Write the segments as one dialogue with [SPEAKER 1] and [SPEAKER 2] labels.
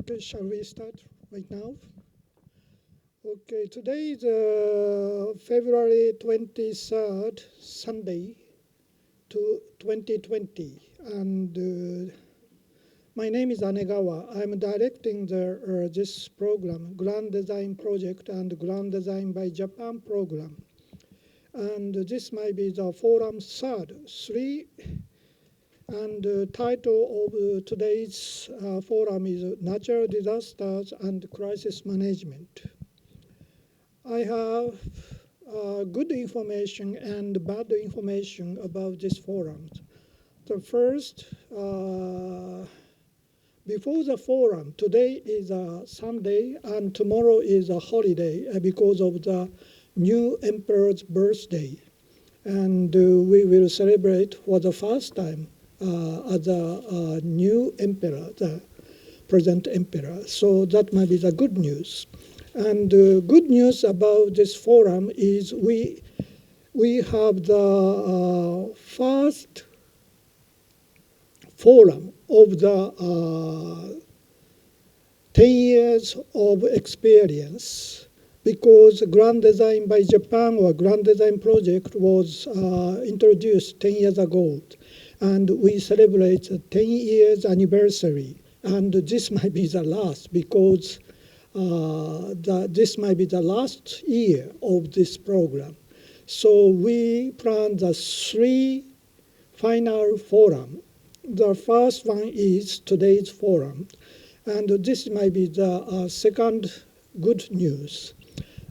[SPEAKER 1] Okay, shall we start right now? Okay, today is February 23rd, Sunday, to 2020, and my name is Anegawa. I'm directing this program, Grand Design Project and Grand Design by Japan program. And this might be the forum three, and the title of today's forum is Natural Disasters and Crisis Management. I have good information and bad information about this forum. The first, before the forum, today is a Sunday and tomorrow is a holiday because of the new emperor's birthday. And we will celebrate for the first time as a new emperor, the present emperor. So that might be the good news. And good news about this forum is we have the first forum of the 10 years of experience, because Grand Design by Japan or Grand Design Project was introduced 10 years ago. And we celebrate the 10 years anniversary. And this might be the last because this might be the last year of this program. So we plan the three final forum. The first one is today's forum. And this might be the second good news.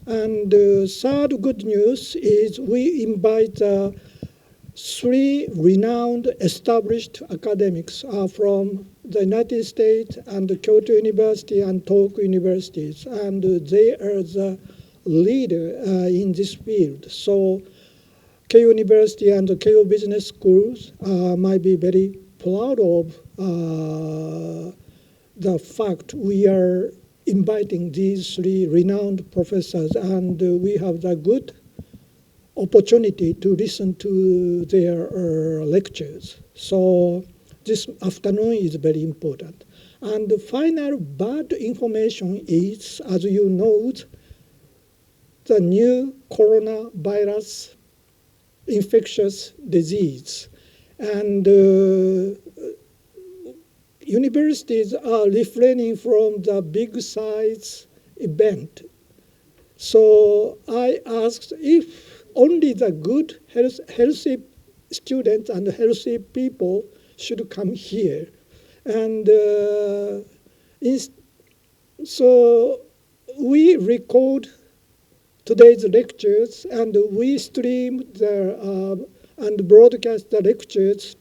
[SPEAKER 1] And the third good news is we invite three renowned established academics from the United States and Kyoto University and Tohoku universities, and they are the leader in this field. So Keio University and the Keio Business Schools might be very proud of the fact we are inviting these three renowned professors, and we have the good opportunity to listen to their lectures. So this afternoon is very important. And the final bad information is, as you know, the new coronavirus infectious disease. And universities are refraining from the big size event. So I asked if only the good, healthy students and healthy people should come here. And so we record today's lectures and we stream and broadcast the lectures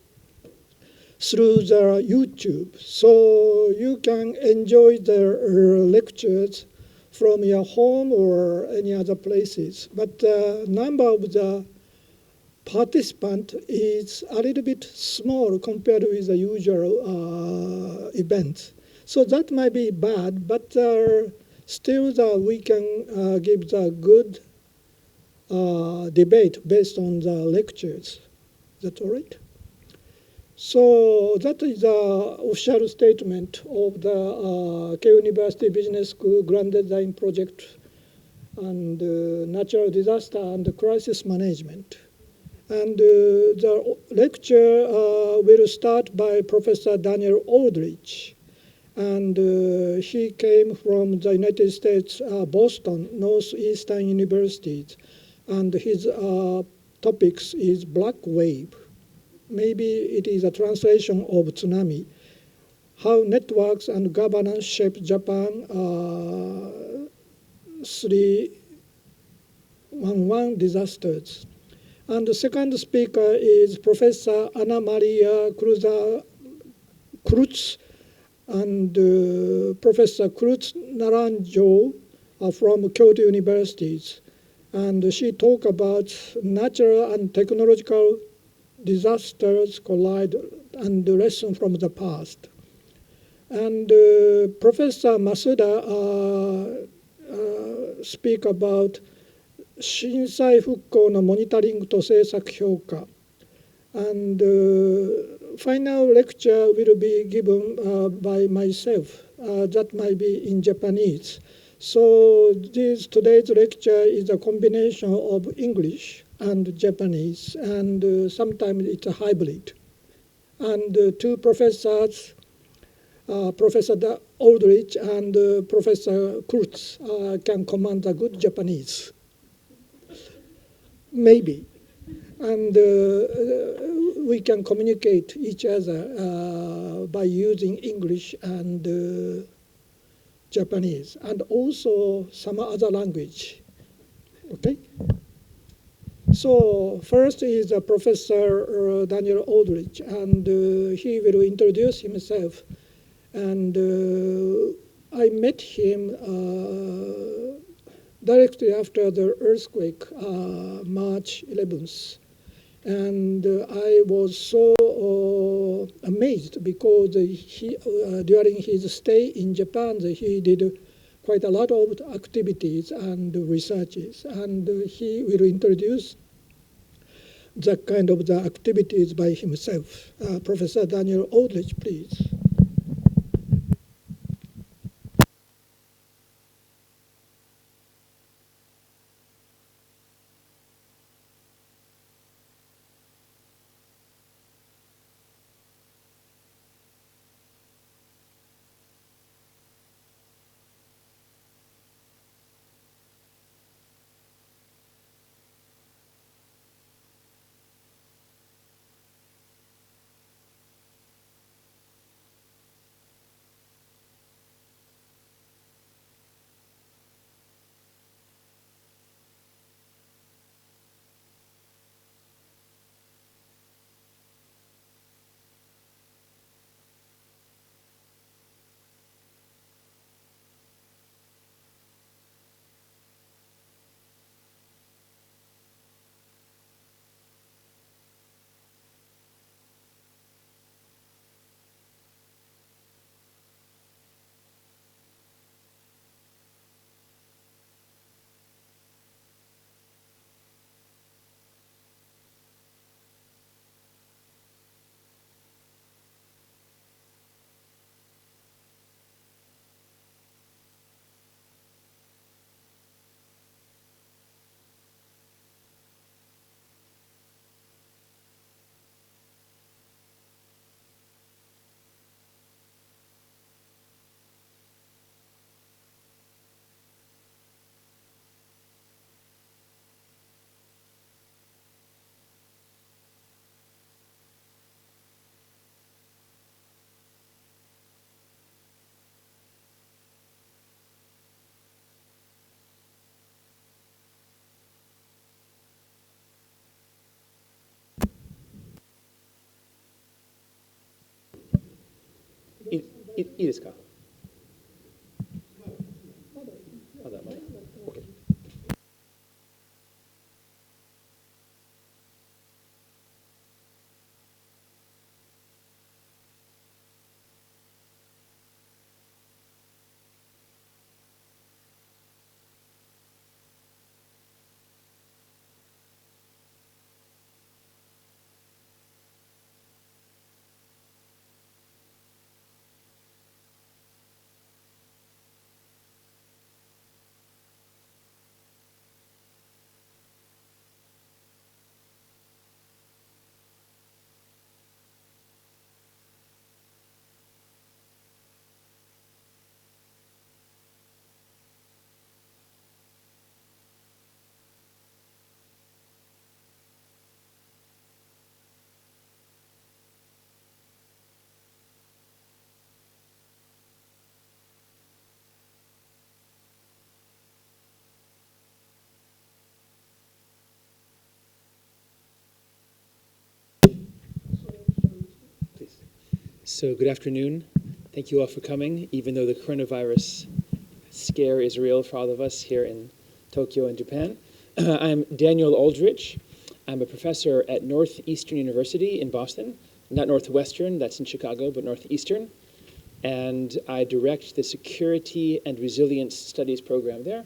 [SPEAKER 1] through the YouTube. So you can enjoy the lectures from your home or any other places. But the number of the participant is a little bit small compared with the usual events. So that might be bad, but still we can give the good debate based on the lectures. That's all right? So that is the official statement of the Keio University Business School Grand Design Project and Natural Disaster and Crisis Management. And the lecture will start by Professor Daniel Aldrich. And he came from the United States, Boston, Northeastern Universities. And his topics is Black Wave. Maybe it is a translation of tsunami. How networks and governance shape Japan 311 disasters. And the second speaker is Professor Ana Maria Cruz and Professor Cruz Naranjo from Kyoto Universities. And she talked about natural and technological disasters collide and the lesson from the past. And Professor Masuda speak about 震災復興のモニタリングと政策評価 and final lecture will be given by myself that might be in Japanese. So today's lecture is a combination of English and Japanese, and sometimes it's a hybrid. And two professors, Professor Aldrich and Professor Kurtz, can command a good Japanese. Maybe. And we can communicate each other by using English and Japanese, and also some other language. Okay? So first is Professor Daniel Aldrich, and he will introduce himself. And I met him directly after the earthquake, March 11th. And I was so amazed because during his stay in Japan, he did quite a lot of activities and researches. And he will introduce that kind of the activities by himself. Professor Daniel Aldrich, please.
[SPEAKER 2] いいですか？まだ。OK。So good afternoon. Thank you all for coming, even though the coronavirus scare is real for all of us here in Tokyo and Japan. I'm Daniel Aldrich. I'm a professor at Northeastern University in Boston. Not Northwestern, that's in Chicago, but Northeastern. And I direct the Security and Resilience Studies program there.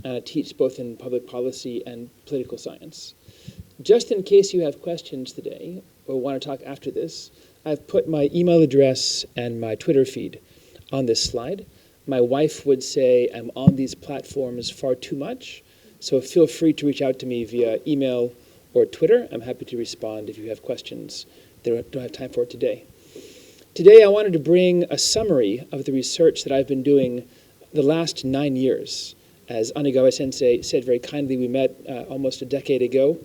[SPEAKER 2] And I teach both in public policy and political science. Just in case you have questions today or want to talk after this, I've put my email address and my Twitter feed on this slide. My wife would say I'm on these platforms far too much, so feel free to reach out to me via email or Twitter. I'm happy to respond if you have questions that I don't have time for today. Today I wanted to bring a summary of the research that I've been doing the last 9 years. As Anigawa-sensei said very kindly, we met almost a decade ago,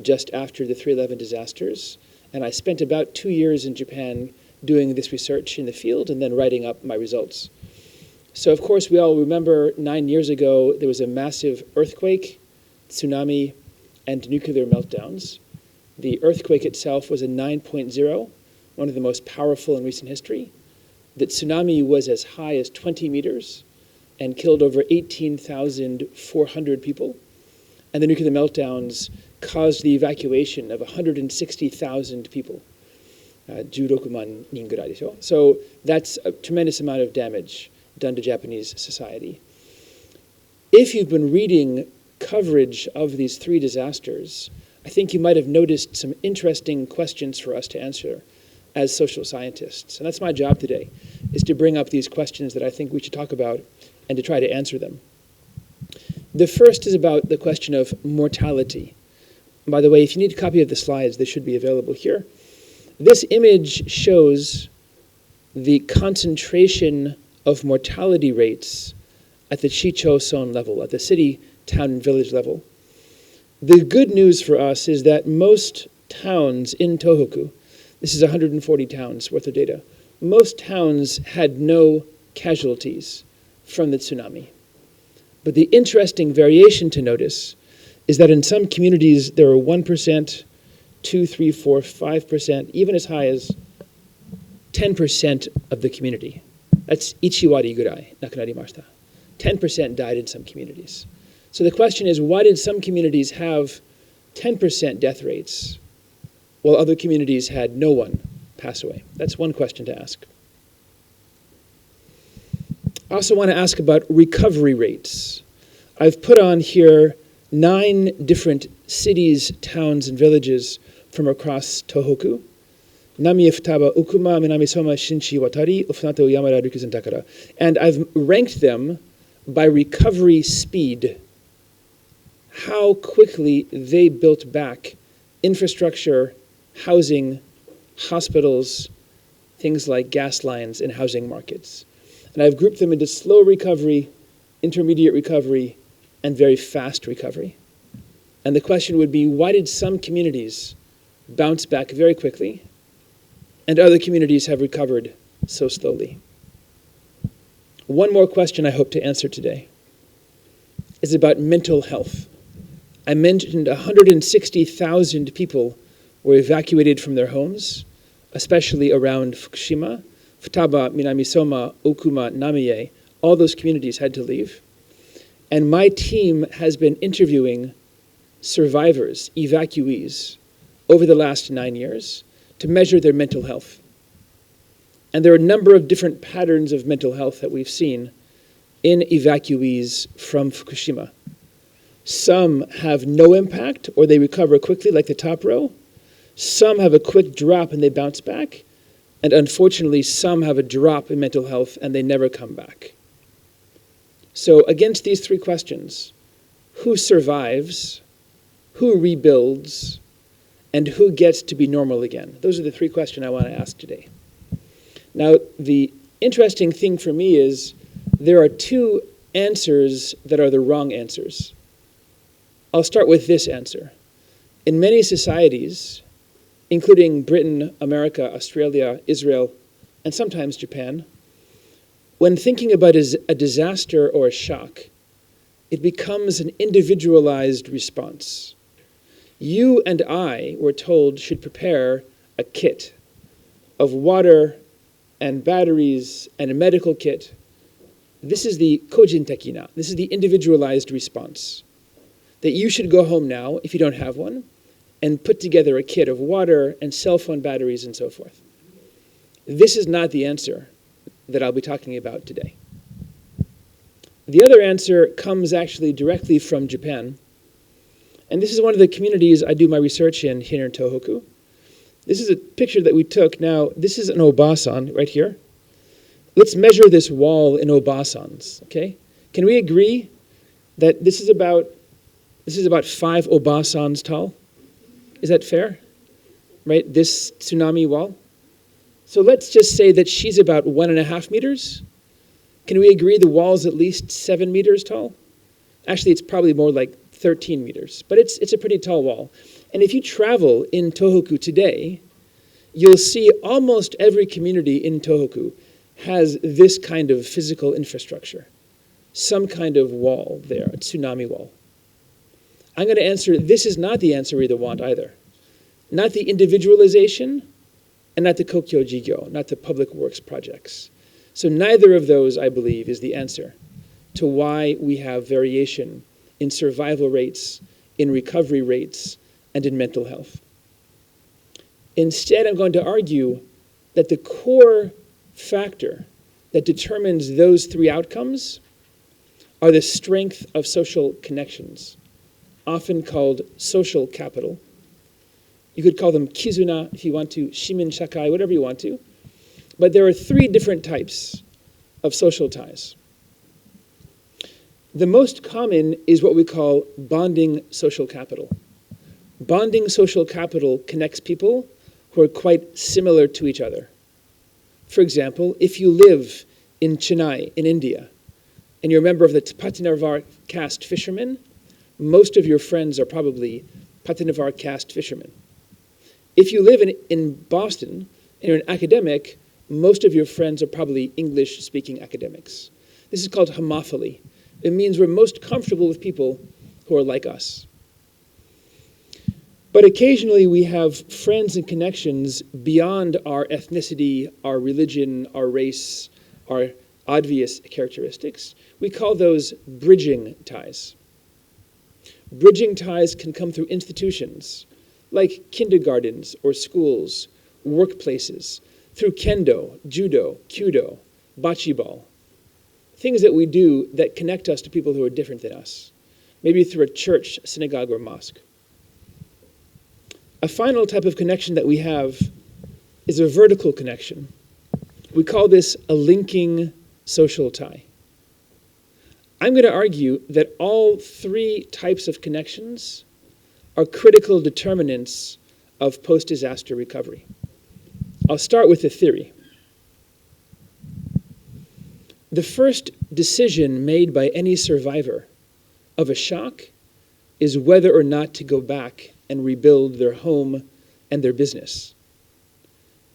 [SPEAKER 2] just after the 3/11 disasters, and I spent about 2 years in Japan doing this research in the field and then writing up my results. So of course we all remember 9 years ago there was a massive earthquake, tsunami, and nuclear meltdowns. The earthquake itself was a 9.0, one of the most powerful in recent history. The tsunami was as high as 20 meters and killed over 18,400 people. And the nuclear meltdowns caused the evacuation of 160,000 people. 16万人ぐらいでしょ? So that's a tremendous amount of damage done to Japanese society. If you've been reading coverage of these three disasters, I think you might have noticed some interesting questions for us to answer as social scientists. And that's my job today, is to bring up these questions that I think we should talk about and to try to answer them. The first is about the question of mortality. By the way, if you need a copy of the slides, they should be available here. This image shows the concentration of mortality rates at the Chicho-son level, at the city, town, and village level. The good news for us is that most towns in Tohoku, this is 140 towns worth of data, most towns had no casualties from the tsunami. But the interesting variation to notice is that in some communities there are 1%, 2, 3, 4, 5%, even as high as 10% of the community. That's ichiwari gurai, nakunarimashita. 10% died in some communities. So the question is, why did some communities have 10% death rates while other communities had no one pass away? That's one question to ask. I also want to ask about recovery rates. I've put on here 9 different cities, towns, and villages from across Tohoku. Nami Futaba, Ukuma, Minamisoma, Shinchi, Watari, Ufunato, Yamara, Rikuzen, Takara. And I've ranked them by recovery speed, how quickly they built back infrastructure, housing, hospitals, things like gas lines and housing markets. And I've grouped them into slow recovery, intermediate recovery, and very fast recovery. And the question would be, why did some communities bounce back very quickly and other communities have recovered so slowly? One more question I hope to answer today is about mental health. I mentioned 160,000 people were evacuated from their homes, especially around Fukushima, Futaba, Minamisoma, Okuma, Namie. All those communities had to leave. And my team has been interviewing survivors, evacuees, over the last 9 years to measure their mental health. And there are a number of different patterns of mental health that we've seen in evacuees from Fukushima. Some have no impact, or they recover quickly, like the top row. Some have a quick drop and they bounce back. And unfortunately, some have a drop in mental health and they never come back. So against these 3 questions, who survives, who rebuilds, and who gets to be normal again? Those are the 3 questions I want to ask today. Now, the interesting thing for me is there are 2 answers that are the wrong answers. I'll start with this answer. In many societies, including Britain, America, Australia, Israel, and sometimes Japan, when thinking about a disaster or a shock, it becomes an individualized response. You and I, we're told, should prepare a kit of water and batteries and a medical kit. This is the kojintekina, na. This is the individualized response. That you should go home now, if you don't have one, and put together a kit of water and cell phone batteries and so forth. This is not the answer that I'll be talking about today. The other answer comes actually directly from Japan. And this is one of the communities I do my research in here in Tohoku. This is a picture that we took. Now, this is an obasan right here. Let's measure this wall in obasans, okay? Can we agree that this is about 5 obasans tall? Is that fair? Right, this tsunami wall? So let's just say that she's about 1.5 meters. Can we agree the wall's at least 7 meters tall? Actually, it's probably more like 13 meters, but it's a pretty tall wall. And if you travel in Tohoku today, you'll see almost every community in Tohoku has this kind of physical infrastructure, some kind of wall there, a tsunami wall. I'm going to answer, this is not the answer we want either. Not the individualization, and not the Kokyo Jigyo, not the public works projects. So neither of those, I believe, is the answer to why we have variation in survival rates, in recovery rates, and in mental health. Instead, I'm going to argue that the core factor that determines those 3 outcomes are the strength of social connections, often called social capital. You could call them kizuna if you want to, shimin shakai, whatever you want to. But there are 3 different types of social ties. The most common is what we call bonding social capital. Bonding social capital connects people who are quite similar to each other. For example, if you live in Chennai, in India, and you're a member of the Patinavar caste fishermen, most of your friends are probably Patinavar caste fishermen. If you live in Boston and you're an academic, most of your friends are probably English-speaking academics. This is called homophily. It means we're most comfortable with people who are like us. But occasionally we have friends and connections beyond our ethnicity, our religion, our race, our obvious characteristics. We call those bridging ties. Bridging ties can come through institutions, like kindergartens or schools, workplaces, through kendo, judo, kyudo, bocce ball. Things that we do that connect us to people who are different than us. Maybe through a church, synagogue, or mosque. A final type of connection that we have is a vertical connection. We call this a linking social tie. I'm going to argue that all 3 types of connections are critical determinants of post-disaster recovery. I'll start with the theory. The first decision made by any survivor of a shock is whether or not to go back and rebuild their home and their business.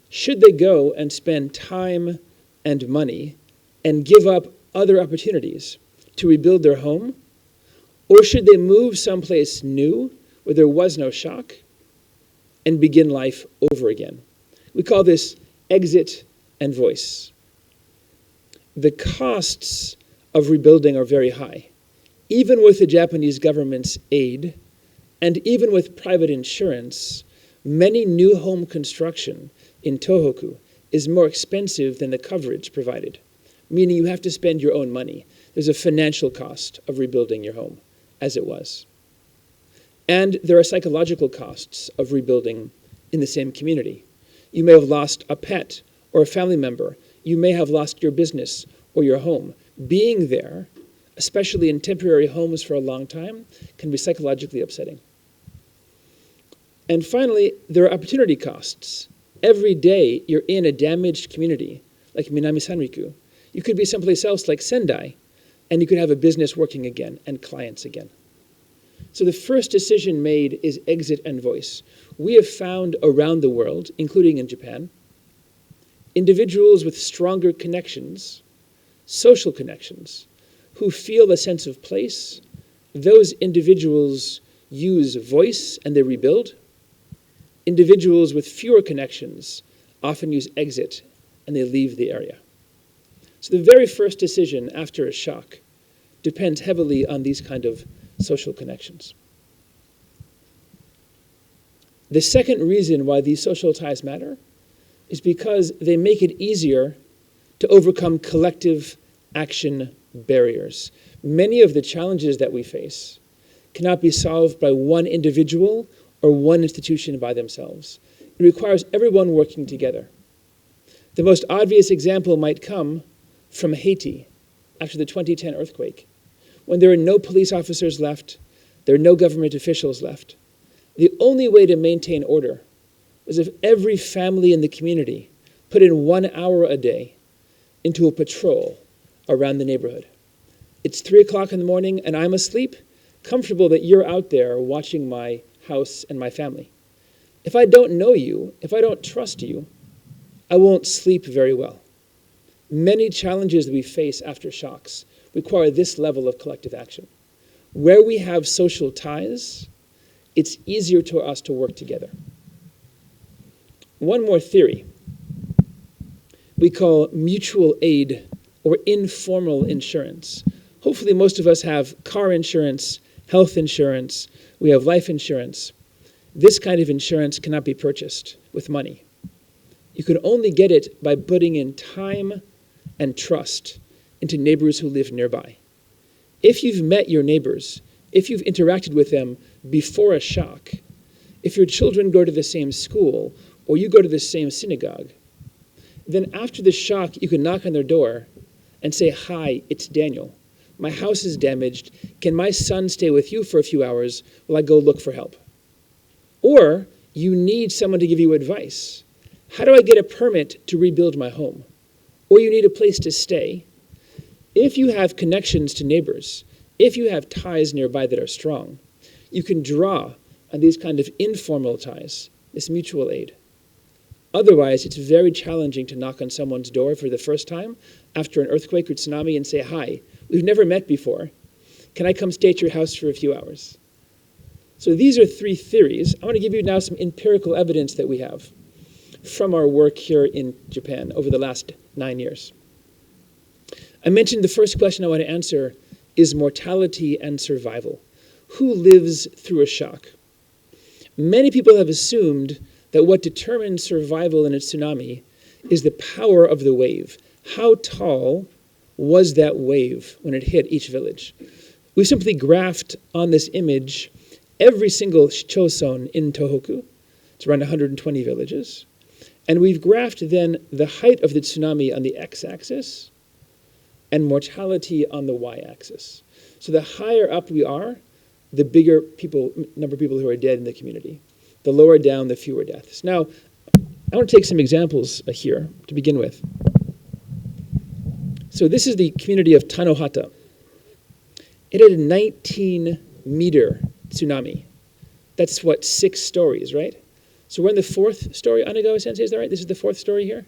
[SPEAKER 2] Should they go and spend time and money and give up other opportunities to rebuild their home? Or should they move someplace new where there was no shock and begin life over again? We call this exit and voice. The costs of rebuilding are very high. Even with the Japanese government's aid, and even with private insurance, many new home construction in Tohoku is more expensive than the coverage provided, meaning you have to spend your own money. There's a financial cost of rebuilding your home, as it was. And there are psychological costs of rebuilding in the same community. You may have lost a pet or a family member. You may have lost your business or your home. Being there, especially in temporary homes for a long time, can be psychologically upsetting. And finally, there are opportunity costs. Every day you're in a damaged community, like Minami Sanriku. You could be someplace else like Sendai, and you could have a business working again and clients again. So the first decision made is exit and voice. We have found around the world, including in Japan, individuals with stronger connections, social connections, who feel a sense of place. Those individuals use voice and they rebuild. Individuals with fewer connections often use exit and they leave the area. So the very first decision after a shock depends heavily on these kind of social connections. The second reason why these social ties matter is because they make it easier to overcome collective action barriers. Many of the challenges that we face cannot be solved by one individual or one institution by themselves. It requires everyone working together. The most obvious example might come from Haiti after the 2010 earthquake, when there are no police officers left, there are no government officials left. The only way to maintain order was if every family in the community put in 1 hour a day into a patrol around the neighborhood. It's 3 o'clock in the morning and I'm asleep, comfortable that you're out there watching my house and my family. If I don't know you, if I don't trust you, I won't sleep very well. Many challenges that we face after shocks require this level of collective action. Where we have social ties, it's easier for us to work together. One more theory we call mutual aid or informal insurance. Hopefully most of us have car insurance, health insurance, we have life insurance. This kind of insurance cannot be purchased with money. You can only get it by putting in time and trust into neighbors who live nearby. If you've met your neighbors, if you've interacted with them before a shock, if your children go to the same school or you go to the same synagogue, then after the shock, you can knock on their door and say, "Hi, it's Daniel. My house is damaged. Can my son stay with you for a few hours while I go look for help?" Or you need someone to give you advice. How do I get a permit to rebuild my home? Or you need a place to stay. If you have connections to neighbors, if you have ties nearby that are strong, you can draw on these kind of informal ties, this mutual aid. Otherwise, it's very challenging to knock on someone's door for the first time after an earthquake or tsunami and say, "Hi, we've never met before. Can I come stay at your house for a few hours?" So these are 3 theories. I want to give you now some empirical evidence that we have from our work here in Japan over the last 9 years. I mentioned the first question I want to answer is mortality and survival. Who lives through a shock? Many people have assumed that what determines survival in a tsunami is the power of the wave. How tall was that wave when it hit each village? We simply graphed on this image every single choson in Tohoku. It's around 120 villages. And we've graphed then the height of the tsunami on the x-axis and mortality on the y-axis. So the higher up we are, the bigger number of people who are dead in the community. The lower down, the fewer deaths. Now, I want to take some examples here to begin with. So this is the community of Tanohata. It had a 19-meter tsunami. That's what, 6 stories, right? So we're in the 4th story, Anagawa-sensei, is that right? This is the 4th story here?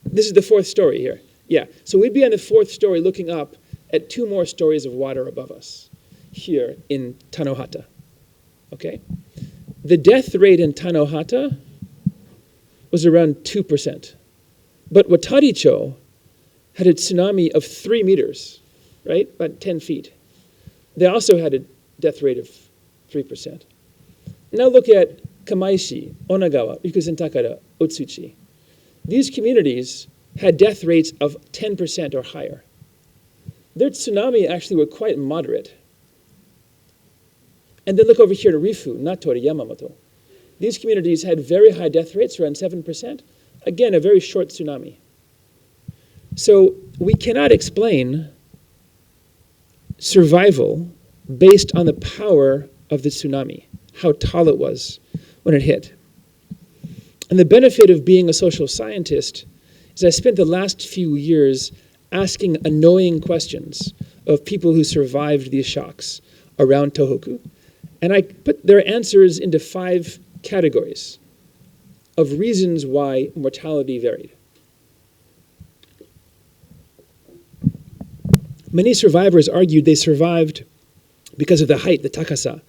[SPEAKER 2] This is the 4th story here. Yeah, so we'd be on the 4th story looking up at 2 more stories of water above us here in Tanohata, okay? The death rate in Tanohata was around 2%. But Wataricho had a tsunami of 3 meters, right? About 10 feet. They also had a death rate of 3%. Now look at Kamaishi, Onagawa, Rikuzentakara, Otsuchi. These communities had death rates of 10% or higher. Their tsunami actually were quite moderate. And then look over here to Rifu, Natori, Yamamoto. These communities had very high death rates, around 7%. Again, a very short tsunami. So we cannot explain survival based on the power of the tsunami, how tall it was when it hit. And the benefit of being a social scientist is I spent the last few years asking annoying questions of people who survived these shocks around Tohoku. And I put their answers into 5 categories of reasons why mortality varied. Many survivors argued they survived because of the height, the takasa,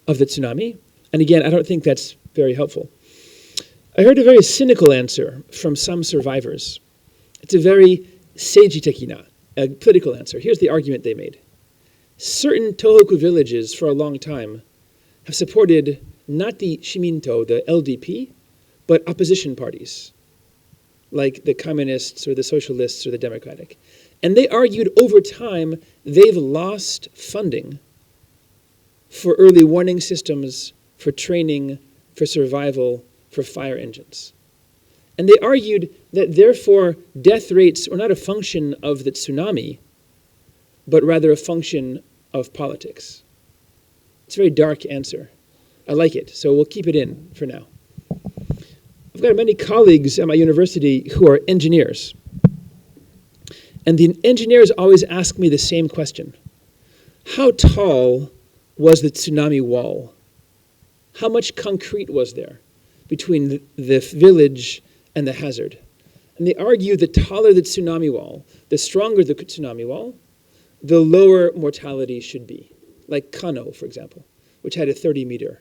[SPEAKER 2] of the tsunami. And again, I don't think that's very helpful. I heard a very cynical answer from some survivors. It's a very seiji-tekina, a political answer. Here's the argument they made. Certain Tohoku villages for a long time have supported not the Shiminto, the LDP, but opposition parties, like the communists or the socialists or the democratic. And they argued over time they've lost funding for early warning systems, for training, for survival, for fire engines. And they argued that therefore death rates were not a function of the tsunami, but rather a function of politics. It's a very dark answer. I like it, so we'll keep it in for now. I've got many colleagues at my university who are engineers. And the engineers always ask me the same question. How tall was the tsunami wall? How much concrete was there between the village and the hazard? And they argue the taller the tsunami wall, the stronger the tsunami wall, the lower mortality should be. Like Kano, for example, which had a 30-meter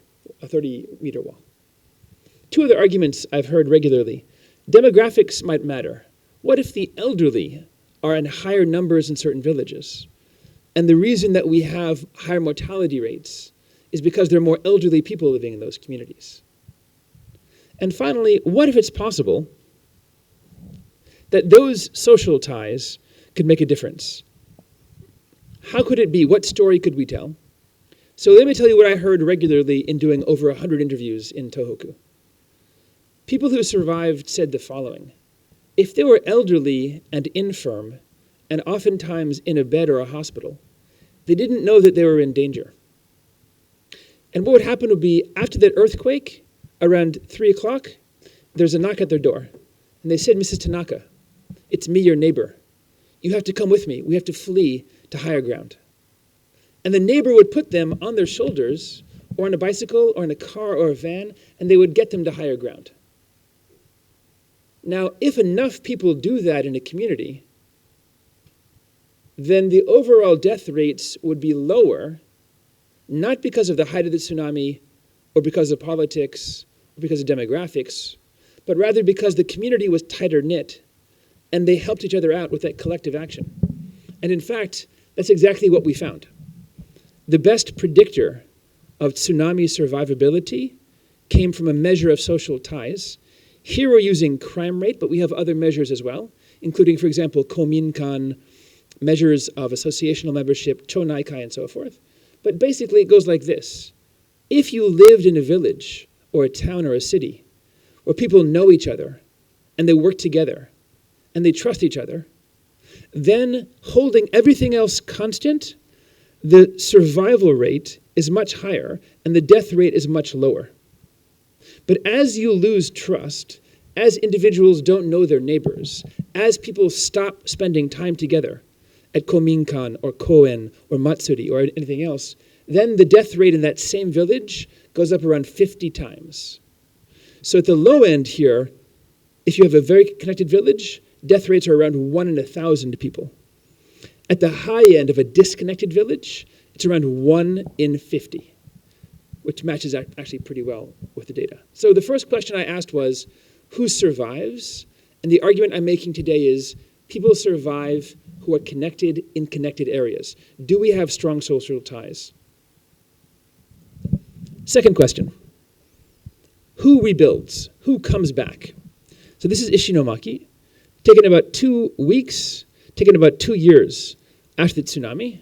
[SPEAKER 2] wall. Two other arguments I've heard regularly. Demographics might matter. What if the elderly are in higher numbers in certain villages? And the reason that we have higher mortality rates is because there are more elderly people living in those communities. And finally, what if it's possible that those social ties could make a difference? How could it be? What story could we tell? So let me tell you what I heard regularly in doing over 100 interviews in Tohoku. People who survived said the following. If they were elderly and infirm, and oftentimes in a bed or a hospital, they didn't know that they were in danger. And what would happen would be, after that earthquake, around 3 o'clock, there's a knock at their door. And they said, Mrs. Tanaka, it's me, your neighbor. You have to come with me. We have to flee to higher ground. And the neighbor would put them on their shoulders, or on a bicycle, or in a car, or a van, and they would get them to higher ground. Now, if enough people do that in a community, then the overall death rates would be lower, not because of the height of the tsunami, or because of politics, or because of demographics, but rather because the community was tighter knit, and they helped each other out with that collective action. And in fact, that's exactly what we found. The best predictor of tsunami survivability came from a measure of social ties. Here we're using crime rate, but we have other measures as well, including, for example, kominkan, measures of associational membership, chonaikai, and so forth. But basically it goes like this. If you lived in a village or a town or a city where people know each other and they work together and they trust each other, then holding everything else constant, the survival rate is much higher and the death rate is much lower. But as you lose trust, as individuals don't know their neighbors, as people stop spending time together at kominkan or koen or matsuri or anything else, then the death rate in that same village goes up around 50 times. So at the low end here, if you have a very connected village, death rates are around 1 in 1,000 people. At the high end of a disconnected village, it's around 1 in 50, which matches actually pretty well with the data. So the first question I asked was, who survives? And the argument I'm making today is, people survive who are connected in connected areas. Do we have strong social ties? Second question, who rebuilds? Who comes back? So this is Ishinomaki, taken about 2 weeks, taken about 2 years after the tsunami.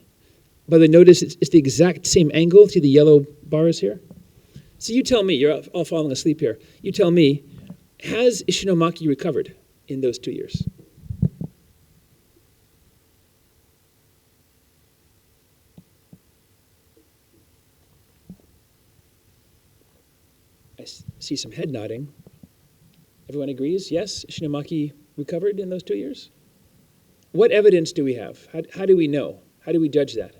[SPEAKER 2] By the way, notice it's the exact same angle. See the yellow bars here? So you tell me, you're all falling asleep here. You tell me, has Ishinomaki recovered in those 2 years? I see some head nodding. Everyone agrees? Yes, Ishinomaki recovered in those 2 years? What evidence do we have? How do we know? How do we judge that?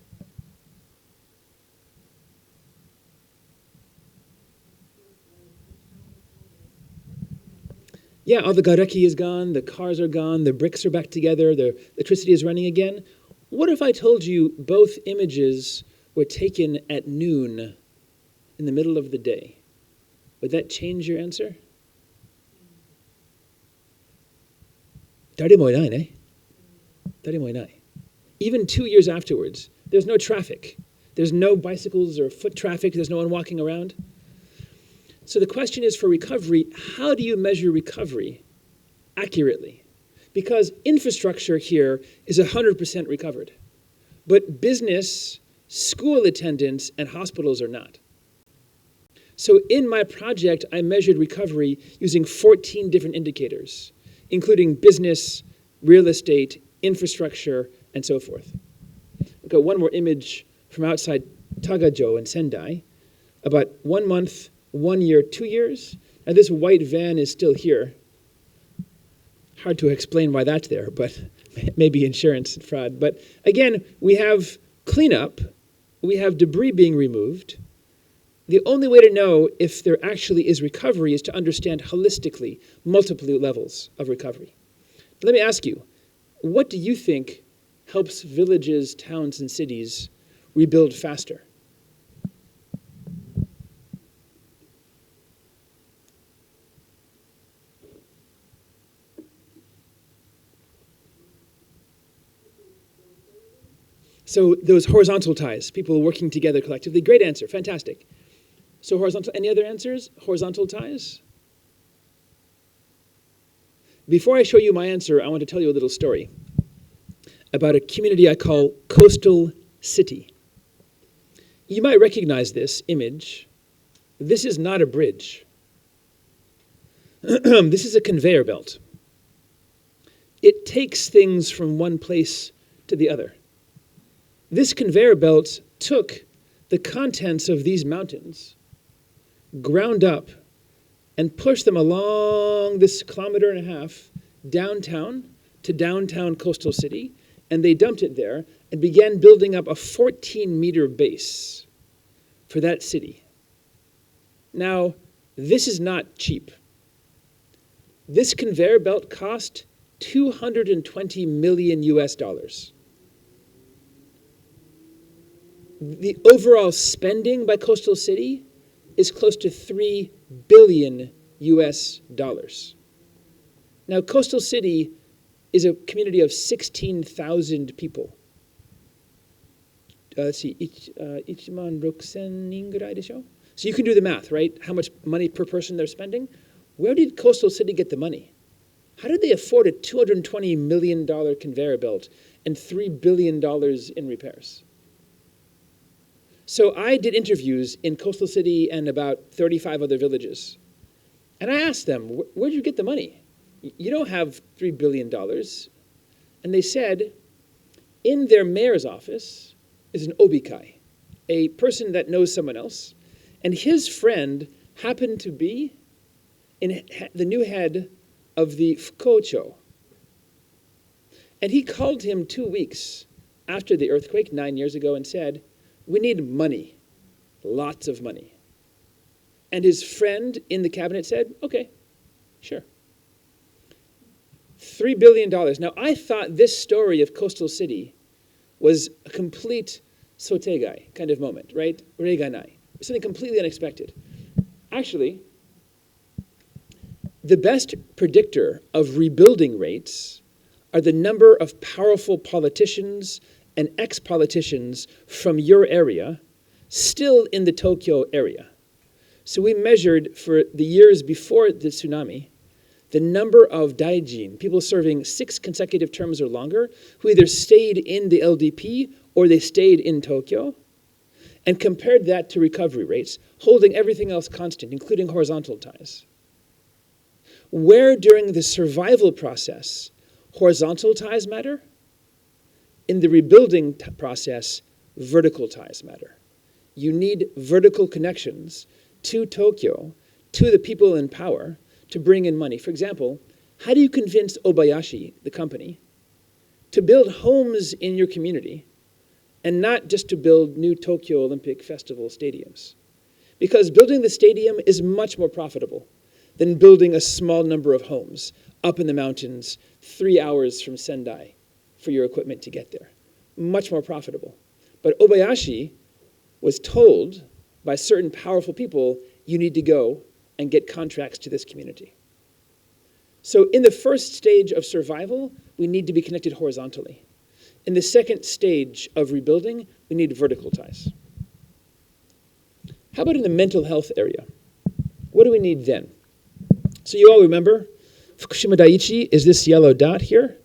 [SPEAKER 2] Yeah, all the gareki is gone, the cars are gone, the bricks are back together, the electricity is running again. What if I told you both images were taken at noon in the middle of the day? Would that change your answer? Daremo inai, ne? Daremo inai. Even 2 years afterwards, there's no traffic. There's no bicycles or foot traffic. There's no one walking around. So the question is, for recovery, how do you measure recovery accurately? Because infrastructure here is 100% recovered. But business, school attendance, and hospitals are not. So in my project, I measured recovery using 14 different indicators, including business, real estate, infrastructure, and so forth. We've got one more image from outside Tagajo in Sendai, about 1 month, 1 year, 2 years. And this white van is still here. Hard to explain why that's there, but maybe insurance fraud. But again, we have cleanup, we have debris being removed. The only way to know if there actually is recovery is to understand holistically multiple levels of recovery. Let me ask you, what do you think helps villages, towns, and cities rebuild faster? So those horizontal ties, people working together collectively. Great answer, fantastic. So horizontal, any other answers? Horizontal ties? Before I show you my answer, I want to tell you a little story about a community I call Coastal City. You might recognize this image. This is not a bridge. This is a conveyor belt. It takes things from one place to the other. This conveyor belt took the contents of these mountains, ground up, and pushed them along this 1.5 kilometers downtown to downtown Coastal City, and they dumped it there and began building up a 14-meter base for that city. Now, this is not cheap. This conveyor belt cost $220 million US. The overall spending by Coastal City is close to $3 billion US. Now, Coastal City is a community of 16,000 people. Let's see, 16000 人ぐらいでしょ? So you can do the math, right? How much money per person they're spending? Where did Coastal City get the money? How did they afford a $220 million conveyor belt and $3 billion in repairs? So I did interviews in Coastal City and about 35 other villages. And I asked them, where'd you get the money? You don't have $3 billion. And they said, in their mayor's office is an obikai, a person that knows someone else. And his friend happened to be the new head of the Fukocho. And he called him 2 weeks after the earthquake 9 years ago and said, we need money, lots of money. And his friend in the cabinet said, okay, sure. $3 billion. Now, I thought this story of Coastal City was a complete sotegai kind of moment, right? Reiganai. Something completely unexpected. Actually, the best predictor of rebuilding rates are the number of powerful politicians and ex-politicians from your area still in the Tokyo area. So we measured for the years before the tsunami the number of daijin, people serving 6 consecutive terms or longer, who either stayed in the LDP or they stayed in Tokyo, and compared that to recovery rates, holding everything else constant, including horizontal ties. Where during the survival process horizontal ties matter, in the rebuilding process, vertical ties matter. You need vertical connections to Tokyo, to the people in power, to bring in money. For example, how do you convince Obayashi, the company, to build homes in your community and not just to build new Tokyo Olympic Festival stadiums? Because building the stadium is much more profitable than building a small number of homes up in the mountains 3 hours from Sendai for your equipment to get there. Much more profitable. But Obayashi was told by certain powerful people, you need to go and get contracts to this community. So in the first stage of survival, we need to be connected horizontally. In the second stage of rebuilding, we need vertical ties. How about in the mental health area? What do we need then? So you all remember, Fukushima Daiichi is this yellow dot here.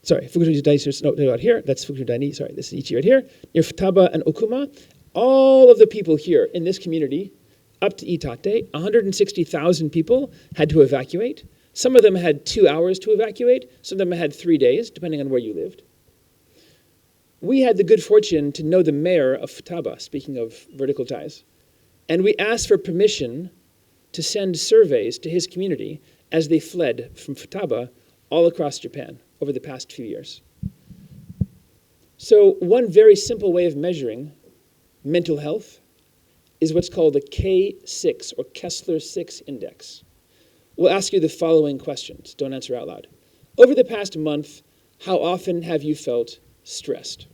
[SPEAKER 2] Sorry, Fukushima Daiichi is no dot here. That's Fukushima Daiichi. Sorry, this is Ichi right here. Near Futaba and Okuma. All of the people here in this community, up to Itate, 160,000 people had to evacuate. Some of them had 2 hours to evacuate. Some of them had 3 days, depending on where you lived. We had the good fortune to know the mayor of Futaba, speaking of vertical ties. And we asked for permission to send surveys to his community as they fled from Futaba all across Japan over the past few years. So one very simple way of measuring mental health is what's called the K6, or Kessler-6 index. We'll ask you the following questions. Don't answer out loud. Over the past month, how often have you felt stressed?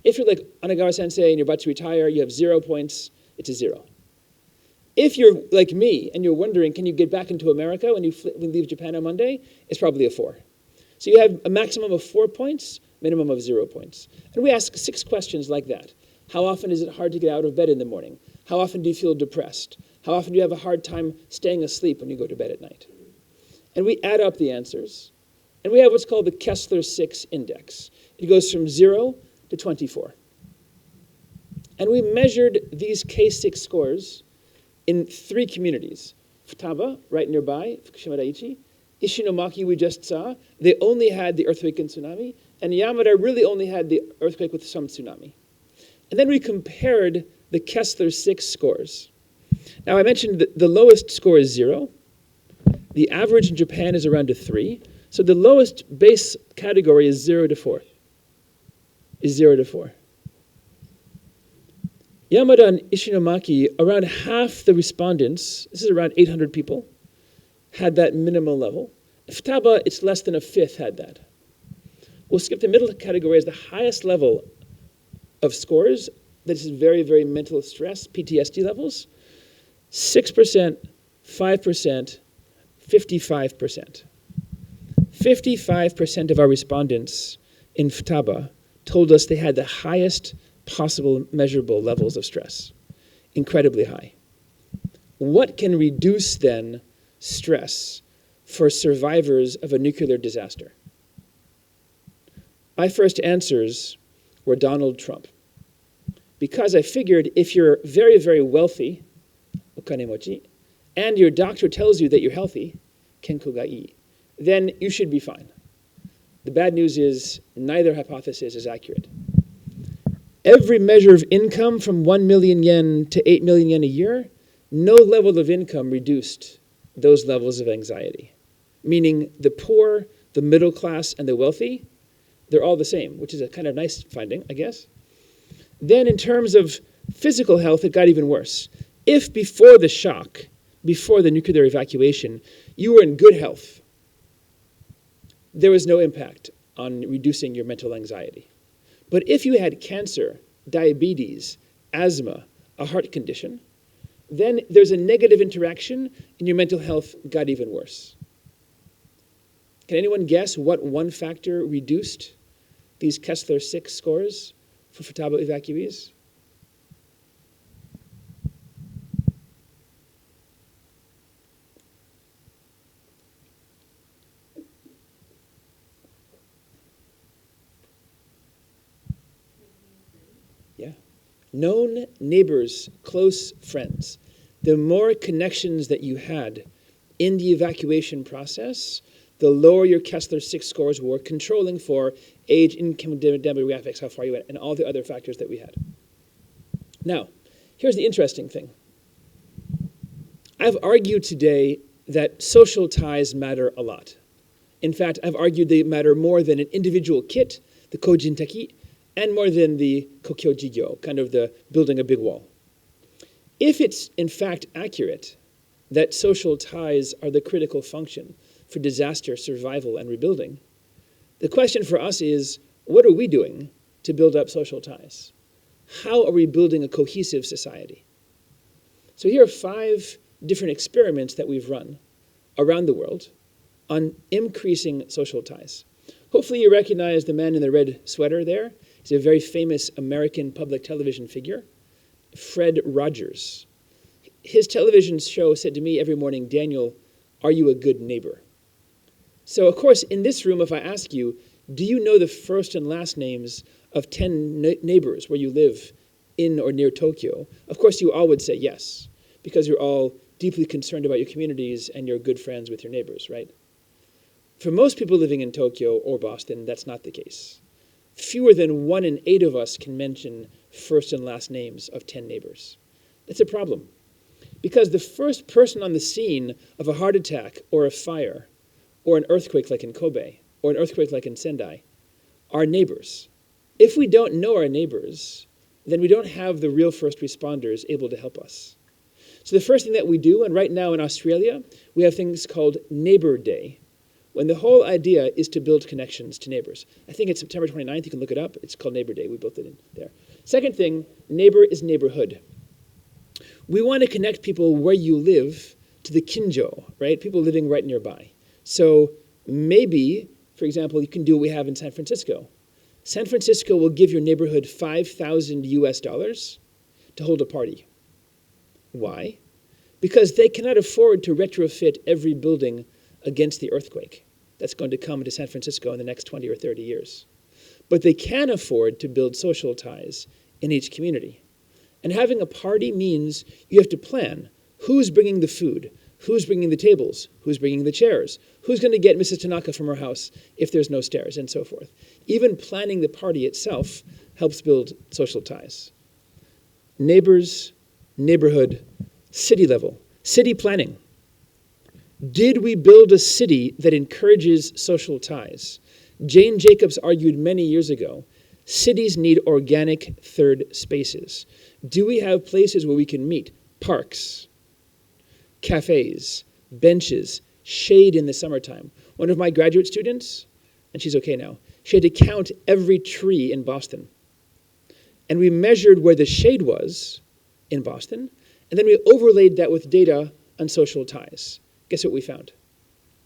[SPEAKER 2] If you're like Anagawa-sensei and you're about to retire, you have 0 points, it's a 0. If you're like me and you're wondering, can you get back into America when you leave Japan on Monday, it's probably a 4. So you have a maximum of 4 points, minimum of 0 points. And we ask 6 questions like that. How often is it hard to get out of bed in the morning? How often do you feel depressed? How often do you have a hard time staying asleep when you go to bed at night? And we add up the answers. And we have what's called the Kessler-6 index. It goes from 0 to 24. And we measured these K6 scores in 3 communities. Futaba, right nearby, Fukushima Daiichi. Ishinomaki, we just saw, they only had the earthquake and tsunami. And Yamada really only had the earthquake with some tsunami. And then we compared the Kessler-6 scores. Now, I mentioned that the lowest score is 0. The average in Japan is around a 3. So the lowest base category is 0 to 4. Yamada and Ishinomaki, around half the respondents, this is around 800 people, had that minimal level. Futaba, it's less than a fifth had that. We'll skip the middle category as the highest level of scores. This is very, very mental stress, PTSD levels. 6%, 5%, 55%. 55% of our respondents in Futaba told us they had the highest possible measurable levels of stress. Incredibly high. What can reduce, then, stress for survivors of a nuclear disaster? My first answers were Donald Trump. Because I figured if you're very, very wealthy, okanemochi, and your doctor tells you that you're healthy, kenko ga ii, then you should be fine. The bad news is neither hypothesis is accurate. Every measure of income from 1 million yen to 8 million yen a year, no level of income reduced those levels of anxiety. Meaning the poor, the middle class, and the wealthy, they're all the same, which is a kind of nice finding, I guess. Then in terms of physical health, it got even worse. If before the shock, before the nuclear evacuation, you were in good health, there was no impact on reducing your mental anxiety. But if you had cancer, diabetes, asthma, a heart condition, then there's a negative interaction and your mental health got even worse. Can anyone guess what one factor reduced these Kessler-6 scores for Futaba evacuees? Yeah. Known neighbors, close friends. The more connections that you had in the evacuation process, the lower your Kessler-6 scores were, controlling for age, income demographics, how far you went, and all the other factors that we had. Now, here's the interesting thing. I've argued today that social ties matter a lot. In fact, I've argued they matter more than an individual kit, the kojinteki, and more than the kokyo jigyo, kind of the building a big wall. If it's in fact accurate that social ties are the critical function for disaster survival and rebuilding, the question for us is, what are we doing to build up social ties? How are we building a cohesive society? So here are 5 different experiments that we've run around the world on increasing social ties. Hopefully you recognize the man in the red sweater there. He's a very famous American public television figure, Fred Rogers. His television show said to me every morning, "Daniel, are you a good neighbor?" So, of course, in this room, if I ask you, do you know the first and last names of 10 neighbors where you live in or near Tokyo, of course you all would say yes, because you're all deeply concerned about your communities and you're good friends with your neighbors, right? For most people living in Tokyo or Boston, that's not the case. Fewer than 1 in 8 of us can mention first and last names of 10 neighbors. That's a problem. Because the first person on the scene of a heart attack or a fire or an earthquake like in Kobe or an earthquake like in Sendai are neighbors. If we don't know our neighbors, then we don't have the real first responders able to help us. So the first thing that we do, and right now in Australia, we have things called Neighbor Day, when the whole idea is to build connections to neighbors. I think it's September 29th, you can look it up. It's called Neighbor Day, we built it in there. Second thing, neighbor is neighborhood. We want to connect people where you live to the kinjo, right? People living right nearby. So maybe, for example, you can do what we have in San Francisco. San Francisco will give your neighborhood $5,000 to hold a party. Why? Because they cannot afford to retrofit every building against the earthquake that's going to come to San Francisco in the next 20 or 30 years. But they can afford to build social ties in each community. And having a party means you have to plan who's bringing the food, who's bringing the tables, who's bringing the chairs, who's going to get Mrs. Tanaka from her house if there's no stairs, and so forth. Even planning the party itself helps build social ties. Neighbors, neighborhood, city level, city planning. Did we build a city that encourages social ties? Jane Jacobs argued many years ago, cities need organic third spaces. Do we have places where we can meet? Parks, cafes, benches, shade in the summertime. One of my graduate students, and she's okay now, she had to count every tree in Boston. And we measured where the shade was in Boston, and then we overlaid that with data on social ties. Guess what we found?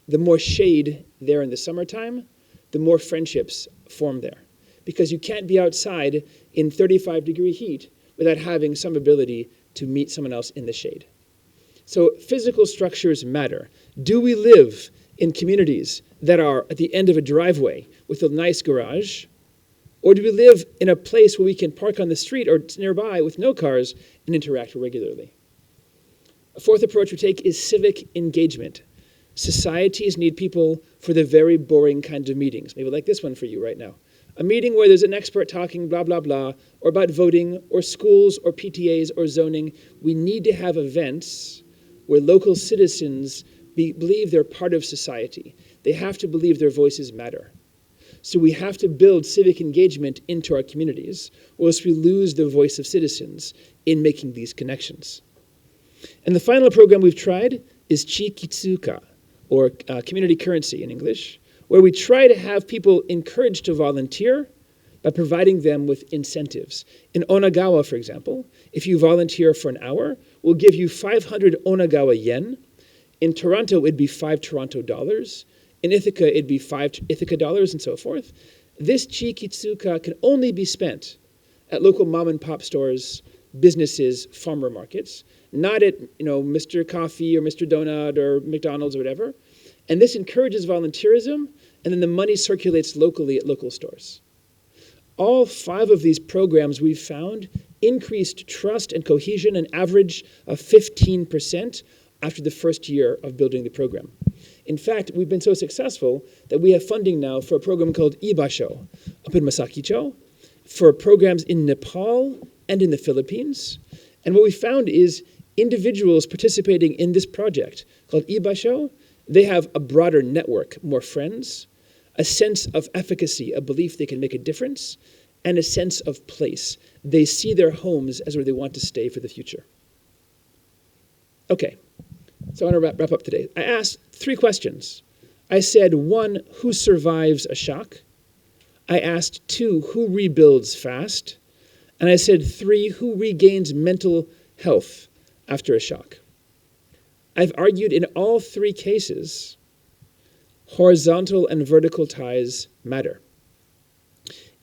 [SPEAKER 2] The more shade there in the summertime, the more friendships form there. Because you can't be outside in 35-degree heat without having some ability to meet someone else in the shade. So physical structures matter. Do we live in communities that are at the end of a driveway with a nice garage? Or do we live in a place where we can park on the street or nearby with no cars and interact regularly? A fourth approach we take is civic engagement. Societies need people for the very boring kinds of meetings, maybe like this one for you right now. A meeting where there's an expert talking blah, blah, blah, or about voting, or schools, or PTAs, or zoning. We need to have events where local citizens believe they're part of society. They have to believe their voices matter. So we have to build civic engagement into our communities, or else we lose the voice of citizens in making these connections. And the final program we've tried is Chikitsuka, or community currency in English, where we try to have people encouraged to volunteer by providing them with incentives. In Onagawa, for example, if you volunteer for an hour, we'll give you 500 Onagawa yen. In Toronto, it'd be 5 Toronto dollars. In Ithaca, it'd be 5 Ithaca dollars, and so forth. This Chikitsuka can only be spent at local mom and pop stores, businesses, farmer markets, not at Mr. Coffee or Mr. Donut or McDonald's or whatever. And this encourages volunteerism, and then the money circulates locally at local stores. All 5 of these programs we've found increased trust and cohesion, an average of 15% after the first year of building the program. In fact, we've been so successful that we have funding now for a program called Ibasho up in Masakicho, for programs in Nepal and in the Philippines. And what we found is individuals participating in this project called Ibasho, they have a broader network, more friends, a sense of efficacy, a belief they can make a difference, and a sense of place. They see their homes as where they want to stay for the future. Okay, so I want to wrap up today. I asked 3 questions. I said, 1, who survives a shock? I asked 2, who rebuilds fast? And I said 3, who regains mental health after a shock? I've argued in all 3 cases, horizontal and vertical ties matter.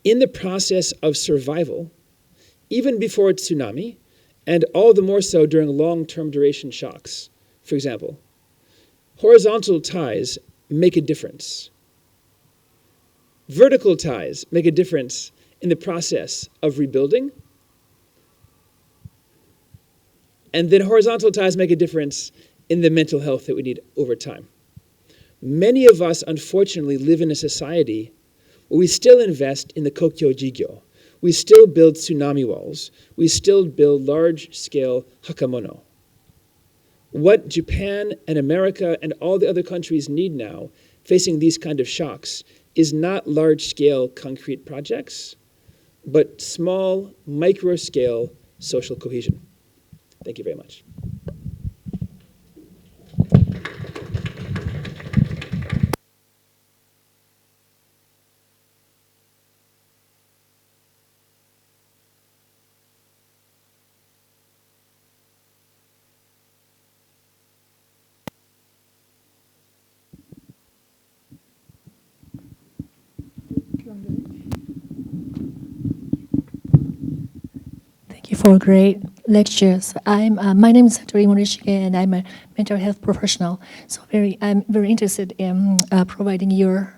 [SPEAKER 2] In the process of survival, even before a tsunami, and all the more so during long-term duration shocks, for example, horizontal ties make a difference. Vertical ties make a difference in the process of rebuilding. And then horizontal ties make a difference in the mental health that we need over time. Many of us, unfortunately, live in a society where we still invest in the kokyo jigyo. We still build tsunami walls. We still build large-scale hakamono. What Japan and America and all the other countries need now, facing these kind of shocks, is not large-scale concrete projects, but small, micro-scale social cohesion. Thank you very much.
[SPEAKER 3] Thank you for great lectures. My name is Satori Morishige, and I'm a mental health professional. So I'm very interested in providing your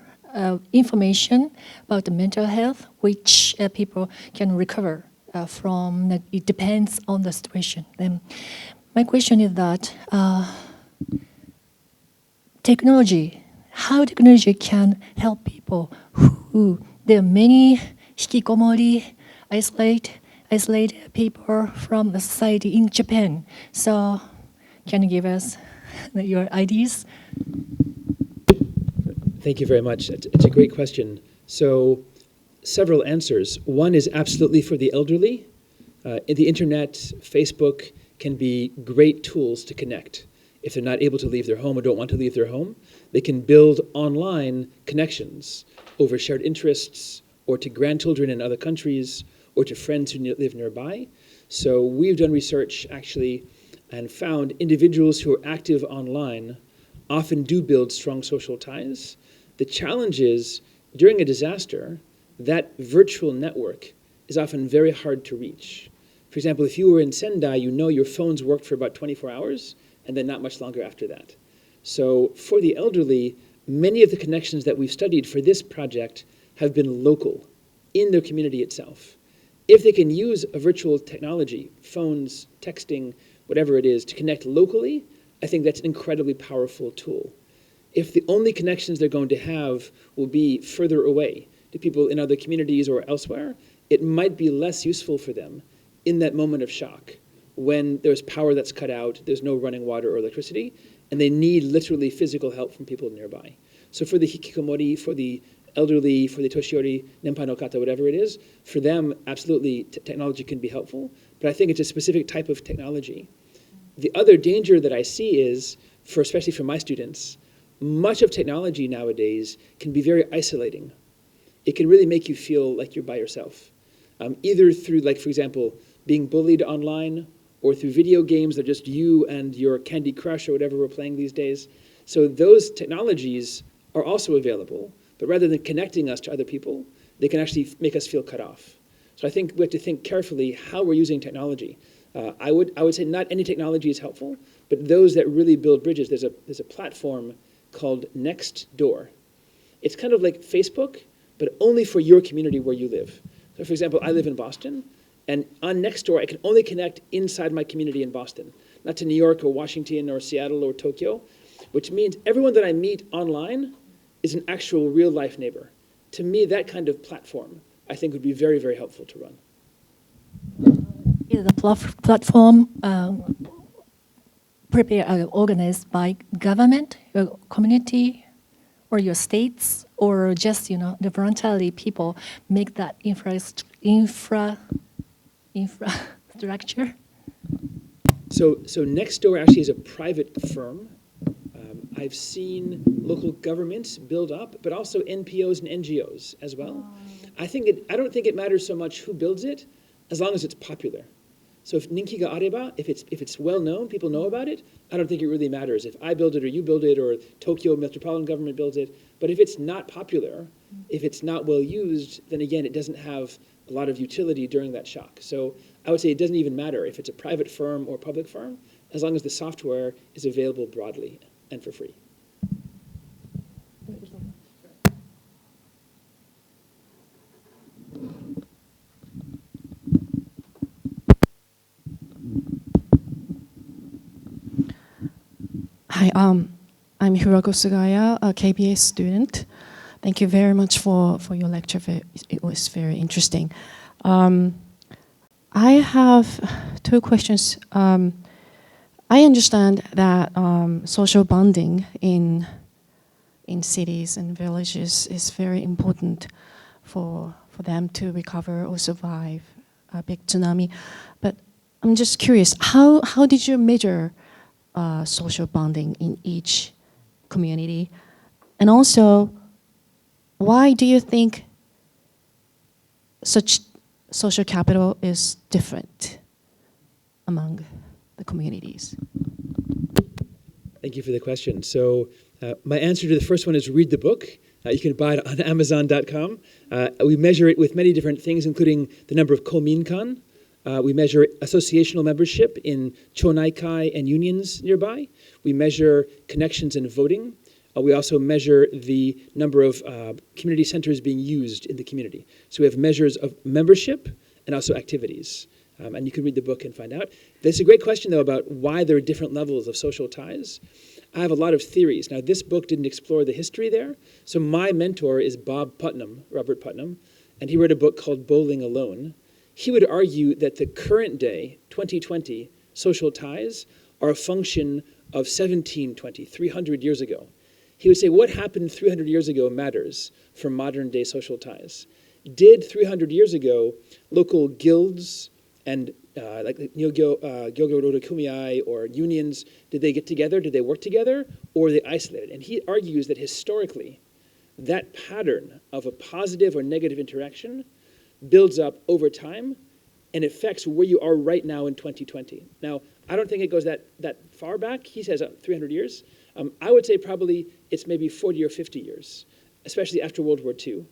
[SPEAKER 3] information about the mental health, which people can recover from. It depends on the situation. My question is that how technology can help people who there are many hikikomori, isolated people from the society in Japan. So can you give us your ideas?
[SPEAKER 2] Thank you very much. It's a great question. So several answers. One is absolutely for the elderly. The internet, Facebook can be great tools to connect. If they're not able to leave their home or don't want to leave their home, they can build online connections over shared interests or to grandchildren in other countries or to friends who live nearby. So we've done research actually and found individuals who are active online often do build strong social ties. The challenge is during a disaster, that virtual network is often very hard to reach. For example, if you were in Sendai, you know your phones worked for about 24 hours and then not much longer after that. So for the elderly, many of the connections that we've studied for this project have been local in their community itself. If they can use a virtual technology, phones, texting, whatever it is, to connect locally, I think that's an incredibly powerful tool. If the only connections they're going to have will be further away to people in other communities or elsewhere, it might be less useful for them in that moment of shock when there's power that's cut out, there's no running water or electricity, and they need literally physical help from people nearby. So for the hikikomori, for the elderly, for the toshiori, nenpai no kata, whatever it is, for them, absolutely, technology can be helpful, but I think it's a specific type of technology. The other danger that I see is, especially for my students, much of technology nowadays can be very isolating. It can really make you feel like you're by yourself, either through, like, for example, being bullied online, or through video games that are just you and your Candy Crush or whatever we're playing these days. So those technologies are also available, but rather than connecting us to other people, they can actually make us feel cut off. So I think we have to think carefully how we're using technology. I would say not any technology is helpful, but those that really build bridges. There's a platform called Nextdoor. It's kind of like Facebook, but only for your community where you live. So for example, I live in Boston, and on Nextdoor, I can only connect inside my community in Boston, not to New York or Washington or Seattle or Tokyo, which means everyone that I meet online is an actual real-life neighbor. To me, that kind of platform, I think, would be very, very helpful to run.
[SPEAKER 3] Is the platform organized by government, your community, or your states, or just the voluntarily people make that infrastructure?
[SPEAKER 2] So Nextdoor actually is a private firm. I've seen local governments build up, but also NPOs and NGOs as well. I don't think it matters so much who builds it, as long as it's popular. So if ninki ga areba, if it's well known, people know about it, I don't think it really matters if I build it or you build it or Tokyo Metropolitan Government builds it. But if it's not popular, if it's not well used, then again, it doesn't have a lot of utility during that shock. So I would say it doesn't even matter if it's a private firm or public firm, as long as the software is available broadly and for free.
[SPEAKER 4] Hi, I'm Hiroko Sugaya, a KBS student. Thank you very much for your lecture. It was very interesting. I have two questions. I understand that social bonding in cities and villages is very important for them to recover or survive a big tsunami. But I'm just curious, how did you measure social bonding in each community? And also, why do you think such social capital is different among the communities?
[SPEAKER 2] Thank you for the question. So my answer to the first one is read the book. You can buy it on Amazon.com. We measure it with many different things, including the number of kominkan. We measure associational membership in chonaikai and unions nearby. We measure connections in voting. We also measure the number of community centers being used in the community. So we have measures of membership and also activities. And you can read the book and find out. There's a great question, though, about why there are different levels of social ties. I have a lot of theories. Now, this book didn't explore the history there. So my mentor is Robert Putnam, and he wrote a book called Bowling Alone. He would argue that the current day, 2020, social ties are a function of 1720, 300 years ago. He would say what happened 300 years ago matters for modern day social ties. Did 300 years ago local guilds and like Gyogyo Rodo Kumai or unions, did they get together? Did they work together? Or were they isolated? And he argues that historically, that pattern of a positive or negative interaction builds up over time and affects where you are right now in 2020. Now, I don't think it goes that far back. He says 300 years. I would say probably it's maybe 40 or 50 years, especially after World War II.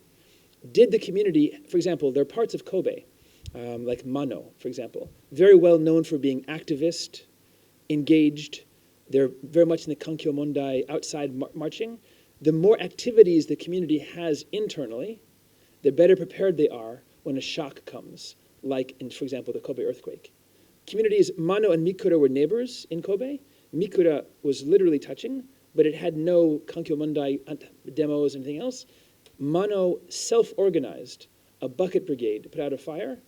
[SPEAKER 2] Did the community, for example, there are parts of Kobe, like Mano, for example, very well known for being activist, engaged. They're very much in the Kankyo Mondai, outside marching. The more activities the community has internally, the better prepared they are when a shock comes, like in, for example, the Kobe earthquake. Communities, Mano and Mikura were neighbors in Kobe. Mikura was literally touching, but it had no Kankyo Mondai demos and anything else. Mano self-organized a bucket brigade to put out a fire.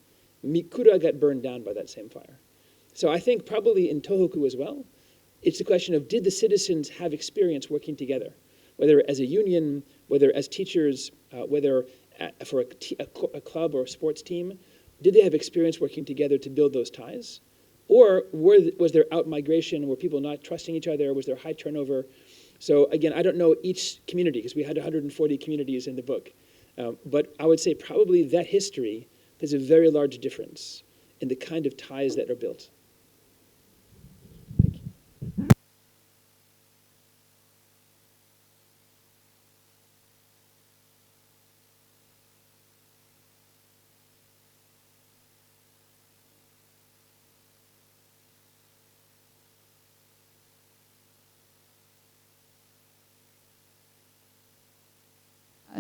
[SPEAKER 2] Mikura got burned down by that same fire. So I think probably in Tohoku as well, it's a question of did the citizens have experience working together, whether as a union, whether as teachers, whether for a club or a sports team, did they have experience working together to build those ties? Or was there out-migration? Were people not trusting each other? Was there high turnover? So again, I don't know each community because we had 140 communities in the book. But I would say probably that history, there's a very large difference in the kind of ties that are built. Thank you.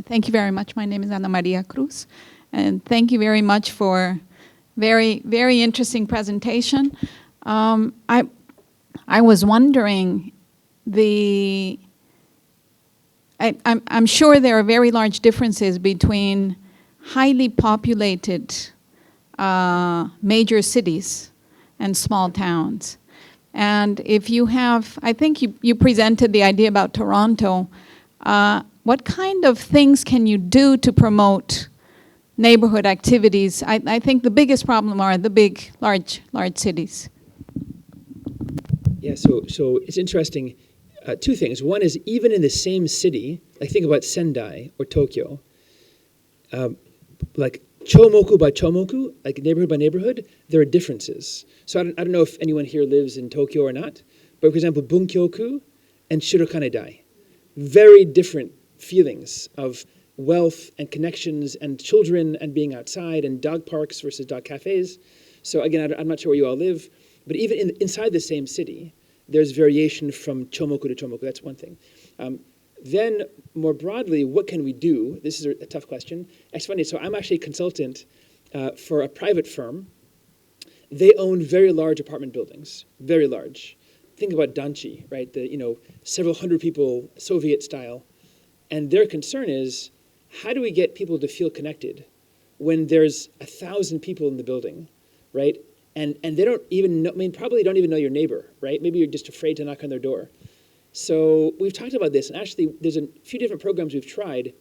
[SPEAKER 5] Thank you very much. My name is Ana Maria Cruz, and thank you very much for very, very interesting presentation. I was wondering, I'm sure there are very large differences between highly populated major cities and small towns. And if you have, I think you presented the idea about Toronto. What kind of things can you do to promote neighborhood activities? I think the biggest problem are the big, large cities.
[SPEAKER 2] Yeah, so it's interesting. Two things. One is even in the same city, like think about Sendai or Tokyo, like chomoku by chomoku, like neighborhood by neighborhood, there are differences. So I don't know if anyone here lives in Tokyo or not, but for example, Bunkyoku and Shirokanedai, very different feelings of wealth and connections and children and being outside and dog parks versus dog cafes. So again, I'm not sure where you all live, but even inside the same city, there's variation from chomoku to chomoku. That's one thing. Then more broadly, what can we do? This is a tough question. It's funny, so I'm actually a consultant for a private firm. They own very large apartment buildings, very large. think about danchi, right? Several hundred people, Soviet style. And their concern is, how do we get people to feel connected when there's 1,000 people in the building, right? And they don't even know, probably don't even know your neighbor, right? Maybe you're just afraid to knock on their door. So we've talked about this, and actually there's a few different programs we've tried.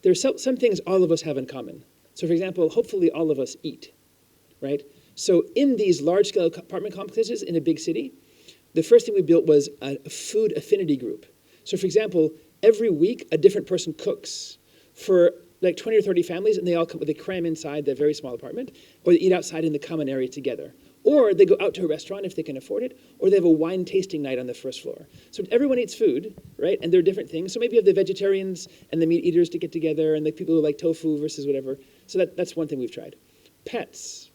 [SPEAKER 2] There's some things all of us have in common. So for example, hopefully all of us eat, right? So in these large-scale apartment complexes in a big city, the first thing we built was a food affinity group. So for example, every week a different person cooks for like 20 or 30 families, and they cram inside their very small apartment, or they eat outside in the common area together. Or they go out to a restaurant if they can afford it, or they have a wine tasting night on the first floor. So everyone eats food, right? And there are different things. So maybe you have the vegetarians and the meat eaters to get together, and the people who like tofu versus whatever. So that's one thing we've tried. Pets.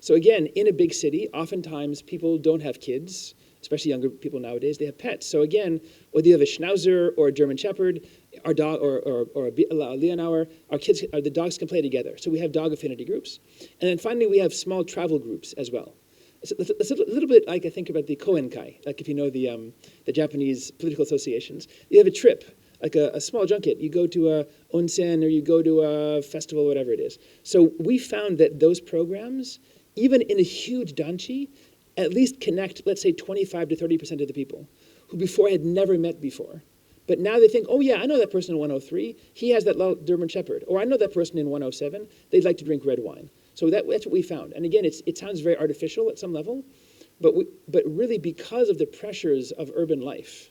[SPEAKER 2] So again, in a big city, oftentimes people don't have kids, especially younger people nowadays, they have pets. So again, whether you have a Schnauzer or a German Shepherd, our dog or a Leonauer, the dogs can play together. So we have dog affinity groups. And then finally, we have small travel groups as well. It's a little bit like I think about the Koenkai, like if you know the Japanese political associations. You have a trip, like a small junket. You go to a onsen or you go to a festival, whatever it is. So we found that those programs, even in a huge danchi, at least connect, let's say 25 to 30% of the people who before had never met before. But now they think, oh yeah, I know that person in 103. He has that German Shepherd. Or I know that person in 107. They'd like to drink red wine. So that's what we found. And again, it sounds very artificial at some level, but really because of the pressures of urban life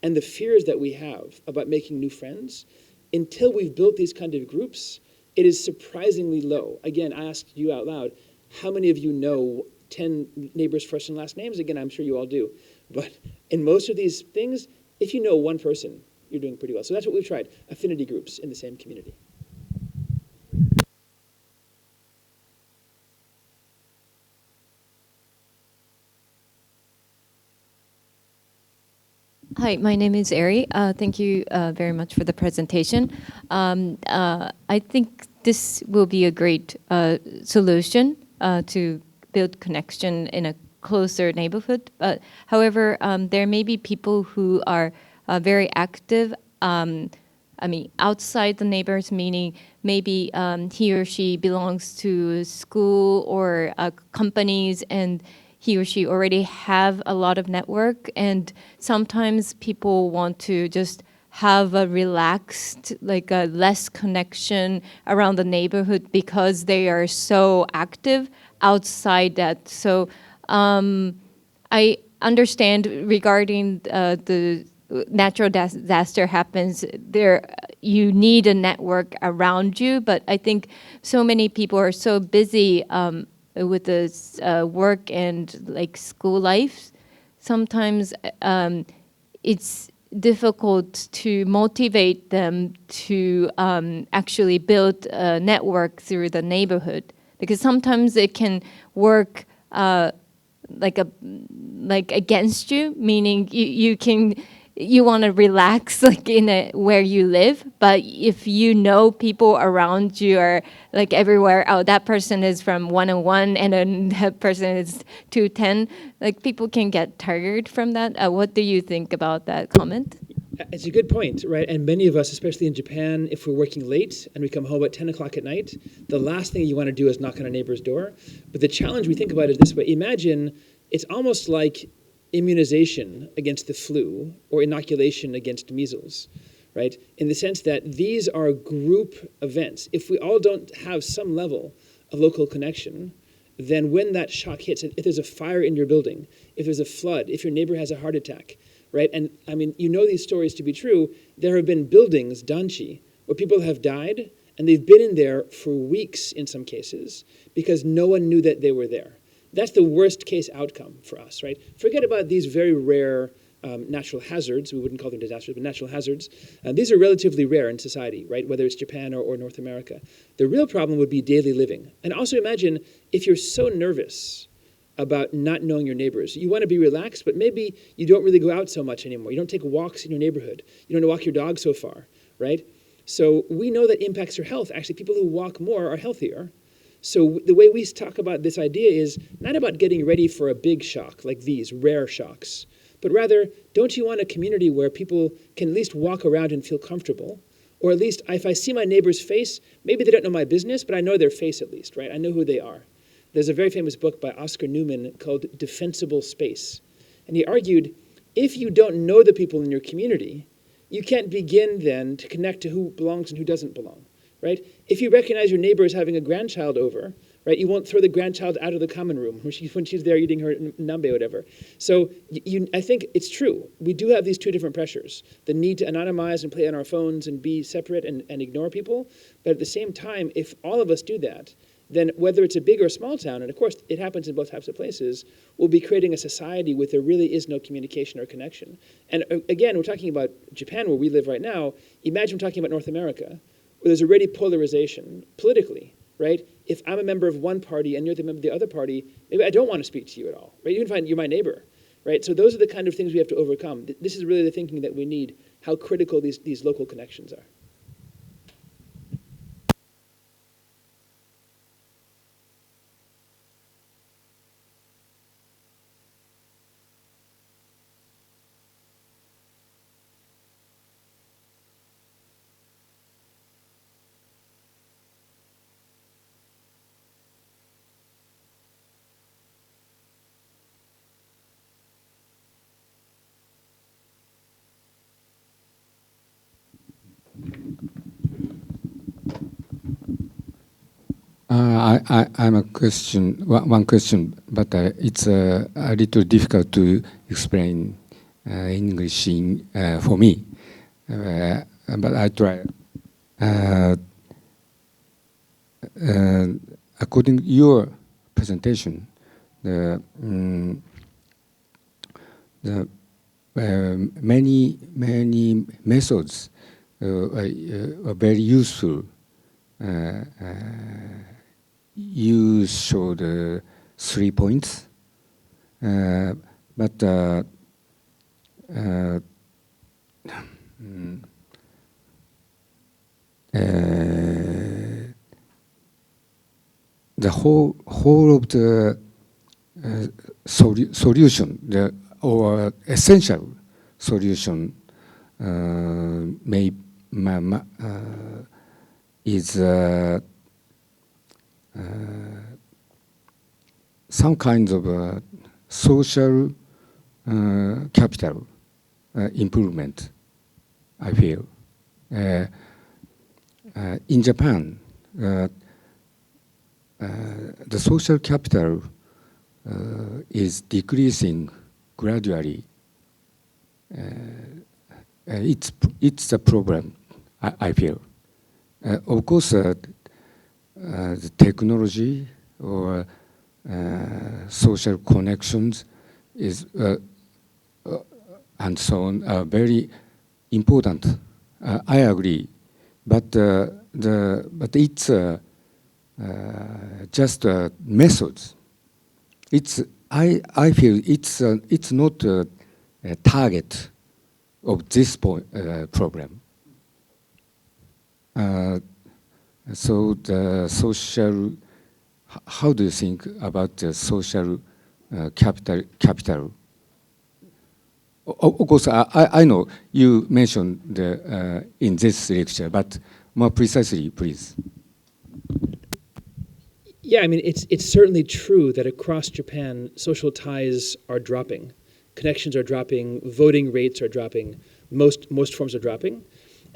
[SPEAKER 2] and the fears that we have about making new friends, until we've built these kind of groups, it is surprisingly low. Again, I asked you out loud, how many of you know 10 neighbors' first and last names? Again, I'm sure you all do. But in most of these things, if you know one person, you're doing pretty well. So that's what we've tried, affinity groups in the same community.
[SPEAKER 6] Hi, my name is Ari. Thank you very much for the presentation. I think this will be a great solution to build connection in a closer neighborhood. But however, there may be people who are very active. Outside the neighbors, meaning maybe he or she belongs to school or companies, and he or she already have a lot of network, and sometimes people want to just have a relaxed, like a less connection around the neighborhood because they are so active outside that. So I understand regarding the natural disaster happens, there you need a network around you, but I think so many people are so busy with this work and like school life, sometimes it's difficult to motivate them to actually build a network through the neighborhood, because sometimes it can work like against you, meaning you want to relax like where you live, but if you know people around you are like everywhere, oh, that person is from 101 and then that person is 210, like people can get tired from that. What do you think about that comment?
[SPEAKER 2] It's a good point, right? And many of us, especially in Japan, if we're working late and we come home at 10 o'clock at night, the last thing you want to do is knock on a neighbor's door. But the challenge we think about is this way. Imagine it's almost like immunization against the flu or inoculation against measles, right? In the sense that these are group events. If we all don't have some level of local connection, then when that shock hits, if there's a fire in your building, if there's a flood, if your neighbor has a heart attack, right? And I mean, you know these stories to be true. There have been buildings, danchi, where people have died and they've been in there for weeks in some cases because no one knew that they were there. That's the worst case outcome for us, right? Forget about these very rare natural hazards. We wouldn't call them disasters, but natural hazards. These are relatively rare in society, right? Whether it's Japan or North America. The real problem would be daily living. And also imagine if you're so nervous about not knowing your neighbors. You want to be relaxed, but maybe you don't really go out so much anymore. You don't take walks in your neighborhood. You don't walk your dog so far, right? So we know that impacts your health. Actually, people who walk more are healthier. So the way we talk about this idea is not about getting ready for a big shock like these rare shocks, but rather, don't you want a community where people can at least walk around and feel comfortable? Or at least, if I see my neighbor's face, maybe they don't know my business, but I know their face at least, right? I know who they are. There's a very famous book by Oscar Newman called Defensible Space. And he argued, if you don't know the people in your community, you can't begin then to connect to who belongs and who doesn't belong, right? If you recognize your neighbor as having a grandchild over, right, you won't throw the grandchild out of the common room when she's there eating her nambe or whatever. So I think it's true. We do have these two different pressures, the need to anonymize and play on our phones and be separate and ignore people. But at the same time, if all of us do that, then whether it's a big or small town, and of course it happens in both types of places, we'll be creating a society where there really is no communication or connection. And again, we're talking about Japan, where we live right now. Imagine we're talking about North America, where there's already polarization politically, right? If I'm a member of one party and you're the member of the other party, maybe I don't want to speak to you at all, right? You can find you're my neighbor, right? So those are the kind of things we have to overcome. This is really the thinking that we need, how critical these local connections are.
[SPEAKER 7] I'm a question, one question, but it's a little difficult to explain English for me. But I try. According to your presentation, the many methods are very useful. You showed 3 points, but the whole of the solution, or essential solution, is some kinds of social capital improvement, I feel. In Japan, the social capital is decreasing gradually. It's a problem, I feel. Of course, the technology or social connections is and so on are very important. I agree, but it's just methods. I feel it's not a target of this problem. So the social, how do you think about the social capital? Of course, I know you mentioned in this lecture, but more precisely, please.
[SPEAKER 2] Yeah, I mean, it's certainly true that across Japan, social ties are dropping. Connections are dropping, voting rates are dropping, most forms are dropping.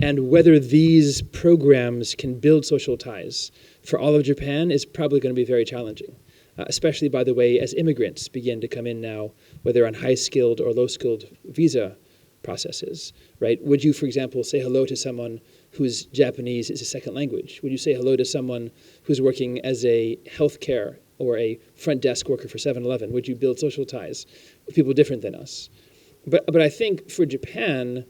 [SPEAKER 2] And whether these programs can build social ties for all of Japan is probably going to be very challenging, especially, by the way, as immigrants begin to come in now, whether on high-skilled or low-skilled visa processes, right? Would you, for example, say hello to someone whose Japanese is a second language? Would you say hello to someone who's working as a healthcare or a front desk worker for 7-Eleven? Would you build social ties with people different than us? But I think for Japan,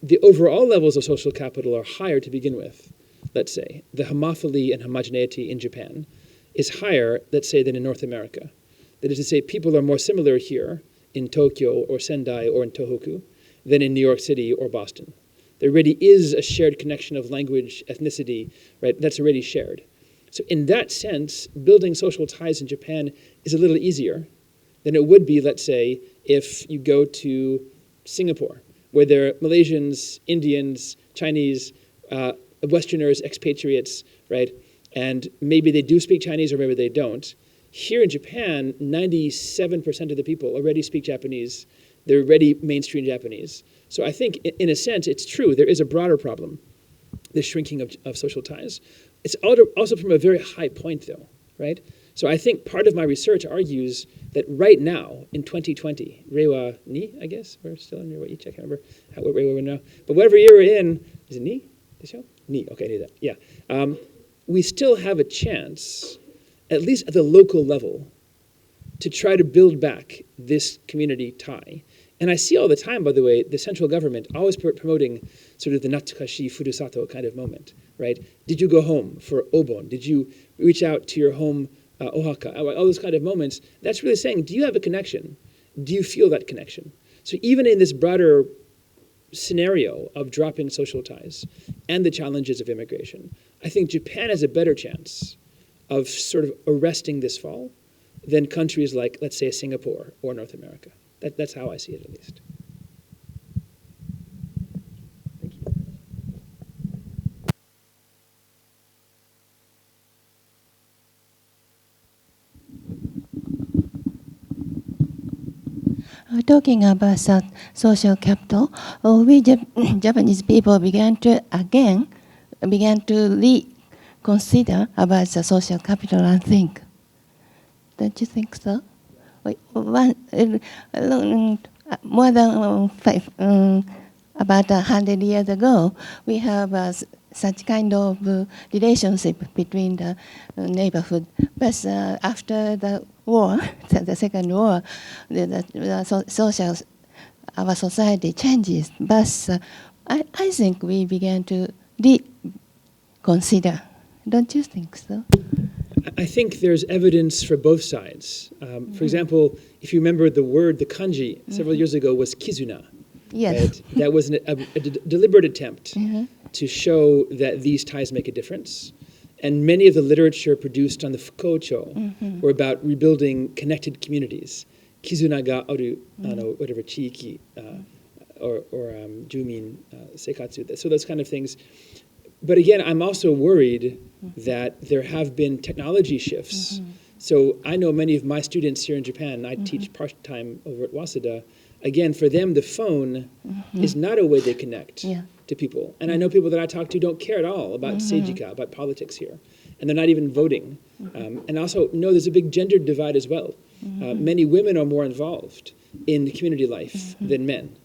[SPEAKER 2] the overall levels of social capital are higher to begin with, let's say. The homophily and homogeneity in Japan is higher, let's say, than in North America. That is to say, people are more similar here in Tokyo or Sendai or in Tohoku than in New York City or Boston. There already is a shared connection of language, ethnicity, right? That's already shared. So in that sense, building social ties in Japan is a little easier than it would be, let's say, if you go to Singapore, where there are Malaysians, Indians, Chinese, Westerners, expatriates, right? And maybe they do speak Chinese or maybe they don't. Here in Japan, 97% of the people already speak Japanese. They're already mainstream Japanese. So I think, in a sense, it's true. There is a broader problem, the shrinking of social ties. It's also from a very high point, though, right? So I think part of my research argues that right now, in 2020, Reiwa ni, I guess, we're still in Reiwa ichi, I can't remember what Reiwa we're now, but whatever year we're in, is it ni? Ni, okay, I knew that, yeah. We still have a chance, at least at the local level, to try to build back this community tie. And I see all the time, by the way, the central government always promoting sort of the Natsukashi Furusato kind of moment, right? Did you go home for Obon? Did you reach out to your home Ohaka? All those kind of moments. That's really saying, do you have a connection? Do you feel that connection? So even in this broader scenario of dropping social ties and the challenges of immigration, I think Japan has a better chance of sort of arresting this fall than countries like, let's say, Singapore or North America. That's how I see it, at least. Thank you.
[SPEAKER 8] Talking about social capital, we Japanese people began to reconsider about the social capital and think. Don't you think so? More than about 100 years ago, we have such kind of relationship between the neighborhood. But after the war, the Second War, our society changes. But I think we began to reconsider. Don't you think so?
[SPEAKER 2] I think there's evidence for both sides. For example, if you remember the word, the kanji, several years ago was kizuna.
[SPEAKER 8] Yes.
[SPEAKER 2] Right? That was a deliberate attempt to show that these ties make a difference. And many of the literature produced on the Fukocho were about rebuilding connected communities. Kizuna ga aru, whatever, chiiki, or jumin, seikatsu. So those kind of things. But again, I'm also worried that there have been technology shifts. So I know many of my students here in Japan, I teach part-time over at Waseda. Again, for them, the phone is not a way they connect to people. And I know people that I talk to don't care at all about seijika, about politics here. And they're not even voting. And also, no, there's a big gender divide as well. Many women are more involved in community life than men.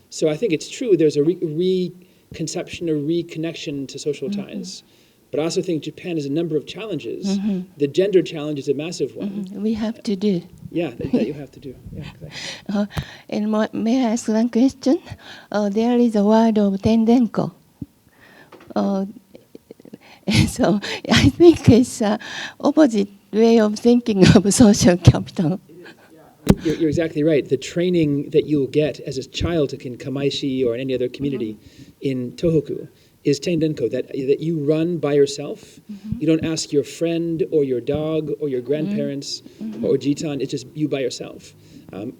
[SPEAKER 2] So I think it's true, there's a reconception or reconnection to social ties. But I also think Japan has a number of challenges. The gender challenge is a massive one.
[SPEAKER 8] We have to do.
[SPEAKER 2] Yeah, that you have to do. Yeah, exactly.
[SPEAKER 8] And may I ask one question? There is a word of tendenko. So I think it's opposite way of thinking of social capital.
[SPEAKER 2] You're exactly right. The training that you'll get as a child in Kamaishi or in any other community in Tohoku is tendenko, that you run by yourself. You don't ask your friend or your dog or your grandparents or jitan. It's just you by yourself.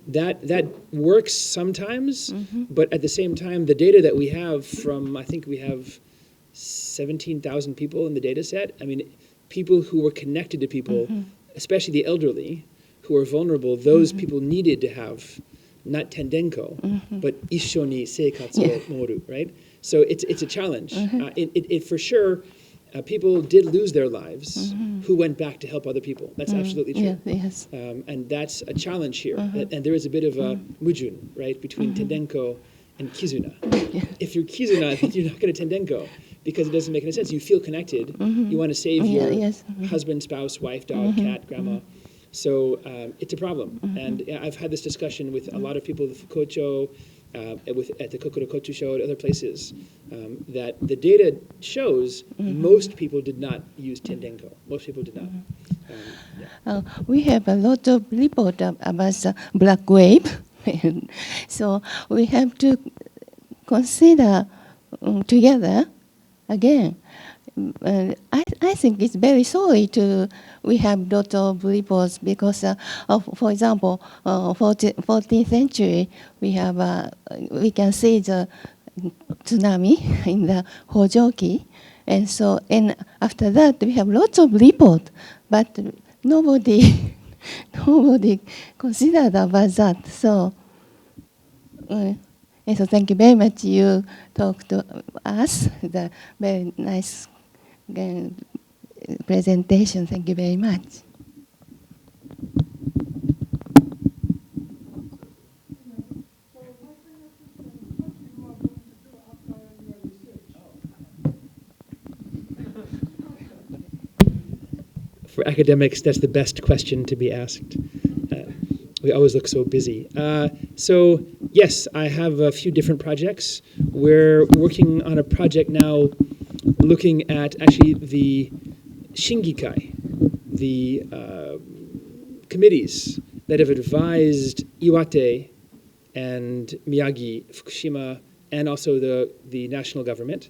[SPEAKER 2] That works sometimes, but at the same time, the data that we have from, I think we have 17,000 people in the data set. I mean, people who were connected to people, especially the elderly, who are vulnerable, those people needed to have not tendenko, but ishoni seikatsu o moru, right? So it's a challenge. It for sure, people did lose their lives who went back to help other people. That's absolutely true.
[SPEAKER 8] Yes.
[SPEAKER 2] And that's a challenge here. And there is a bit of a mujun, right, between tendenko and kizuna. If you're kizuna, you're not going to tendenko because it doesn't make any sense. You feel connected. You want to save your husband, spouse, wife, dog, cat, grandma. So it's a problem. And I've had this discussion with a lot of people at the Fukocho, at the Kokoro Kochu show, at other places, that the data shows most people did not use tendenko. Most people did not.
[SPEAKER 8] We have a lot of report about the black wave. So we have to consider together again I think it's very sorry to we have lot of reports because, for example, 14th century we can see the tsunami in the Hojoki, and after that we have lots of report, but nobody nobody considered about that. So. And so thank you very much. You talked to us. The very nice presentation. Thank you very much.
[SPEAKER 2] For academics, that's the best question to be asked. We always look so busy. So yes, I have a few different projects. We're working on a project now looking at actually the Shingikai, the committees that have advised Iwate and Miyagi, Fukushima, and also the national government.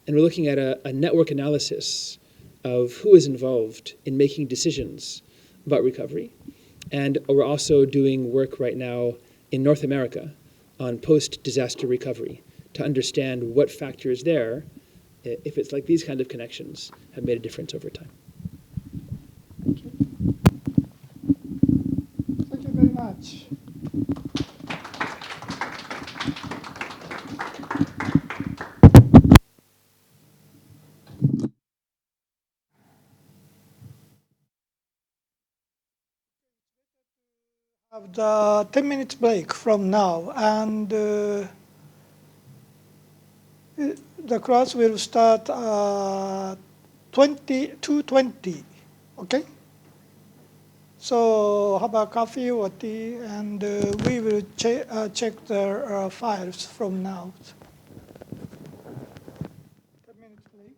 [SPEAKER 2] And we're looking at a network analysis of who is involved in making decisions about recovery. And we're also doing work right now in North America on post-disaster recovery to understand what factors there, if it's like these kind of connections, have made a difference over time.
[SPEAKER 1] Thank you. Thank you very much. Have the 10 minutes break from now, and the class will start 2:20. Okay? So have a coffee or tea, and we will check the files from now. 10 minutes break.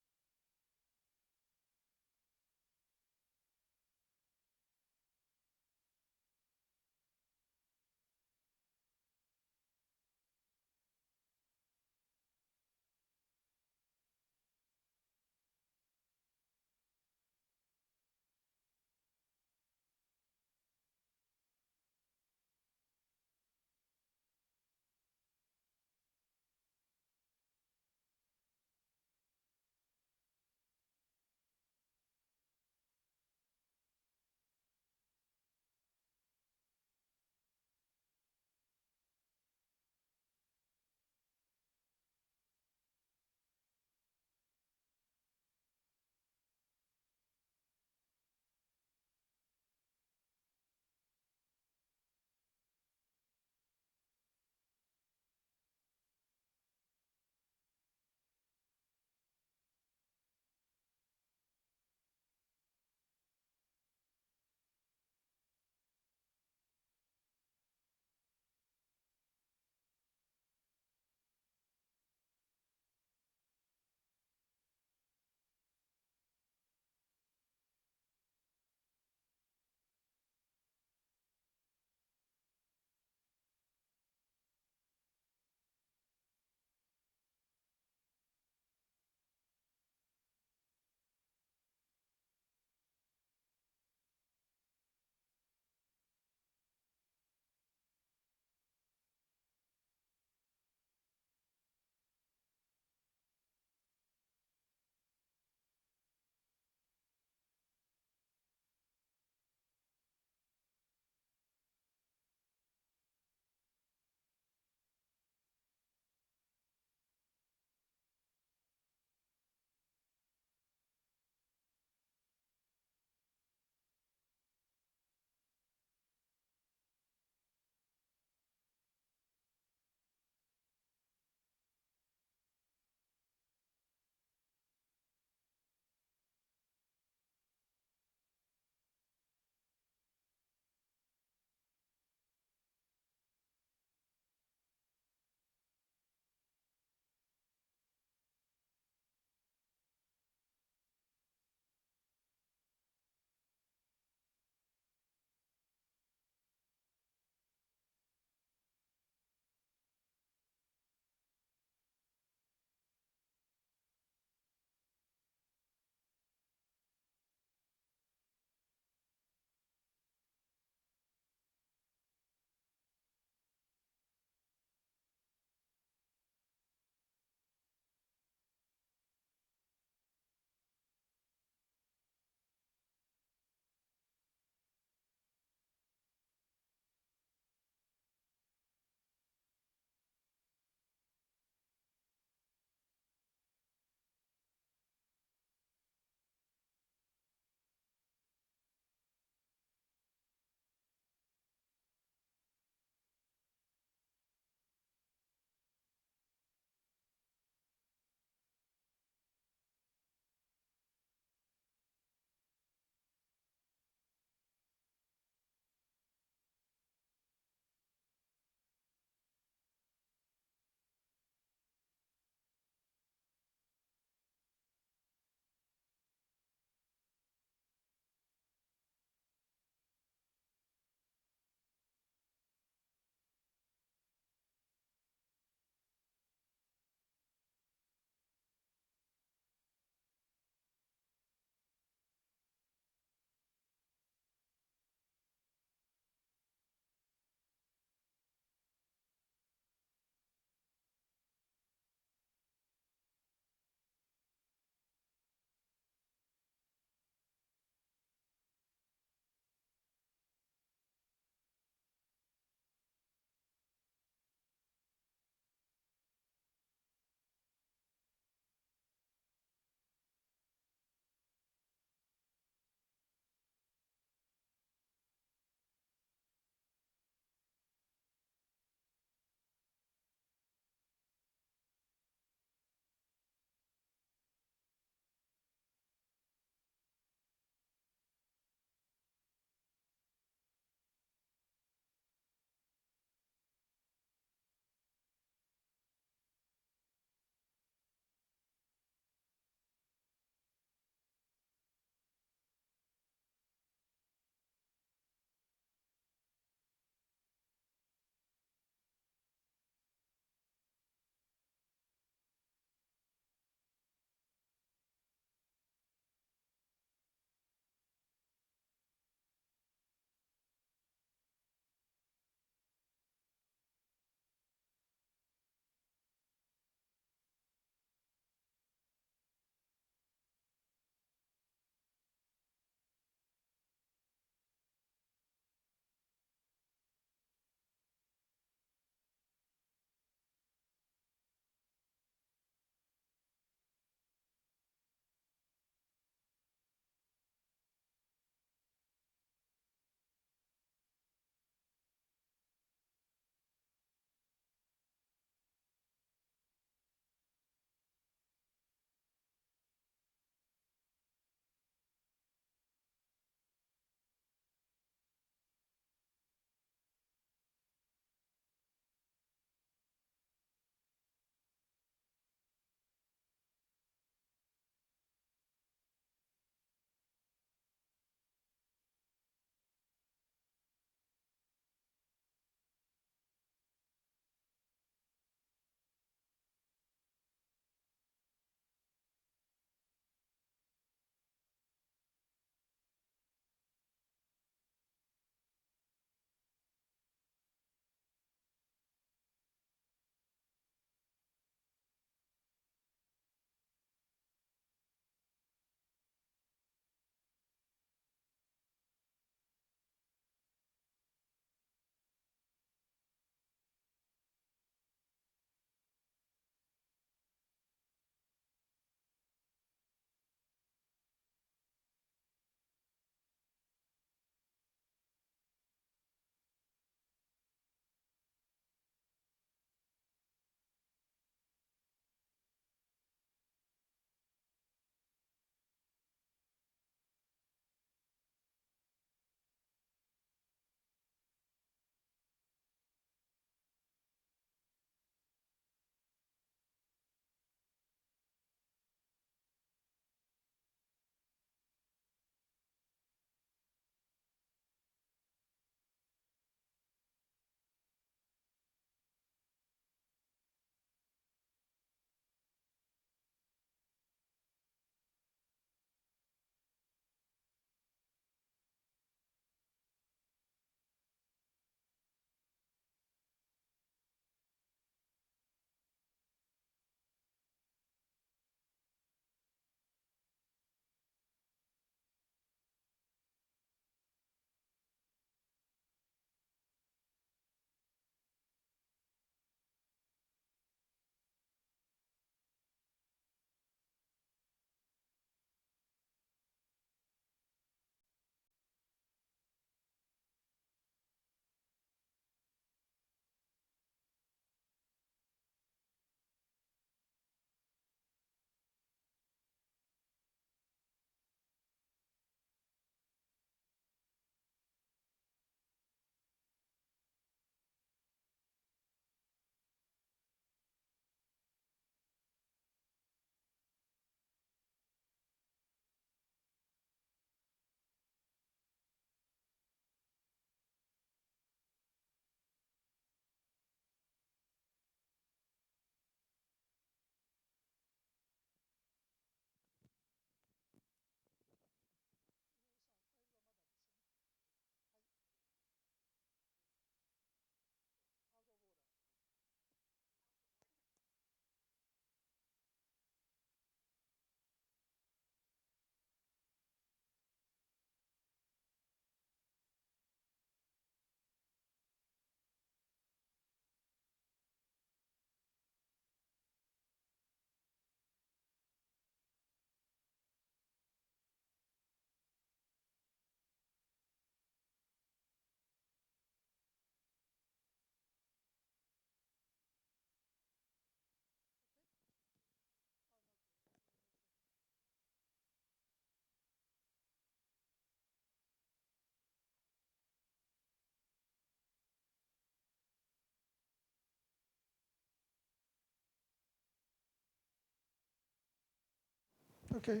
[SPEAKER 1] Okay.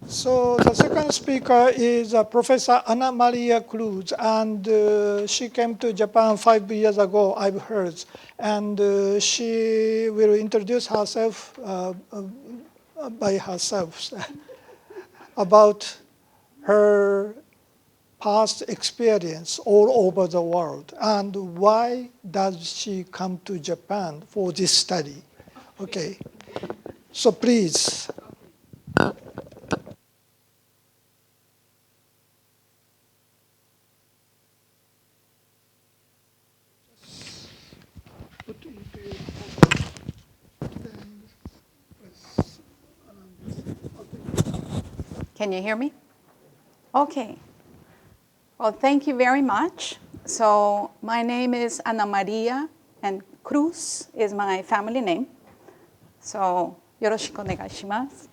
[SPEAKER 1] So the second speaker is Professor Ana Maria Cruz, and she came to Japan 5 years ago, I've heard. And she will introduce herself by herself about her past experience all over the world and why does she come to Japan for this study. Okay, so please. Put into your
[SPEAKER 9] Can you hear me? Okay. Well, thank you very much. So my name is Ana Maria, and Cruz is my family name. So yoroshiku onegai shimasu.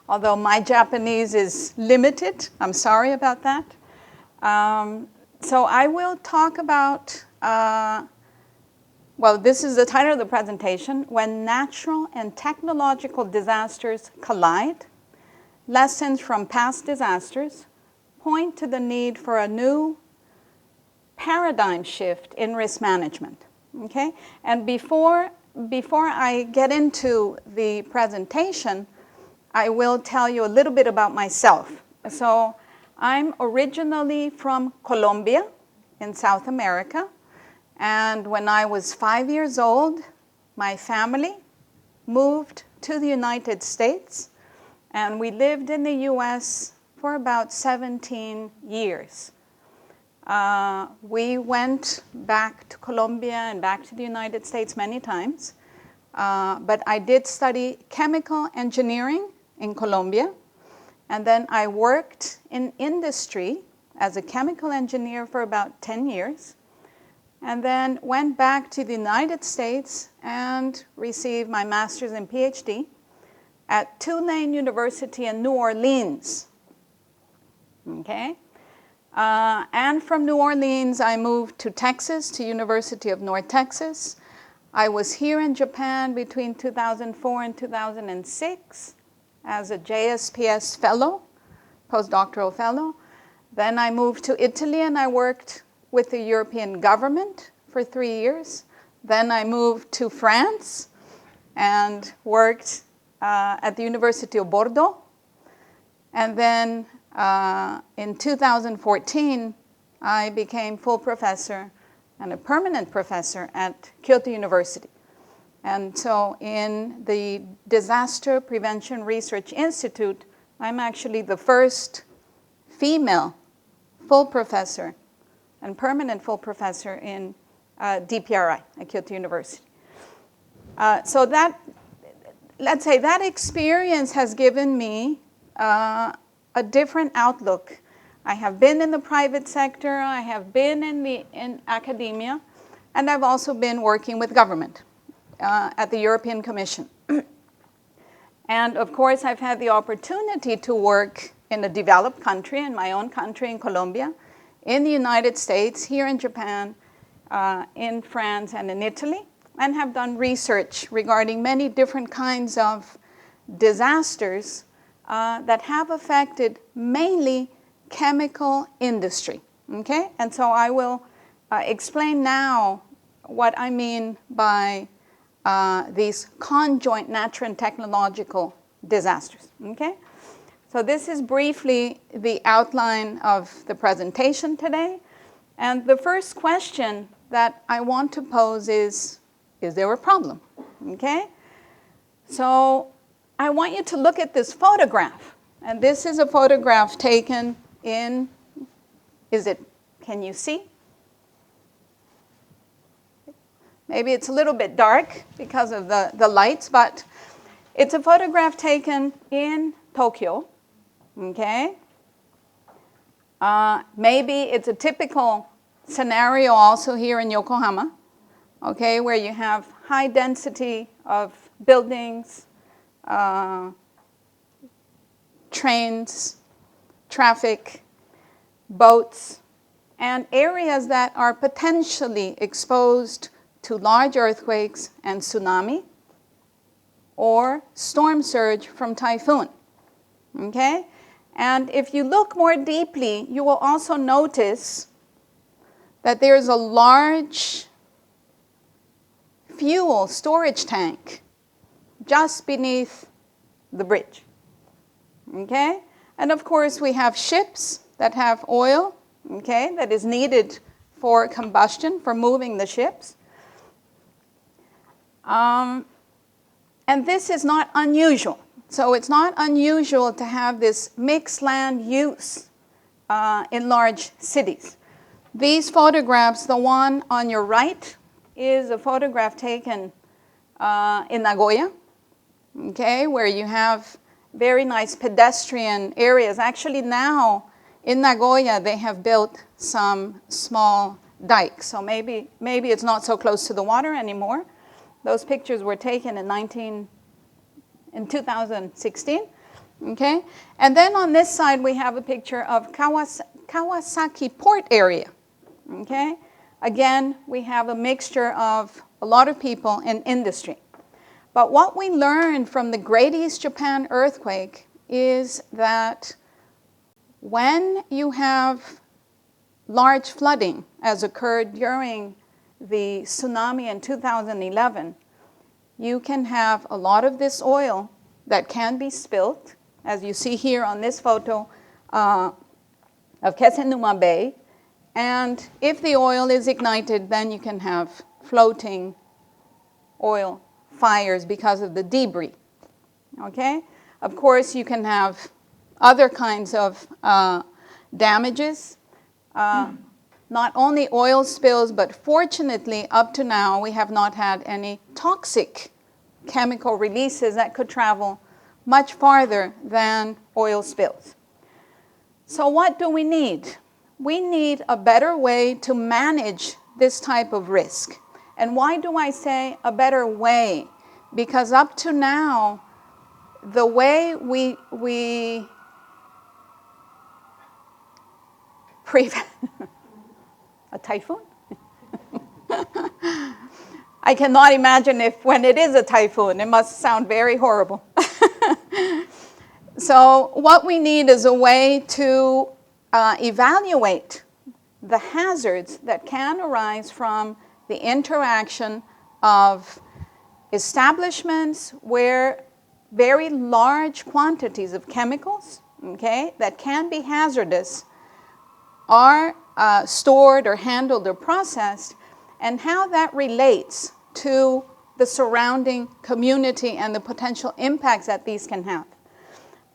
[SPEAKER 9] Although my Japanese is limited, I'm sorry about that. So I will talk about, well, this is the title of the presentation, When Natural and Technological Disasters Collide, Lessons from Past Disasters point to the need for a new paradigm shift in risk management. Okay? And before I get into the presentation, I will tell you a little bit about myself. So I'm originally from Colombia in South America. And when I was 5 years old, my family moved to the United States. And we lived in the US for about 17 years. We went back to Colombia and back to the United States many times. But I did study chemical engineering in Colombia. And then I worked in industry as a chemical engineer for about 10 years. And then went back to the United States and received my master's and PhD at Tulane University in New Orleans. Okay? And from New Orleans, I moved to Texas, to University of North Texas. I was here in Japan between 2004 and 2006 as a JSPS fellow, postdoctoral fellow. Then I moved to Italy and I worked with the European government for 3 years. Then I moved to France and worked at the University of Bordeaux. And then in 2014, I became full professor and a permanent professor at Kyoto University. And so in the Disaster Prevention Research Institute, I'm actually the first female full professor and permanent full professor in DPRI at Kyoto University. So that, let's say that experience has given me a different outlook. I have been in the private sector, I have been in academia, and I've also been working with government at the European Commission. And of course, I've had the opportunity to work in a developed country, in my own country, in Colombia, in the United States, here in Japan, in France, and in Italy, and have done research regarding many different kinds of disasters that have affected mainly chemical industry. Okay? And so I will explain now what I mean by these conjoint natural and technological disasters. Okay? So this is briefly the outline of the presentation today. And the first question that I want to pose is there a problem? Okay? So I want you to look at this photograph. And this is a photograph taken in, can you see? Maybe it's a little bit dark because of the lights, but it's a photograph taken in Tokyo. Okay? Maybe it's a typical scenario also here in Yokohama, okay, where you have high density of buildings, trains, traffic, boats, and areas that are potentially exposed to large earthquakes and tsunami or storm surge from typhoon. Okay? And if you look more deeply, you will also notice that there's a large fuel storage tank just beneath the bridge. Okay? And of course, we have ships that have oil, okay, that is needed for combustion, for moving the ships. And this is not unusual. So it's not unusual to have this mixed land use in large cities. These photographs, the one on your right is a photograph taken in Nagoya, okay, where you have very nice pedestrian areas. Actually now in Nagoya they have built some small dikes, so maybe it's not so close to the water anymore. Those pictures were taken in 2016, okay? And then on this side we have a picture of Kawasaki port area, okay? Again, we have a mixture of a lot of people and industry. But what we learned from the Great East Japan earthquake is that when you have large flooding, as occurred during the tsunami in 2011, you can have a lot of this oil that can be spilled, as you see here on this photo of Kesenuma Bay. And if the oil is ignited, then you can have floating oil fires because of the debris. Okay? Of course, you can have other kinds of damages. Not only oil spills, but fortunately, up to now, we have not had any toxic chemical releases that could travel much farther than oil spills. So what do we need? We need a better way to manage this type of risk. And why do I say a better way? Because up to now, the way we prevent a typhoon? I cannot imagine if when it is a typhoon, it must sound very horrible. So what we need is a way to evaluate the hazards that can arise from the interaction of establishments where very large quantities of chemicals, okay, that can be hazardous are stored or handled or processed, and how that relates to the surrounding community and the potential impacts that these can have.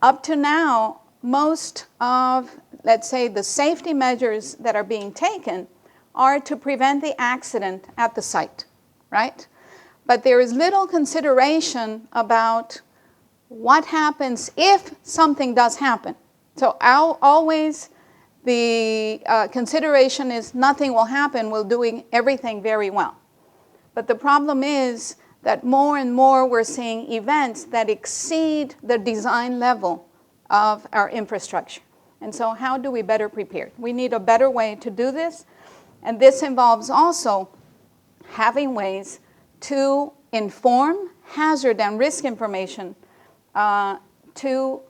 [SPEAKER 9] Up to now, most of, let's say, the safety measures that are being taken are to prevent the accident at the site, right? But there is little consideration about what happens if something does happen. So always the consideration is nothing will happen, we're doing everything very well. But the problem is that more and more we're seeing events that exceed the design level of our infrastructure. And so how do we better prepare? We need a better way to do this. And this involves also having ways to inform hazard and risk information to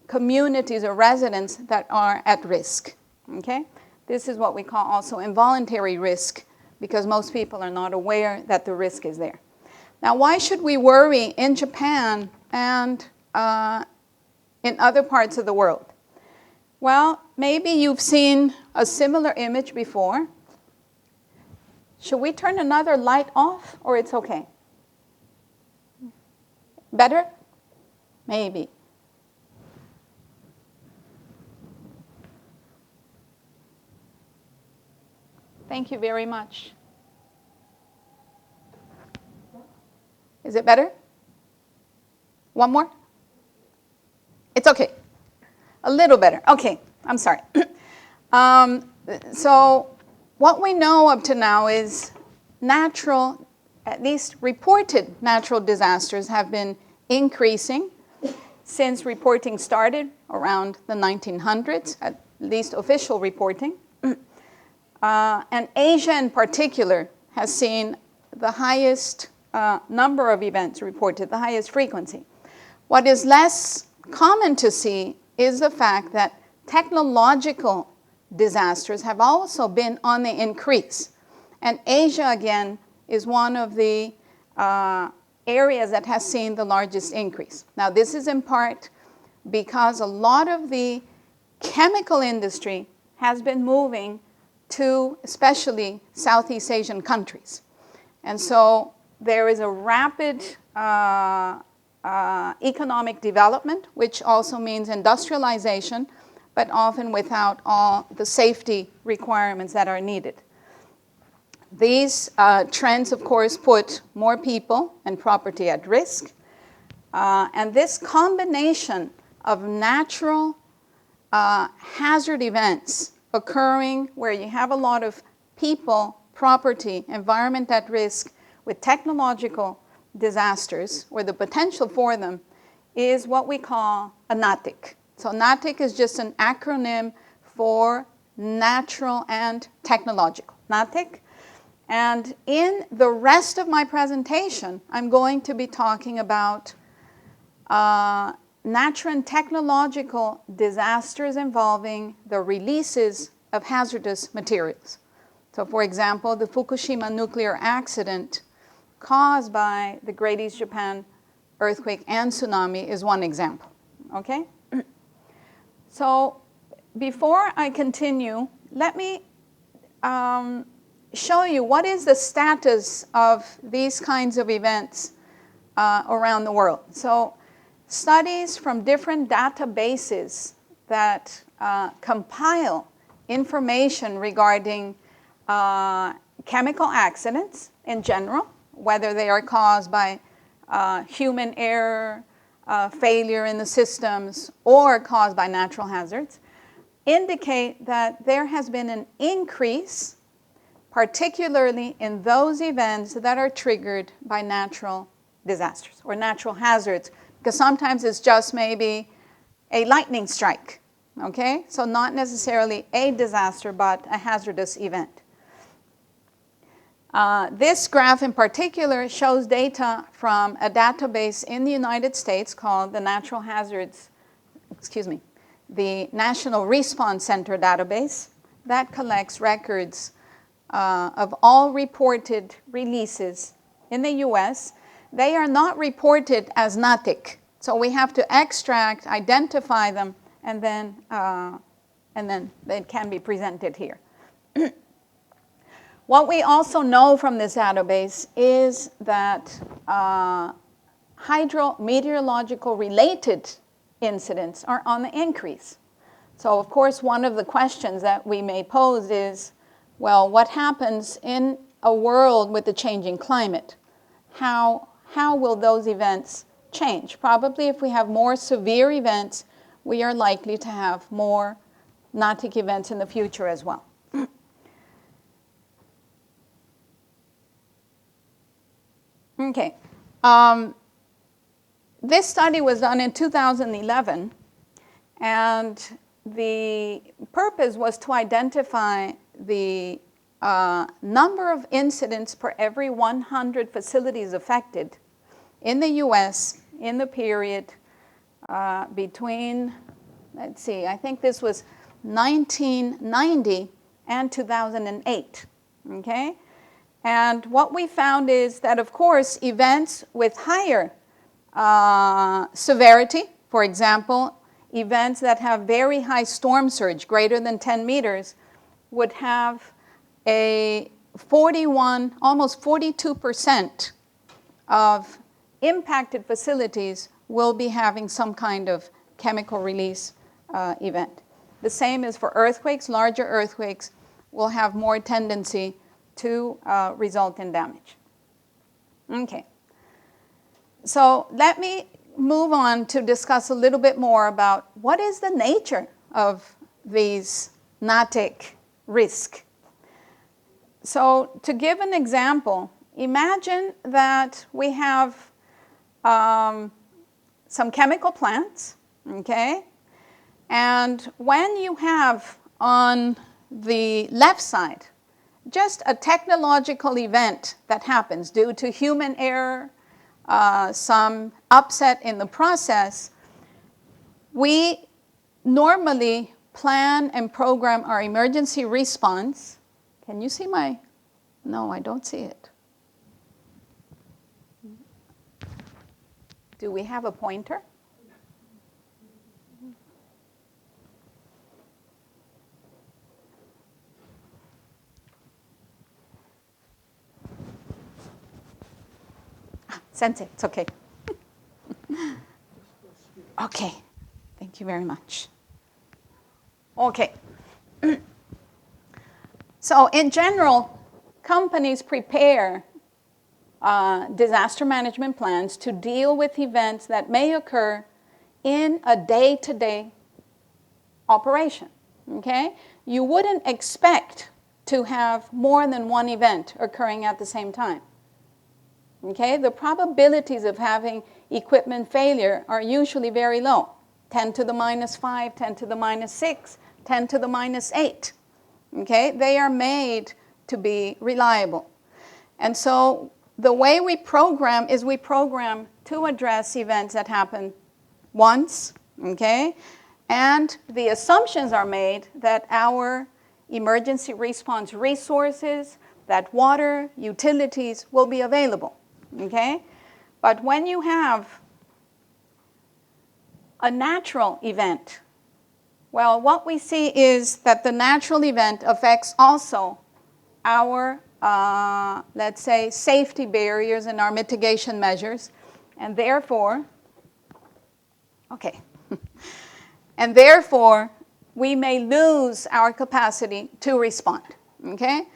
[SPEAKER 9] communities or residents that are at risk. Okay? This is what we call also involuntary risk, because most people are not aware that the risk is there. Now, why should we worry in Japan and in other parts of the world? Well, maybe you've seen a similar image before. Should we turn another light off, or it's okay? Better? Maybe. Thank you very much. Is it better? One more? It's okay. A little better. Okay, I'm sorry. So what we know up to now is natural, at least reported natural disasters have been increasing since reporting started around the 1900s, at least official reporting. And Asia in particular has seen the highest number of events reported, the highest frequency. What is less common to see is the fact that technological disasters have also been on the increase. And Asia, again, is one of the areas that has seen the largest increase. Now, this is in part because a lot of the chemical industry has been moving to especially Southeast Asian countries. And so there is a rapid economic development, which also means industrialization, but often without all the safety requirements that are needed. These trends, of course, put more people and property at risk. And this combination of natural hazard events occurring where you have a lot of people, property, environment at risk with technological disasters, or the potential for them, is what we call a NATIC. So NATIC is just an acronym for natural and technological. NATIC. And in the rest of my presentation, I'm going to be talking about natural and technological disasters involving the releases of hazardous materials. So for example, the Fukushima nuclear accident caused by the Great East Japan earthquake and tsunami is one example, okay? So before I continue, let me show you what is the status of these kinds of events around the world. So studies from different databases that compile information regarding chemical accidents in general, whether they are caused by human error, failure in the systems, or caused by natural hazards, indicate that there has been an increase, particularly in those events that are triggered by natural disasters or natural hazards, because sometimes it's just maybe a lightning strike, okay? So not necessarily a disaster, but a hazardous event. This graph in particular shows data from a database in the United States called the the National Response Center database that collects records of all reported releases in the US. They are not reported as NATIC, so we have to extract, identify them, and then they can be presented here. What we also know from this database is that hydrometeorological related incidents are on the increase. So of course, one of the questions that we may pose is, well, what happens in a world with a changing climate? How will those events change? Probably if we have more severe events, we are likely to have more NATIC events in the future as well. Okay. This study was done in 2011, and the purpose was to identify the number of incidents per every 100 facilities affected in the US in the period between, let's see, I think this was 1990 and 2008, okay? And what we found is that, of course, events with higher severity, for example, events that have very high storm surge, greater than 10 meters, would have a 41, almost 42% of impacted facilities will be having some kind of chemical release event. The same is for earthquakes. Larger earthquakes will have more tendency to result in damage. Okay. So let me move on to discuss a little bit more about what is the nature of these NATIC risk. So to give an example, imagine that we have some chemical plants, okay? And when you have on the left side just a technological event that happens due to human error, some upset in the process, we normally plan and program our emergency response. Can you see my? No, I don't see it. Do we have a pointer? Sensei, it's okay. Okay, thank you very much. Okay. So in general, companies prepare disaster management plans to deal with events that may occur in a day-to-day operation, okay? You wouldn't expect to have more than one event occurring at the same time, okay? The probabilities of having equipment failure are usually very low, 10 to the minus 5, 10 to the minus 6, 10 to the minus 8, okay? They are made to be reliable. And so the way we program is we program to address events that happen once, okay? And the assumptions are made that our emergency response resources, that water, utilities will be available, okay? But when you have a natural event, well, what we see is that the natural event affects also our, let's say, safety barriers and our mitigation measures, and therefore, okay, and therefore, we may lose our capacity to respond, okay?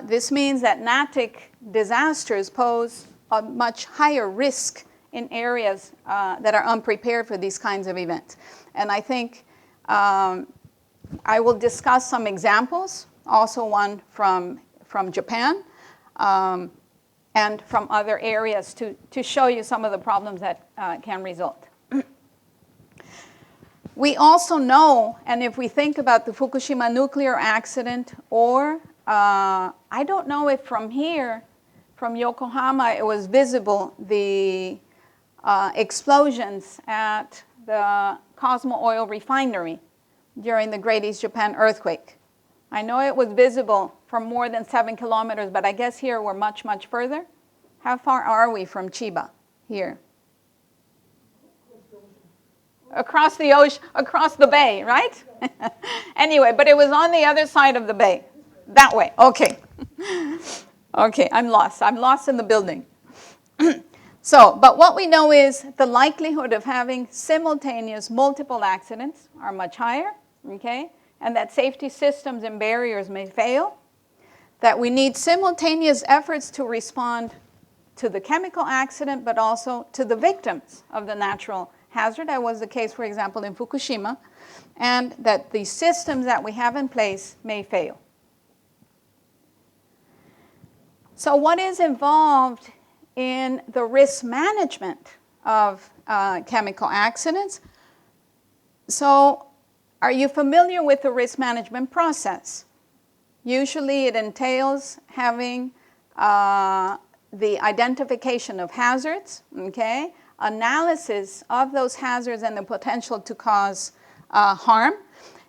[SPEAKER 9] This means that NATIC disasters pose a much higher risk in areas that are unprepared for these kinds of events. And I think I will discuss some examples, also one from Japan and from other areas to show you some of the problems that can result. We also know, and if we think about the Fukushima nuclear accident, or I don't know if from here, from Yokohama, it was visible, the explosions at the Cosmo Oil Refinery during the Great East Japan earthquake. I know it was visible from more than 7 kilometers, but I guess here we're much, much further. How far are we from Chiba here? Across the ocean, across the bay, right? Anyway, but it was on the other side of the bay. That way, okay. Okay, I'm lost. I'm lost in the building. So, but what we know is the likelihood of having simultaneous multiple accidents are much higher, okay? And that safety systems and barriers may fail. That we need simultaneous efforts to respond to the chemical accident, but also to the victims of the natural hazard. That was the case, for example, in Fukushima. And that the systems that we have in place may fail. So what is involved in the risk management of chemical accidents? So are you familiar with the risk management process? Usually it entails having the identification of hazards, okay? Analysis of those hazards and the potential to cause harm.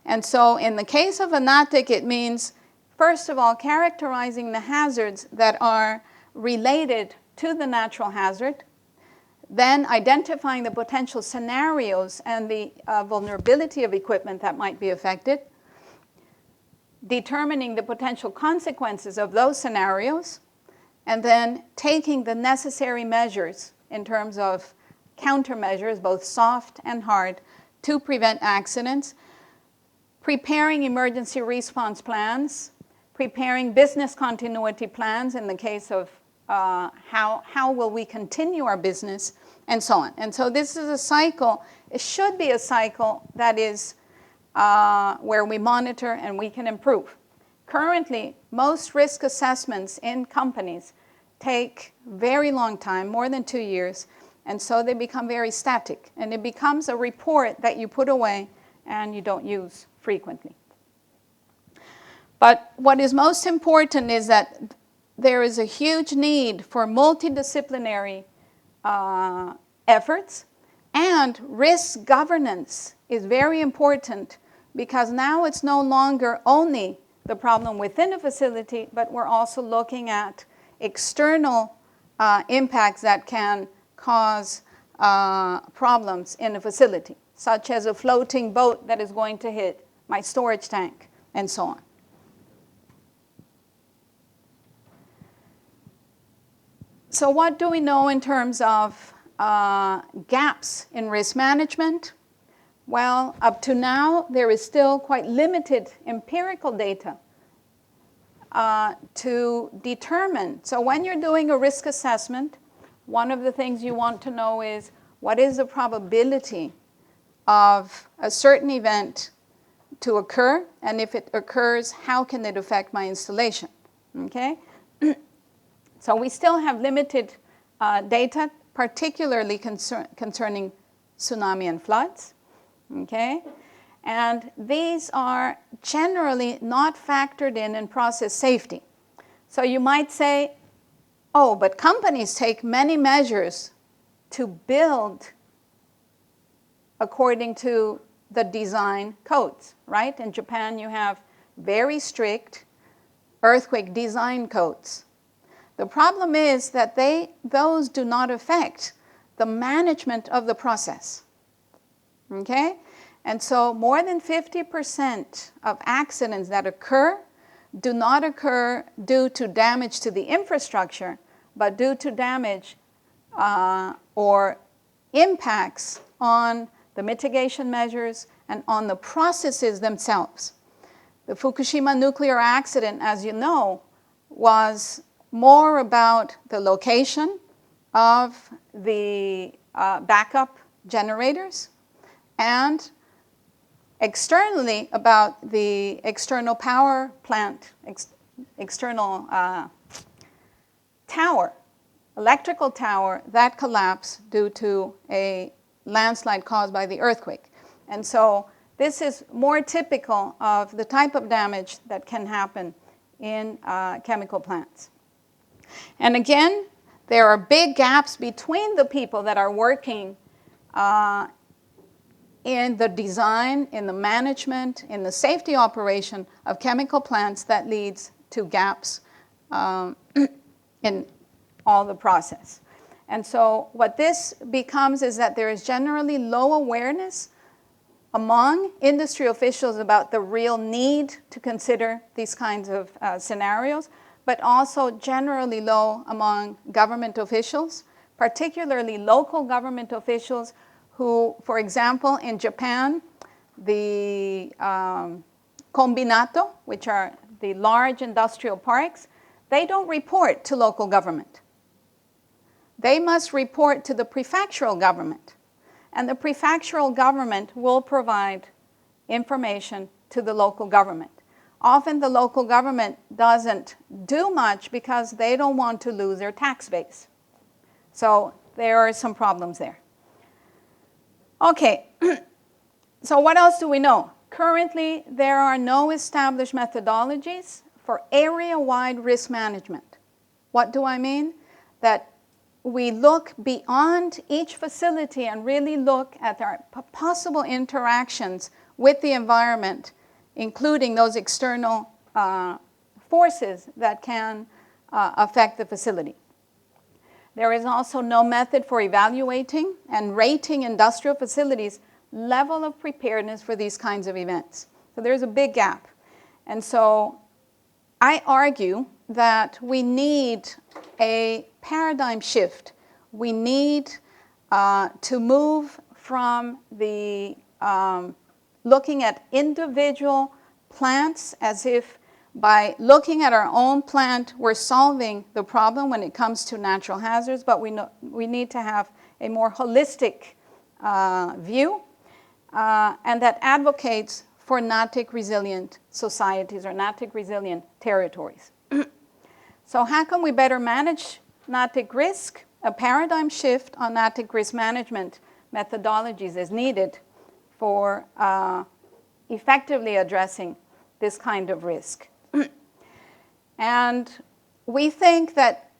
[SPEAKER 9] And so in the case of a NATIC, it means, first of all, characterizing the hazards that are related to the natural hazard, then identifying the potential scenarios and the vulnerability of equipment that might be affected, determining the potential consequences of those scenarios, and then taking the necessary measures in terms of countermeasures, both soft and hard, to prevent accidents, preparing emergency response plans, preparing business continuity plans in the case of how will we continue our business, and so on. And so this is a cycle. It should be a cycle that is where we monitor and we can improve. Currently, most risk assessments in companies take very long time, more than 2 years, and so they become very static. And it becomes a report that you put away and you don't use frequently. But what is most important is that there is a huge need for multidisciplinary efforts And risk governance is very important because now it's no longer only the problem within a facility, but we're also looking at external impacts that can cause problems in a facility, such as a floating boat that is going to hit my storage tank, and so on. So what do we know in terms of gaps in risk management? Well, up to now, there is still quite limited empirical data to determine. So when you're doing a risk assessment, one of the things you want to know is what is the probability of a certain event to occur, and if it occurs, how can it affect my installation? Okay? So we still have limited data, particularly concerning tsunami and floods. Okay? And these are generally not factored in process safety. So you might say, oh, but companies take many measures to build according to the design codes, right? In Japan, you have very strict earthquake design codes. The problem is that those do not affect the management of the process. Okay? And so more than 50% of accidents that occur do not occur due to damage to the infrastructure, but due to damage or impacts on the mitigation measures and on the processes themselves. The Fukushima nuclear accident, as you know, was more about the location of the backup generators and externally about the external power plant, external tower, electrical tower that collapsed due to a landslide caused by the earthquake. And so this is more typical of the type of damage that can happen in chemical plants. And again, there are big gaps between the people that are working in the design, in the management, in the safety operation of chemical plants that leads to gaps in all the process. And so what this becomes is that there is generally low awareness among industry officials about the real need to consider these kinds of scenarios, but also generally low among government officials, particularly local government officials who, for example, in Japan, the combinato, which are the large industrial parks, they don't report to local government. They must report to the prefectural government. And the prefectural government will provide information to the local government. Often the local government doesn't do much because they don't want to lose their tax base. So there are some problems there. Okay, so what else do we know? Currently, there are no established methodologies for area-wide risk management. What do I mean? That we look beyond each facility and really look at our possible interactions with the environment, including those external forces that can affect the facility. There is also no method for evaluating and rating industrial facilities' level of preparedness for these kinds of events. So there's a big gap. And so I argue that we need a paradigm shift. We need to move from the looking at individual plants as if by looking at our own plant, we're solving the problem when it comes to natural hazards, but we need to have a more holistic view and that advocates for NATIC resilient societies or NATIC resilient territories. So how can we better manage NATIC risk? A paradigm shift on NATIC risk management methodologies is needed for effectively addressing this kind of risk. And we think that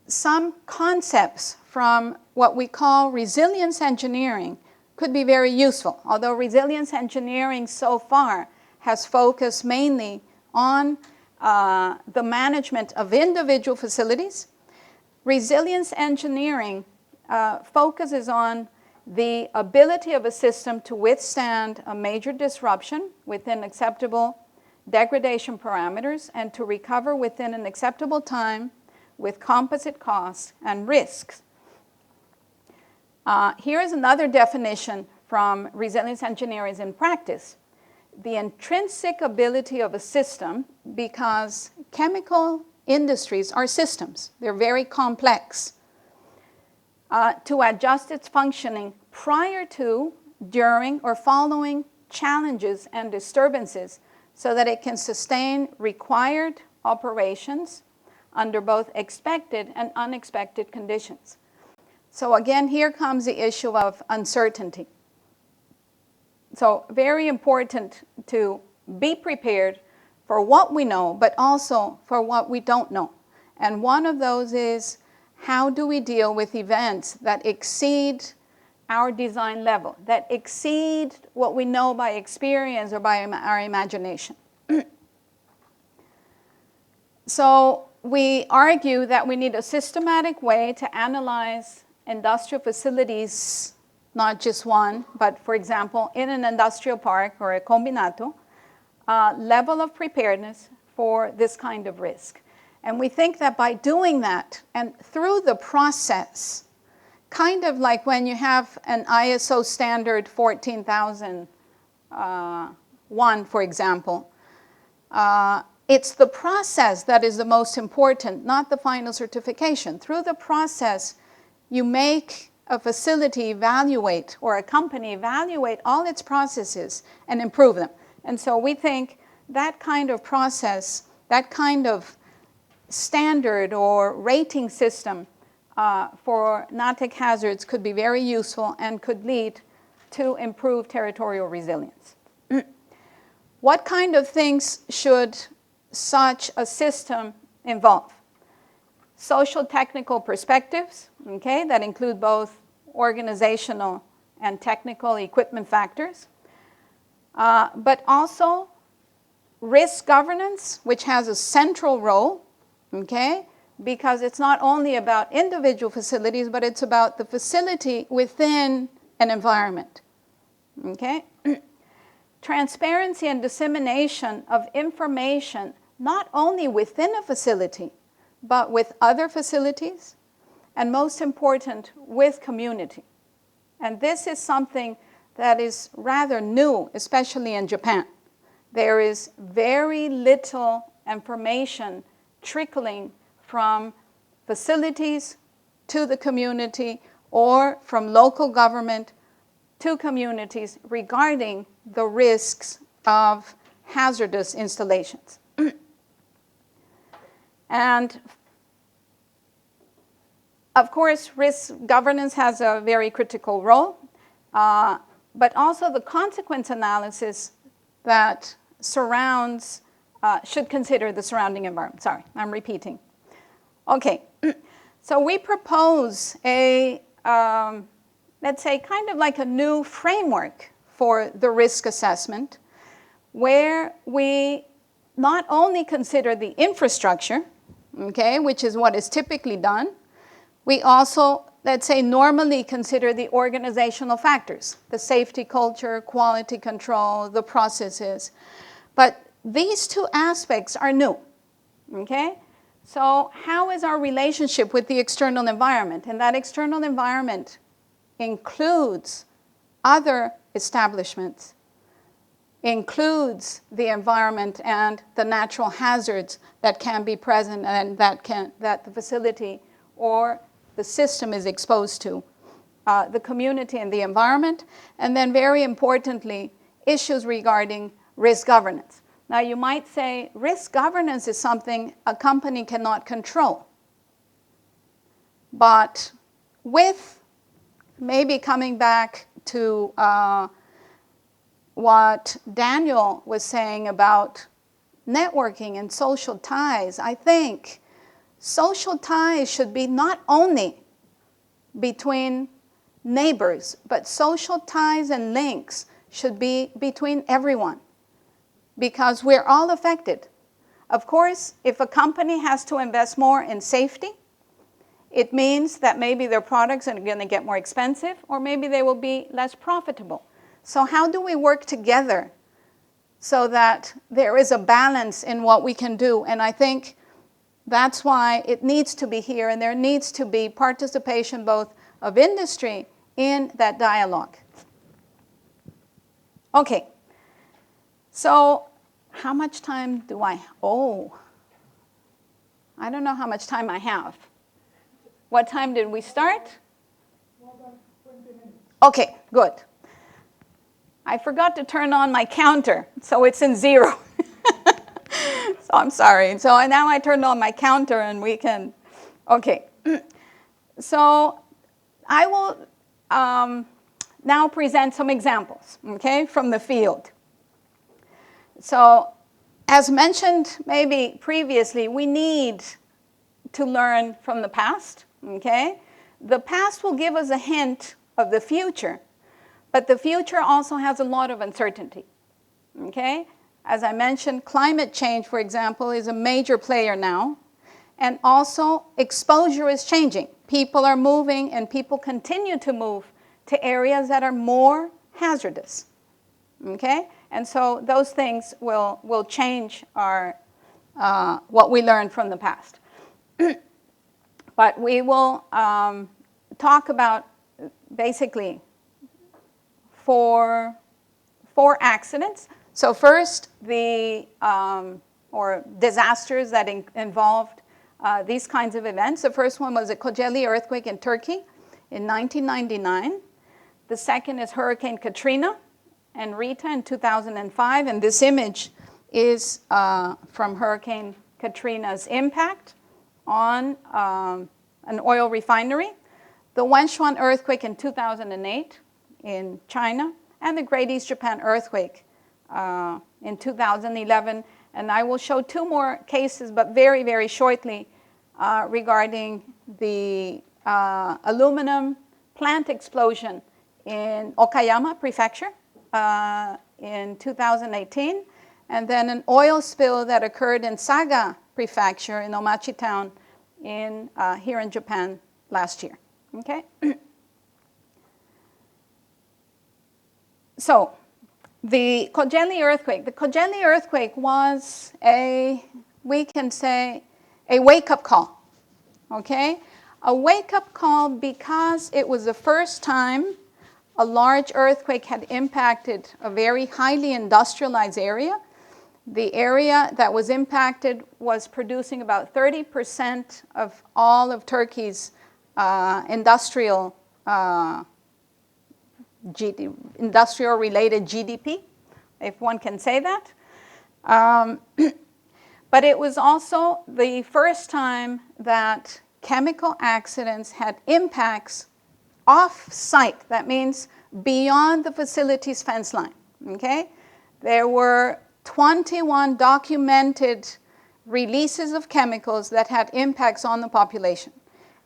[SPEAKER 9] some concepts from what we call resilience engineering could be very useful. Although resilience engineering so far has focused mainly on the management of individual facilities, resilience engineering focuses on the ability of a system to withstand a major disruption within acceptable degradation parameters and to recover within an acceptable time with composite costs and risks. Here is another definition from resilience engineers in practice. The intrinsic ability of a system, because chemical industries are systems, they're very complex, to adjust its functioning prior to, during, or following challenges and disturbances so that it can sustain required operations under both expected and unexpected conditions. So again, here comes the issue of uncertainty. So very important to be prepared for what we know, but also for what we don't know. And one of those is, how do we deal with events that exceed our design level, that exceed what we know by experience or by our imagination? So we argue that we need a systematic way to analyze industrial facilities, not just one, but for example, in an industrial park or a combinato, level of preparedness for this kind of risk. And we think that by doing that and through the process, kind of like when you have an ISO standard 14001, for example, it's the process that is the most important, not the final certification. Through the process, you make a facility evaluate, or a company evaluate all its processes and improve them. And so we think that kind of process, that kind of standard or rating system for NATIC hazards could be very useful and could lead to improved territorial resilience. What kind of things should such a system involve? Social technical perspectives, okay, that include both organizational and technical equipment factors, but also risk governance, which has a central role, okay, because it's not only about individual facilities, but it's about the facility within an environment, okay? Transparency and dissemination of information, not only within a facility, but with other facilities, and most important, with community. And this is something that is rather new, especially in Japan. There is very little information trickling from facilities to the community or from local government to communities regarding the risks of hazardous installations. And of course, risk governance has a very critical role, but also the consequence analysis that surrounds, should consider the surrounding environment. Sorry, I'm repeating. Okay, so we propose a, let's say, kind of like a new framework for the risk assessment, where we not only consider the infrastructure, okay, which is what is typically done, we also, let's say, normally consider the organizational factors, the safety culture, quality control, the processes. But these two aspects are new, okay? So how is our relationship with the external environment? And that external environment includes other establishments, includes the environment and the natural hazards that can be present and that the facility or the system is exposed to, the community and the environment, and then very importantly, issues regarding risk governance. Now you might say risk governance is something a company cannot control. But with maybe coming back to what Daniel was saying about networking and social ties, I think social ties should be not only between neighbors, but social ties and links should be between everyone because we're all affected. Of course, if a company has to invest more in safety, it means that maybe their products are going to get more expensive or maybe they will be less profitable. So how do we work together so that there is a balance in what we can do? And I think that's why it needs to be here, and there needs to be participation both of industry in that dialogue. Okay, so how much time do I have? Oh, I don't know how much time I have. What time did we start?
[SPEAKER 1] More than 20 minutes.
[SPEAKER 9] Okay, good. I forgot to turn on my counter, so it's in 0. So I'm sorry. So now I turned on my counter and we can, okay. So I will now present some examples, okay, from the field. So as mentioned maybe previously, we need to learn from the past, okay? The past will give us a hint of the future, but the future also has a lot of uncertainty, okay? As I mentioned, climate change, for example, is a major player now. And also, exposure is changing. People are moving, and people continue to move to areas that are more hazardous. Okay? And so those things will change our, what we learned from the past. But we will talk about basically four accidents. So first, or disasters that involved these kinds of events. The first one was the Kocaeli earthquake in Turkey in 1999. The second is Hurricane Katrina and Rita in 2005. And this image is from Hurricane Katrina's impact on an oil refinery. The Wenchuan earthquake in 2008 in China, and the Great East Japan earthquake in 2011. And I will show 2 more cases, but very, very shortly, regarding the aluminum plant explosion in Okayama Prefecture in 2018, and then an oil spill that occurred in Saga Prefecture in Omachi Town here in Japan last year. Okay? So, the Kocaeli earthquake. The Kocaeli earthquake was we can say, a wake-up call, okay? A wake-up call because it was the first time a large earthquake had impacted a very highly industrialized area. The area that was impacted was producing about 30% of all of Turkey's industrial-related GDP, if one can say that. But it was also the first time that chemical accidents had impacts off-site. That means beyond the facility's fence line, okay? There were 21 documented releases of chemicals that had impacts on the population.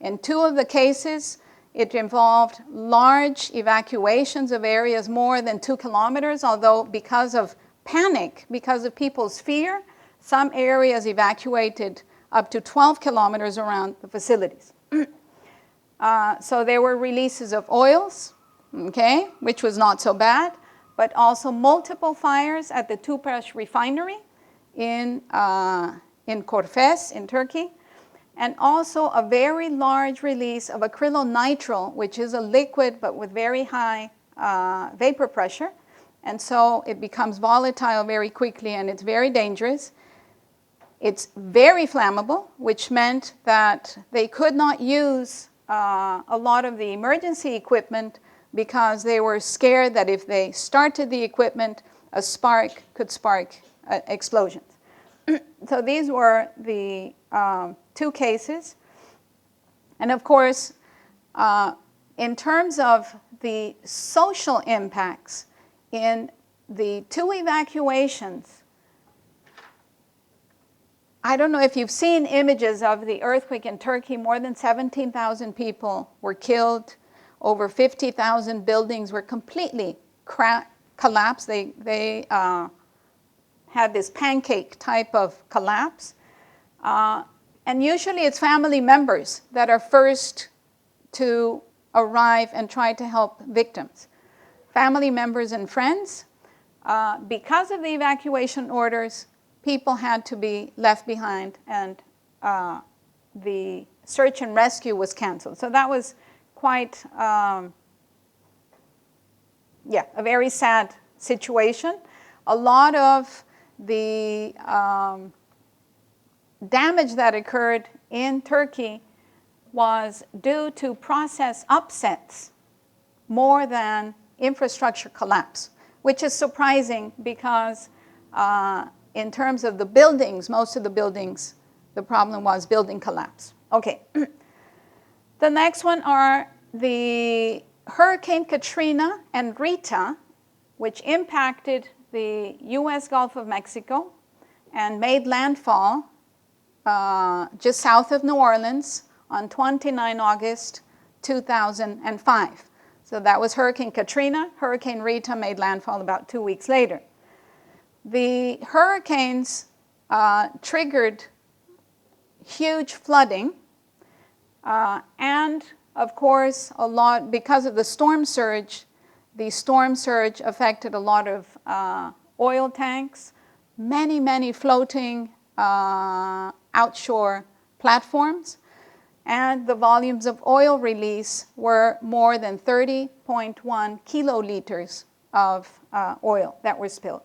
[SPEAKER 9] In 2 of the cases, it involved large evacuations of areas more than 2 kilometers, although because of panic, because of people's fear, some areas evacuated up to 12 kilometers around the facilities. So there were releases of oils, okay, which was not so bad, but also multiple fires at the Tüpraş refinery in Korfez in Turkey, and also a very large release of acrylonitrile, which is a liquid but with very high vapor pressure, and so it becomes volatile very quickly and it's very dangerous. It's very flammable, which meant that they could not use a lot of the emergency equipment because they were scared that if they started the equipment, a spark could spark explosions. So these were the 2 cases. And of course, in terms of the social impacts, in the 2 evacuations I don't know if you've seen images of the earthquake in Turkey. More than 17,000 people were killed. Over 50,000 buildings were completely collapsed. They had this pancake type of collapse. And usually it's family members that are first to arrive and try to help victims. Family members and friends. Because of the evacuation orders, people had to be left behind, and the search and rescue was canceled. So that was quite, a very sad situation. A lot of the damage that occurred in Turkey was due to process upsets more than infrastructure collapse, which is surprising because in terms of the buildings, most of the buildings, the problem was building collapse. Okay. The next one are the Hurricane Katrina and Rita, which impacted the U.S. Gulf of Mexico and made landfall just south of New Orleans on 29 August 2005. So that was Hurricane Katrina. Hurricane Rita made landfall about 2 weeks later. The hurricanes triggered huge flooding, and of course, because of the storm surge affected a lot of oil tanks, many floating outshore platforms, and the volumes of oil release were more than 30.1 kiloliters of oil that were spilled.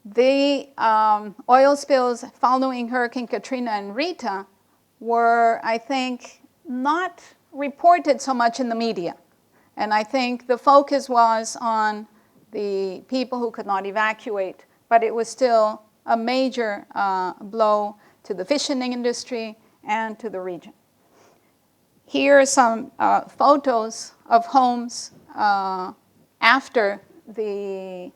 [SPEAKER 9] The oil spills following Hurricane Katrina and Rita were, I think, not reported so much in the media. And I think the focus was on the people who could not evacuate, but it was still a major blow to the fishing industry and to the region. Here are some photos of homes after the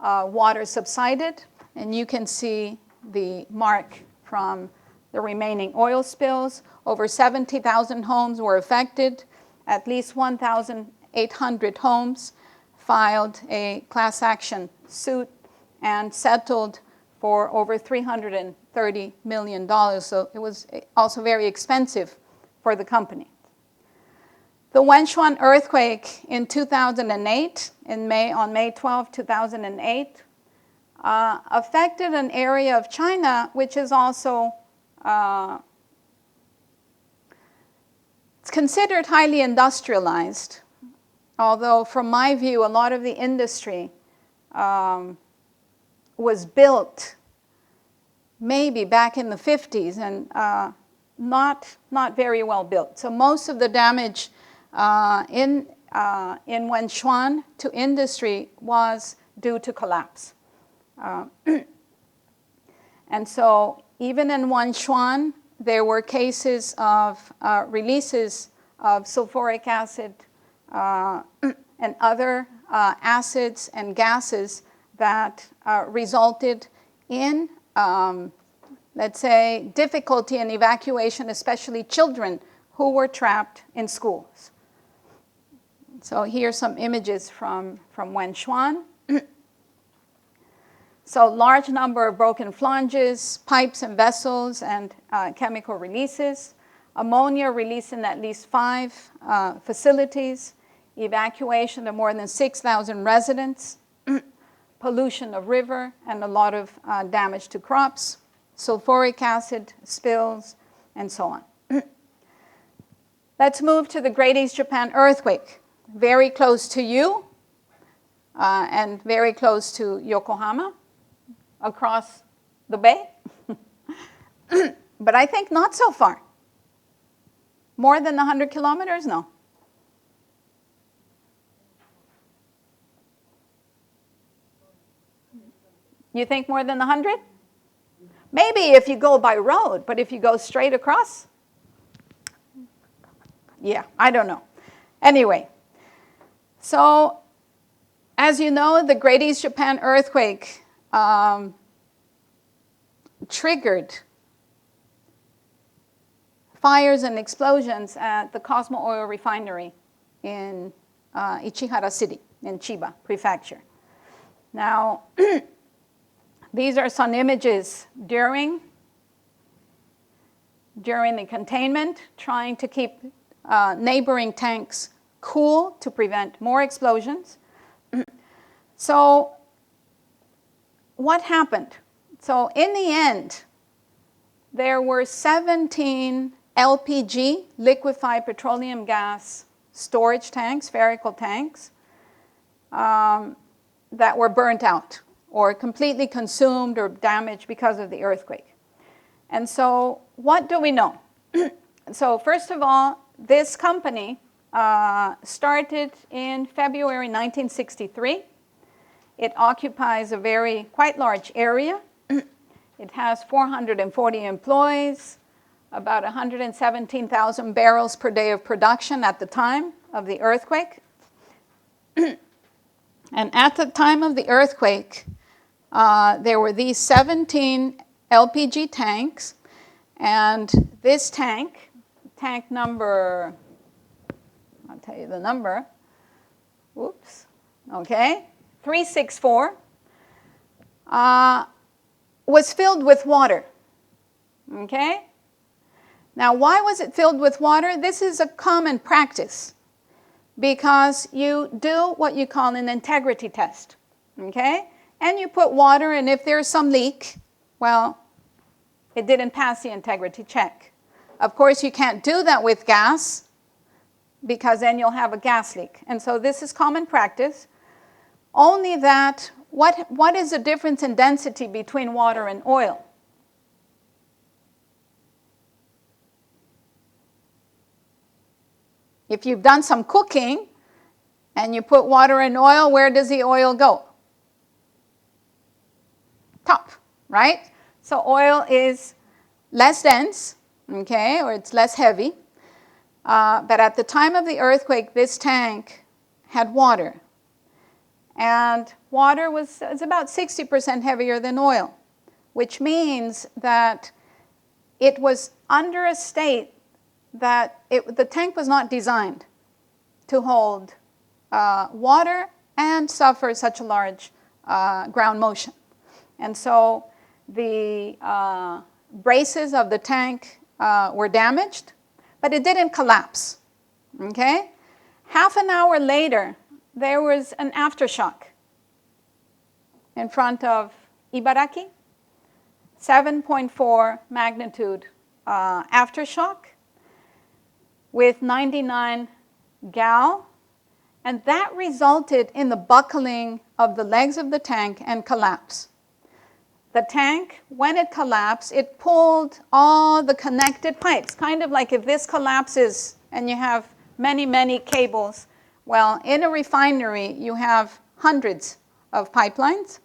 [SPEAKER 9] water subsided, and you can see the mark from the remaining oil spills. Over 70,000 homes were affected. At least 1,800 homes filed a class action suit and settled for over $330 million. So it was also very expensive for the company. The Wenchuan earthquake in 2008, on May 12, 2008, affected an area of China which is also it's considered highly industrialized, although from my view, a lot of the industry was built maybe back in the 50s and not very well built. So most of the damage in Wenchuan to industry was due to collapse. And so even in Wenchuan, there were cases of releases of sulfuric acid and other acids and gases that resulted in, let's say, difficulty in evacuation, especially children who were trapped in schools. So here's some images from Wenchuan. So large number of broken flanges, pipes and vessels, and chemical releases. Ammonia released in at least 5 facilities. Evacuation of more than 6,000 residents. Pollution of river and a lot of damage to crops. Sulfuric acid spills, and so on. Let's move to the Great East Japan earthquake. Very close to you and very close to Yokohama, across the bay. But I think not so far. More than 100 kilometers? No. You think more than 100? Maybe if you go by road, but if you go straight across? Yeah, I don't know. Anyway, so as you know, the Great East Japan earthquake triggered fires and explosions at the Cosmo Oil Refinery in Ichihara City in Chiba Prefecture. Now, these are some images during the containment, trying to keep neighboring tanks cool to prevent more explosions. So what happened? So in the end, there were 17 LPG, liquefied petroleum gas, storage tanks, spherical tanks, that were burnt out or completely consumed or damaged because of the earthquake. And so what do we know? So first of all, this company started in February 1963. It occupies a quite large area. It has 440 employees, about 117,000 barrels per day of production at the time of the earthquake. And at the time of the earthquake, there were these 17 LPG tanks, and this tank number, I'll tell you the number, whoops, okay, 364, was filled with water, okay? Now, why was it filled with water? This is a common practice because you do what you call an integrity test, okay? And you put water, and if there's some leak, well, it didn't pass the integrity check. Of course, you can't do that with gas because then you'll have a gas leak. And so this is common practice. Only that, what is the difference in density between water and oil? If you've done some cooking and you put water and oil, where does the oil go? Top, right? So oil is less dense, okay, or it's less heavy. But at the time of the earthquake, this tank had water. And water is about 60% heavier than oil, which means that it was under a state that the tank was not designed to hold water and suffer such a large ground motion. And so the braces of the tank were damaged, but it didn't collapse, okay? Half an hour later, there was an aftershock in front of Ibaraki, 7.4 magnitude aftershock with 99 gal, and that resulted in the buckling of the legs of the tank and collapse. The tank, when it collapsed, it pulled all the connected pipes, kind of like if this collapses and you have many, many cables. Well, in a refinery, you have hundreds of pipelines,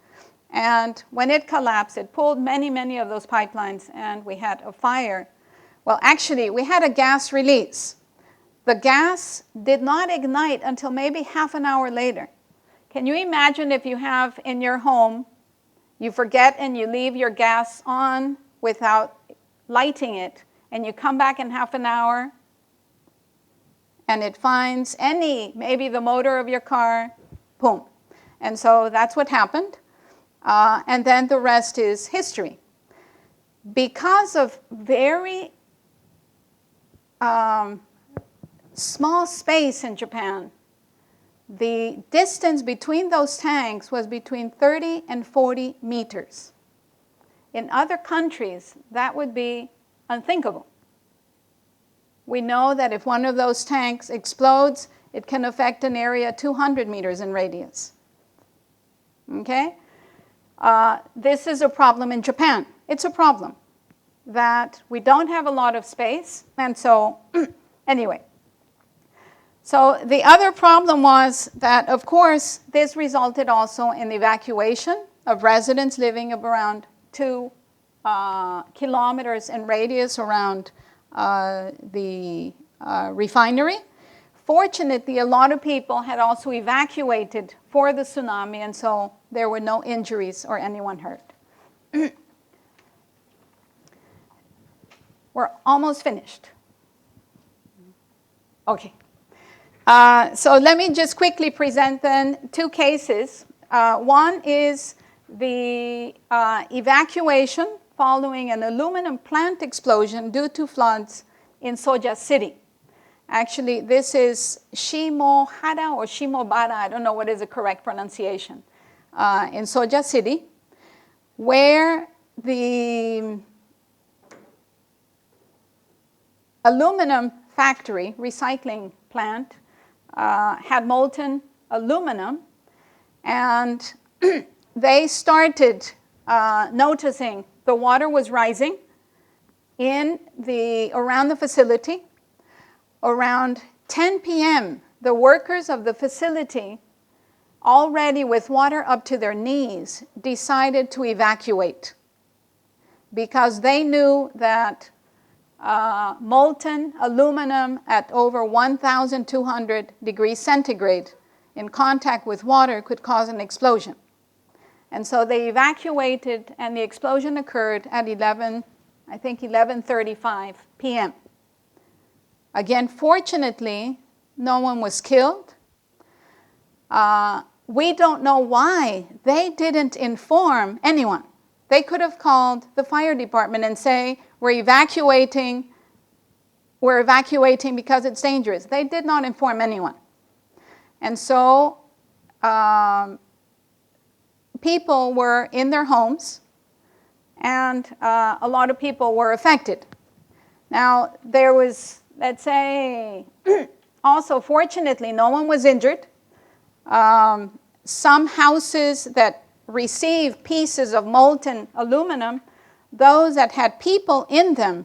[SPEAKER 9] and when it collapsed, it pulled many, many of those pipelines, and we had a fire. Well, actually, we had a gas release. The gas did not ignite until maybe half an hour later. Can you imagine if you have in your home, you forget and you leave your gas on without lighting it, and you come back in half an hour, and it finds maybe the motor of your car, boom. And so that's what happened. And then the rest is history. Because of very small space in Japan, the distance between those tanks was between 30 and 40 meters. In other countries, that would be unthinkable. We know that if one of those tanks explodes, it can affect an area 200 meters in radius. Okay? This is a problem in Japan. It's a problem that we don't have a lot of space, and so anyway. So the other problem was that, of course, this resulted also in the evacuation of residents living around 2 kilometers in radius around the refinery. Fortunately, a lot of people had also evacuated for the tsunami, and so there were no injuries or anyone hurt. We're almost finished. Okay. So let me just quickly present then two cases. One is the evacuation following an aluminum plant explosion due to floods in Soja City. Actually, this is Shimohara or Shimobara, I don't know what is the correct pronunciation, in Soja City, where the aluminum factory, recycling plant, had molten aluminum, and they started noticing the water was rising around the facility. Around 10 p.m., the workers of the facility, already with water up to their knees, decided to evacuate because they knew that molten aluminum at over 1,200 degrees centigrade in contact with water could cause an explosion. And so they evacuated, and the explosion occurred at 11:35 p.m. Again, fortunately, no one was killed. We don't know why they didn't inform anyone. They could have called the fire department and say, we're evacuating because it's dangerous. They did not inform anyone. And so people were in their homes, and a lot of people were affected. Now, there was, let's say, also fortunately, no one was injured. Some houses that received pieces of molten aluminum, those that had people in them,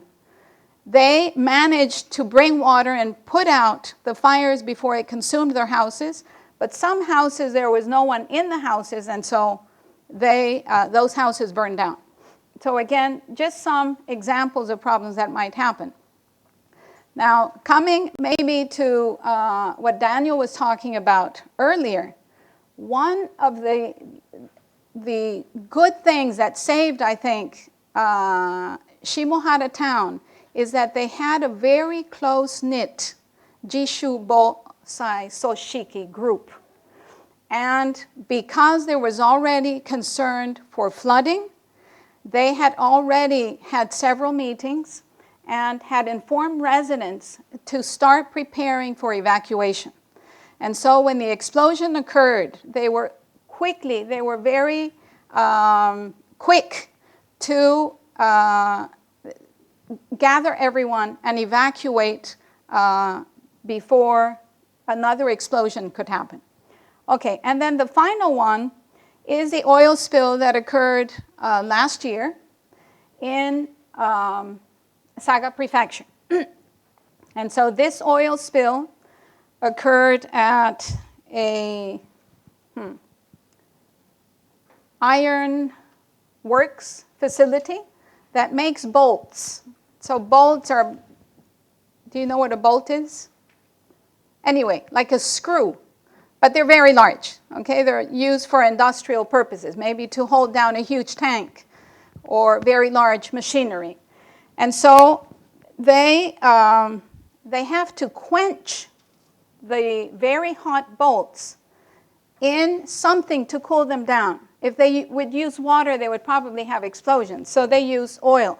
[SPEAKER 9] they managed to bring water and put out the fires before it consumed their houses. But some houses, there was no one in the houses, and so those houses burned down. So again, just some examples of problems that might happen. Now, coming maybe to what Daniel was talking about earlier, one of the good things that saved, I think, Shimohara town is that they had a very close-knit Jishu Bosai Soshiki group. And because there was already concern for flooding, they had already had several meetings and had informed residents to start preparing for evacuation. And so when the explosion occurred, they were very quick to gather everyone and evacuate before another explosion could happen. Okay, and then the final one is the oil spill that occurred last year in Saga Prefecture. And so this oil spill occurred at a iron works facility that makes bolts. So bolts are, do you know what a bolt is? Anyway, like a screw, but they're very large, okay? They're used for industrial purposes, maybe to hold down a huge tank or very large machinery. And so they have to quench the very hot bolts in something to cool them down. If they would use water, they would probably have explosions. So they use oil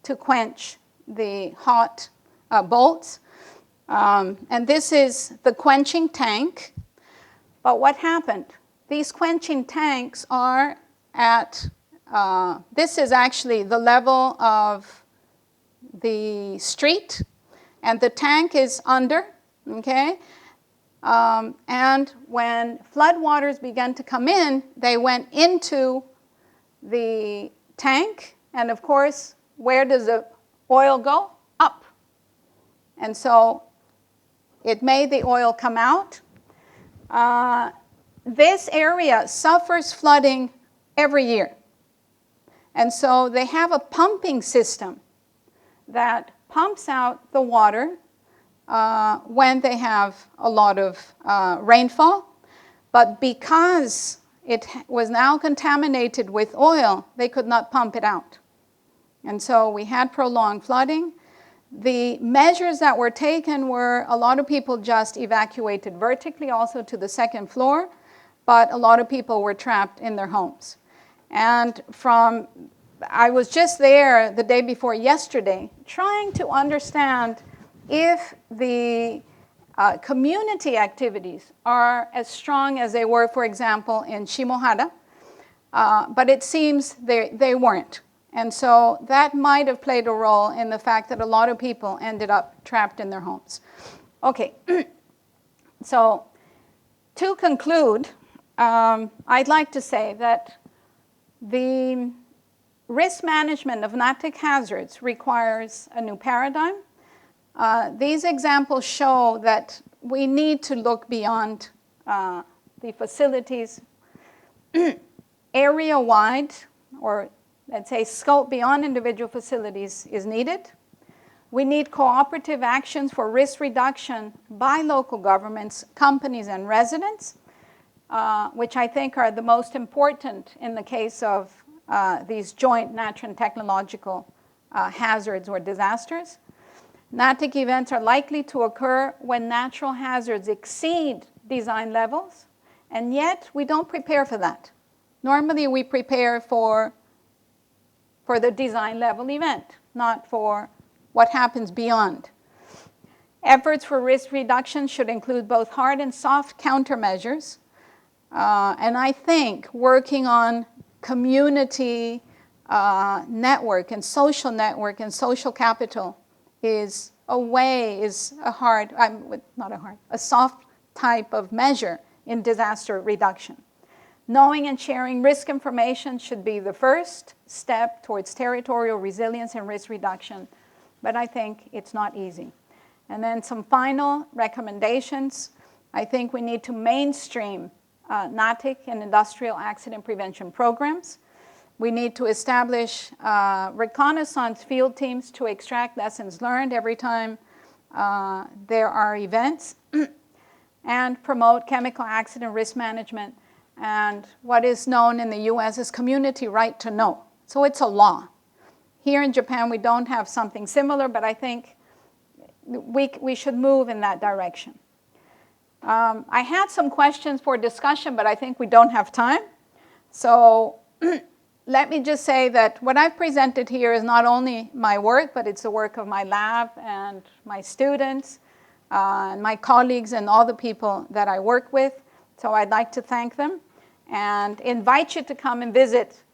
[SPEAKER 9] to quench the hot bolts. And this is the quenching tank. But what happened? These quenching tanks are at, this is actually the level of the street, and the tank is under, okay? And when floodwaters began to come in, they went into the tank, and of course, where does the oil go? Up. And so it made the oil come out. This area suffers flooding every year. And so they have a pumping system that pumps out the water when they have a lot of rainfall. But because it was now contaminated with oil, they could not pump it out. And so we had prolonged flooding. The measures that were taken were a lot of people just evacuated vertically also to the second floor, but a lot of people were trapped in their homes. And I was just there the day before yesterday trying to understand if the community activities are as strong as they were, for example, in Shimohara, but it seems they weren't. And so that might have played a role in the fact that a lot of people ended up trapped in their homes. Okay, so to conclude, I'd like to say that the risk management of natic hazards requires a new paradigm. These examples show that we need to look beyond the facilities. Area-wide, or let's say scope beyond individual facilities is needed. We need cooperative actions for risk reduction by local governments, companies, and residents, which I think are the most important in the case of these joint natural and technological hazards or disasters. Natic events are likely to occur when natural hazards exceed design levels, and yet we don't prepare for that. Normally we prepare for the design level event, not for what happens beyond. Efforts for risk reduction should include both hard and soft countermeasures. And I think working on community network and social capital is a soft type of measure in disaster reduction. Knowing and sharing risk information should be the first step towards territorial resilience and risk reduction, but I think it's not easy. And then some final recommendations. I think we need to mainstream NATIC and industrial accident prevention programs. We need to establish reconnaissance field teams to extract lessons learned every time there are events, and promote chemical accident risk management and what is known in the US as community right to know. So it's a law. Here in Japan, we don't have something similar, but I think we should move in that direction. I had some questions for discussion, but I think we don't have time. So let me just say that what I've presented here is not only my work, but it's the work of my lab and my students, and my colleagues and all the people that I work with. So I'd like to thank them and invite you to come and visit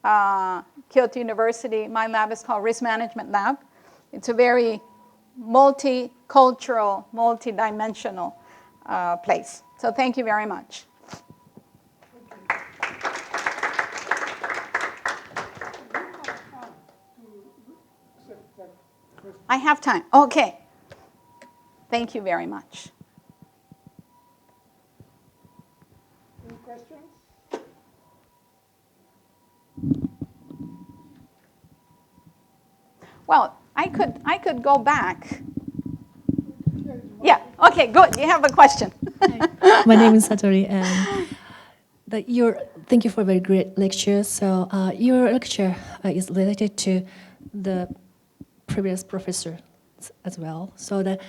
[SPEAKER 9] Kyoto University. My lab is called Risk Management Lab. It's a very multicultural, multidimensional place. So thank you very much. I have time. Okay. Thank you very much.
[SPEAKER 1] Any questions?
[SPEAKER 9] Well, I could go back. Yeah, okay, good. You have a question.
[SPEAKER 3] My name is Satori, and thank you for a very great lecture. So your lecture is related to the previous professor as well. So that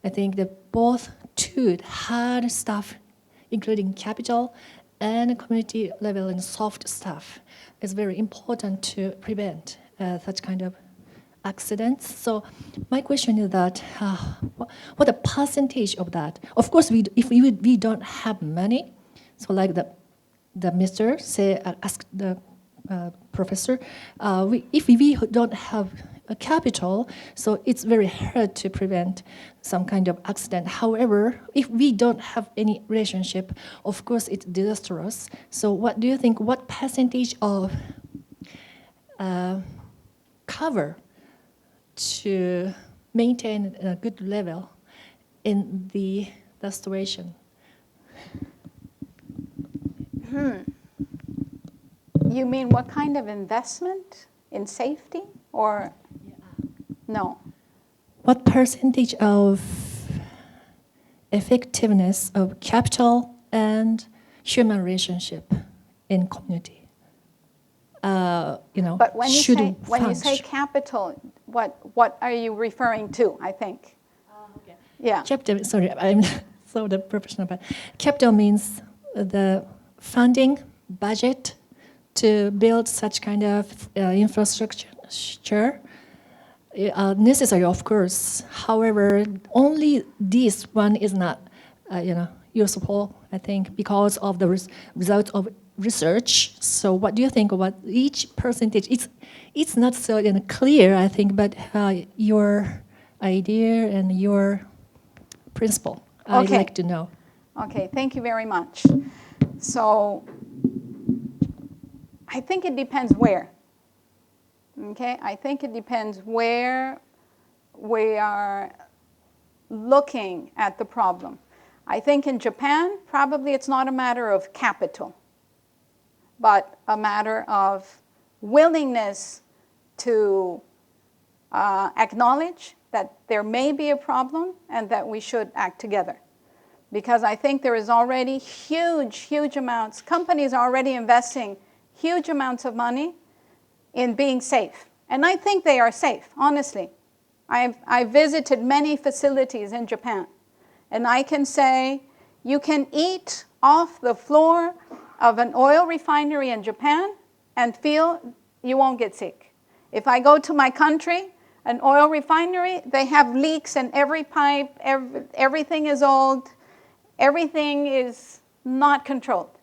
[SPEAKER 3] I think that both two hard stuff, including capital and community level and soft stuff, is very important to prevent such kind of accidents. So my question is that what the percentage of that? Of course, if we don't have money, so like the mister asked the professor, if we don't have a capital, so it's very hard to prevent some kind of accident. However, if we don't have any relationship, of course it's disastrous. So what do you think, what percentage of cover to maintain a good level in the restoration?
[SPEAKER 9] You mean what kind of investment in safety or no?
[SPEAKER 3] What percentage of effectiveness of capital and human relationship in community?
[SPEAKER 9] But when you say capital, what are you referring to, I think?
[SPEAKER 3] Okay.
[SPEAKER 9] Yeah.
[SPEAKER 3] Capital, sorry, I'm so the professional, but capital means the funding budget to build such kind of infrastructure. Necessary, of course. However, only this one is not, useful, I think, because of the result of research. So what do you think about each percentage? It's not so clear, I think, but your idea and your principle, I'd
[SPEAKER 9] Okay.
[SPEAKER 3] like to know.
[SPEAKER 9] Okay, thank you very much. So I think it depends where. Okay, I think it depends where we are looking at the problem. I think in Japan, probably it's not a matter of capital, but a matter of willingness to acknowledge that there may be a problem and that we should act together. Because I think there is already huge amounts, companies are already investing huge amounts of money in being safe. And I think they are safe, honestly. I visited many facilities in Japan, and I can say you can eat off the floor of an oil refinery in Japan and feel you won't get sick. If I go to my country, an oil refinery, they have leaks in every pipe, everything is old, everything is not controlled.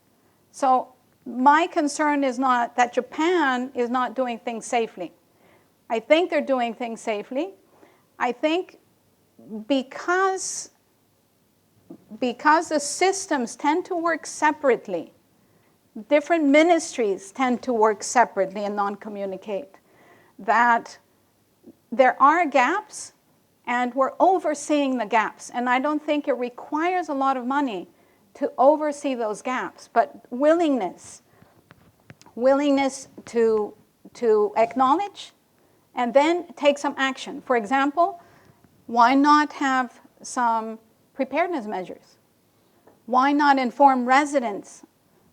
[SPEAKER 9] So my concern is not that Japan is not doing things safely. I think they're doing things safely. I think because the systems tend to work separately, different ministries tend to work separately and non-communicate, that there are gaps and we're overseeing the gaps. And I don't think it requires a lot of money to oversee those gaps, but willingness to acknowledge and then take some action. For example, why not have some preparedness measures? Why not inform residents?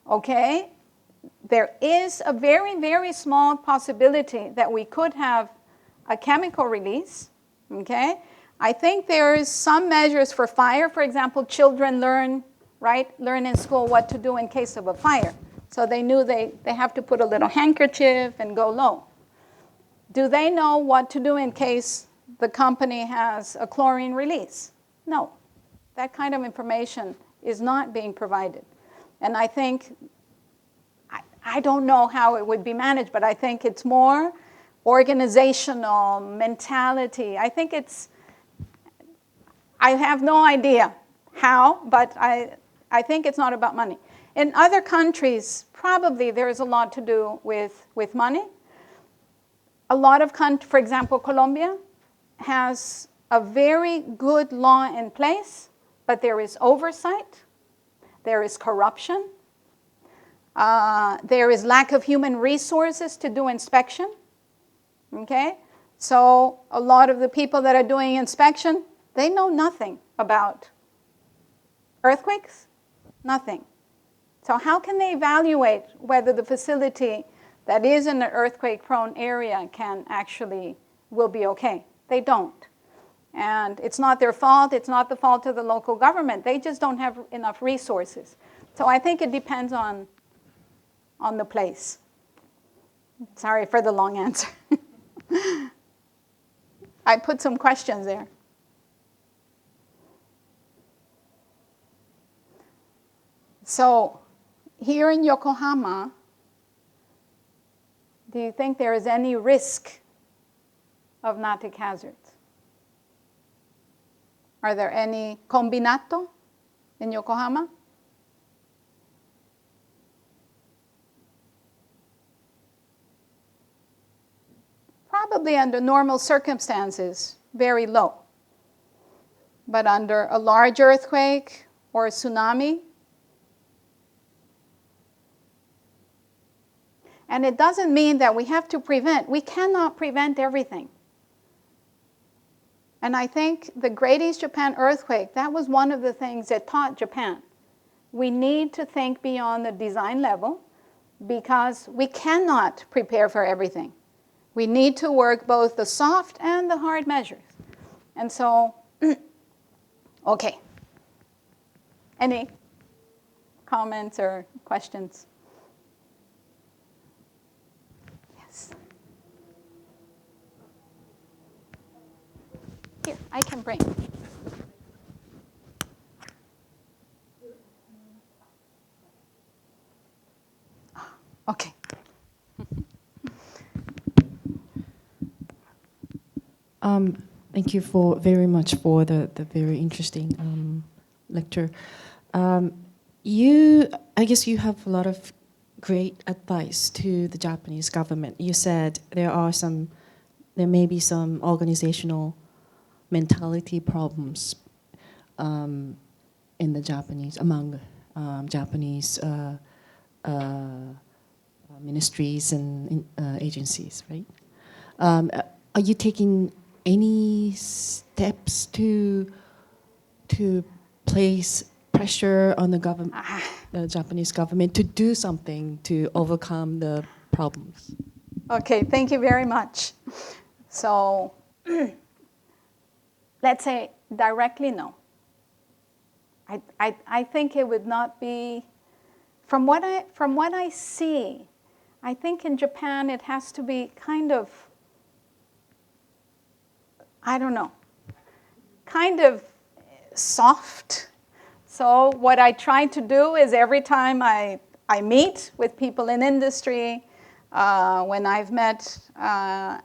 [SPEAKER 9] Okay, there is a very small possibility that we could have a chemical release. Okay, I think there is some measures for fire. For example, children learn in school what to do in case of a fire. So they knew they have to put a little handkerchief and go low. Do they know what to do in case the company has a chlorine release? No. That kind of information is not being provided. And I think, I don't know how it would be managed, but I think it's more organizational mentality. I think I have no idea how, but I think it's not about money. In other countries, probably there is a lot to do with money. A lot of countries, for example, Colombia has a very good law in place, but there is oversight, there is corruption, there is lack of human resources to do inspection. Okay? So a lot of the people that are doing inspection, they know nothing about earthquakes, nothing. So how can they evaluate whether the facility that is in an earthquake-prone area will be okay? They don't. And it's not their fault. It's not the fault of the local government. They just don't have enough resources. So I think it depends on the place. Sorry for the long answer. I put some questions there. So here in Yokohama, do you think there is any risk of natic hazards? Are there any combinato in Yokohama? Probably under normal circumstances, very low. But under a large earthquake or a tsunami, and it doesn't mean that we have to prevent. We cannot prevent everything. And I think the Great East Japan earthquake, that was one of the things that taught Japan. We need to think beyond the design level because we cannot prepare for everything. We need to work both the soft and the hard measures. And so, okay. Any comments or questions? Yes. Here, I can bring. Okay.
[SPEAKER 4] Thank you very much for the very interesting lecture. I guess you have a lot of great advice to the Japanese government. You said there may be some organizational mentality problems in the Japanese, among Japanese ministries and agencies, right? Are you taking any steps to place pressure on the government, the Japanese government, to do something to overcome the problems?
[SPEAKER 9] Okay, thank you very much. So, let's say directly no. I think it would not be, from what I see, I think in Japan it has to be kind of, I don't know, kind of soft. So what I try to do is every time I meet with people in industry, when I've met, I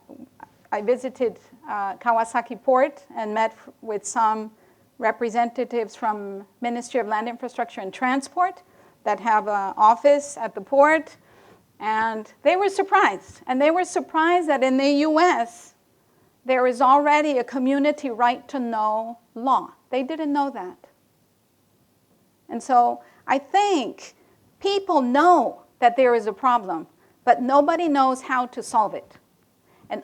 [SPEAKER 9] visited Kawasaki Port and met with some representatives from Ministry of Land Infrastructure and Transport that have an office at the port, and they were surprised. And they were surprised that in the US, there is already a community right to know law. They didn't know that. And so I think people know that there is a problem, but nobody knows how to solve it. And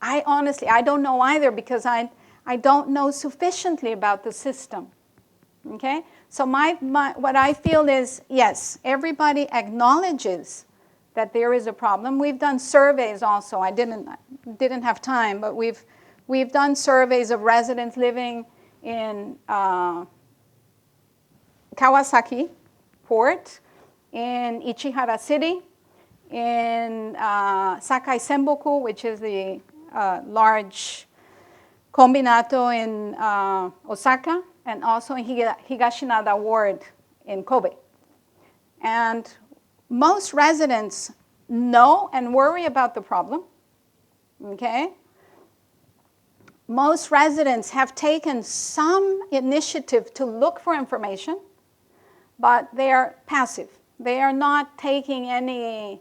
[SPEAKER 9] I honestly, I don't know either, because I don't know sufficiently about the system. Okay? So what I feel is, yes, everybody acknowledges that there is a problem. We've done surveys also. I didn't have time, but we've done surveys of residents living in Kawasaki Port, in Ichihara City, in Sakai Senboku, which is the large combinato in Osaka, and also in Higashinada Ward in Kobe. And most residents know and worry about the problem, okay? Most residents have taken some initiative to look for information, but they are passive. They are not taking any,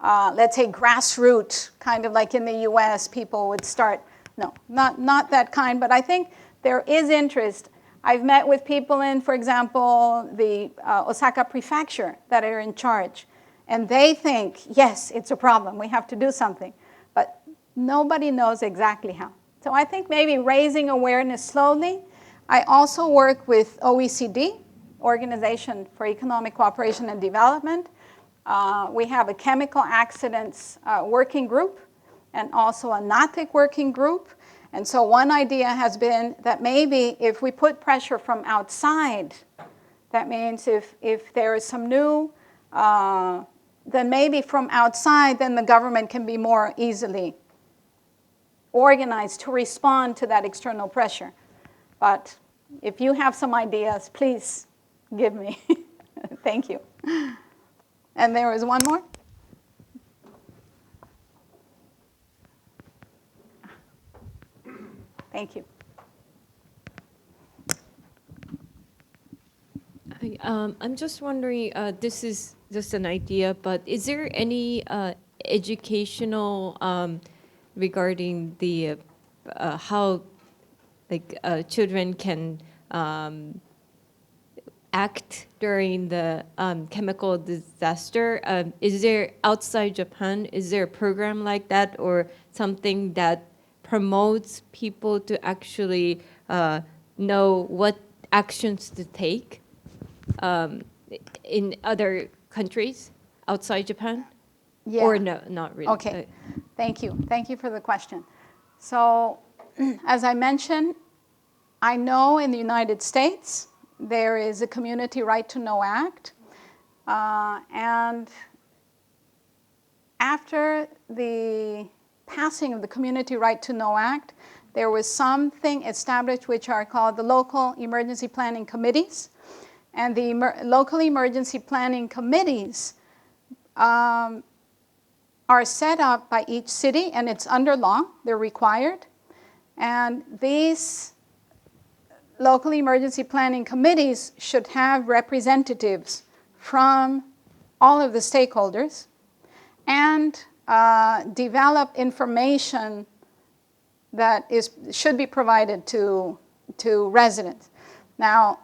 [SPEAKER 9] let's say, grassroots, kind of like in the US, people would start. No, not that kind, but I think there is interest. I've met with people in, for example, the Osaka prefecture that are in charge, and they think, yes, it's a problem, we have to do something, but nobody knows exactly how. So I think maybe raising awareness slowly. I also work with OECD, Organization for Economic Cooperation and Development. We have a chemical accidents working group and also a NATIC working group. And so one idea has been that maybe if we put pressure from outside, that means if there is some new, then maybe from outside, then the government can be more easily organized to respond to that external pressure. But if you have some ideas, please give me. Thank you. And there is one more. Thank you.
[SPEAKER 6] I'm just wondering, this is just an idea, but is there any educational regarding the how children can act during the chemical disaster? Is there, outside Japan, is there a program like that or something that promotes people to actually know what actions to take in other countries outside Japan?
[SPEAKER 9] Yeah.
[SPEAKER 6] Or no, not really?
[SPEAKER 9] Okay. Thank you. Thank you for the question. So, as I mentioned, I know in the United States there is a Community Right to Know Act. And after the passing of the Community Right to Know Act, there was something established which are called the local emergency planning committees. And the local emergency planning committees are set up by each city, and it's under law, they're required. And these local emergency planning committees should have representatives from all of the stakeholders and develop information that should be provided to residents. Now,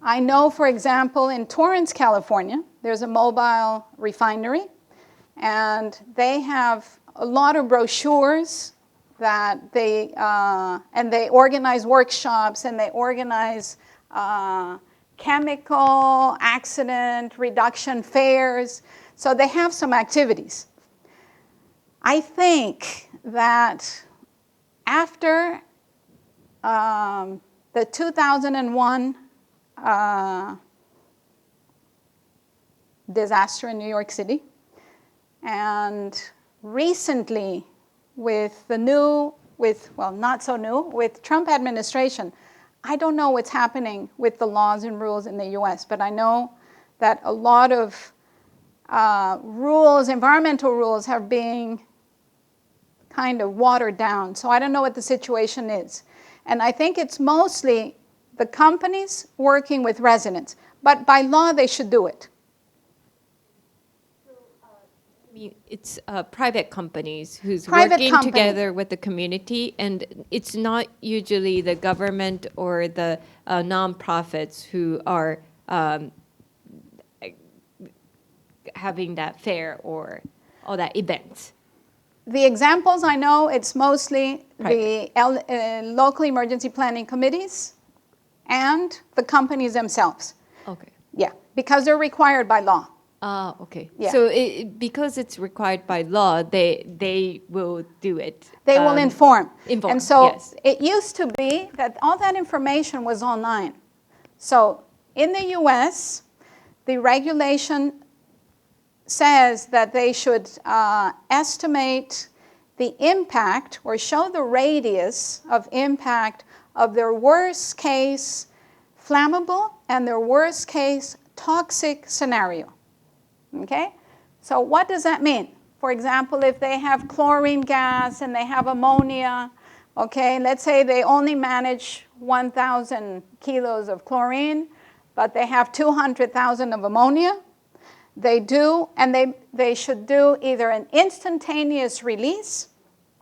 [SPEAKER 9] I know, for example, in Torrance, California, there's a mobile refinery, and they have a lot of brochures that and they organize workshops, and they organize chemical accident reduction fairs. So they have some activities. I think that after the 2001 disaster in New York City, and recently with the new, well, not so new, with Trump administration, I don't know what's happening with the laws and rules in the US, but I know that a lot of rules, environmental rules, are being kind of watered down. So I don't know what the situation is. And I think it's mostly the companies working with residents, but by law they should do it.
[SPEAKER 6] I mean, it's private companies who's
[SPEAKER 9] Private
[SPEAKER 6] working
[SPEAKER 9] company.
[SPEAKER 6] together with the community, and it's not usually the government or the nonprofits who are having that fair or all that events.
[SPEAKER 9] The examples I know, it's mostly
[SPEAKER 6] Right.
[SPEAKER 9] the local emergency planning committees and the companies themselves.
[SPEAKER 6] Okay.
[SPEAKER 9] Yeah, because they're required by law.
[SPEAKER 6] Ah, okay.
[SPEAKER 9] Yeah.
[SPEAKER 6] So because it's required by law, they will do it.
[SPEAKER 9] They will inform.
[SPEAKER 6] Inform,
[SPEAKER 9] And so
[SPEAKER 6] yes.
[SPEAKER 9] it used to be that all that information was online. So in the US, the regulation says that they should estimate the impact or show the radius of impact of their worst case flammable and their worst case toxic scenario. Okay? So what does that mean? For example, if they have chlorine gas and they have ammonia, okay, let's say they only manage 1,000 kilos of chlorine, but they have 200,000 of ammonia. They do, and they should do either an instantaneous release,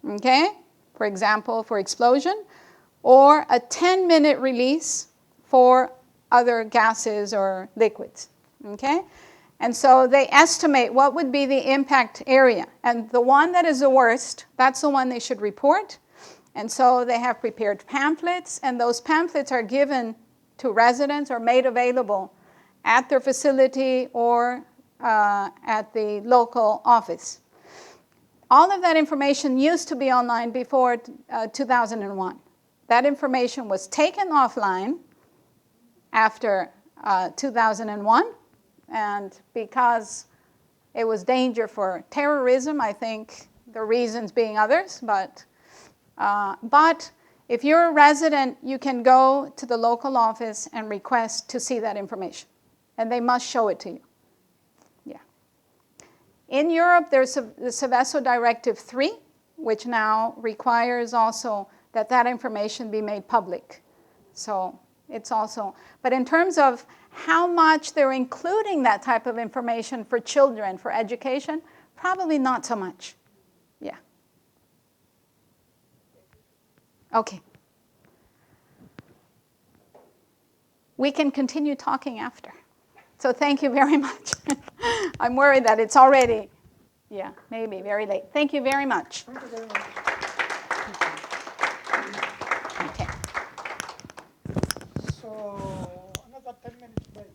[SPEAKER 9] okay, for example, for explosion, or a 10-minute release for other gases or liquids, okay? And so they estimate what would be the impact area. And the one that is the worst, that's the one they should report. And so they have prepared pamphlets, and those pamphlets are given to residents or made available at their facility or at the local office. All of that information used to be online before 2001. That information was taken offline after 2001, and because it was danger for terrorism, I think the reasons being others, but if you're a resident, you can go to the local office and request to see that information, and they must show it to you. Yeah. In Europe, there's the Seveso Directive 3, which now requires also that that information be made public. So it's also, but in terms of how much they're including that type of information for children, for education, probably not so much. Yeah. Okay. We can continue talking after. So thank you very much. I'm worried that it's already, yeah, maybe very late. Thank you very much.
[SPEAKER 1] Thank you very much.
[SPEAKER 9] Okay.
[SPEAKER 1] So another 10 minutes break.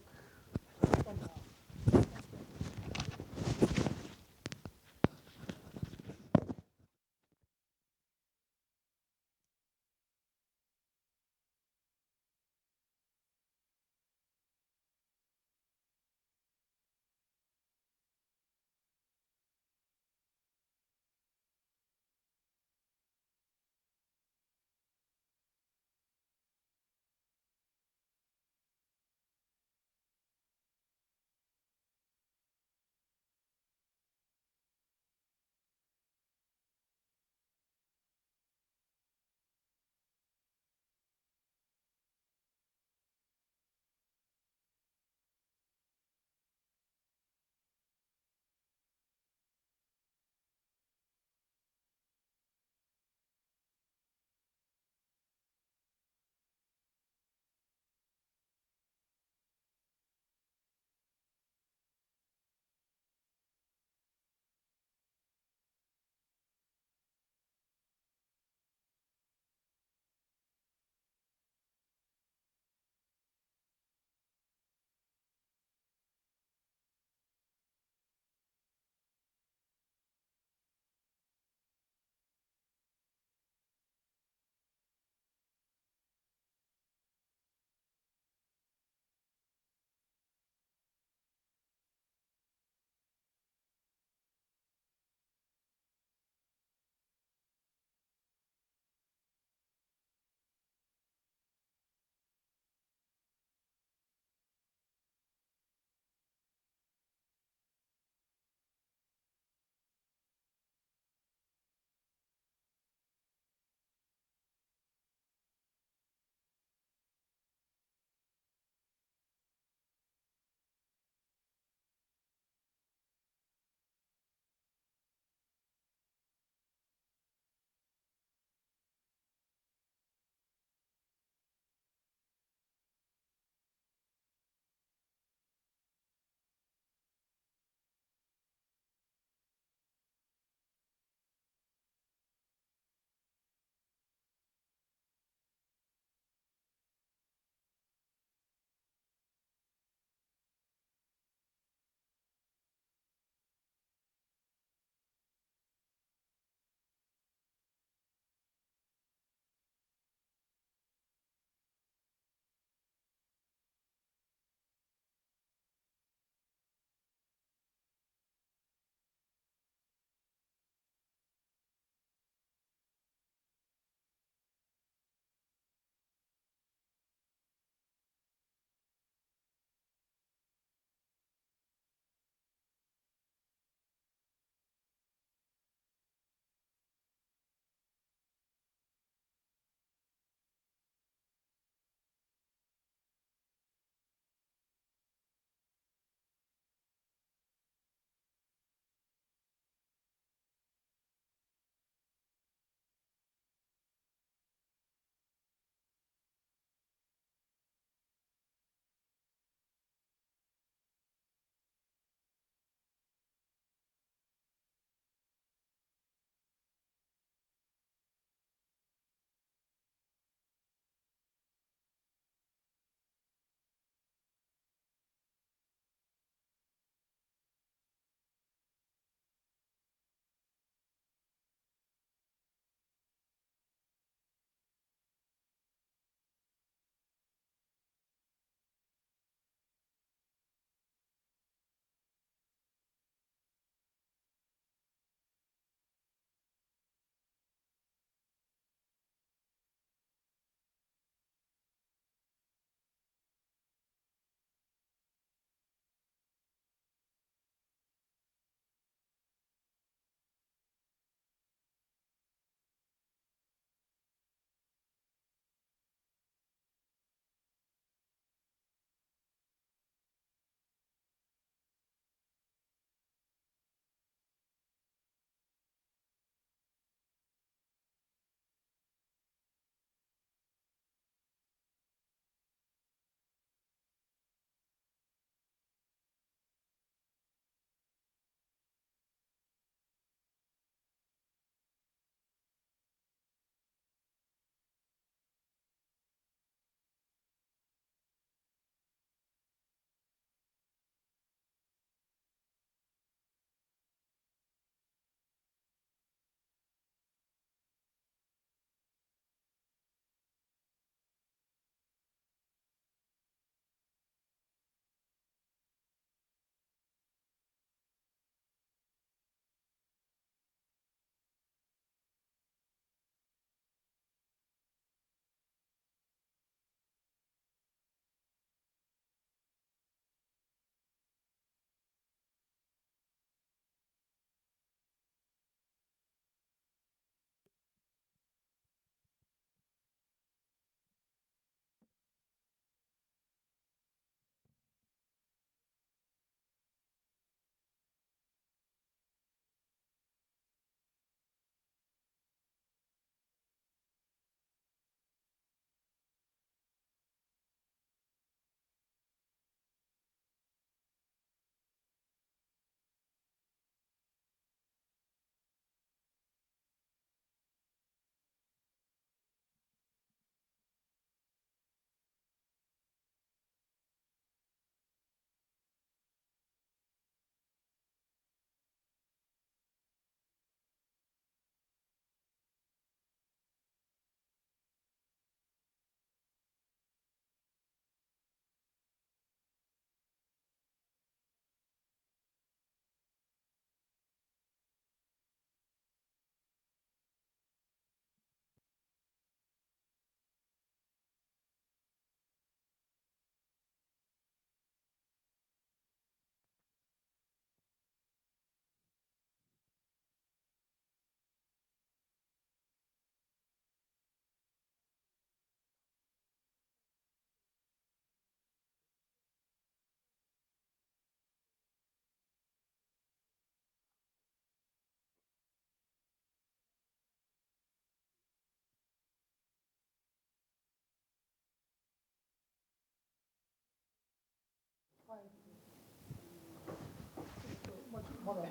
[SPEAKER 10] は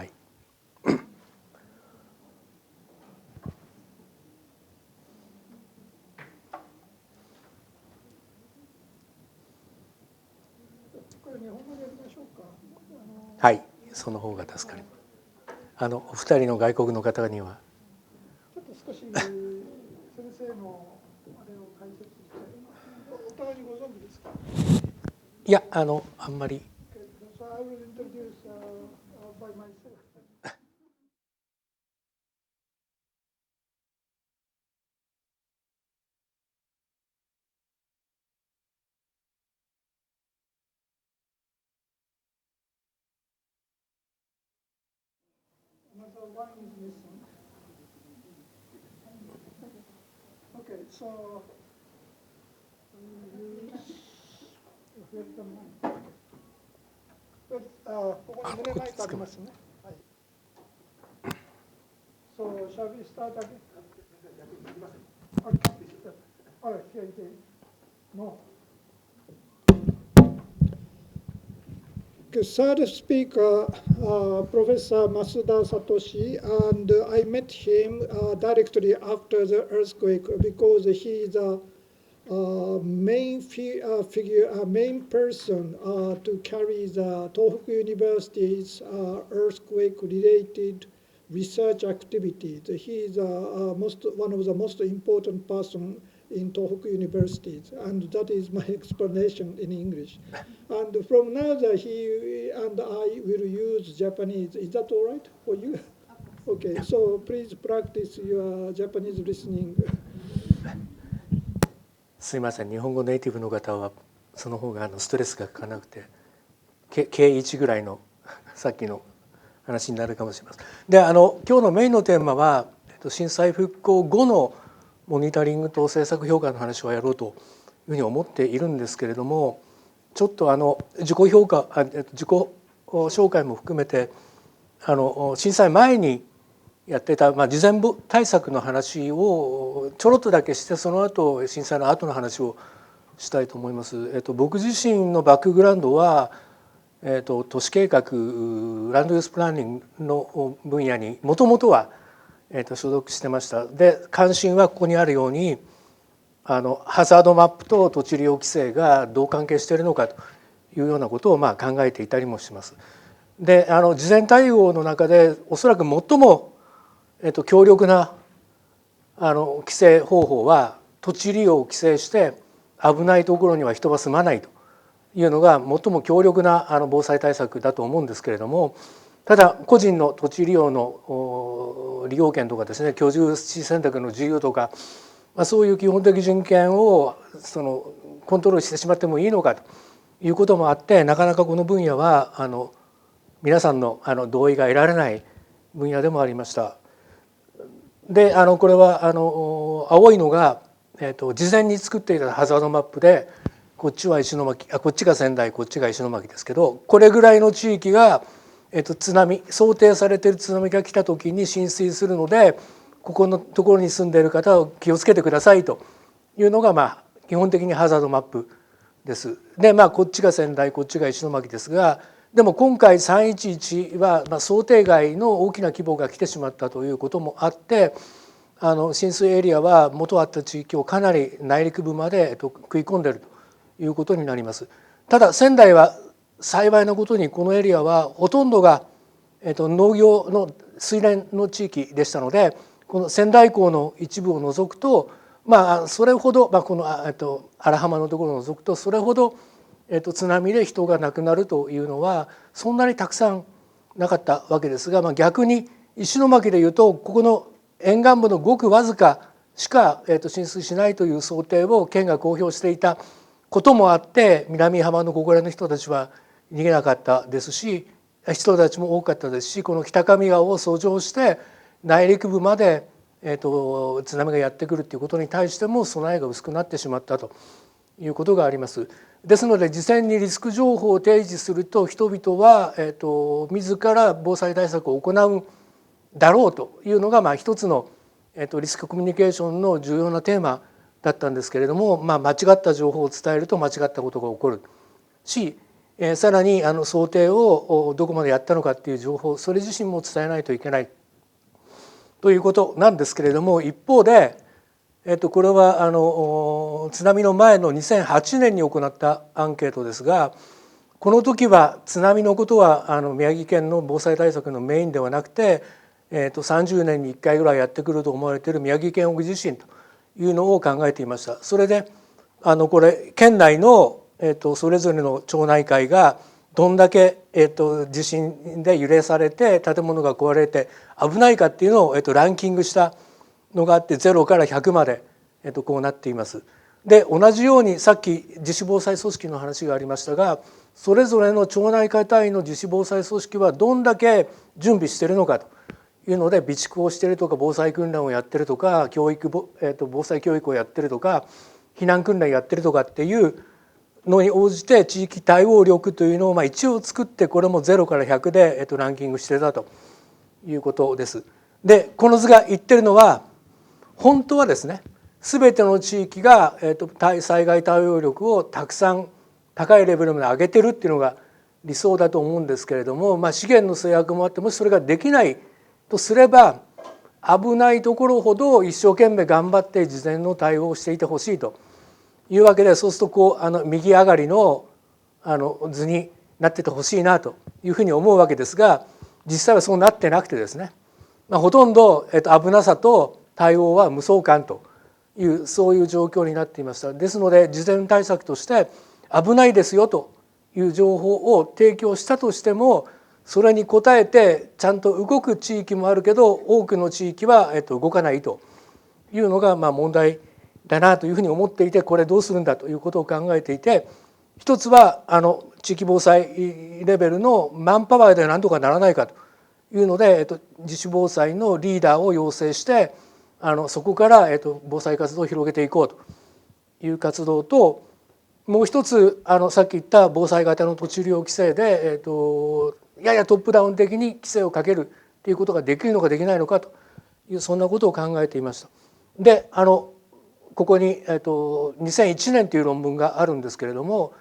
[SPEAKER 10] い。はい、その方が助かります。お二人の外国の方には。
[SPEAKER 1] ちょっと少し先生のあれを解説して、お互いにご存知ですか？
[SPEAKER 10] いや、あんまり。
[SPEAKER 1] So I will introduce by myself. Another one is missing. Okay, soここに胸マイクありますね。はい。So shall we start again? All right, here it is. No. Third speaker, Professor Masuda Satoshi, and I met him directly after the earthquake because he is a main person to carry the Tohoku University's earthquake-related research activities. He is one of the most important person in Tohoku universities, and that is my explanation in English. And from now that he and I will use Japanese. Is that all right for you? Okay, so please practice your Japanese listening.
[SPEAKER 10] すいません、日本語ネイティブの方はその方がストレスがかからなくて計1ぐらいのさっきの話になるかもしれません。で、今日のメインのテーマは震災復興後のモニタリングと政策評価の話をやろうというふうに思っているんですけれども、ちょっと自己紹介も含めて震災前にやってた、事前対策の話をちょろっとだけして、その後震災の後の話をしたいと思います。僕自身のバックグラウンドは、都市計画ランドユースプランニングの分野にもともとは所属してました。で、関心はここにあるようにハザードマップと土地利用規制がどう関係しているのかというようなことを考えていたりもします。で、事前対応の中でおそらく最も強力な規制方法は土地利用を規制して危ないところには人は住まないというのが最も強力な防災対策だと思うんですけれども、ただ個人の土地利用の利用権とかですね、居住地選択の自由とか、そういう基本的人権をコントロールしてしまってもいいのかということもあって、なかなかこの分野は皆さんの同意が得られない分野でもありました。で、これは青いのが、事前に作っていたハザードマップで、こっちは石巻、こっちが仙台、こっちが石巻ですけど、これぐらいの地域が、津波、想定されている津波が来た時に浸水するので、ここのところに住んでいる方は気をつけてくださいというのが、基本的にハザードマップです。で、こっちが仙台、こっちが石巻ですが、でも今回311は想定外の大きな規模が来てしまったということもあって、浸水エリアは元あった地域をかなり内陸部まで食い込んでいるということになります。ただ仙台は幸いなことにこのエリアはほとんどが農業の水田の地域でしたので、この仙台港の一部を除くと、それほど、この荒浜のところを除くとそれほど津波で人が亡くなるというのはそんなにたくさんなかったわけですが、逆に石巻でいうとここの沿岸部のごくわずかしか浸水しないという想定を県が公表していたこともあって、南浜のここらの人たちは逃げなかったですし、人たちも多かったですし、この北上川を遡上して内陸部まで津波がやってくるということに対しても備えが薄くなってしまったということがあります。ですので事前にリスク情報を提示すると人々は自ら防災対策を行うだろうというのが一つのリスクコミュニケーションの重要なテーマだったんですけれども、間違った情報を伝えると間違ったことが起こるし、さらに想定をどこまでやったのかっていう情報、それ自身も伝えないといけないということなんですけれども、一方で、これは津波の前の2008年に行ったアンケートですが、この時は津波のことは宮城県の防災対策のメインではなくて、30年に1回ぐらいやってくると思われている宮城県沖地震というのを考えていました。それでこれ県内のそれぞれの町内会がどんだけ地震で揺れされて建物が壊れて危ないかっていうのをランキングしたのがあって、0から100までこうなっています。で同じようにさっき自主防災組織の話がありましたが、それぞれの町内会単位の自主防災組織はどんだけ準備しているのかというので、備蓄をしているとか防災訓練をやってるとか防災教育をやってるとか避難訓練やってるとかっていうのに応じて地域対応力というのを一応作って、これも0から100でランキングしてたということです。でこの図が言ってるのは、本当はですね、全ての地域が災害対応力をたくさん高いレベルまで上げてるっていうのが理想だと思うんですけれども、資源の制約もあって、もしそれができないとすれば、危ないところほど一生懸命頑張って事前の対応をしていてほしいというわけで、そうすると右上がりの図になっててほしいなというふうに思うわけですが、実際はそうなってなくてですね、ほとんど危なさと対応は無相関という、そういう状況になっていました。ですので事前対策として危ないですよという情報を提供したとしても、それに応えてちゃんと動く地域もあるけど、多くの地域は動かないというのが問題だなというふうに思っていて、これどうするんだということを考えていて、一つは地域防災レベルのマンパワーで何とかならないかというので、自主防災のリーダーを養成してそこから防災活動を広げていこうという活動と、もう一つさっき言った防災型の土地利用規制で、ややトップダウン的に規制をかけるということができるのかできないのかという、そんなことを考えていました。でここに2001年という論文があるんですけれども、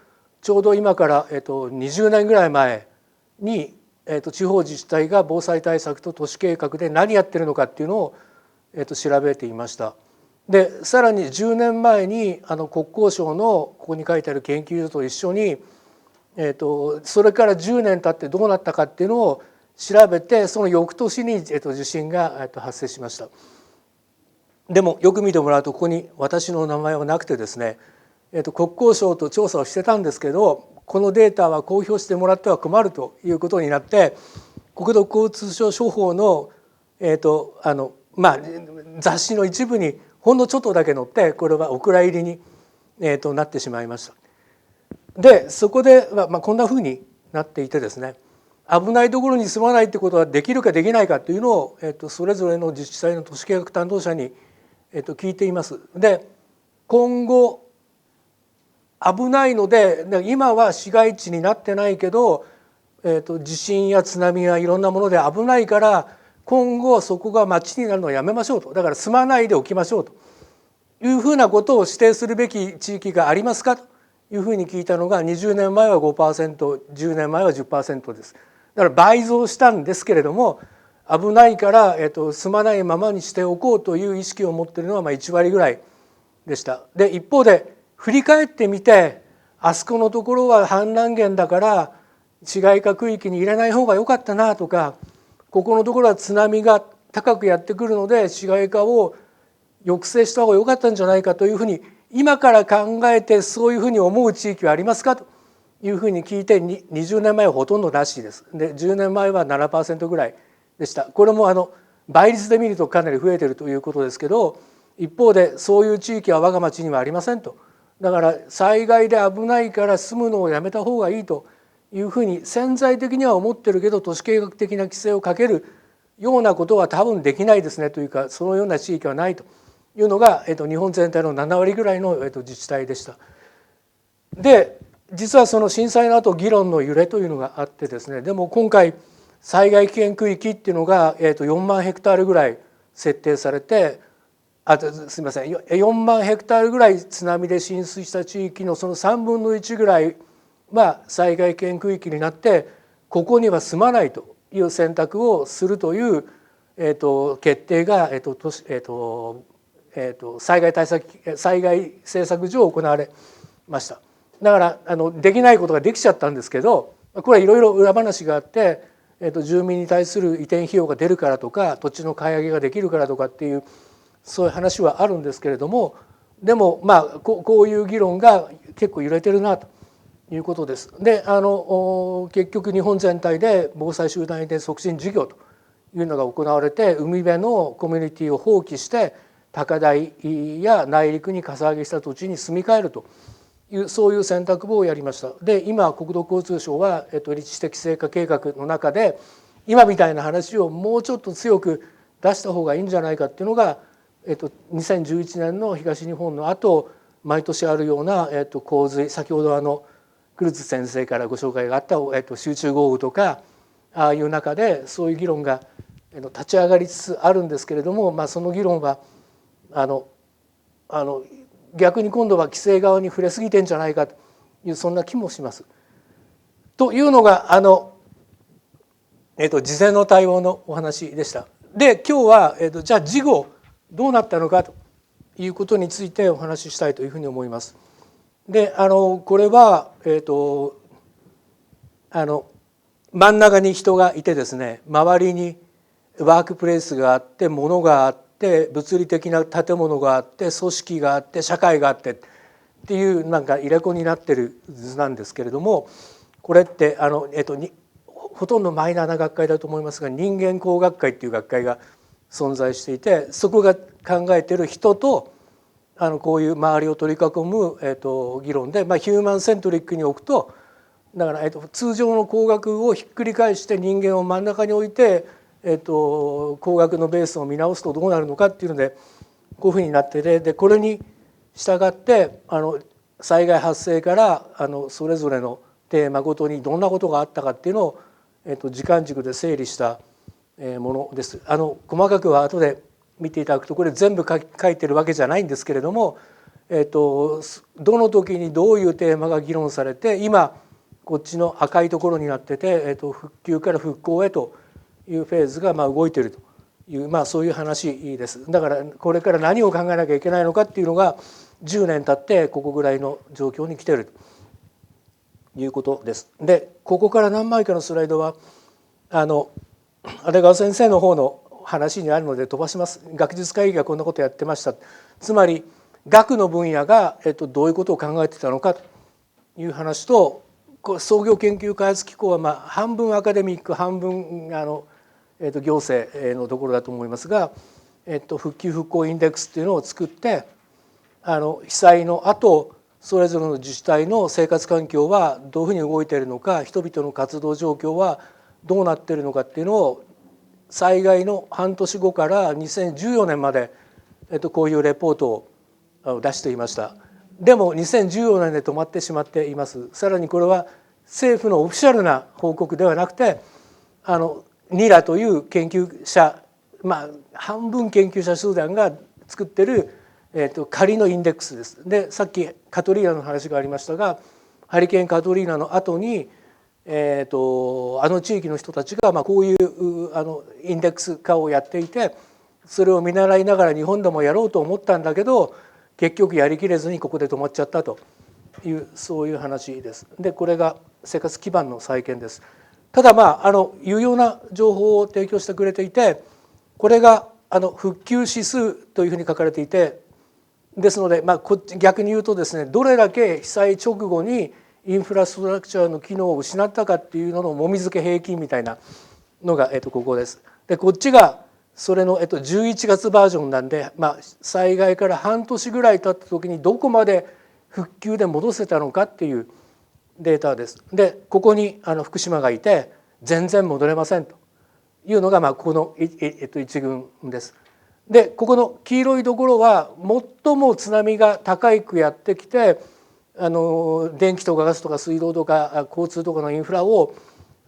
[SPEAKER 10] ちょうど今から20年ぐらい前に地方自治体が防災対策と都市計画で何やってるのかっていうのを調べていました。でさらに10年前に国交省のここに書いてある研究所と一緒にそれから10年経ってどうなったかっていうのを調べて、その翌年に地震が発生しました。でもよく見てもらうと、ここに私の名前はなくてですね、国交省と調査をしてたんですけど、このデータは公表してもらっては困るということになって、国土交通省処方の雑誌の一部にほんのちょっとだけ載って、これはお蔵入りになってしまいました。でそこでこんなふうになっていてですね、危ないところに住まないってことはできるかできないかというのをそれぞれの自治体の都市計画担当者に聞いています。で今後危ないので、今は市街地になってないけど地震や津波やいろんなもので危ないから、今後そこが町になるのはやめましょうと、だから住まないでおきましょうというふうなことを指定するべき地域がありますかというふうに聞いたのが、20年前は 5%、10年前は 10% です。だから倍増したんですけれども、危ないから住まないままにしておこうという意識を持っているのは1割ぐらいでした。で一方で振り返ってみて、あそこのところは氾濫源だから市街化区域に入れない方が良かったなとか、ここのところは津波が高くやってくるので市街化を抑制した方が良かったんじゃないかというふうに今から考えて、そういうふうに思う地域はありますかというふうに聞いて、20年前はほとんどなしです。で10年前は 7% ぐらいでした。これも倍率で見るとかなり増えているということですけど、一方でそういう地域は我が町にはありませんと。だから災害で危ないから住むのをやめた方がいいというふうに潜在的には思ってるけど、都市計画的な規制をかけるようなことは多分できないですねというか、そのような地域はないというのが日本全体の7割ぐらいの自治体でした。で実はその震災の後議論の揺れというのがあってですね、でも今回災害危険区域っていうのが4万ヘクタールぐらい設定されて、すみません、4万ヘクタールぐらい津波で浸水した地域のその3分の1ぐらいは災害危険区域になってここには住まないという選択をするという、決定が、災害政策上行われました。だからできないことができちゃったんですけど、これはいろいろ裏話があって、住民に対する移転費用が出るからとか土地の買い上げができるからとかっていうそういう話はあるんですけれども、でもこういう議論が結構揺れてるなということです。で結局日本全体で防災集団移転促進事業というのが行われて、海辺のコミュニティを放棄して高台や内陸にかさ上げした土地に住み替えるというそういう選択をやりました。で今国土交通省は、立地的成果計画の中で今みたいな話をもうちょっと強く出した方がいいんじゃないかっていうのが、2011年の東日本の後毎年あるような、洪水、先ほどクルツ先生からご紹介があった、集中豪雨とかああいう中でそういう議論が立ち上がりつつあるんですけれども、その議論は逆に今度は規制側に触れすぎてんじゃないかというそんな気もします。というのが事前の対応のお話でした。で今日は、じゃあ事後どうなったのかということについてお話ししたいというふうに思います。でこれは、真ん中に人がいてですね、周りにワークプレイスがあって物があって物理的な建物があって組織があって社会があってっていうなんか入れ子になってる図なんですけれども、これってほとんどマイナーな学会だと思いますが人間工学会っていう学会が存在していて、そこが考えている人とこういう周りを取り囲む、議論で、ヒューマンセントリックに置くとだから、通常の工学をひっくり返して人間を真ん中に置いて、工学のベースを見直すとどうなるのかっていうのでこういうふうになってて、でこれに従って災害発生からそれぞれのテーマごとにどんなことがあったかっていうのを、時間軸で整理したものです。細かくは後で見ていただくとこれ全部書いてるわけじゃないんですけれども、どの時にどういうテーマが議論されて今こっちの赤いところになってて、復旧から復興へというフェーズが動いているという、そういう話です。だからこれから何を考えなきゃいけないのかっていうのが10年経ってここぐらいの状況に来ているということです。でここから何枚かのスライドは阿出川先生の方の話にあるので飛ばします。学術会議がこんなことやってました。つまり学の分野がどういうことを考えてたのかという話と、創業研究開発機構は半分アカデミック半分行政のところだと思いますが、復旧復興インデックスっていうのを作って被災の後それぞれの自治体の生活環境はどういうふうに動いているのか、人々の活動状況はどうなっているのかっていうのを災害の半年後から2014年までこういうレポートを出していました。でも2014年で止まってしまっています。さらにこれは政府のオフィシャルな報告ではなくてニラという研究者、半分研究者集団が作ってる仮のインデックスです。でさっきカトリーナの話がありましたが、ハリケーンカトリーナの後に地域の人たちがこういうインデックス化をやっていて、それを見習いながら日本でもやろうと思ったんだけど結局やりきれずにここで止まっちゃったというそういう話です。でこれが生活基盤の再建です。ただ有用な情報を提供してくれていて、これが復旧指数というふうに書かれていて、ですので逆に言うとですね、どれだけ被災直後にインフラストラクチャーの機能を失ったかっていうののもみ付け平均みたいなのがここです。でこっちがそれの11月バージョンなんで、災害から半年ぐらい経った時にどこまで復旧で戻せたのかっていうデータです。でここに福島がいて全然戻れませんというのがこの一群です。でここの黄色いところは最も津波が高くやってきて電気とかガスとか水道とか交通とかのインフラを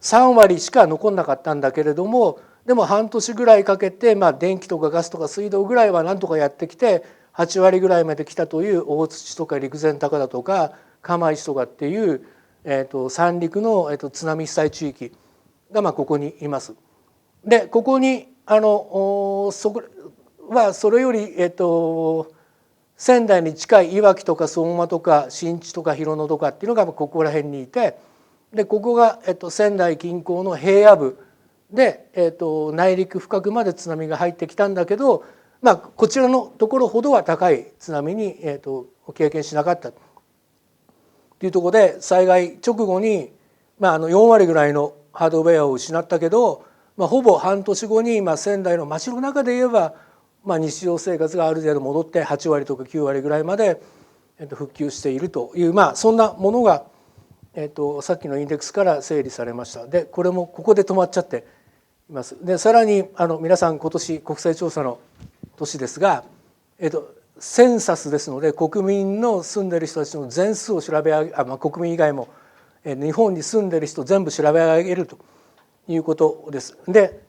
[SPEAKER 10] 3割しか残んなかったんだけれども、でも半年ぐらいかけて電気とかガスとか水道ぐらいはなんとかやってきて8割ぐらいまで来たという大槌とか陸前高田とか釜石とかっていう三陸の、津波被災地域が、ここにいます。でここにそれより、仙台に近いいわきとか相馬とか新地とか広野とかっていうのがここら辺にいて、でここが、仙台近郊の平野部で、内陸深くまで津波が入ってきたんだけど、こちらのところほどは高い津波に、経験しなかったというところで、災害直後に、4割ぐらいのハードウェアを失ったけど、ほぼ半年後に、仙台の街の中で言えば、日常生活がある程度戻って8割とか9割ぐらいまで復旧しているという、そんなものが、さっきのインデックスから整理されました。でこれもここで止まっちゃっています。でさらに皆さん今年国勢調査の年ですが、センサスですので国民の住んでいる人たちの全数を調べ上げ国民以外も日本に住んでいる人全部調べ上げるということです。で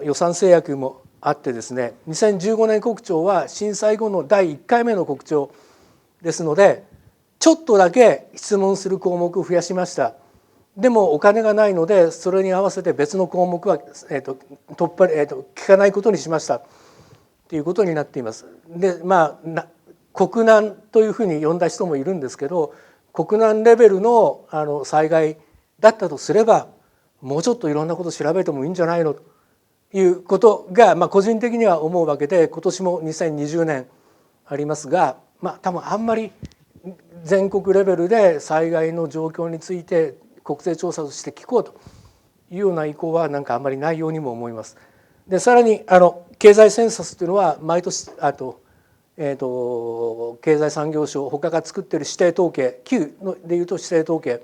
[SPEAKER 10] 予算制約もあってですね、2015年国庁は震災後の第1回目の国庁ですので、ちょっとだけ質問する項目を増やしました。でもお金がないのでそれに合わせて別の項目は、聞かないことにしましたということになっています。で国難というふうに呼んだ人もいるんですけど、国難レベルの災害だったとすればもうちょっといろんなことを調べてもいいんじゃないのということが、個人的には思うわけで、今年も2020年ありますが、多分あんまり全国レベルで災害の状況について国勢調査として聞こうというような意向はあんまりないようにも思います。でさらに経済センサスというのは毎年経済産業省他が作っている指定統計、旧でいうと指定統計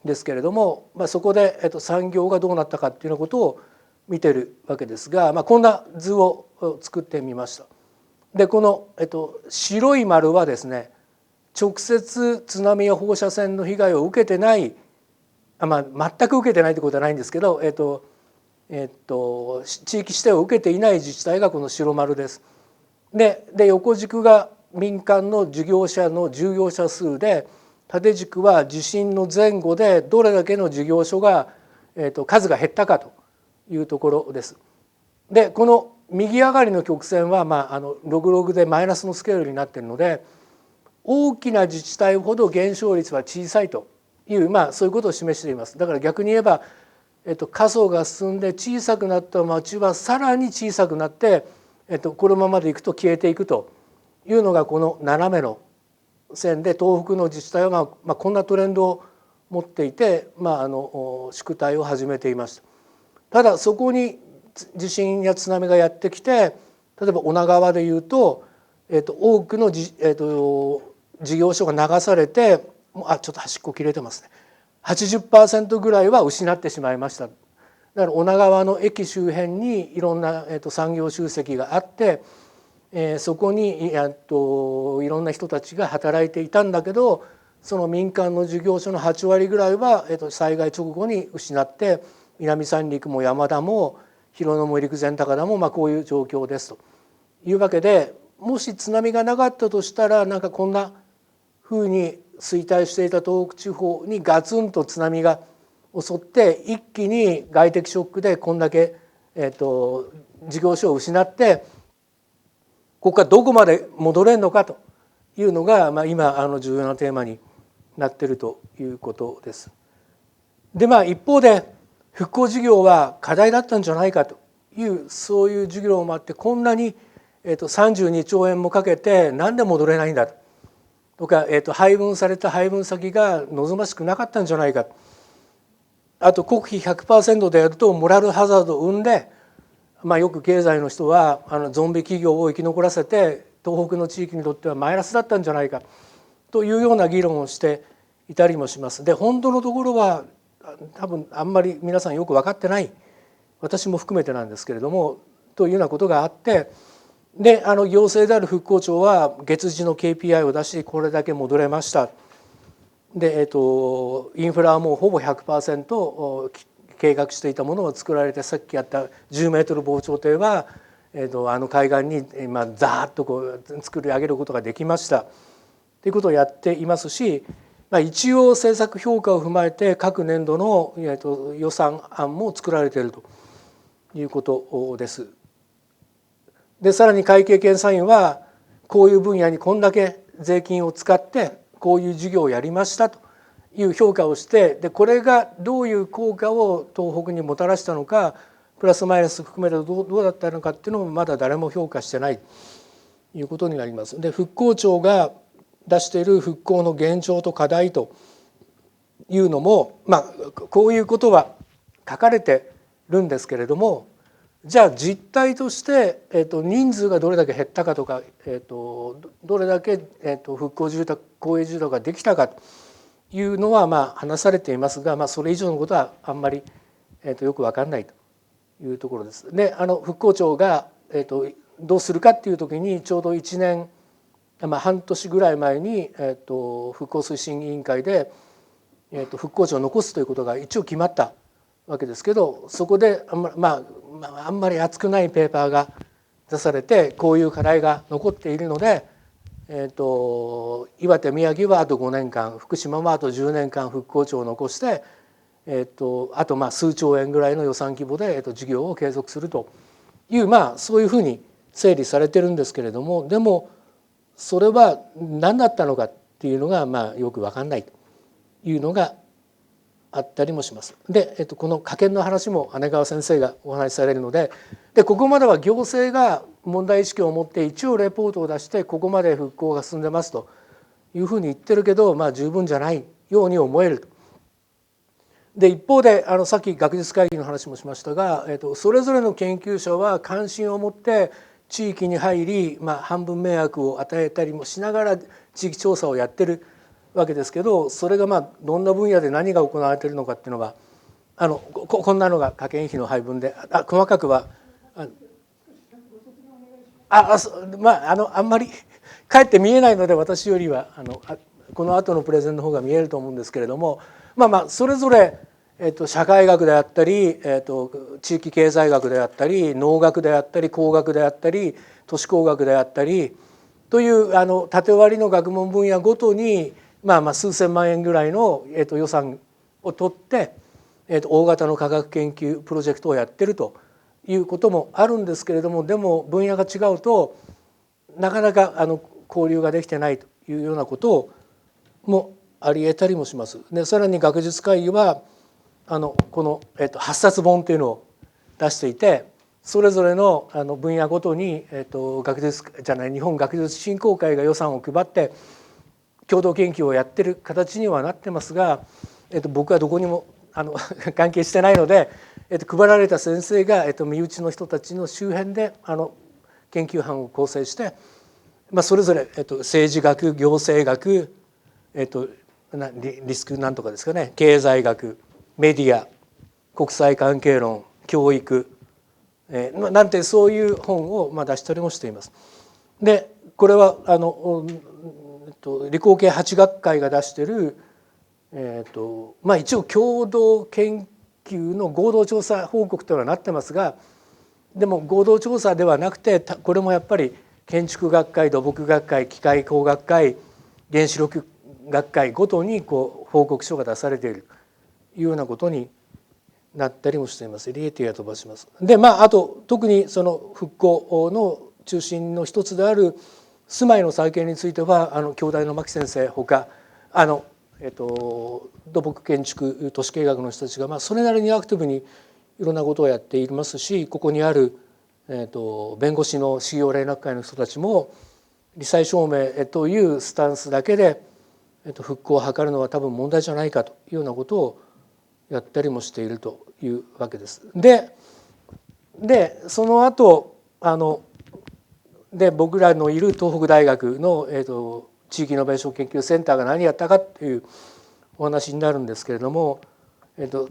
[SPEAKER 10] ですけれども、そこで産業がどうなったかっていうようなことを見てるわけですが、こんな図を作ってみました。でこの、白い丸はですね、直接津波や放射線の被害を受けてない、全く受けてないってことはないんですけど、地域指定を受けていない自治体がこの白丸です。で横軸が民間の事業者の従業者数で、縦軸は地震の前後でどれだけの事業所が、数が減ったかというところです。でこの右上がりの曲線は、ログログでマイナスのスケールになっているので、大きな自治体ほど減少率は小さいという、そういうことを示しています。だから逆に言えば、過疎が進んで小さくなった町はさらに小さくなって、このままでいくと消えていくというのがこの斜めの線で、東北の自治体はこんなトレンドを持っていて、縮退を始めていました。ただそこに地震や津波がやってきて、例えば女川でいうと、多くの事業所が流されて、ちょっと端っこ切れてますね。80% ぐらいは失ってしまいました。だから女川の駅周辺にいろんな産業集積があって、そこにいろんな人たちが働いていたんだけど、その民間の事業所の8割ぐらいは災害直後に失って、南三陸も山田も広野も陸前高田もこういう状況ですというわけで、もし津波がなかったとしたら、こんなふうに衰退していた東北地方にガツンと津波が襲って、一気に外的ショックでこんだけ事業所を失って、ここからどこまで戻れるのかというのが、今重要なテーマになっているということです。で一方で復興事業は課題だったんじゃないかという、そういう授業もあって、こんなに32兆円もかけてなんで戻れないんだとか、配分された配分先が望ましくなかったんじゃないか、あと国費 100% でやるとモラルハザードを生んで、よく経済の人はゾンビ企業を生き残らせて東北の地域にとってはマイナスだったんじゃないかというような議論をしていたりもします。で本当のところは多分あんまり皆さんよく分かってない、私も含めてなんですけれども、というようなことがあって、で行政である復興庁は月次の KPI を出し、これだけ戻れました。で、インフラはもうほぼ 100% 計画していたものを作られて、さっきやった10メートル防潮堤は、海岸にザーッと作り上げることができましたということをやっていますし、一応政策評価を踏まえて各年度の予算案も作られているということです。でさらに会計検査院はこういう分野にこんだけ税金を使ってこういう事業をやりましたという評価をして、でこれがどういう効果を東北にもたらしたのか、プラスマイナス含めるとどうだったのかっていうのもまだ誰も評価してないということになります。で復興庁が出している復興の現状と課題というのも、こういうことは書かれてるんですけれども、じゃあ実態として、人数がどれだけ減ったかとか、どれだけ、復興住宅公営住宅ができたかというのは話されていますが、それ以上のことはあんまり、よく分かんないというところです。で復興庁が、どうするかっていう時にちょうど1年、半年ぐらい前に、復興推進委員会で、復興庁を残すということが一応決まったわけですけど、そこであんまり熱くないペーパーが出されて、こういう課題が残っているので、岩手宮城はあと5年間、福島はあと10年間復興庁を残して、あと数兆円ぐらいの予算規模で、事業を継続するという、そういうふうに整理されてるんですけれども、でもそれは何だったのかっていうのがよく分かんないというのがあったりもします。で、この科研の話も姉川先生がお話しされるので、ここまでは行政が問題意識を持って一応レポートを出して、ここまで復興が進んでますというふうに言ってるけど、十分じゃないように思える。で一方でさっき学術会議の話もしましたが、それぞれの研究者は関心を持って地域に入り、半分迷惑を与えたりもしながら地域調査をやってるわけですけど、それがどんな分野で何が行われているのかっていうのはこんなのが科研費の配分で、細かくはあんまりかえって見えないので、私よりはこの後のプレゼンの方が見えると思うんですけれども、それぞれ社会学であったり、地域経済学であったり、農学であったり、工学であったり、都市工学であったりという縦割りの学問分野ごとに、数千万円ぐらいの予算を取って、大型の科学研究プロジェクトをやってるということもあるんですけれども、でも分野が違うとなかなか交流ができてないというようなこともあり得たりもします。でさらに学術会議はこの8冊本というのを出していて、それぞれの分野ごとに日本学術振興会が予算を配って共同研究をやってる形にはなってますが、僕はどこにも関係してないので、配られた先生が身内の人たちの周辺で研究班を構成して、それぞれ政治学、行政学、リスクなんとかですかね、経済学、メディア、国際関係論、教育、なんてそういう本を出したりもしています。でこれは理工系8学会が出している、一応共同研究の合同調査報告というのはなってますが、でも合同調査ではなくて、これもやっぱり建築学会、土木学会、機械工学会、原子力学会ごとに報告書が出されているというようなことになったりもしています。リエティア飛ばします。であと特にその復興の中心の一つである住まいの再建については京大の牧先生ほか土木建築都市計画の人たちがそれなりにアクティブにいろんなことをやっていますし、ここにある弁護士の事業連絡会の人たちも罹災証明というスタンスだけで復興を図るのは多分問題じゃないかというようなことをやったりもしているというわけです。でその後僕らのいる東北大学の地域イノベーション研究センターが何やったかというお話になるんですけれども、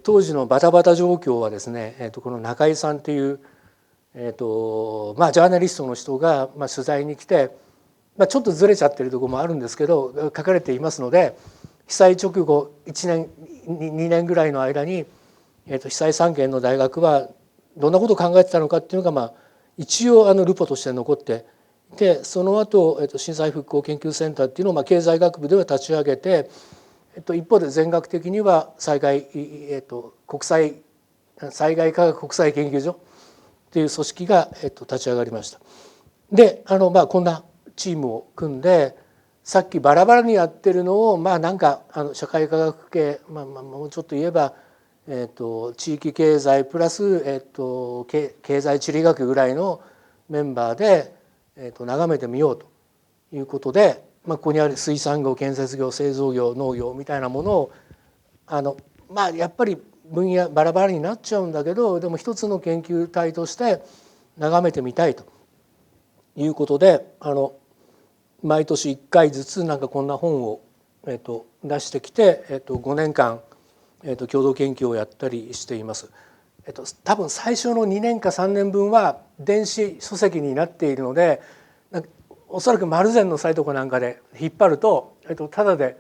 [SPEAKER 10] 当時のバタバタ状況はですね、この中井さんというジャーナリストの人が取材に来て、ちょっとずれちゃってるところもあるんですけど書かれていますので、被災直後1年2年ぐらいの間に、被災3県の大学はどんなことを考えてたのかっていうのが、一応ルポとして残っていて、その後震災復興研究センターっていうのを経済学部では立ち上げて、一方で全学的には災害科学国際研究所という組織が立ち上がりました。でこんなチームを組んで、さっきバラバラにやってるのをなんか社会科学系、もうちょっと言えば、地域経済プラス、経済地理学ぐらいのメンバーで、眺めてみようということで、ここにある水産業、建設業、製造業、農業みたいなものをやっぱり分野バラバラになっちゃうんだけど、でも一つの研究体として眺めてみたいということで、毎年1回ずつなんかこんな本を、出してきて、5年間、共同研究をやったりしています。多分最初の2年か3年分は電子書籍になっているので、おそらく丸善のサイトかなんかで引っ張ると、タダで、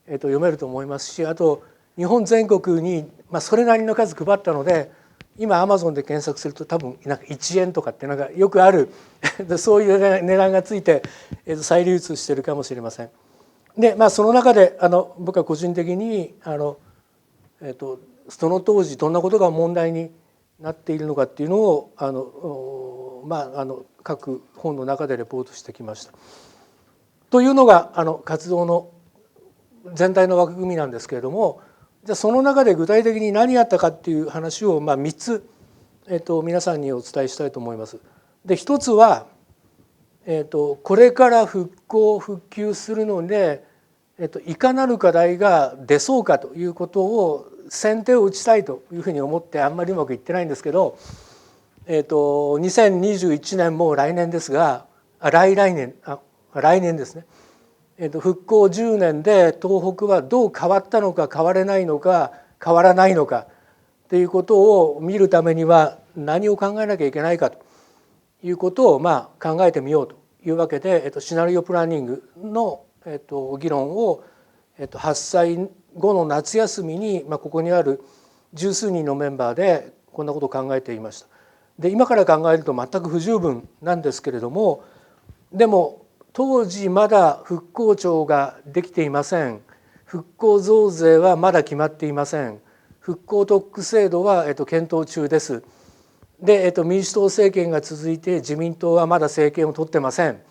[SPEAKER 10] 読めると思いますし、あと日本全国に、それなりの数配ったので、今アマゾンで検索すると多分なんか1円とかってなんかよくあるそういう値段がついて再流通してるかもしれません。でその中で僕は個人的にその当時どんなことが問題になっているのかっていうのを各本の中でレポートしてきました。というのが活動の全体の枠組みなんですけれども、じゃあその中で具体的に何やったかっていう話を3つ、皆さんにお伝えしたいと思います。で一つは、これから復興復旧するので、いかなる課題が出そうかということを先手を打ちたいというふうに思って、あんまりうまくいってないんですけど、2021年も来年ですが、来年ですね。復興10年で東北はどう変わったのか変われないのか変わらないのかということを見るためには何を考えなきゃいけないかということを考えてみようというわけで、シナリオプランニングの議論を8歳後の夏休みにここにある十数人のメンバーでこんなことを考えていました。で今から考えると全く不十分なんですけれども、でも当時まだ復興庁ができていません。復興増税はまだ決まっていません。復興特区制度は検討中です。で民主党政権が続いて自民党はまだ政権を取ってません。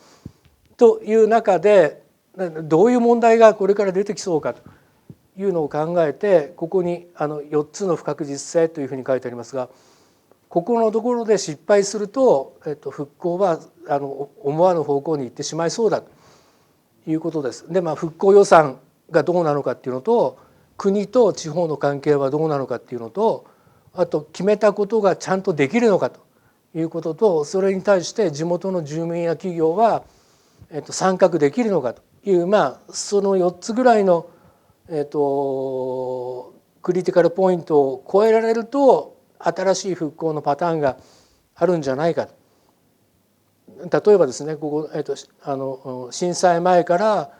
[SPEAKER 10] という中でどういう問題がこれから出てきそうかというのを考えて、ここに4つの不確実性というふうに書いてありますが、ここのところで失敗すると、復興は思わぬ方向に行ってしまいそうだということです。で復興予算がどうなのかっていうのと、国と地方の関係はどうなのかっていうのと、あと決めたことがちゃんとできるのかということと、それに対して地元の住民や企業は参画できるのかという、その4つぐらいのクリティカルポイントを超えられると新しい復興のパターンがあるんじゃないかと。例えばですね、ここ、震災前から、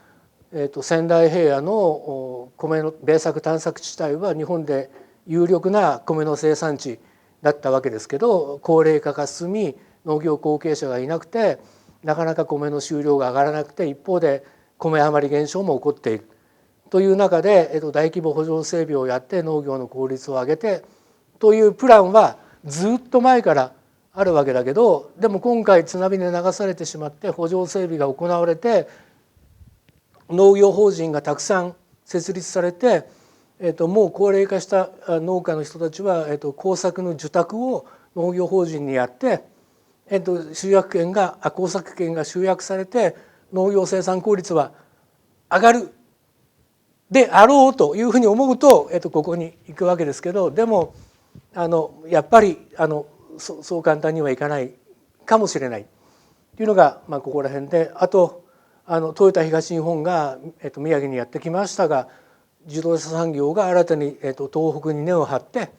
[SPEAKER 10] 仙台平野の米の米作探索地帯は日本で有力な米の生産地だったわけですけど、高齢化が進み農業後継者がいなくてなかなか米の収量が上がらなくて、一方で米余り減少も起こっているという中で、大規模補助整備をやって農業の効率を上げてというプランはずっと前からあるわけだけど、でも今回津波で流されてしまって補助整備が行われて、農業法人がたくさん設立されて、もう高齢化した農家の人たちは、耕作の受託を農業法人にやって、工作権が集約されて農業生産効率は上がるであろうというふうに思うと、ここに行くわけですけど、でもやっぱりそう簡単にはいかないかもしれないというのが、ここら辺で、あとトヨタ東日本が、宮城にやってきましたが、自動車産業が新たに、東北に根を張って、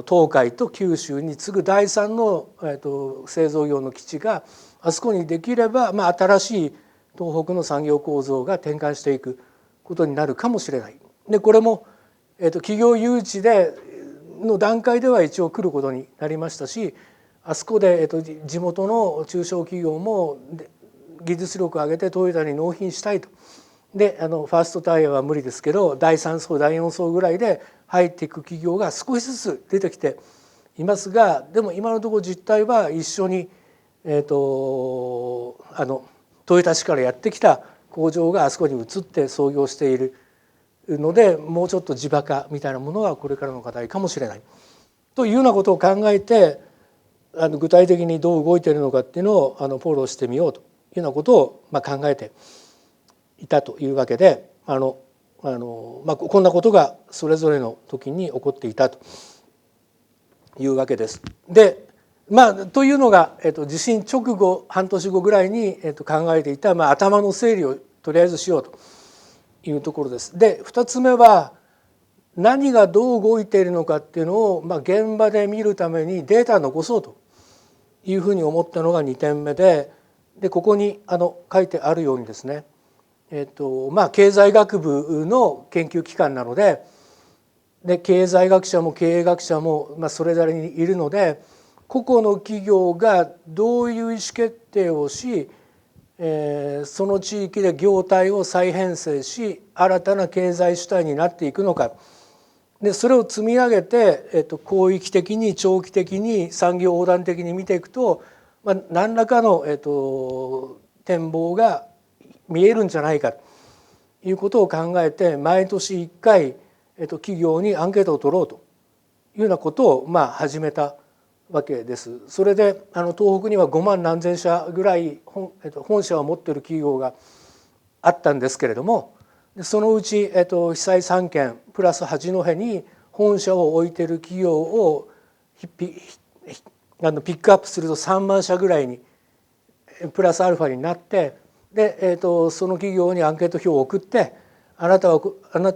[SPEAKER 10] 東海と九州に次ぐ第3の、製造業の基地があそこにできれば、新しい東北の産業構造が転換していくことになるかもしれない。でこれも、企業誘致の段階では一応来ることになりましたし、あそこで、地元の中小企業も技術力を上げてトヨタに納品したいと。でファーストタイヤは無理ですけど第3層第4層ぐらいで入っていく企業が少しずつ出てきていますが、でも今のところ実態は一緒に、トヨタ市からやってきた工場があそこに移って操業しているので、もうちょっと地場化みたいなものはこれからの課題かもしれないというようなことを考えて、具体的にどう動いているのかっていうのをフォローしてみようというようなことを考えていたというわけで、こんなことがそれぞれの時に起こっていたというわけです。でというのが、地震直後半年後ぐらいに、考えていた、頭の整理をとりあえずしようというところです。で2つ目は何がどう動いているのかっていうのを、現場で見るためにデータを残そうというふうに思ったのが2点目で、ここに書いてあるようにですね、経済学部の研究機関なので、経済学者も経営学者もそれぞれにいるので、個々の企業がどういう意思決定をし、その地域で業態を再編成し新たな経済主体になっていくのか、でそれを積み上げて、広域的に長期的に産業横断的に見ていくと、何らかの、展望が見えるんじゃないかということを考えて、毎年1回、企業にアンケートを取ろうというようなことを始めたわけです。それで東北には5万何千社ぐらい本社を持っている企業があったんですけれども、そのうち被災3県プラス八戸に本社を置いている企業をピックアップすると3万社ぐらいにプラスアルファになって、で、その企業にアンケート票を送って、あなた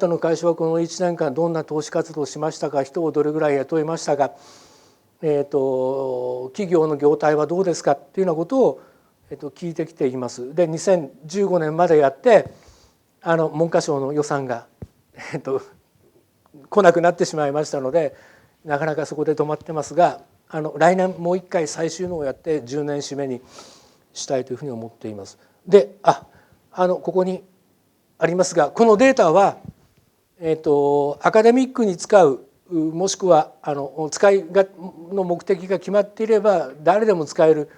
[SPEAKER 10] の会社はこの1年間どんな投資活動をしましたか、人をどれぐらい雇いましたか、企業の業態はどうですかっていうようなことを聞いてきています。で2015年までやって、文科省の予算が来なくなってしまいましたので、なかなかそこで止まってますが、来年もう一回最終のをやって10年締めにしたいというふうに思っています。でここにありますが、このデータは、アカデミックに使うもしくは使いの目的が決まっていれば誰でも使える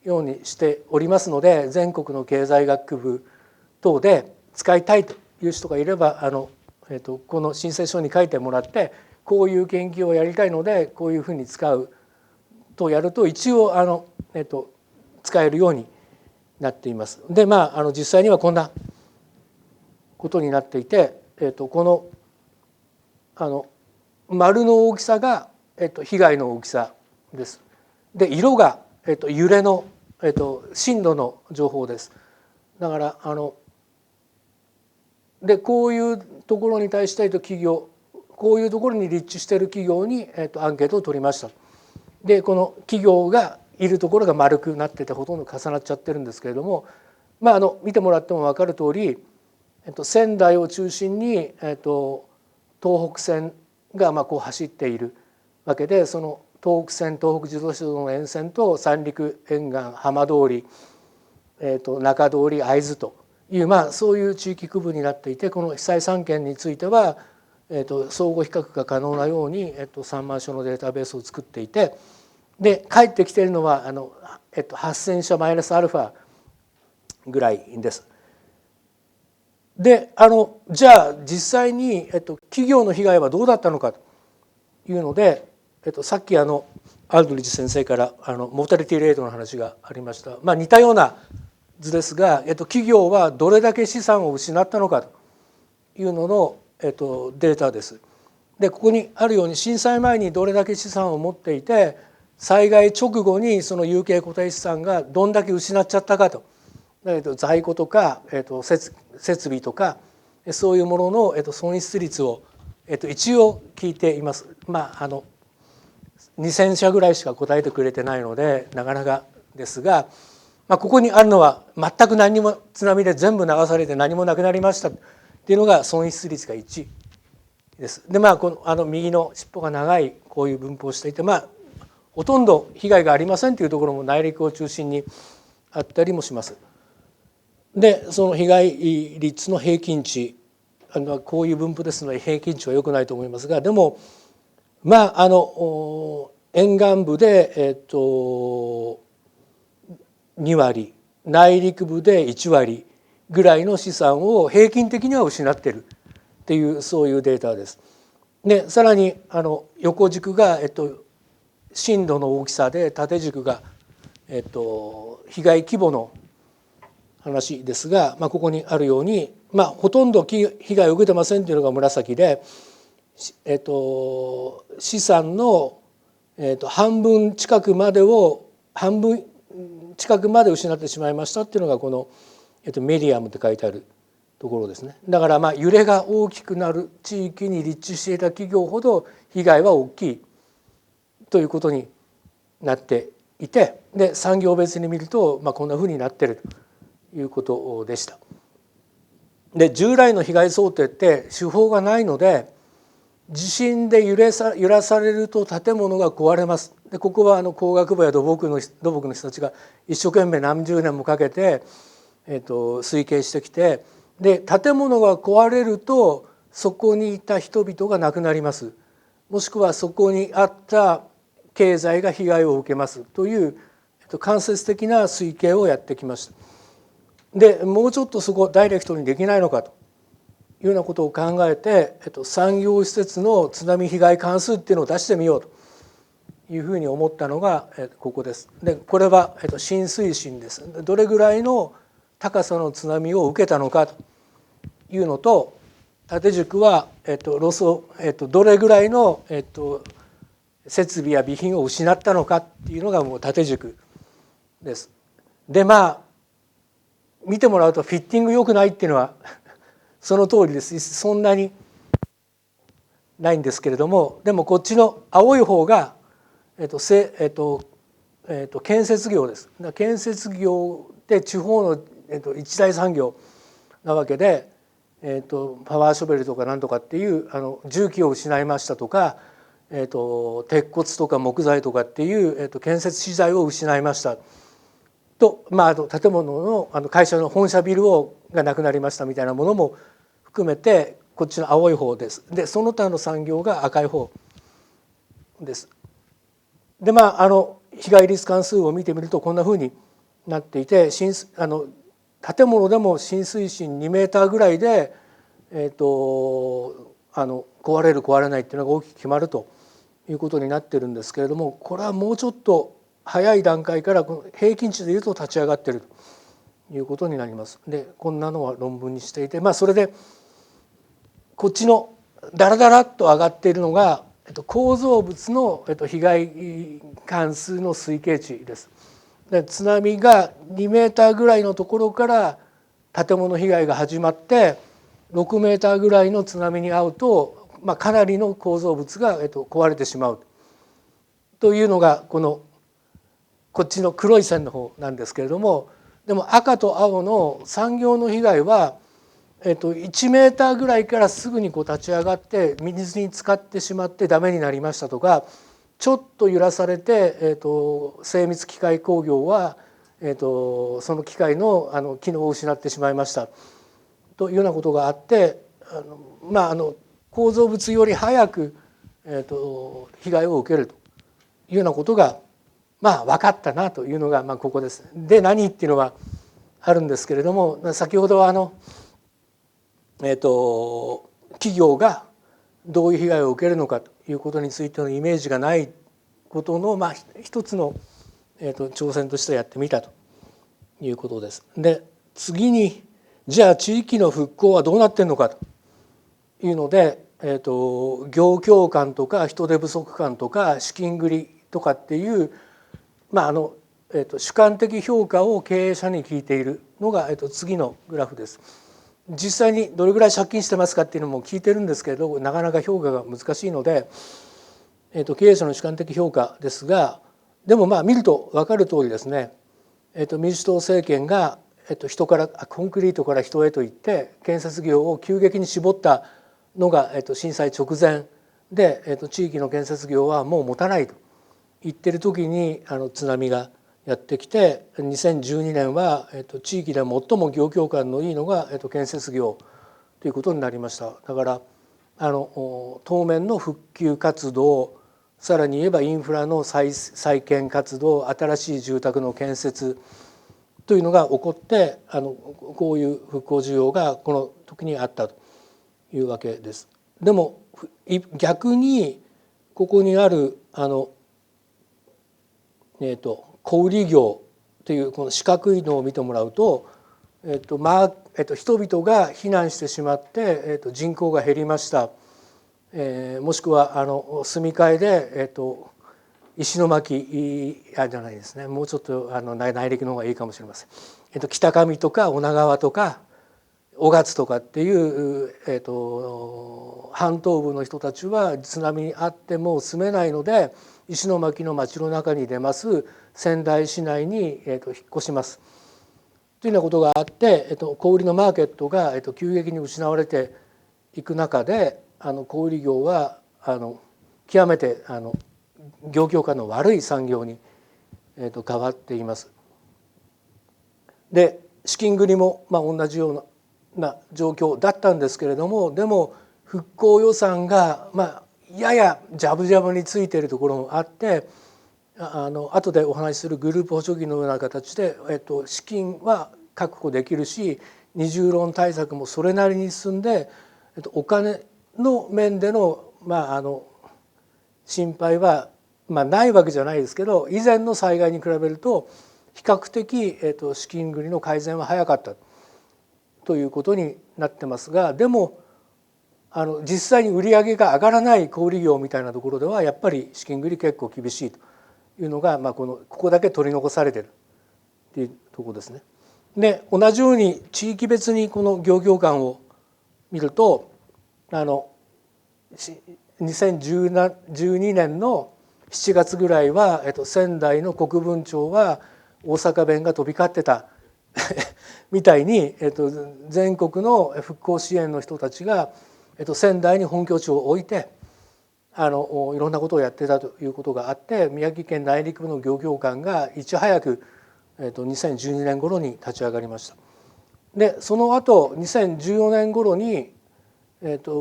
[SPEAKER 10] ようにしておりますので、全国の経済学部等で使いたいという人がいればこの申請書に書いてもらって、こういう研究をやりたいのでこういうふうに使うとやると一応使えるようになっています。で実際にはこんなことになっていて、この丸の大きさが被害の大きさです。で色が揺れの震度の情報です。だからでこういうところに対して企業、こういうところに立地している企業にアンケートを取りました。でこの企業がいるところが丸くなっててほとんど重なっちゃってるんですけれども、見てもらっても分かる通り、仙台を中心に東北線がこう走っているわけで、その東北線、東北自動車道の沿線と三陸沿岸、浜通り、中通り、会津というそういう地域区分になっていて、この被災3県については相互比較が可能なように3万所のデータベースを作っていて、で返ってきているのは8000社マイナスアルファぐらいです。でじゃあ実際に企業の被害はどうだったのかというので、さっきアルドリッジ先生からモータリティレートの話がありました。似たような図ですが、企業はどれだけ資産を失ったのかというののデータです。でここにあるように震災前にどれだけ資産を持っていて、災害直後にその有形固定資産がどんだけ失っちゃったかと、在庫とか設備とかそういうものの損失率を一応聞いています。2000社ぐらいしか答えてくれてないのでなかなかですが、ここにあるのは全く何にも津波で全部流されて何もなくなりましたっていうのが損失率が1です。でこの右の尻尾が長いこういう分布をしていて、ほとんど被害がありませんというところも内陸を中心にあったりもします。でその被害率の平均値、こういう分布ですので平均値は良くないと思いますが、でもまあ沿岸部で2割、内陸部で1割ぐらいの資産を平均的には失っているっていうそういうデータです。でさらに横軸が震度の大きさで、縦軸が被害規模の話ですが、ここにあるように、ほとんど被害を受けてませんというのが紫で、資産の半分近くまで失ってしまいましたっていうのがこのメディアムって書いてあるところですね。だから揺れが大きくなる地域に立地していた企業ほど被害は大きいということになっていて、で産業別に見るとこんなふうになっているということでした。で従来の被害想定って手法がないので、地震で揺らされると建物が壊れます。でここは工学部や土木の人たちが一生懸命何十年もかけて、推計してきて、で建物が壊れるとそこにいた人々が亡くなります。もしくはそこにあった経済が被害を受けますという、間接的な推計をやってきました。でもうちょっとそこダイレクトにできないのかというようなことを考えて、産業施設の津波被害関数っていうのを出してみようというふうに思ったのがここです。でこれは浸水深です。どれぐらいの高さの津波を受けたのかというのと、縦軸はどれぐらいの設備や備品を失ったのかっていうのがもう縦軸です。で見てもらうとフィッティング良くないっていうのはその通りです。そんなにないんですけれども、でもこっちの青い方が建設業です。建設業で地方の一大産業なわけで、パワーショベルとかなんとかっていう重機を失いましたとか、鉄骨とか木材とかっていう、建設資材を失いましたと、建物の会社の本社ビルがなくなりましたみたいなものも含めてこっちの青い方です。でその他の産業が赤い方です。で被害率関数を見てみるとこんなふうになっていて、建物でも浸水深2メーターぐらいで、壊れる壊れないっていうのが大きく決まるということになってるんですけれども、これはもうちょっと早い段階から平均値でいうと立ち上がっているということになります。でこんなのは論文にしていて、それでこっちのダラダラっと上がっているのが構造物の被害関数の推計値です。で津波が2メーターぐらいのところから建物被害が始まって6メーターぐらいの津波に遭うと、かなりの構造物が壊れてしまうというのがこっちの黒い線の方なんですけれども、でも赤と青の産業の被害は1メーターぐらいからすぐに立ち上がって水に浸かってしまってダメになりましたとか、ちょっと揺らされて精密機械工業はその機械の機能を失ってしまいましたというようなことがあって、構造物より早く被害を受けるというようなことが分かったなというのがここです。で何っていうのはあるんですけれども、先ほどは企業がどういう被害を受けるのかということについてのイメージがないことの一つの挑戦としてやってみたということです。で次にじゃあ地域の復興はどうなってるのかというので、業況感とか人手不足感とか資金繰りとかっていう主観的評価を経営者に聞いているのが次のグラフです。実際にどれぐらい借金してますかっていうのも聞いてるんですけれど、なかなか評価が難しいので、経営者の主観的評価ですが、でも見ると分かる通りですね、民主党政権がコンクリートから人へといって建設業を急激に絞ったのが震災直前で、地域の建設業はもう持たないと言ってる時に津波がやってきて、2012年は地域で最も業況感のいいのが建設業ということになりました。だから当面の復旧活動、さらに言えばインフラの再建活動、新しい住宅の建設というのが起こって、こういう復興需要がこの時にあったというわけです。でも逆にここにある小売業というこの四角いのを見てもらうと、人々が避難してしまって、人口が減りました。もしくは住み替えで、石巻じゃないですね、もうちょっと内陸の方がいいかもしれません。北上とか女川とか雄勝とかっていう、半島部の人たちは津波にあっても住めないので、石巻の町の中に出ます仙台市内に、引っ越します。というようなことがあって、小売のマーケットが、急激に失われていく中で、小売業は極めて業況感の悪い産業に、変わっています。で資金繰りも、同じような状況だったんですけれども、でも復興予算が、ややジャブジャブについているところもあって、後でお話しするグループ補助金のような形で、資金は確保できるし、二重ローン対策もそれなりに進んで、お金の面での、心配は、ないわけじゃないですけど、以前の災害に比べると比較的、資金繰りの改善は早かったということになってますが、でも実際に売り上げが上がらない小売業みたいなところではやっぱり資金繰り結構厳しいというのが、ここだけ取り残されているというところですね。で同じように地域別にこの業況感を見ると、2012年の7月ぐらいは、仙台の国分町は大阪弁が飛び交ってたみたいに、全国の復興支援の人たちが、仙台に本拠地を置いていろんなことをやってたということがあって、宮城県内陸部の業況感がいち早く、2012年頃に立ち上がりました。でその後2014年頃に、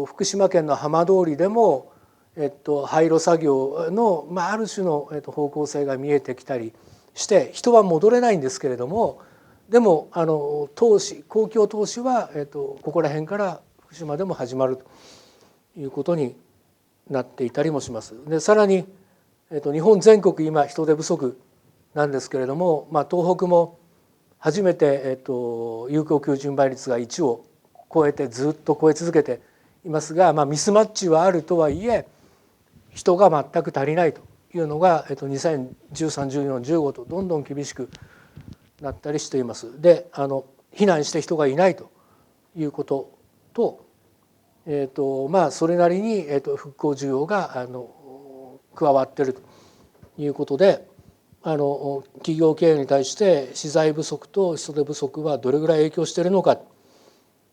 [SPEAKER 10] 福島県の浜通りでも廃炉作業の、ある種の方向性が見えてきたりして人は戻れないんですけれども、でも公共投資は、ここら辺から福島でも始まるということになっていたりもします。でさらに、日本全国今人手不足なんですけれども、東北も初めて、有効求人倍率が1を超えてずっと超え続けていますが、ミスマッチはあるとはいえ人が全く足りないというのが、2013、14、15とどんどん厳しくなったりしています。で避難して人がいないということと、それなりに、復興需要が加わっているということで、企業経営に対して資材不足と人手不足はどれぐらい影響しているのか、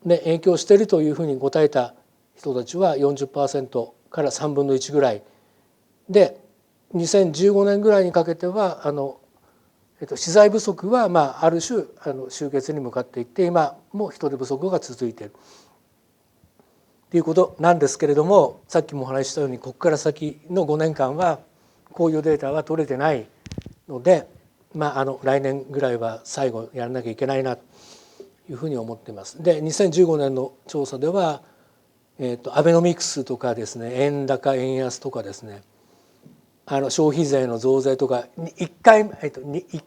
[SPEAKER 10] で影響しているというふうに答えた人たちは 40% から3分の1ぐらいで、2015年ぐらいにかけては資材不足はある種終結に向かっていって、今も人手不足が続いているということなんですけれども、さっきもお話ししたようにここから先の5年間はこういうデータは取れてないので、来年ぐらいは最後やらなきゃいけないなというふうに思っています。で2015年の調査では、アベノミクスとかですね、円高円安とかですね、消費税の増税とか1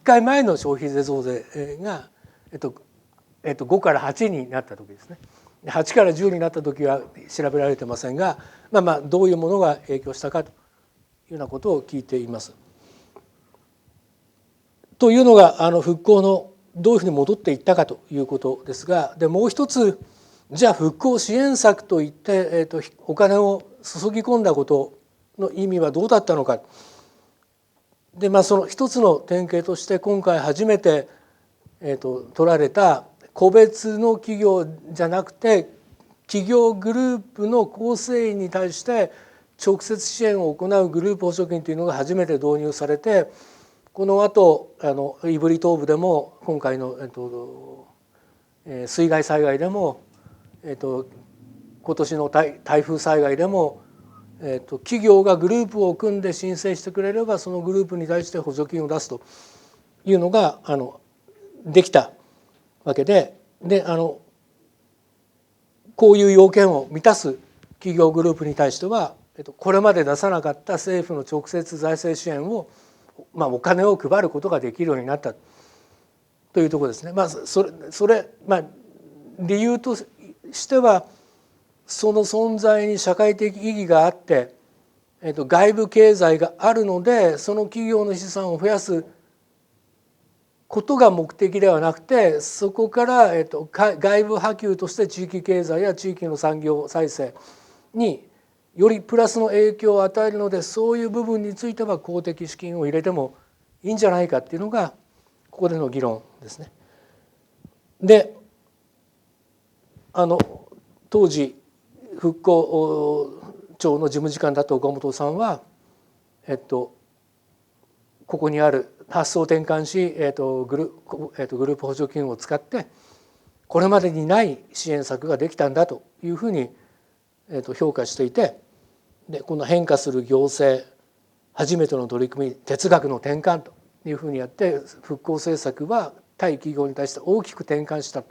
[SPEAKER 10] 回前の消費税増税が、5から8になった時ですね。8から10になった時は調べられてませんが、どういうものが影響したかというようなことを聞いています。というのが復興のどういうふうに戻っていったかということですが、でもう一つ、じゃあ復興支援策といって、お金を注ぎ込んだことの意味はどうだったのか。でその一つの典型として今回初めて、取られた個別の企業じゃなくて企業グループの構成員に対して直接支援を行うグループ補助金というのが初めて導入されて、この後胆振東部でも今回の、水害災害でも、今年の台風災害でも、企業がグループを組んで申請してくれればそのグループに対して補助金を出すというのができたわけで、こういう要件を満たす企業グループに対しては、これまで出さなかった政府の直接財政支援を、お金を配ることができるようになったというところですね。理由としてはその存在に社会的意義があって、外部経済があるのでその企業の資産を増やすことが目的ではなくて、そこから、外部波及として地域経済や地域の産業再生によりプラスの影響を与えるので、そういう部分については公的資金を入れてもいいんじゃないかっていうのがここでの議論ですね。で、当時復興庁の事務次官だった岡本さんは、ここにある発想転換し、グループ補助金を使ってこれまでにない支援策ができたんだというふうに、評価していて、でこの変化する行政初めての取り組み哲学の転換というふうにやって復興政策は対企業に対して大きく転換した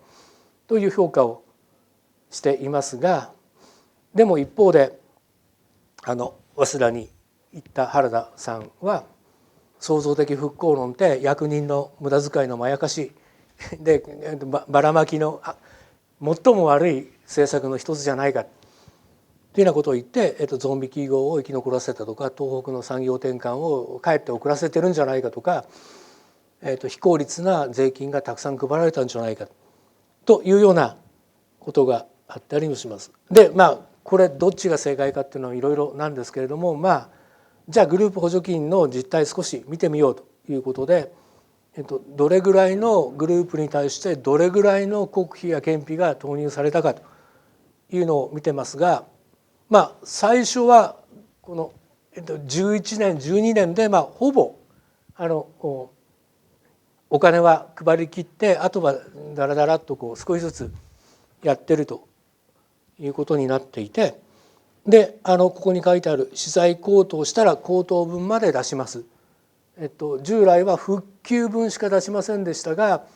[SPEAKER 10] という評価をしていますが、でも一方で早稲田に行った原田さんは創造的復興論って役人の無駄遣いのまやかしでばらまきの最も悪い政策の一つじゃないかというようなことを言って、ゾンビ企業を生き残らせたとか東北の産業転換をかえって遅らせてるんじゃないかとか、非効率な税金がたくさん配られたんじゃないかというようなことがあったりもします。でこれどっちが正解かっていうのはいろいろなんですけれども、じゃあグループ補助金の実態少し見てみようということで、どれぐらいのグループに対してどれぐらいの国費や経費が投入されたかというのを見てますが、最初はこの11年12年でほぼお金は配り切って、あとはだらだらっと少しずつやってるということになっていて、でここに書いてある資材高騰したら高騰分まで出します。従来は復旧分しか出しませんでしたが、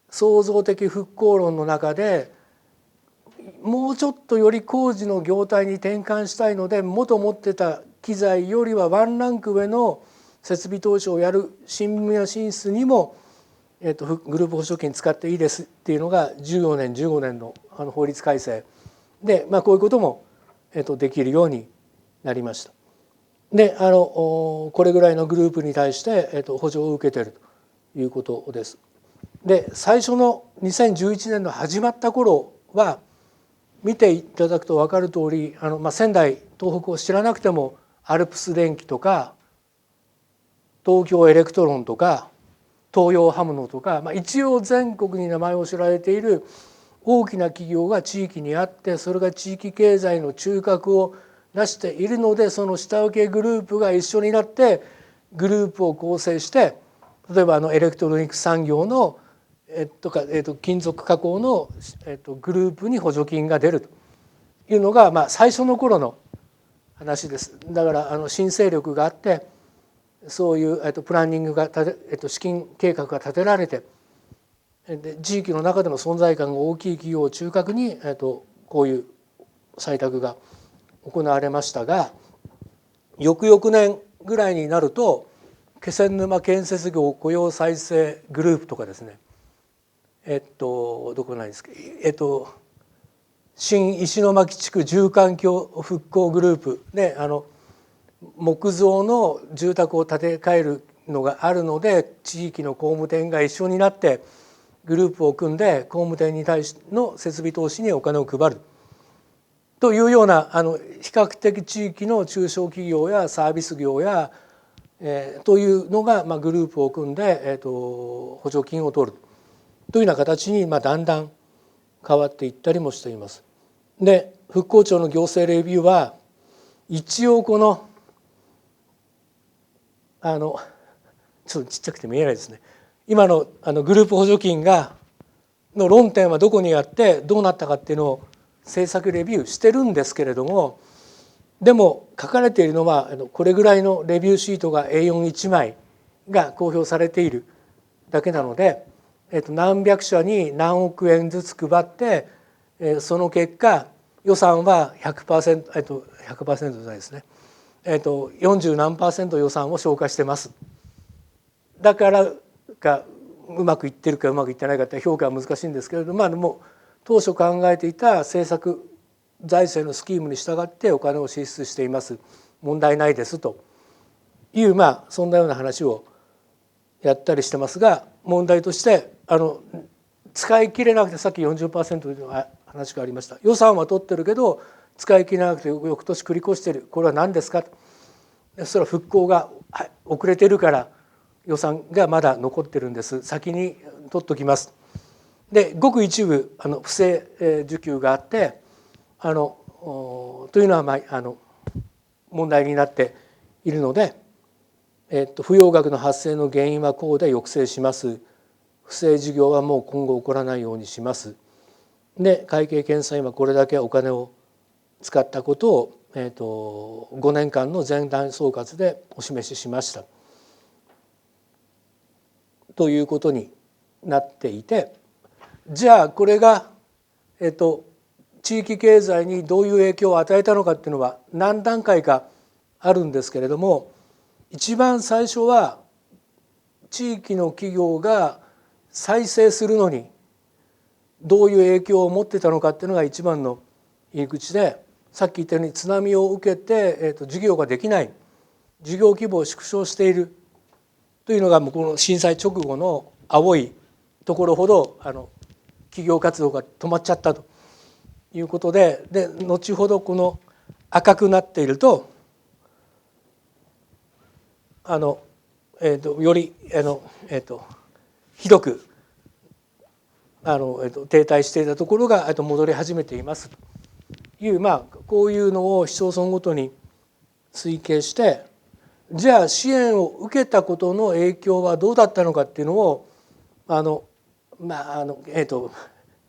[SPEAKER 10] 創造的復興論の中でもうちょっとより工事の業態に転換したいので、元持ってた機材よりはワンランク上の設備投資をやる新分野進出にも、グループ補助金使っていいですっていうのが14年15年の法律改正で、こういうこともできるようになりました。でこれぐらいのグループに対して補助を受けているということです。で最初の2011年の始まった頃は見ていただくと分かる通り、仙台東北を知らなくてもアルプス電機とか東京エレクトロンとか東洋ハムノとか、一応全国に名前を知られている大きな企業が地域にあって、それが地域経済の中核を出しているので、その下請けグループが一緒になってグループを構成して、例えばエレクトロニック産業の金属加工のグループに補助金が出るというのが最初の頃の話です。だから新勢力があって、そういうプランニングが資金計画が立てられて、で地域の中での存在感が大きい企業を中核にこういう採択が行われましたが、翌々年ぐらいになると気仙沼建設業雇用再生グループとかですね、どこないですか、新石巻地区住環境復興グループで木造の住宅を建て替えるのがあるので、地域の工務店が一緒になってグループを組んで工務店に対しての設備投資にお金を配るというような比較的地域の中小企業やサービス業や、というのがグループを組んで、補助金を取るというような形にだんだん変わっていったりもしています。で復興庁の行政レビューはちょっとちっちゃくて見えないですね。今のグループ補助金の論点はどこにあってどうなったかっていうのを政策レビューしてるんですけれども、でも書かれているのはこれぐらいのレビューシートが A41 枚が公表されているだけなので、何百社に何億円ずつ配って、その結果予算は 100%、100% じゃないですね、40何%予算を消化してます。だからかうまくいってるかうまくいってないかって評価は難しいんですけれども、でも当初考えていた政策財政のスキームに従ってお金を支出しています、問題ないですという、そんなような話をやったりしてますが、問題として使い切れなくて、さっき 40% の話がありました。予算は取ってるけど使い切れなくて翌年繰り越してる、これは何ですか。それは復興が遅れてるから予算がまだ残ってるんです、先に取っときます。でごく一部不正受給があってというのは問題になっているので、不要額の発生の原因はこうで抑制します、不正事業はもう今後起こらないようにします。で会計検査院はこれだけお金を使ったことを、5年間の全体総括でお示ししましたということになっていて、じゃあこれが、地域経済にどういう影響を与えたのかっていうのは何段階かあるんですけれども、一番最初は地域の企業が再生するのにどういう影響を持ってたのかっていうのが一番の入り口で、さっき言ったように津波を受けて、事業ができない、事業規模を縮小しているというのがこの震災直後の青いところほど企業活動が止まっちゃったということで、後ほどこの赤くなっているとよりひどく停滞していたところが戻り始めていますという、こういうのを市町村ごとに推計して、じゃあ支援を受けたことの影響はどうだったのかっていうのを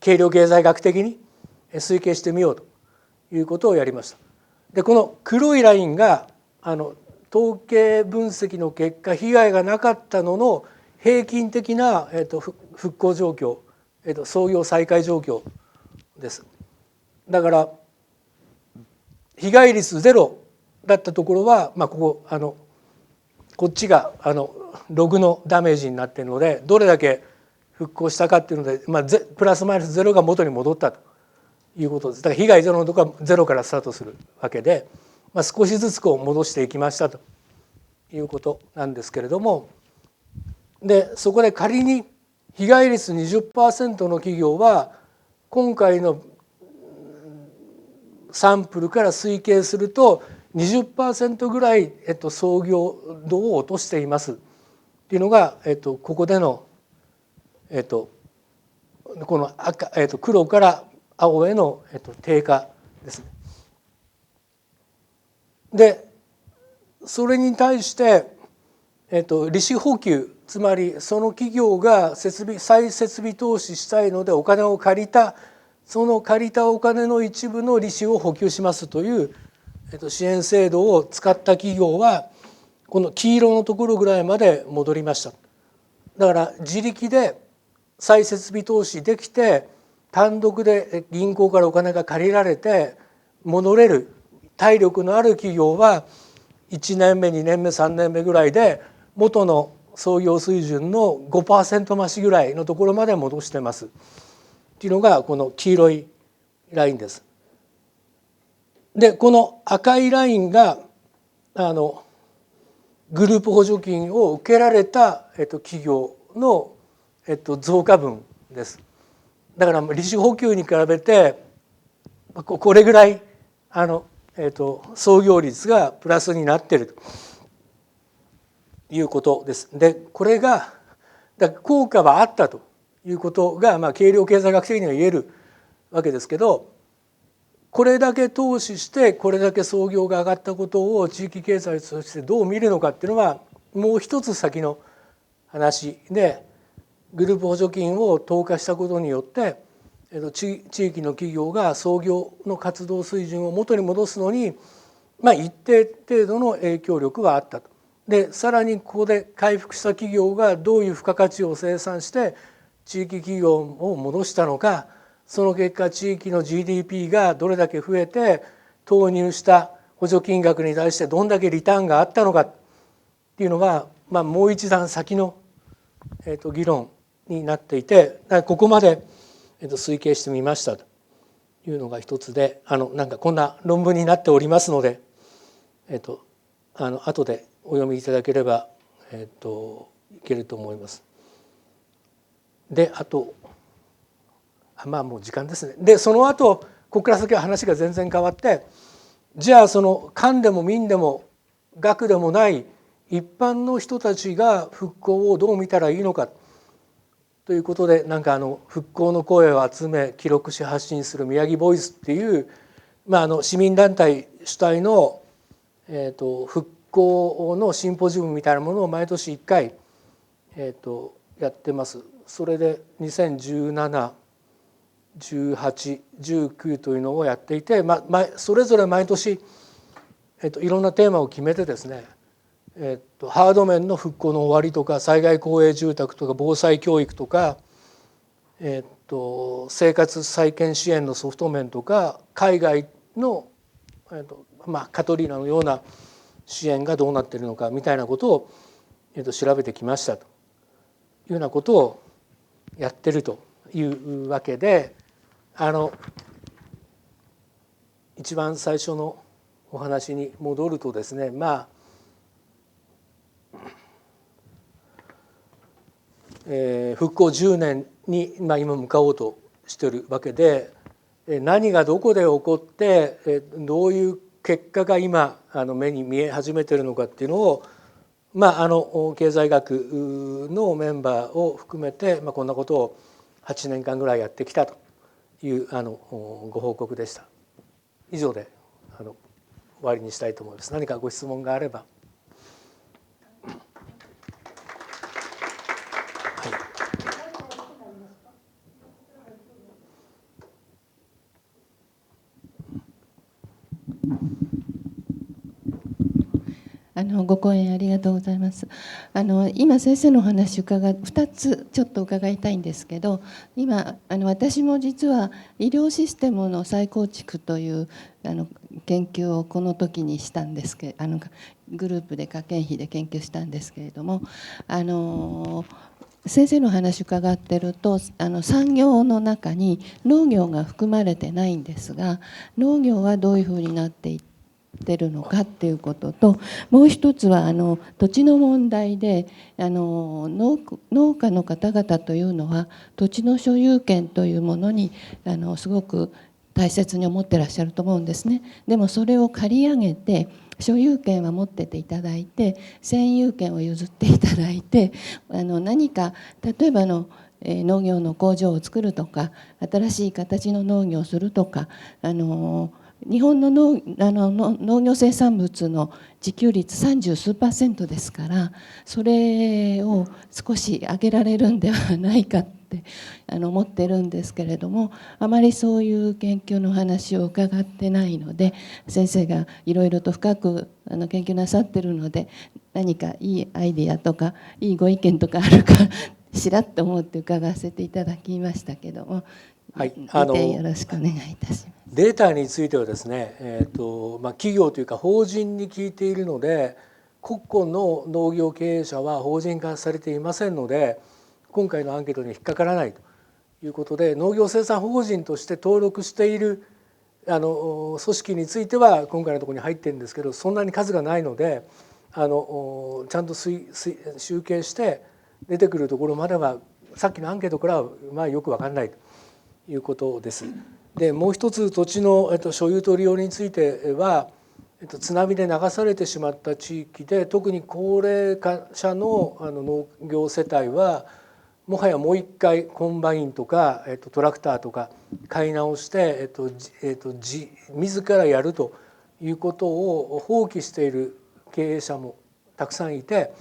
[SPEAKER 10] 計量経済学的に推計してみようということをやりました。でこの黒いラインが統計分析の結果被害がなかったのの平均的な復興状況、操業再開状況です。だから被害率ゼロだったところは、こっちがログのダメージになっているので、どれだけ復興したかっていうので、プラスマイナスゼロが元に戻ったということです。だから被害ゼロのところはゼロからスタートするわけで、少しずつ戻していきましたということなんですけれども、でそこで仮に被害率 20% の企業は今回のサンプルから推計すると 20% ぐらい操業度を落としていますっていうのがここでのこの黒から青への低下ですね。でそれに対して利子補給、つまりその企業が再設備投資したいのでお金を借りた、その借りたお金の一部の利子を補給しますという支援制度を使った企業はこの黄色のところぐらいまで戻りました。だから自力で再設備投資できて単独で銀行からお金が借りられて戻れる体力のある企業は1年目2年目3年目ぐらいで元の創業水準の 5% 増しぐらいのところまで戻してますっていうのがこの黄色いラインです。でこの赤いラインがグループ補助金を受けられた企業の増加分です。だから利子補給に比べてこれぐらい創業率がプラスになっているということです。でこれが効果はあったということが計量経済学的には言えるわけですけど、これだけ投資してこれだけ創業が上がったことを地域経済としてどう見るのかっていうのはもう一つ先の話で、グループ補助金を投下したことによって地域の企業が操業の活動水準を元に戻すのに、一定程度の影響力はあったと。でさらにここで回復した企業がどういう付加価値を生産して地域企業を戻したのか、その結果地域の GDP がどれだけ増えて投入した補助金額に対してどんだけリターンがあったのかっていうのが、もう一段先の議論になっていて、ここまで推計してみましたというのが一つで、なんかこんな論文になっておりますので、後でお読みいただければいけると思います。であともう時間ですね。でその後ここから先は話が全然変わって、じゃあその官でも民でも学でもない一般の人たちが復興をどう見たらいいのかということで、なんか復興の声を集め記録し発信する宮城ボイスっていう、市民団体主体の、復興のシンポジウムみたいなものを毎年1回、やってます。それで2017、18、19というのをやっていて、それぞれ毎年、いろんなテーマを決めてですね、ハード面の復興の終わりとか、災害公営住宅とか防災教育とか、生活再建支援のソフト面とか、海外の、カトリーナのような支援がどうなっているのかみたいなことを、調べてきましたというようなことをやってるというわけで、一番最初のお話に戻るとですね、復興10年に今向かおうとしているわけで、何がどこで起こってどういう結果が今目に見え始めているのかっていうのを、経済学のメンバーを含めて、こんなことを8年間ぐらいやってきたというご報告でした。以上で終わりにしたいと思います。何かご質問があれば。
[SPEAKER 8] ご講演ありがとうございます。今先生のお話2つちょっと伺いたいんですけど、今私も実は医療システムの再構築という研究をこの時にしたんですけど、グループで科研費で研究したんですけれども、先生の話伺ってると産業の中に農業が含まれてないんですが、農業はどういうふうになっていってるのかっていうことと、もう一つは土地の問題で農家の方々というのは土地の所有権というものにすごく大切に思ってらっしゃると思うんですね。でもそれを借り上げて所有権は持ってていただいて、占有権を譲っていただいて、何か例えば農業の工場を作るとか、新しい形の農業をするとか、日本の農業生産物の自給率30数%ですから、それを少し上げられるんではないかって思ってるんですけれども、あまりそういう研究の話を伺ってないので、先生がいろいろと深く研究なさってるので、何かいいアイデアとかいいご意見とかあるかしらっと思って伺わせていただきましたけども、
[SPEAKER 10] はい、
[SPEAKER 8] 2点よろしくお願いいたします。
[SPEAKER 10] データについてはですね、企業というか法人に聞いているので、個々の農業経営者は法人化されていませんので、今回のアンケートに引っかからないということで、農業生産法人として登録している組織については今回のところに入ってるんですけど、そんなに数がないので、ちゃんと集計して出てくるところまではさっきのアンケートからはよく分かんないということです。でもう一つ、土地の所有と利用については、津波で流されてしまった地域で、特に高齢化者の農業世帯はもはやもう一回コンバインとかトラクターとか買い直して自らやるということを放棄している経営者もたくさんいて、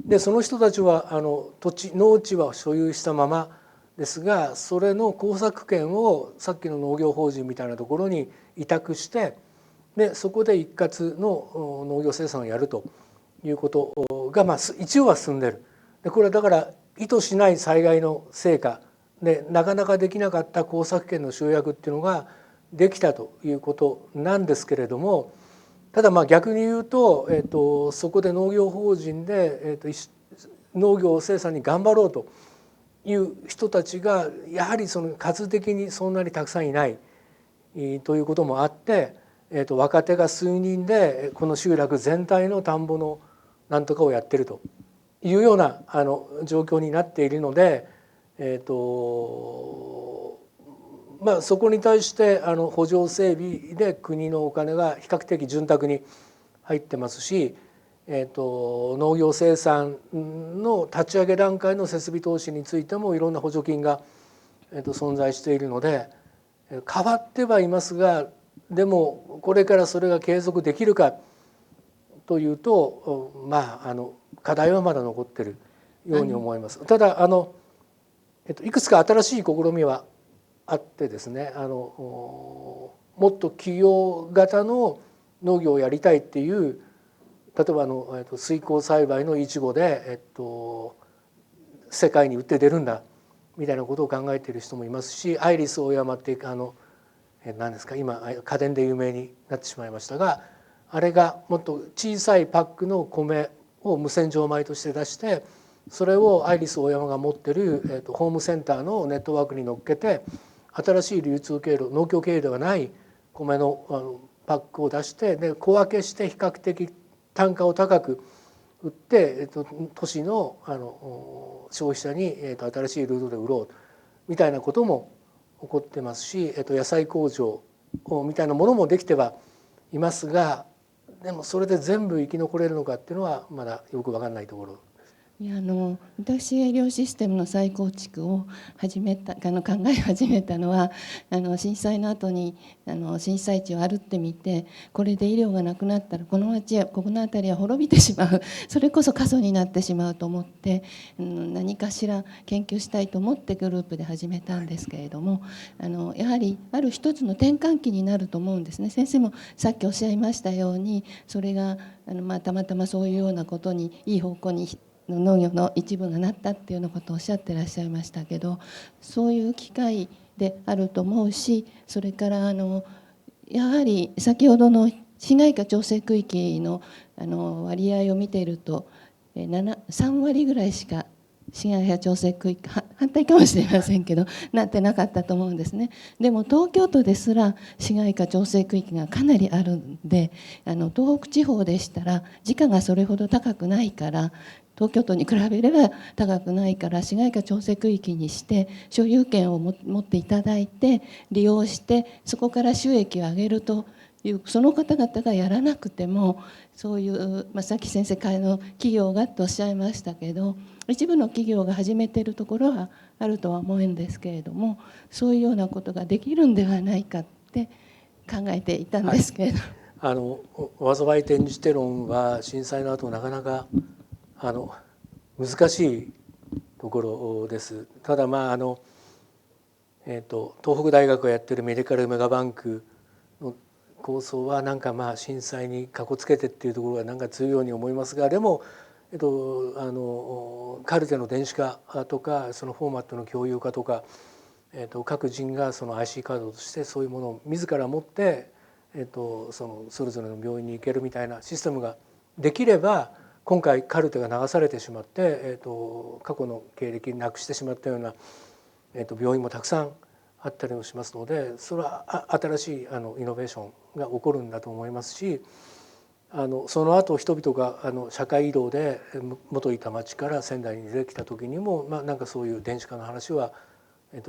[SPEAKER 10] でその人たちは農地は所有したままですが、それの耕作権をさっきの農業法人みたいなところに委託して、でそこで一括の農業生産をやるということが、一応は進んでる。でこれはだから意図しない災害の成果で、なかなかできなかった耕作権の集約っていうのができたということなんですけれども、ただ逆に言うと、そこで農業法人で、農業生産に頑張ろうという人たちがやはりその数的にそんなにたくさんいないということもあって、若手が数人でこの集落全体の田んぼのなんとかをやってるというような状況になっているので、そこに対して補助整備で国のお金が比較的潤沢に入ってますし、農業生産の立ち上げ段階の設備投資についてもいろんな補助金が存在しているので、変わってはいますが、でもこれからそれが継続できるかというと、課題はまだ残っているように思います。ただいくつか新しい試みはあってですね、もっと企業型の農業をやりたいっていう、例えば水耕栽培のイチゴで、世界に売って出るんだみたいなことを考えている人もいますし、アイリスオーヤマって何ですか、今家電で有名になってしまいましたが、あれがもっと小さいパックの米を無洗浄米として出して、それをアイリスオーヤマが持ってるホームセンターのネットワークに乗っけて、新しい流通経路、農協経由ではない米のパックを出して、で小分けして比較的単価を高く売って、都市の消費者に新しいルートで売ろうみたいなことも起こってますし、野菜工場みたいなものもできてはいますが、でもそれで全部生き残れるのかっていうのはまだよく分かんないところ。
[SPEAKER 8] 私が医療システムの再構築を考え始めたのは、震災の後に震災地を歩ってみて、これで医療がなくなったらこの辺りは滅びてしまう、それこそ過疎になってしまうと思って、何かしら研究したいと思ってグループで始めたんですけれども、やはりある一つの転換期になると思うんですね。先生もさっきおっしゃいましたように、それがたまたまそういうようなことにいい方向に農業の一部がなったっていうようなことをおっしゃってらっしゃいましたけど、そういう機会であると思うし、それからやはり先ほどの市街化調整区域の割合を見ていると3割ぐらいしか市街化調整区域、反対かもしれませんけどなってなかったと思うんですね。でも東京都ですら市街化調整区域がかなりあるんで、東北地方でしたら時価がそれほど高くないから、東京都に比べれば高くないから市街化調整区域にして所有権を持っていただいて利用して、そこから収益を上げるという、その方々がやらなくても、そういう、さっき先生企業がとおっしゃいましたけど、一部の企業が始めているところはあるとは思うんですけれども、そういうようなことができるんではないかって考えていたんですけれど、
[SPEAKER 10] 災い転じて論は震災の後なかなか難しいところです。ただ東北大学がやってるメディカルメガバンクの構想は震災にかこつけてっていうところが強いように思いますが、でもカルテの電子化とか、そのフォーマットの共有化とか、各人がその IC カードとしてそういうものを自ら持って、それぞれの病院に行けるみたいなシステムができれば、今回カルテが流されてしまって、過去の経歴なくしてしまったような、病院もたくさんあったりもしますので、それは新しいイノベーションが起こるんだと思いますし、その後人々が社会移動で元いた町から仙台に出てきた時にも、そういう電子化の話は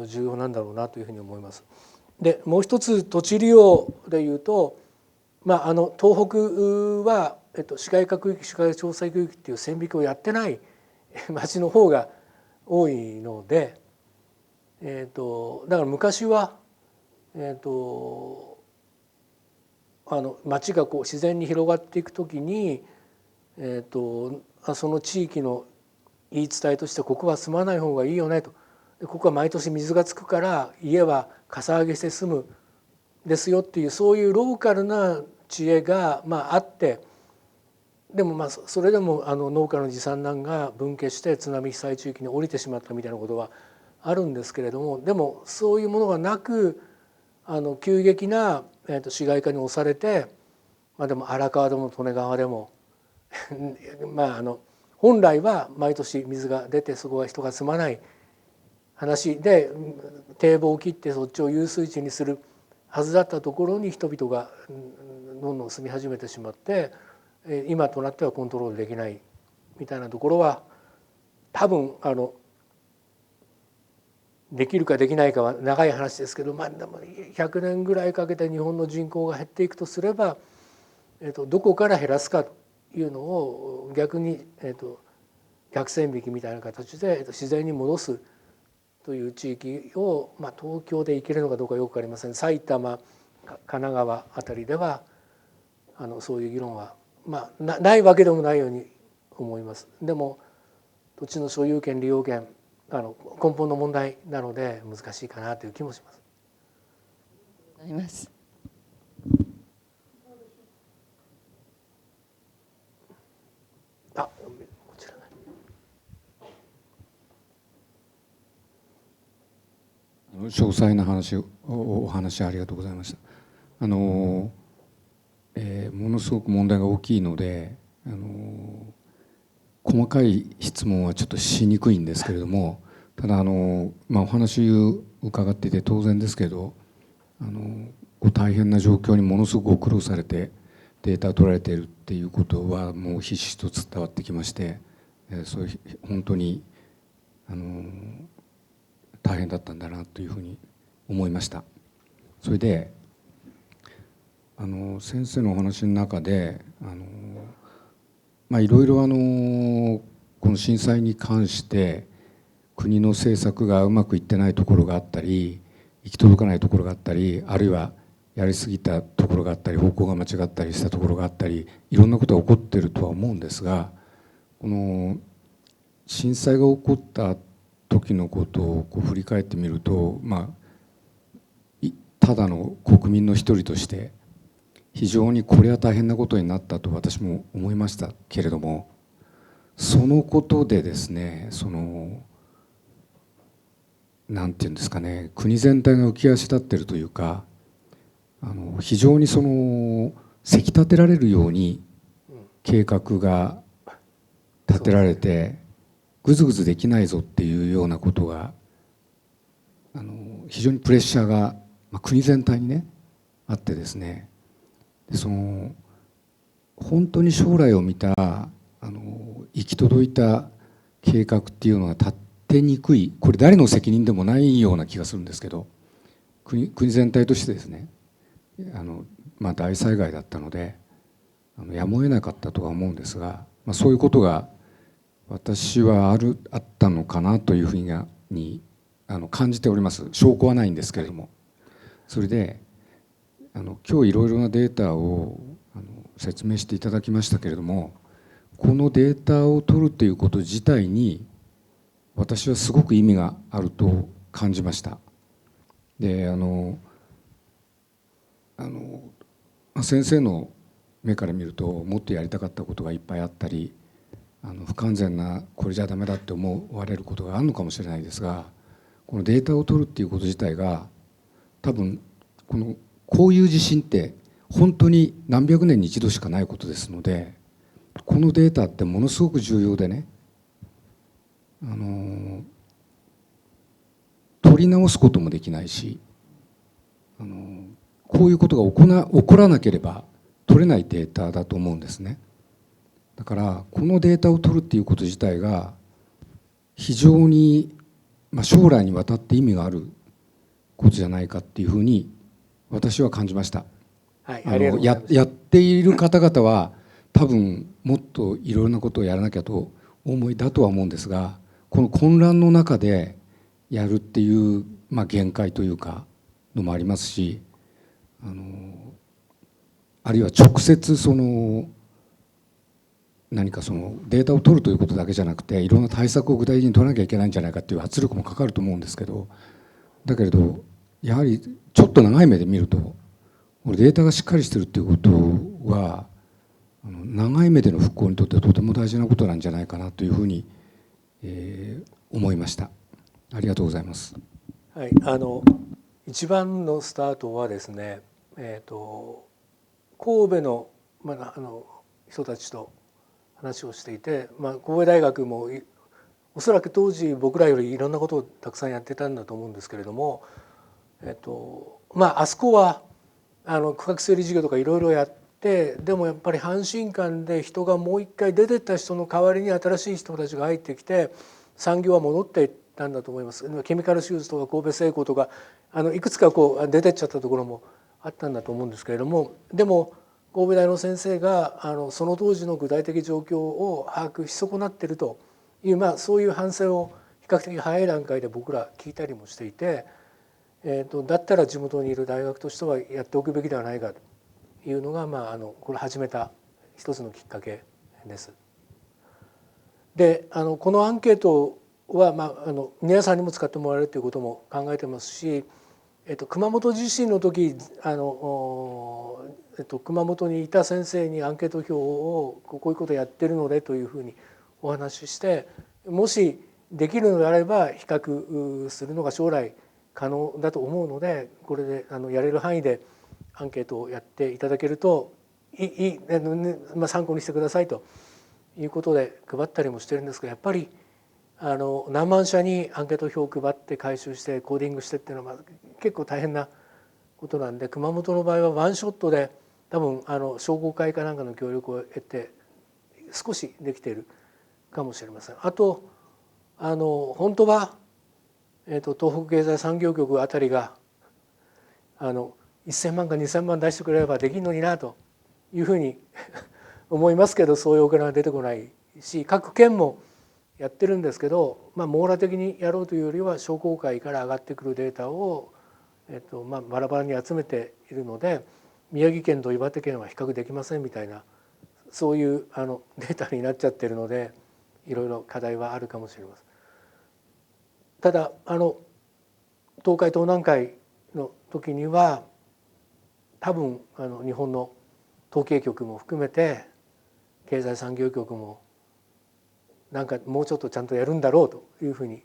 [SPEAKER 10] 重要なんだろうなというふうに思います。でもう一つ土地利用でいうと、東北は市街化区域、市街調整区域っていう線引きをやってない町の方が多いので、だから昔は町が自然に広がっていくときに、その地域の言い伝えとしてここは住まない方がいいよねと、ここは毎年水がつくから家はかさ上げして住むですよっていう、そういうローカルな知恵があって、でもそれでも農家の持産難が分家して津波被災地域に降りてしまったみたいなことはあるんですけれども、でもそういうものがなく急激な市街化に押されて、でも荒川でも利根川でも本来は毎年水が出てそこは人が住まない話で、堤防を切ってそっちを遊水地にするはずだったところに人々がどんどん住み始めてしまって、今となってはコントロールできないみたいなところは、多分できるかできないかは長い話ですけど、でも100年ぐらいかけて日本の人口が減っていくとすれば、どこから減らすかというのを逆に、逆線引きみたいな形で自然に戻すという地域を、東京で行けるのかどうかよく分かりません。埼玉、神奈川あたりではそういう議論はないわけでもないように思います。でも土地の所有権利用権根本の問題なので難しいかなという気もします。
[SPEAKER 8] あります。
[SPEAKER 10] こちら
[SPEAKER 7] 詳細なお話ありがとうございました。ものすごく問題が大きいので細かい質問はちょっとしにくいんですけれども、ただお話を伺っていて当然ですけど大変な状況にものすごくご苦労されてデータを取られているっていうことはもうひしひしと伝わってきまして、そういう本当に大変だったんだなというふうに思いました。それで先生のお話の中でいろいろこの震災に関して国の政策がうまくいってないところがあったり、行き届かないところがあったり、あるいはやりすぎたところがあったり、方向が間違ったりしたところがあったり、いろんなことが起こっているとは思うんですが、この震災が起こった時のことを振り返ってみると、ただの国民の一人として非常にこれは大変なことになったと私も思いましたけれども、そのことでですね、なんていうんですかね、国全体が浮き足立っているというか、非常にせき立てられるように計画が立てられて、ぐずぐずできないぞっていうようなことが非常にプレッシャーが、国全体にねあってですね、で本当に将来を見た行き届いた計画っていうのは立ってにくい、これ誰の責任でもないような気がするんですけど、国全体としてですね大災害だったのでやむを得なかったとは思うんですが、そういうことが私はあったのかなというふうに感じております。証拠はないんですけれども。それで今日いろいろなデータを説明していただきましたけれども、このデータを取るということ自体に私はすごく意味があると感じました。で先生の目から見るともっとやりたかったことがいっぱいあったり、不完全なこれじゃダメだって思われることがあるのかもしれないですが、このデータを取るっていうこと自体が多分こういう地震って本当に何百年に一度しかないことですので、このデータってものすごく重要でね、取り直すこともできないし、こういうことが起こらなければ取れないデータだと思うんですね。だからこのデータを取るっていうこと自体が非常に将来にわたって意味があることじゃないかっていうふうに私は感じました。やっている方々は多分もっといろいろなことをやらなきゃとお思いだとは思うんですが、この混乱の中でやるっていう限界というかのもありますし、あるいは直接何かそのデータを取るということだけじゃなくて、いろんな対策を具体的に取らなきゃいけないんじゃないかっていう圧力もかかると思うんですけど、だけれどやはりちょっと長い目で見ると、データがしっかりしてるっていうことは長い目での復興にとってとても大事なことなんじゃないかなというふうに、思いました。ありがとうございます。
[SPEAKER 10] はい、一番のスタートはですね、神戸の、人たちと話をしていて、神戸大学もおそらく当時僕らよりいろんなことをたくさんやってたんだと思うんですけれども、あそこは区画整理事業とかいろいろやって、でもやっぱり阪神間で人がもう一回出てった人の代わりに新しい人たちが入ってきて産業は戻っていったんだと思います。ケミカルシューズとか神戸製鋼とかいくつかこう出てっちゃったところもあったんだと思うんですけれども、でも神戸大の先生がその当時の具体的状況を把握し損なっているという、そういう反省を比較的早い段階で僕ら聞いたりもしていて、だったら地元にいる大学としてはやっておくべきではないかというのが、これ始めた一つのきっかけです。でこのアンケートは、皆さんにも使ってもらえるということも考えてますし、熊本地震の時熊本にいた先生にアンケート票をこういうことやってるのでというふうにお話しして、もしできるのであれば比較するのが将来可能だと思うので、これでやれる範囲でアンケートをやっていただけると参考にしてくださいということで配ったりもしてるんですが、やっぱり何万社にアンケート票を配って回収してコーディングしてっていうのは結構大変なことなんで、熊本の場合はワンショットで多分商工会かなんかの協力を得て少しできているかもしれません。あと本当は東北経済産業局あたりが1000万か2000万出してくれればできるのになというふうに思いますけど、そういうお金は出てこないし、各県もやってるんですけど、網羅的にやろうというよりは商工会から上がってくるデータを、バラバラに集めているので、宮城県と岩手県は比較できませんみたいな、そういうデータになっちゃってるので、いろいろ課題はあるかもしれません。ただ東海東南海の時には多分日本の統計局も含めて経済産業局もなんかもうちょっとちゃんとやるんだろうというふうに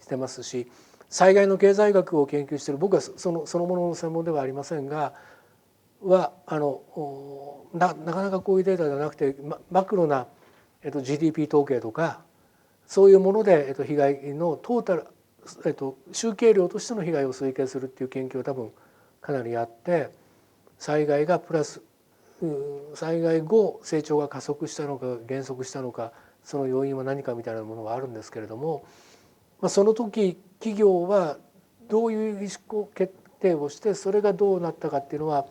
[SPEAKER 10] してますし、災害の経済学を研究している僕はそのものの専門ではありませんがなかなかこういうデータではなくてマクロなGDP 統計とかそういうもので被害のトータル集計量としての被害を推計するっていう研究は多分かなりあって、災害がプラス災害後成長が加速したのか減速したのか、その要因は何かみたいなものがあるんですけれども、その時企業はどういう意思決定をしてそれがどうなったかっていうのは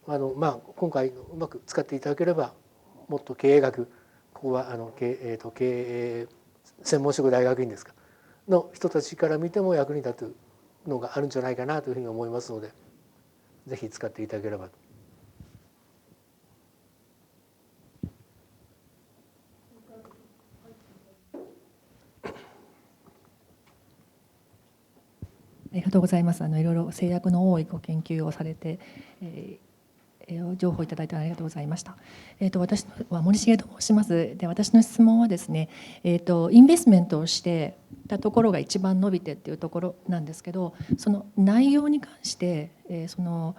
[SPEAKER 10] 今回うまく使っていただければ、もっと経営学、ここは経営専門職大学院ですかの人たちから見ても役に立つのがあるんじゃないかなというふうに思いますので、ぜひ使っていただければと。
[SPEAKER 3] ありがとうございます。いろいろ制約の多いご研究をされて、情報をいただいてありがとうございました。私は森重と申します。で、私の質問はですね、インベストメントをしてたところが一番伸びてっていうところなんですけど、その内容に関して、その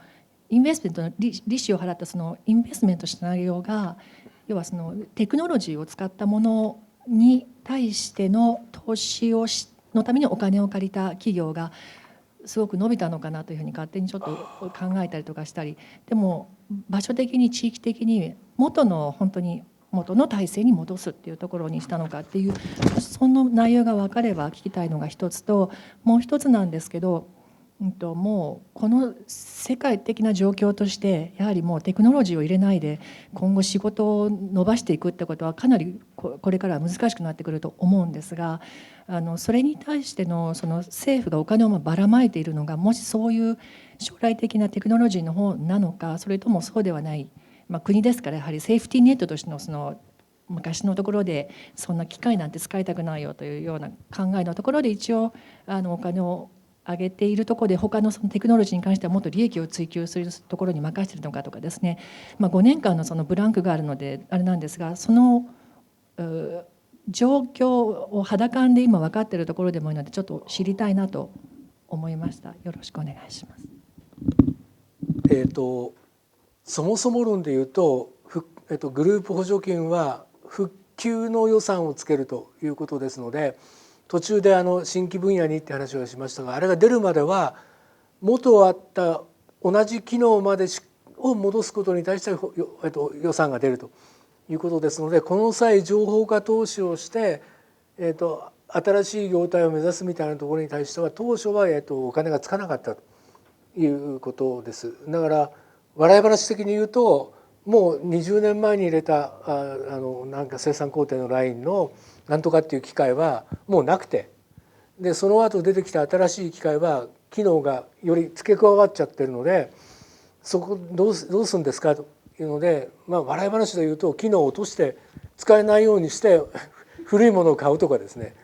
[SPEAKER 3] インベストメントの利子を払ったそのインベストメントした内容が、要はそのテクノロジーを使ったものに対しての投資をのためにお金を借りた企業がすごく伸びたのかなというふうに勝手にちょっと考えたりとかしたり、でも場所的に地域的に元の体制に戻すっていうところにしたのかっていう、その内容が分かれば聞きたいのが一つと、もう一つなんですけど、もうこの世界的な状況としてやはりもうテクノロジーを入れないで今後仕事を伸ばしていくってことはかなりこれからは難しくなってくると思うんですが、それに対してのその政府がお金をばらまいているのが、もしそういう将来的なテクノロジーの方なのか、それともそうではない、国ですからやはりセーフティーネットとしてのその昔のところでそんな機械なんて使いたくないよというような考えのところで一応お金を上げているところで他のそのテクノロジーに関してはもっと利益を追求するところに任せているのかとかですね、5年間のそのブランクがあるのであれなんですが、その状況を肌感で今分かっているところでもいいのでちょっと知りたいなと思いました。よろしくお願いします。
[SPEAKER 10] そもそも論で言うと、グループ補助金は復旧の予算をつけるということですので、途中で新規分野にって話をしましたが、あれが出るまでは元あった同じ機能までを戻すことに対して予算が出るということですので、この際情報化投資をして、新しい業態を目指すみたいなところに対しては当初はお金がつかなかったということです。だから笑い話的に言うと、もう20年前に入れたなんか生産工程のラインのなんとかっていう機械はもうなくて、でその後出てきた新しい機械は機能がより付け加わっちゃってるので、そこどうするんですかというので、笑い話で言うと機能を落として使えないようにして古いものを買うとかですね、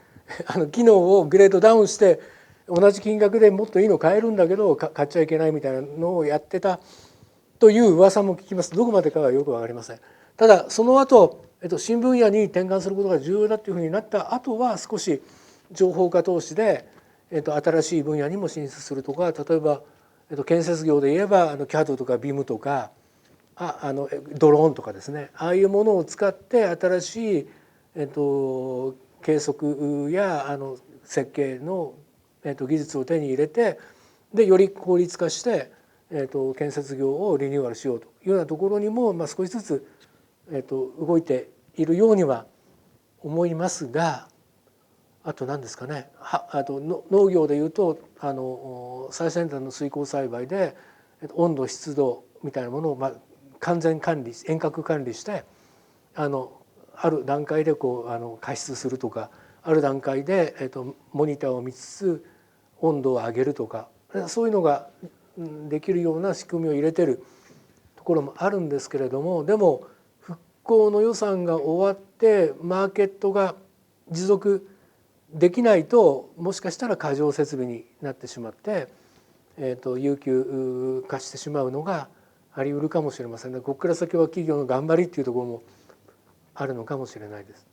[SPEAKER 10] 機能をグレードダウンして同じ金額でもっといいの買えるんだけど買っちゃいけないみたいなのをやってたという噂も聞きます。どこまでかはよく分かりません。ただその後、新分野に転換することが重要だというふうになった後は少し情報化投資で、新しい分野にも進出するとか、例えば、建設業で言えばCAD とか BIM とかドローンとかですね、ああいうものを使って新しい、計測や設計の、技術を手に入れて、でより効率化して、建設業をリニューアルしようというようなところにも、少しずつ、動いているようには思いますが、あと何ですかね、あと農業でいうと最先端の水耕栽培で温度湿度みたいなものを完全管理遠隔管理して、ある段階で加湿するとか、ある段階でモニターを見つつ温度を上げるとか、そういうのができるような仕組みを入れてるところもあるんですけれども、でも復興の予算が終わってマーケットが持続できないと、もしかしたら過剰設備になってしまって、有給化してしまうのがあり得るかもしれませんね。ここから先は企業の頑張りっていうところもあるのかもしれないです。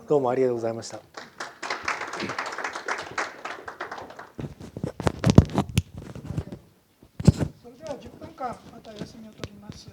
[SPEAKER 10] どうもありがとうございました。
[SPEAKER 1] それでは10分間また休みを取ります。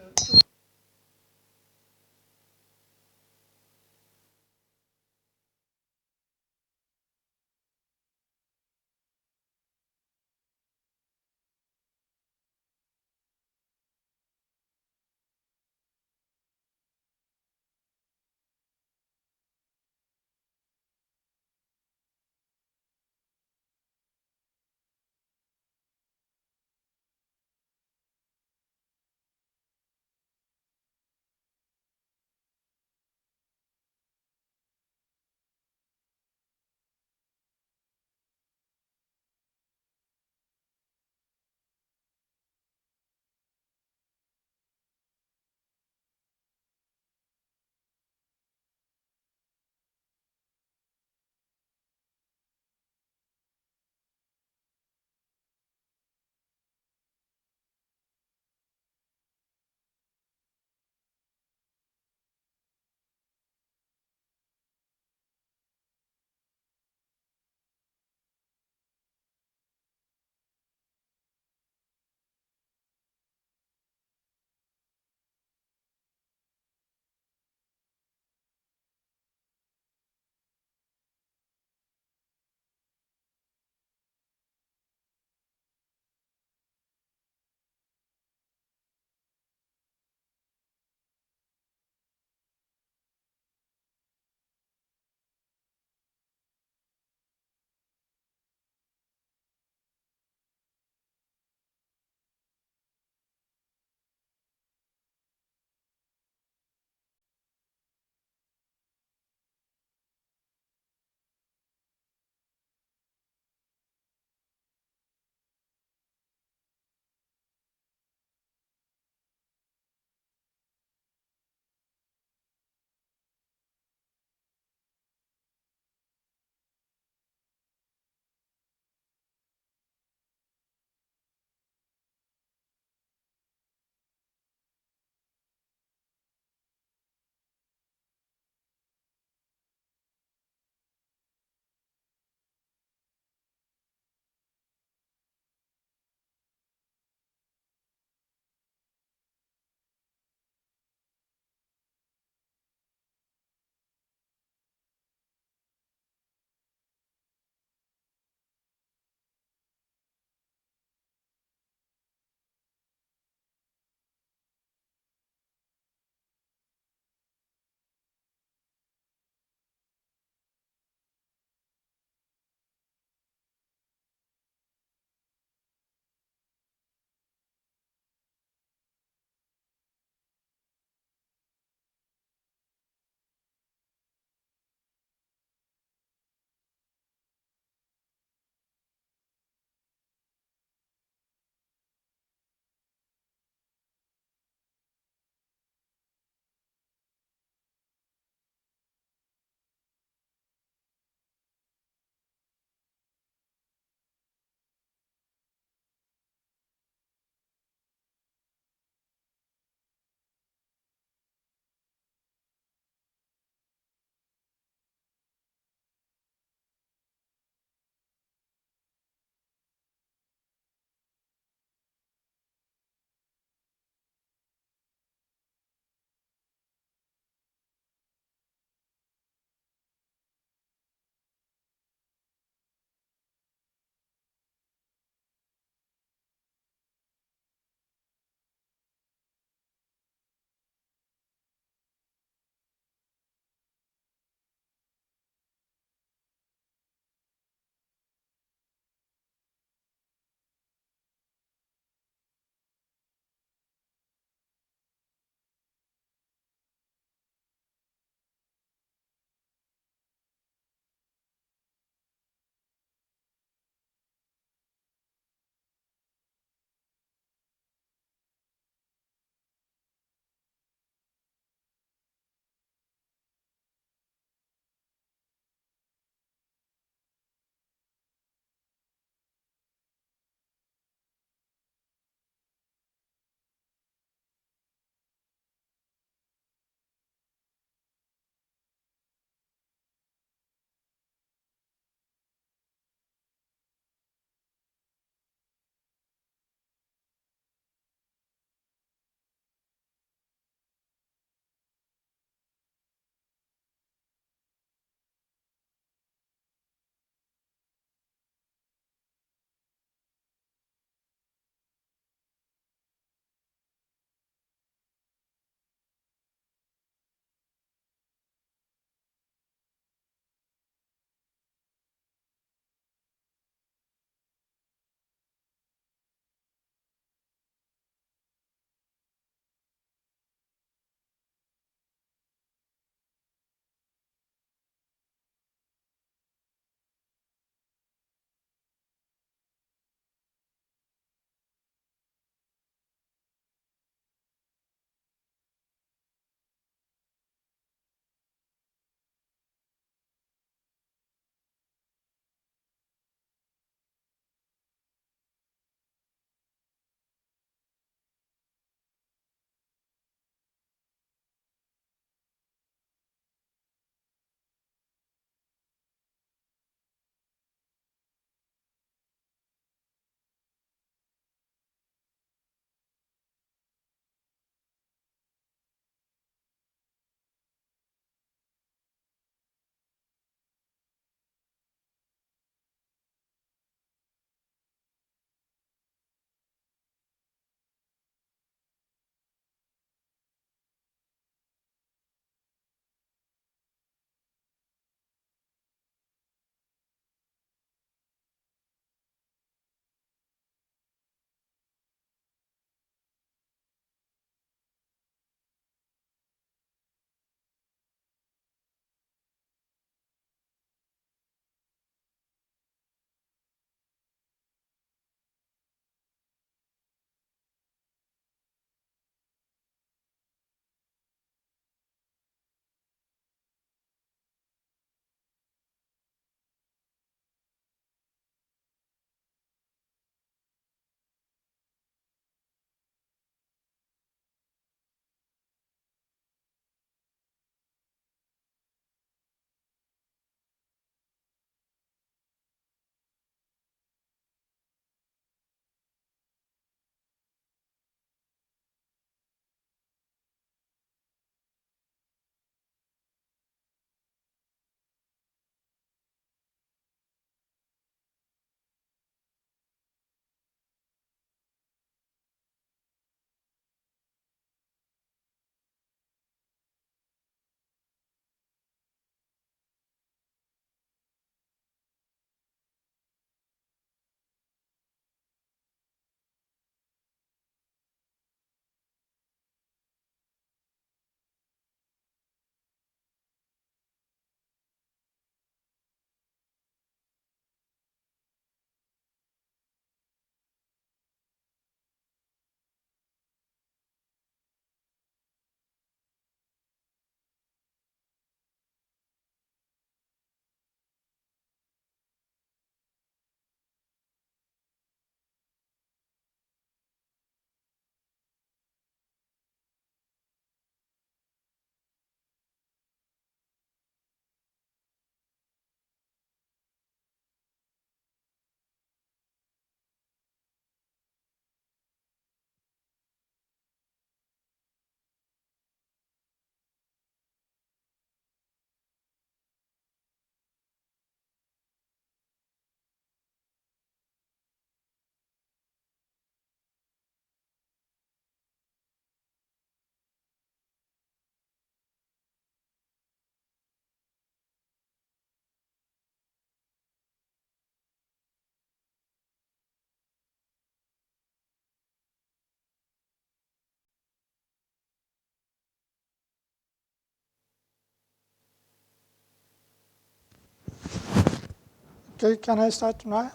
[SPEAKER 1] Okay, can I start now?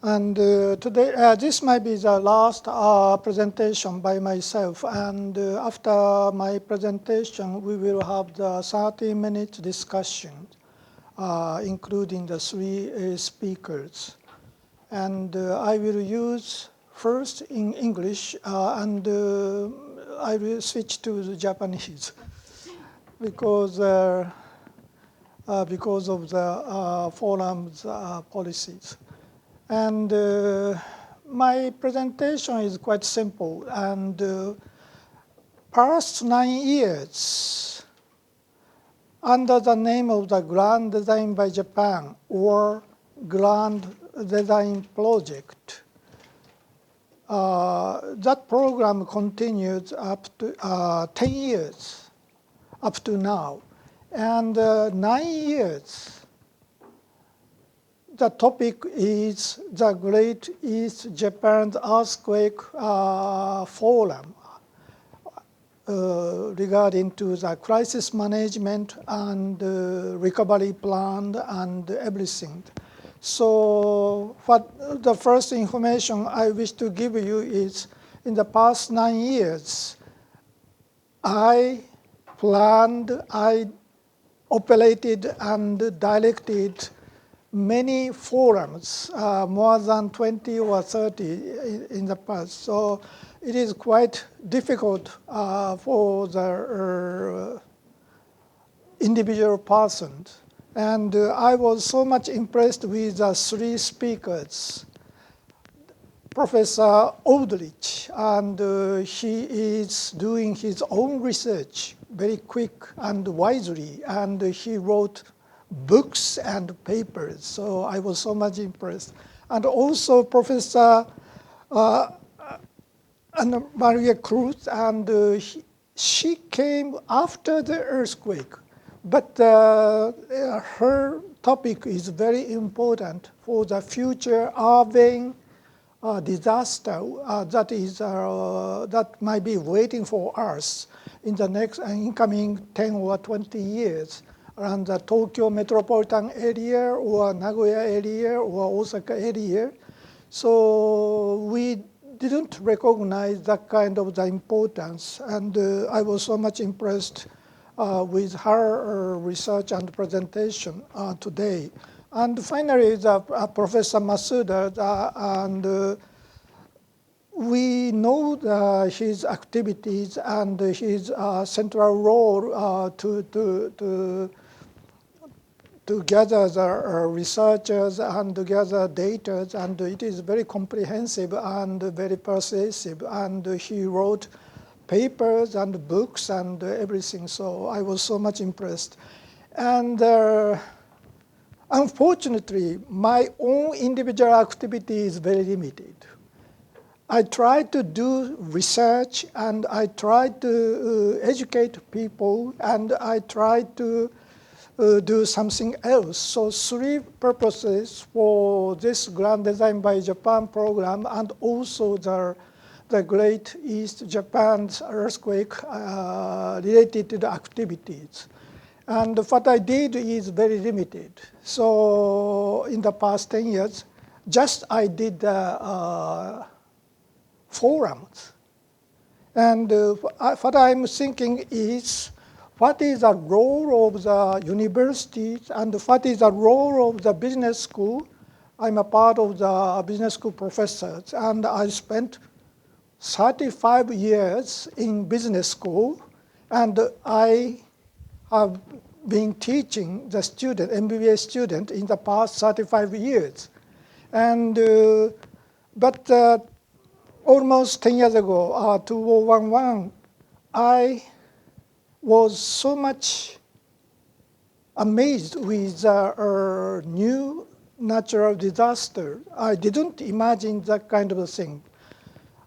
[SPEAKER 1] And today, this might be the last presentation by myself. And after my presentation, we will have the 30-minute discussion, including the three speakers. And I will use first in English, and I will switch to the Japanese because of the forum's policies. And my presentation is quite simple. And past 9 years, under the name of the Grand Design by Japan or Grand Design Project, that program continues up to 10 years, up to now. And 9 years, the topic is the Great East Japan Earthquake Forum regarding to the crisis management and recovery plan and everything. So what the first information I wish to give you is in the past 9 years, I planned, I operated and directed many forums, more than 20 or 30 in the past. So it is quite difficult for the individual persons. And I was so much impressed with the three speakers. Professor Aldrich, and he is doing his own research very quick and wisely, and he wrote books and papers, so I was so much impressed. And also Professor Anna Maria Cruz, and she came after the earthquake, but her topic is very important for the future urban disaster that might be waiting for us in the next incoming 10 or 20 years. Around the Tokyo metropolitan area or Nagoya area or Osaka area. So we didn't recognize that kind of the importance. And I was so much impressed with her research and presentation today. And finally, Professor Masuda, and we know his activities and his central role to gather the researchers and to gather data, and it is very comprehensive and very persuasive. And he wrote papers and books and everything, so I was so much impressed. And unfortunately, my own individual activity is very limited. I try to do research, and I try to educate people, and I try to do something else. So three purposes for this Grand Design by Japan program, and also the Great East Japan's earthquake related activities. And what I did is very limited. So in the past 10 years, just I did forums. And what I'm thinking is, what is the role of the universities and what is the role of the business school? I'm a part of the business school professors, and I spent 35 years in business school, and I have been teaching the student, MBA student, in the past 35 years. And but almost 10 years ago, 2011, I was so much amazed with the new natural disaster. I didn't imagine that kind of a thing.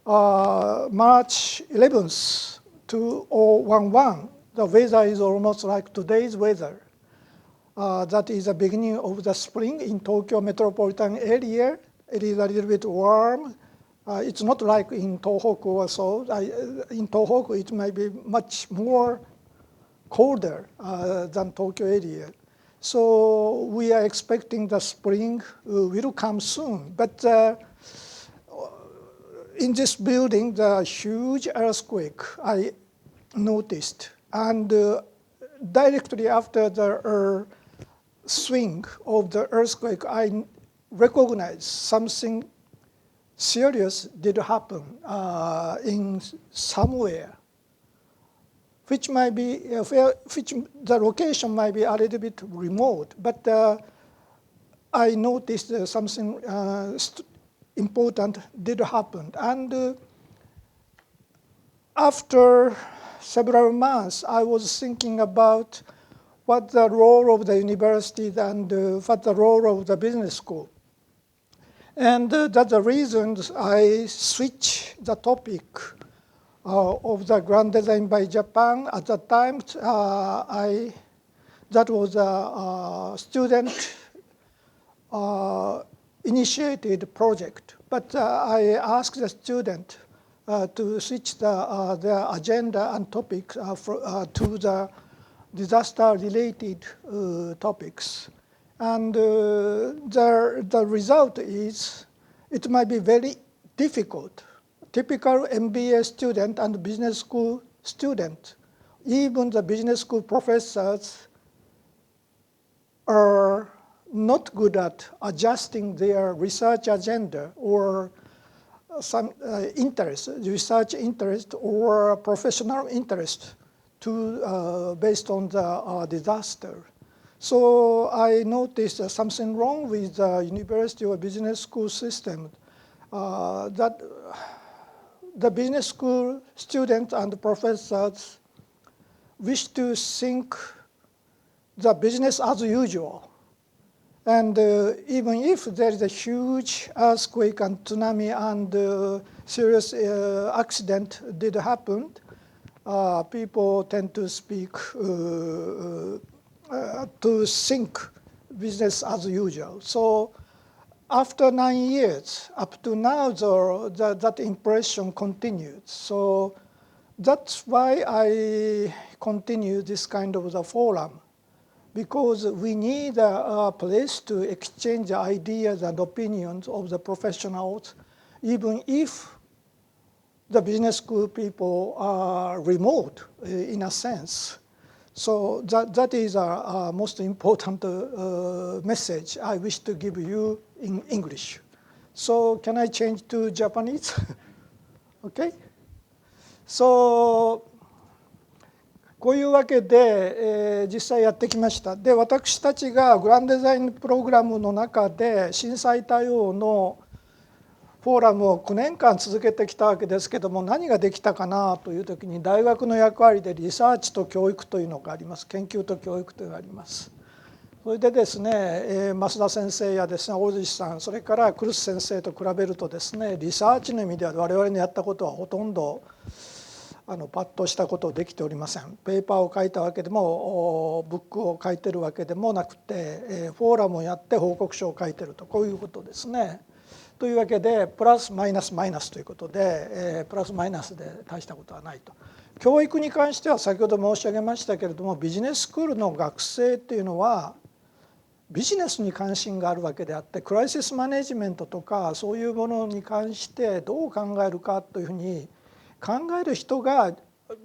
[SPEAKER 1] March 11th, 2011, the weather is almost like today's weather. That is the beginning of the spring in Tokyo metropolitan area. It is a little bit warm. It's not like in Tohoku or so. In Tohoku, it might be much more colder than Tokyo area. So we are expecting the spring will come soon. But in this building, the huge earthquake I noticed. And directly after the swing of the earthquake, I recognized something serious did happen in somewhere, which might be, which the location might be a little bit remote, but I noticed something important did happen. And after several months, I was thinking about what the role of the university and what the role of the business school. And that's the reason I switched the topic of the grand design by Japan. At that time, that was a student initiated project. But I asked the student to switch their agenda and topics to the disaster-related topics. And the result is it might be very difficult. Typical MBA student and business school student, even the business school professors are not good at adjusting their research agenda or some interest, research interest or professional interest to based on the disaster. So I noticed something wrong with the university or business school system, that the business school students and professors wish to think the business as usual. And even if there is a huge earthquake and tsunami and serious accident did happen, people tend to speak, to think business as usual. So after 9 years, up to now, that impression continued. So that's why I continue this kind of the forum, because we need a place to exchange ideas and opinions of the professionals, even if the business school people are remote in a sense. So that is a most important message I wish to give you in English. So can I change to Japanese? Okay? So こういうわけで、実際やってきました。で、私たちがグランデザインプログラムの中で震災対応のフォーラムを9年間続けてきたわけですけども、何ができたかなという時に大学の役割でリサーチと教育というのがあります。研究と教育というのがあります。それでですね、増田先生やですね、大石さん、それからクルス先生と比べるとですね、リサーチの意味では我々のやったことはほとんどパッとしたことできておりません。ペーパーを書いたわけでもブックを書いてるわけでもなくて、フォーラムをやって報告書を書いてると、こういうことですね。というわけでプラスマイナスマイナスということで、プラスマイナスで大したことはないと。教育に関しては先ほど申し上げましたけれども、ビジネススクールの学生っていうのはビジネスに関心があるわけであって、クライシスマネジメントとかそういうものに関してどう考えるかというふうに考える人が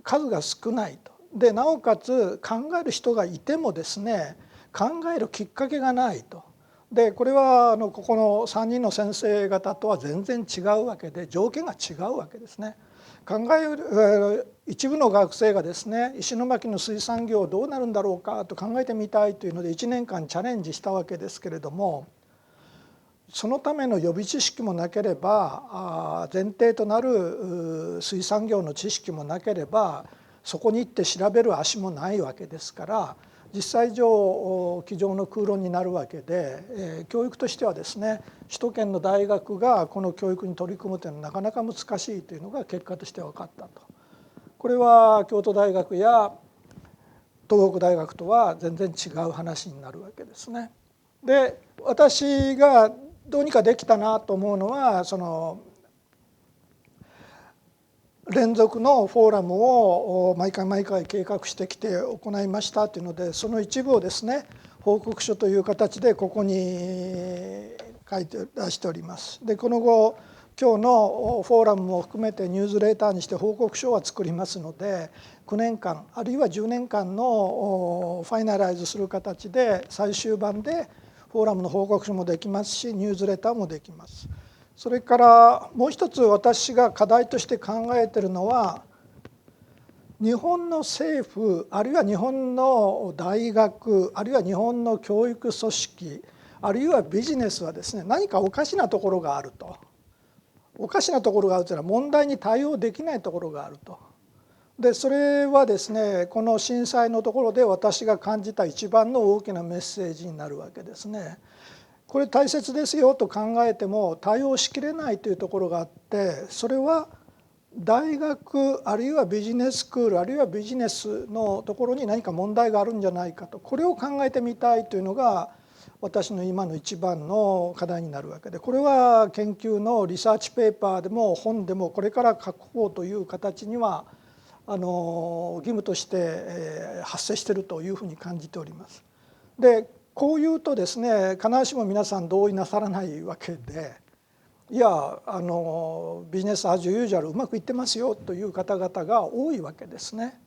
[SPEAKER 1] 数が少ないと。でなおかつ考える人がいてもですね、考えるきっかけがないと。でこれはここの3人の先生方とは全然違うわけで、条件が違うわけですね。一部の学生がですね、石巻の水産業どうなるんだろうかと考えてみたいというので1年間チャレンジしたわけですけれども、そのための予備知識もなければ、前提となる水産業の知識もなければ、そこに行って調べる足もないわけですから、実際上机上の空論になるわけで、教育としてはですね、首都圏の大学がこの教育に取り組むというのはなかなか難しいというのが結果として分かったと。これは京都大学や東北大学とは全然違う話になるわけですね。で私がどうにかできたなと思うのは、その連続のフォーラムを毎回毎回計画してきて行いましたというので、その一部をですね報告書という形でここに書いて出しております。でこの後今日のフォーラムも含めてニュースレーターにして報告書は作りますので、9年間あるいは10年間のファイナライズする形で最終版でフォーラムの報告書もできますし、ニュースレターもできます。それからもう一つ私が課題として考えているのは、日本の政府あるいは日本の大学あるいは日本の教育組織あるいはビジネスはですね、何かおかしなところがあると。おかしなところがあるというのは問題に対応できないところがあると。でそれはですね、この震災のところで私が感じた一番の大きなメッセージになるわけですね。これ大切ですよと考えても対応しきれないというところがあって、それは大学あるいはビジネススクールあるいはビジネスのところに何か問題があるんじゃないかと、これを考えてみたいというのが私の今の一番の課題になるわけで、これは研究のリサーチペーパーでも本でもこれから書こうという形には義務として発生しているというふうに感じております。でこう言うとですね、必ずしも皆さん同意なさらないわけで、いやビジネスアズユージュアルうまくいってますよという方々が多いわけですね。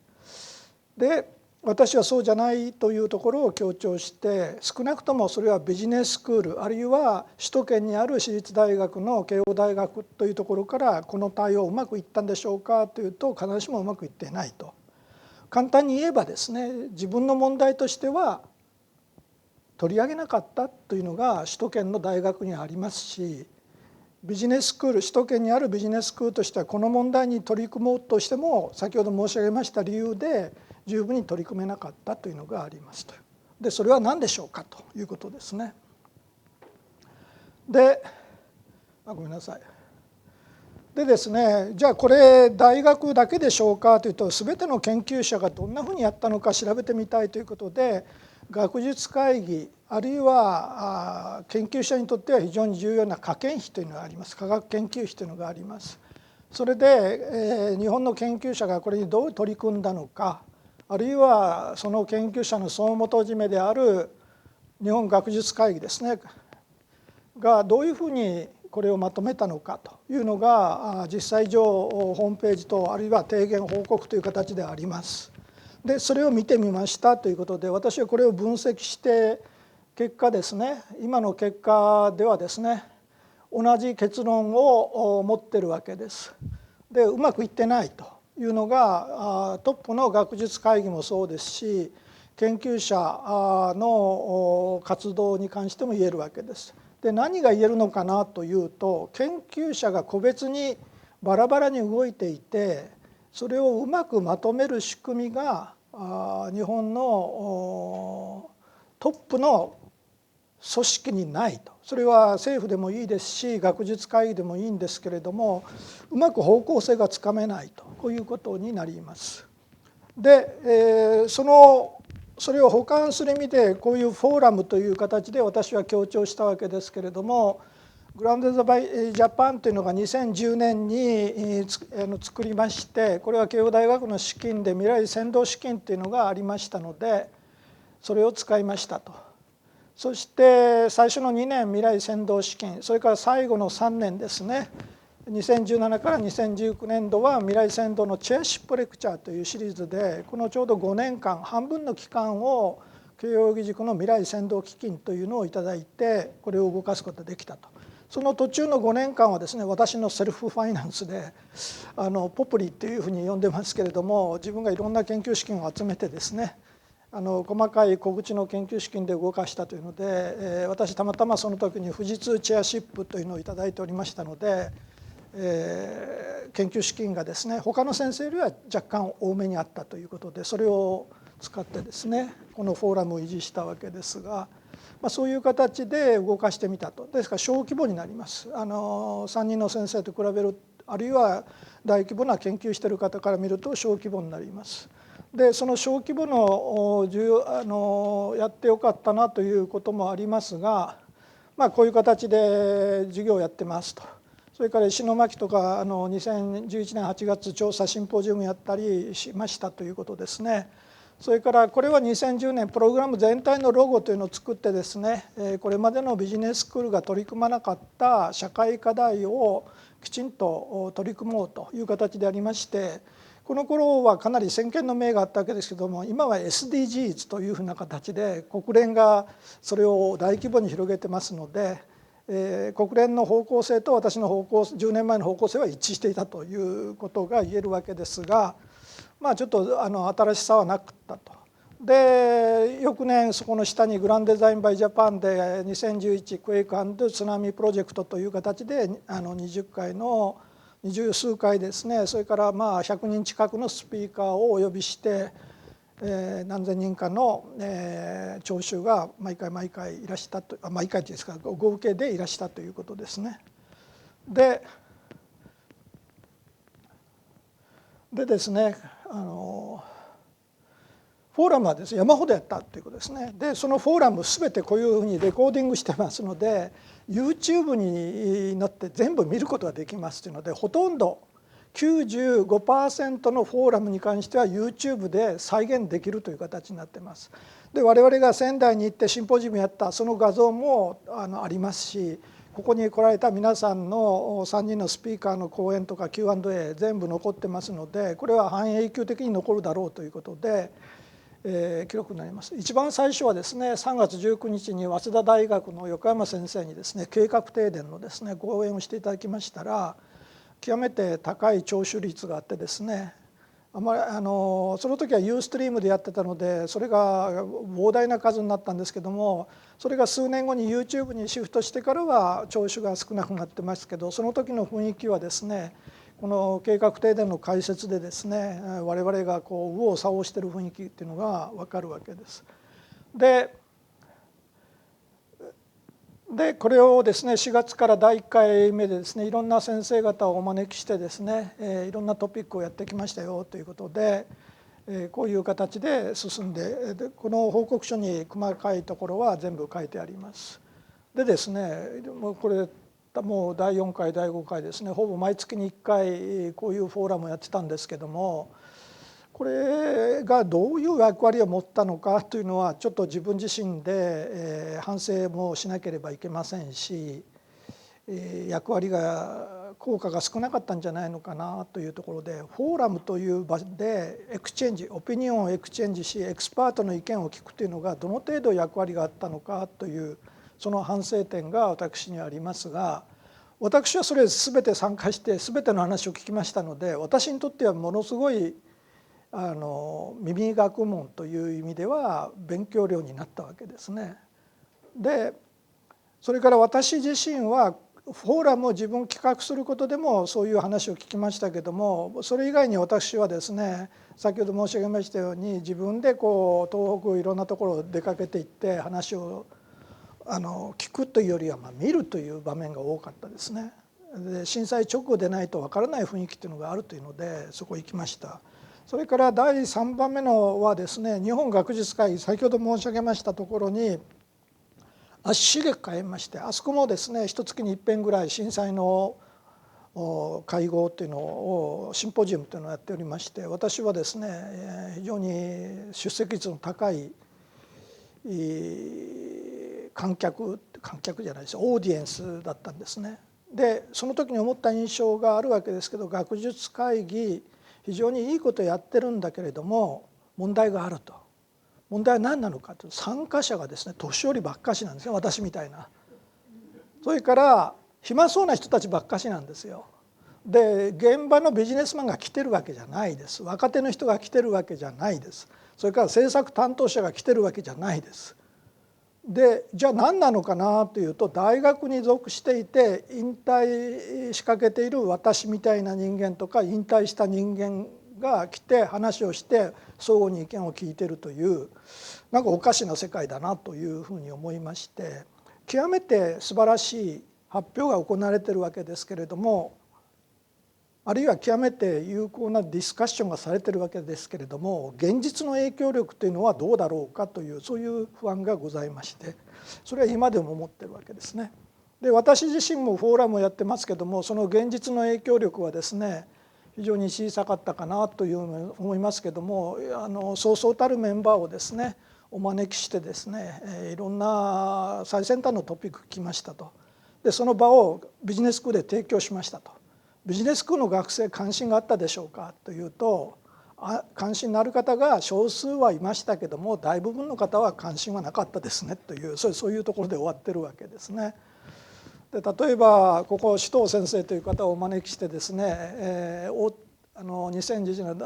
[SPEAKER 1] で私はそうじゃないというところを強調して、少なくともそれはビジネススクールあるいは首都圏にある私立大学の慶応大学というところからこの対応うまくいったんでしょうかというと、必ずしもうまくいっていないと。簡単に言えばですね、自分の問題としては取り上げなかったというのが首都圏の大学にありますし、ビジネススクール首都圏にあるビジネススクールとしてはこの問題に取り組もうとしても先ほど申し上げました理由で十分に取り組めなかったというのがありますと。でそれは何でしょうかということですね。でごめんなさい。でですね、じゃあこれ大学だけでしょうかというと、全ての研究者がどんなふうにやったのか調べてみたいということで、学術会議あるいは研究者にとっては非常に重要な科研費というのがあります。科学研究費というのがあります。それで日本の研究者がこれにどう取り組んだのか、あるいはその研究者の総元締めである日本学術会議ですねがどういうふうにこれをまとめたのかというのが実際上ホームページとあるいは提言報告という形であります。でそれを見てみましたということで、私はこれを分析して結果ですね、今の結果ではですね、同じ結論を持っているわけです。でうまくいってないというのがトップの学術会議もそうですし、研究者の活動に関しても言えるわけです。で何が言えるのかなというと、研究者が個別にバラバラに動いていて、それをうまくまとめる仕組みが日本のトップの組織にないと。それは政府でもいいですし学術会議でもいいんですけれども、うまく方向性がつかめないと、こういうことになります。で、それを補完する意味でこういうフォーラムという形で私は強調したわけですけれども、グランドザバイジャパンというのが2010年に作りまして、これは慶応大学の資金で未来先導資金というのがありましたので、それを使いましたと。そして最初の2年未来先導資金、それから最後の3年ですね、2017から2019年度は未来先導のチェアシップレクチャーというシリーズで、このちょうど5年間半分の期間を慶応義塾の未来先導基金というのをいただいて、これを動かすことができたと。その途中の5年間はですね、私のセルフファイナンスでポプリというふうに呼んでますけれども、自分がいろんな研究資金を集めてですね、細かい小口の研究資金で動かしたというので、私たまたまその時に富士通チェアシップというのをいただいておりましたので、研究資金がですね他の先生よりは若干多めにあったということで、それを使ってですねこのフォーラムを維持したわけですが、そういう形で動かしてみたと。ですから小規模になります。3人の先生と比べる、あるいは大規模な研究している方から見ると小規模になります。でその小規模のやってよかったなということもありますが、こういう形で授業をやってますと。それから石巻とか2011年8月調査シンポジウムやったりしましたということですね。それからこれは2010年プログラム全体のロゴというのを作ってですね、これまでのビジネススクールが取り組まなかった社会課題をきちんと取り組もうという形でありまして、この頃はかなり先見の明があったわけですけども、今は SDGs というふうな形で国連がそれを大規模に広げてますので、国連の方向性と私の10年前の方向性は一致していたということが言えるわけですが、ちょっと新しさはなかったと。で翌年そこの下にグランデザインバイジャパンで2011クエイク&津波プロジェクトという形で20回の20数回ですね、それから100人近くのスピーカーをお呼びして、何千人かの聴衆が毎回いらしたと、毎回ですか、合計でいらしたということですね。でですね、フォーラムはですね山ほどやったということですね。でそのフォーラム全てこういうふうにレコーディングしてますので YouTube に載って全部見ることができますというので、ほとんど 95% のフォーラムに関しては YouTube で再現できるという形になっています。で我々が仙台に行ってシンポジウムやったその画像もありますし、ここに来られた皆さんの3人のスピーカーの講演とか Q&A 全部残ってますので、これは半永久的に残るだろうということで、記録になります。一番最初はですね、3月19日に早稲田大学の横山先生にですね計画停電のですね講演をしていただきましたら、極めて高い聴取率があってですね、その時はユーストリームでやってたのでそれが膨大な数になったんですけども、それが数年後に YouTube にシフトしてからは聴取が少なくなってますけど、その時の雰囲気はですね、この計画停電の解説でですね我々がこう右往左往している雰囲気っていうのが分かるわけです。でこれをですね4月から第1回目でですねいろんな先生方をお招きしてですねいろんなトピックをやってきましたよということで、こういう形で進んで、この報告書に細かいところは全部書いてあります。でですねこれもう第4回第5回ですね、ほぼ毎月に1回こういうフォーラムをやってたんですけども、これがどういう役割を持ったのかというのはちょっと自分自身で反省もしなければいけませんし、役割が効果が少なかったんじゃないのかなというところで、フォーラムという場でエクチェンジ、オピニオンをエクチェンジしエキスパートの意見を聞くというのがどの程度役割があったのかというその反省点が私にはありますが、私はそれ全て参加して全ての話を聞きましたので、私にとってはものすごい耳学問という意味では勉強量になったわけですね。でそれから私自身はフォーラムを自分企画することでもそういう話を聞きましたけども、それ以外に私はですね先ほど申し上げましたように自分でこう東北いろんなところ出かけていって話を聞くというよりは見るという場面が多かったですね。で震災直後でないと分からない雰囲気というのがあるというのでそこ行きました。それから第3番目のはですね日本学術会議、先ほど申し上げましたところに足しげく通いまして、あそこもですね一月に一遍ぐらい震災の会合というのをシンポジウムというのをやっておりまして、私はですね非常に出席率の高い観客じゃないです、オーディエンスだったんですね。でその時に思った印象があるわけですけど、学術会議非常にいいことやってるんだけれども問題があると。問題は何なのかというと、参加者がですね年寄りばっかしなんですね、私みたいな。それから暇そうな人たちばっかしなんですよ。で現場のビジネスマンが来てるわけじゃないです。若手の人が来てるわけじゃないです。それから制作担当者が来てるわけじゃないです。でじゃあ何なのかなというと、大学に属していて引退しかけている私みたいな人間とか引退した人間が来て話をして相互に意見を聞いているという、なんかおかしな世界だなというふうに思いまして、極めて素晴らしい発表が行われているわけですけれども、あるいは極めて有効なディスカッションがされているわけですけれども、現実の影響力というのはどうだろうかというそういう不安がございまして、それは今でも思っているわけですね。で私自身もフォーラムをやってますけども、その現実の影響力はですね非常に小さかったかなという思いますけども、そうそうたるメンバーをですねお招きしてですね、いろんな最先端のトピック聞きましたと。でその場をビジネススクールで提供しましたと。ビジネススクールの学生関心があったでしょうかというと、関心のある方が少数はいましたけども大部分の方は関心はなかったですねという、そういうところで終わってるわけですね。で例えばここ首藤先生という方をお招きしてですね、2011年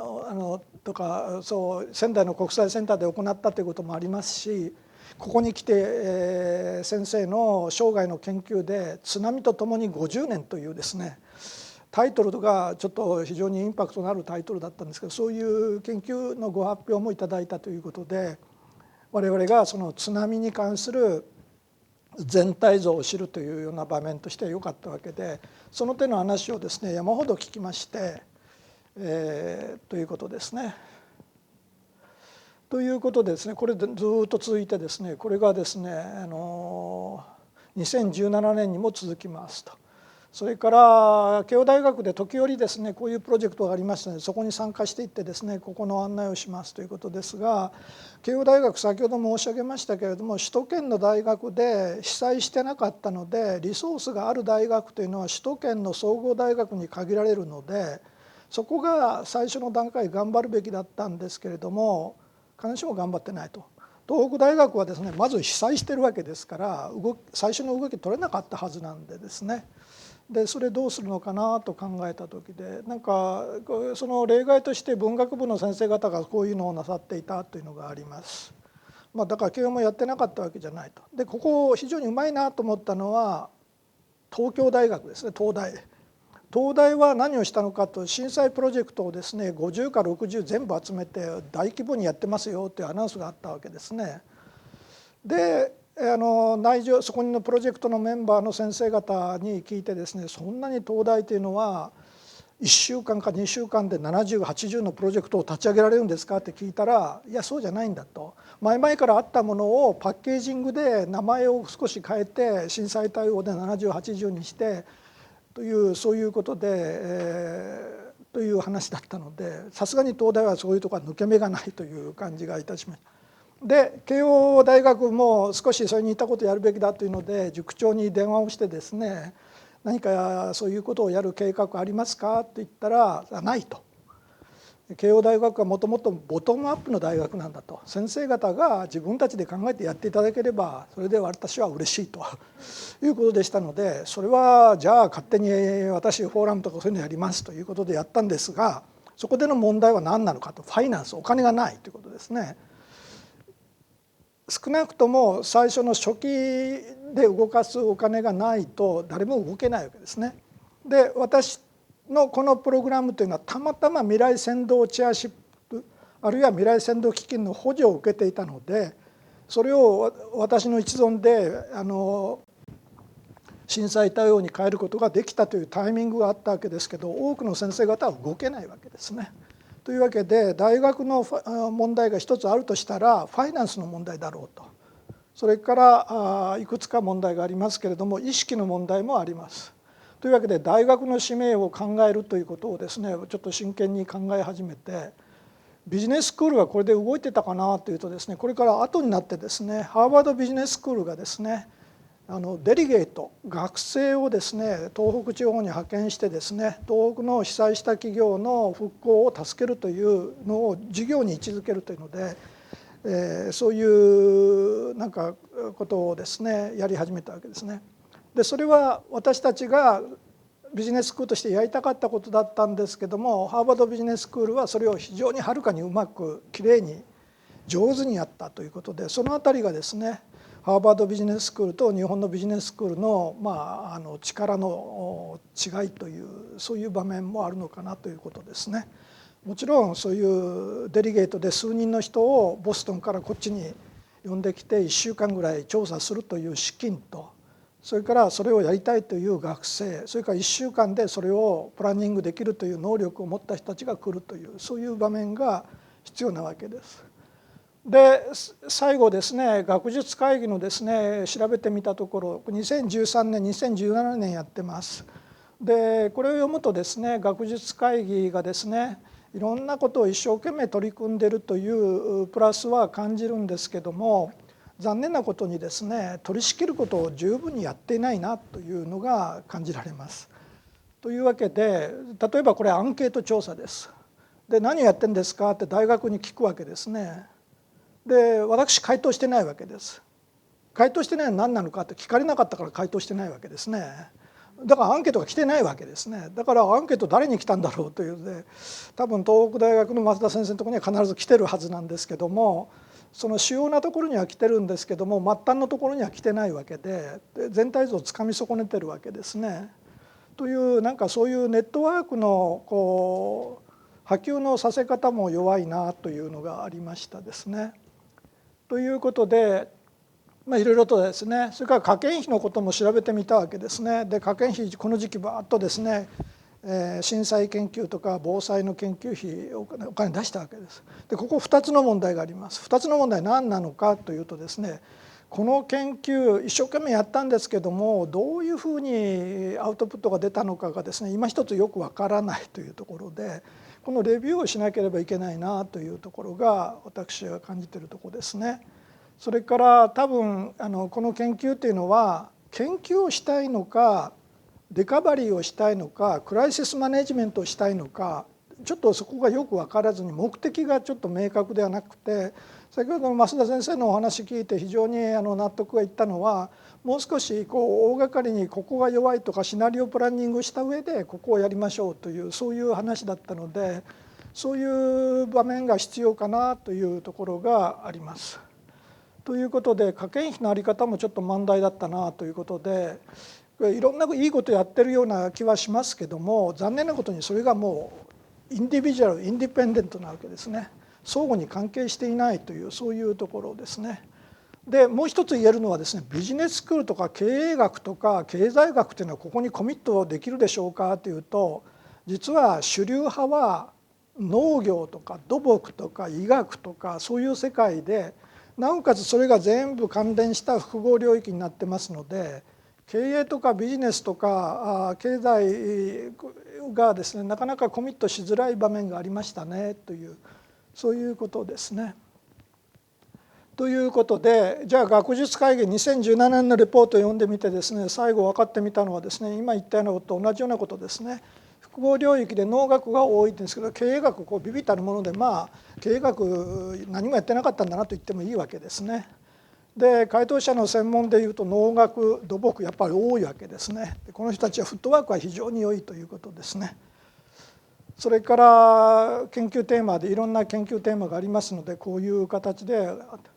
[SPEAKER 1] とかそう仙台の国際センターで行ったということもありますし、ここに来て、先生の生涯の研究で「津波とともに50年」というですねタイトルがちょっと非常にインパクトのあるタイトルだったんですけど、そういう研究のご発表もいただいたということで、我々がその津波に関する全体像を知るというような場面としては良かったわけで、その手の話をですね山ほど聞きまして、ということですね。ということでですね、これでずっと続いてですね、これがですね2017年にも続きますと。それから慶応大学で時折ですねこういうプロジェクトがありますので、そこに参加していってですねここの案内をしますということですが、慶応大学先ほど申し上げましたけれども、首都圏の大学で被災してなかったので、リソースがある大学というのは首都圏の総合大学に限られるので、そこが最初の段階頑張るべきだったんですけれども、必ずしも頑張ってないと。東北大学はですねまず被災してるわけですから、最初の動き取れなかったはずなんでですね、でそれどうするのかなと考えた時で、なんかその例外として文学部の先生方がこういうのをなさっていたというのがあります。だから慶応もやってなかったわけじゃないと。でここ非常にうまいなと思ったのは東京大学ですね。東大は何をしたのかと、震災プロジェクトをですね50か60全部集めて大規模にやってますよというアナウンスがあったわけですね。でそこのプロジェクトのメンバーの先生方に聞いてですね、そんなに東大というのは1週間か2週間で70、80のプロジェクトを立ち上げられるんですかって聞いたら、いやそうじゃないんだと。前々からあったものをパッケージングで名前を少し変えて震災対応で70、80にしてというそういうことで、という話だったので、さすがに東大はそういうところは抜け目がないという感じがいたしました。で慶応大学も少しそれに似たことをやるべきだというので塾長に電話をしてですね、何かそういうことをやる計画ありますかと言ったらないと。慶応大学はもともとボトムアップの大学なんだと。先生方が自分たちで考えてやっていただければそれで私は嬉しいということでしたので、それはじゃあ勝手に私フォーラムとかそういうのやりますということでやったんですが、そこでの問題は何なのかと。ファイナンス、お金がないということですね。少なくとも最初の初期で動かすお金がないと誰も動けないわけですね。で私のこのプログラムというのはたまたま未来先導チェアシップあるいは未来先導基金の補助を受けていたので、それを私の一存で震災対応に変えることができたというタイミングがあったわけですけど、多くの先生方は動けないわけですね。というわけで大学の問題が一つあるとしたらファイナンスの問題だろうと。それからいくつか問題がありますけれども、意識の問題もあります。というわけで大学の使命を考えるということをですねちょっと真剣に考え始めて、ビジネススクールはこれで動いてたかなというとですね、これから後になってですねハーバードビジネススクールがですねデリゲート学生をですね東北地方に派遣してですね東北の被災した企業の復興を助けるというのを事業に位置づけるというので、そういうなんかことをですねやり始めたわけですね。でそれは私たちがビジネススクールとしてやりたかったことだったんですけども、ハーバードビジネススクールはそれを非常にはるかにうまくきれいに上手にやったということで、そのあたりがですねハーバードビジネススクールと日本のビジネススクールの、力の違いというそういう場面もあるのかなということですね。もちろんそういうデリゲートで数人の人をボストンからこっちに呼んできて1週間ぐらい調査するという資金と、それからそれをやりたいという学生、それから1週間でそれをプランニングできるという能力を持った人たちが来るという、そういう場面が必要なわけです。で最後ですね学術会議のですね調べてみたところ、2013年2017年やってます。でこれを読むとですね、学術会議がですねいろんなことを一生懸命取り組んでいるというプラスは感じるんですけども、残念なことにですね取り仕切ることを十分にやっていないなというのが感じられます。というわけで、例えばこれアンケート調査です。で何をやってんですかって大学に聞くわけですね。で私回答してないわけです。回答してないのは何なのかって聞かれなかったから回答してないわけですね。だからアンケートが来てないわけですね。だからアンケート誰に来たんだろうというので、多分東北大学の増田先生のところには必ず来てるはずなんですけども、その主要なところには来てるんですけども、末端のところには来てないわけで、全体像をつかみ損ねてるわけですね。というなんかそういうネットワークのこう波及のさせ方も弱いなというのがありましたですね。ということで、いろいろとですね、それから科研費のことも調べてみたわけですね。で科研費この時期バーッとですね、震災研究とか防災の研究費お金出したわけです。でここ2つの問題があります。2つの問題何なのかというとですね、この研究一生懸命やったんですけども、どういうふうにアウトプットが出たのかがですね今一つよくわからないというところで、このレビューをしなければいけないなというところが私が感じているところですね。それから多分この研究というのは研究をしたいのかリカバリーをしたいのかクライシスマネジメントをしたいのか、ちょっとそこがよく分からずに目的がちょっと明確ではなくて、先ほどの増田先生のお話聞いて非常に納得がいったのは、もう少し大掛かりにここが弱いとかシナリオプランニングした上でここをやりましょうというそういう話だったので、そういう場面が必要かなというところがあります。ということで科研費の在り方もちょっと問題だったなということで、いろんないいことやってるような気はしますけども、残念なことにそれがもうインディビジュアルインディペンデントなわけですね。相互に関係していないというそういうところですね。でもう一つ言えるのはですね、ビジネススクールとか経営学とか経済学というのはここにコミットできるでしょうかというと、実は主流派は農業とか土木とか医学とかそういう世界で、なおかつそれが全部関連した複合領域になってますので、経営とかビジネスとか経済がですねなかなかコミットしづらい場面がありましたねというそういうことですね。ということで、じゃあ学術会議2017年のレポートを読んでみてですね、最後分かってみたのはですね、今言ったようなことと同じようなことですね。複合領域で農学が多いんですけど、経営学ビビたるもので、経営学何もやってなかったんだなと言ってもいいわけですね。で回答者の専門でいうと農学土木やっぱり多いわけですね。でこの人たちはフットワークは非常に良いということですね。それから研究テーマでいろんな研究テーマがありますので、こういう形で、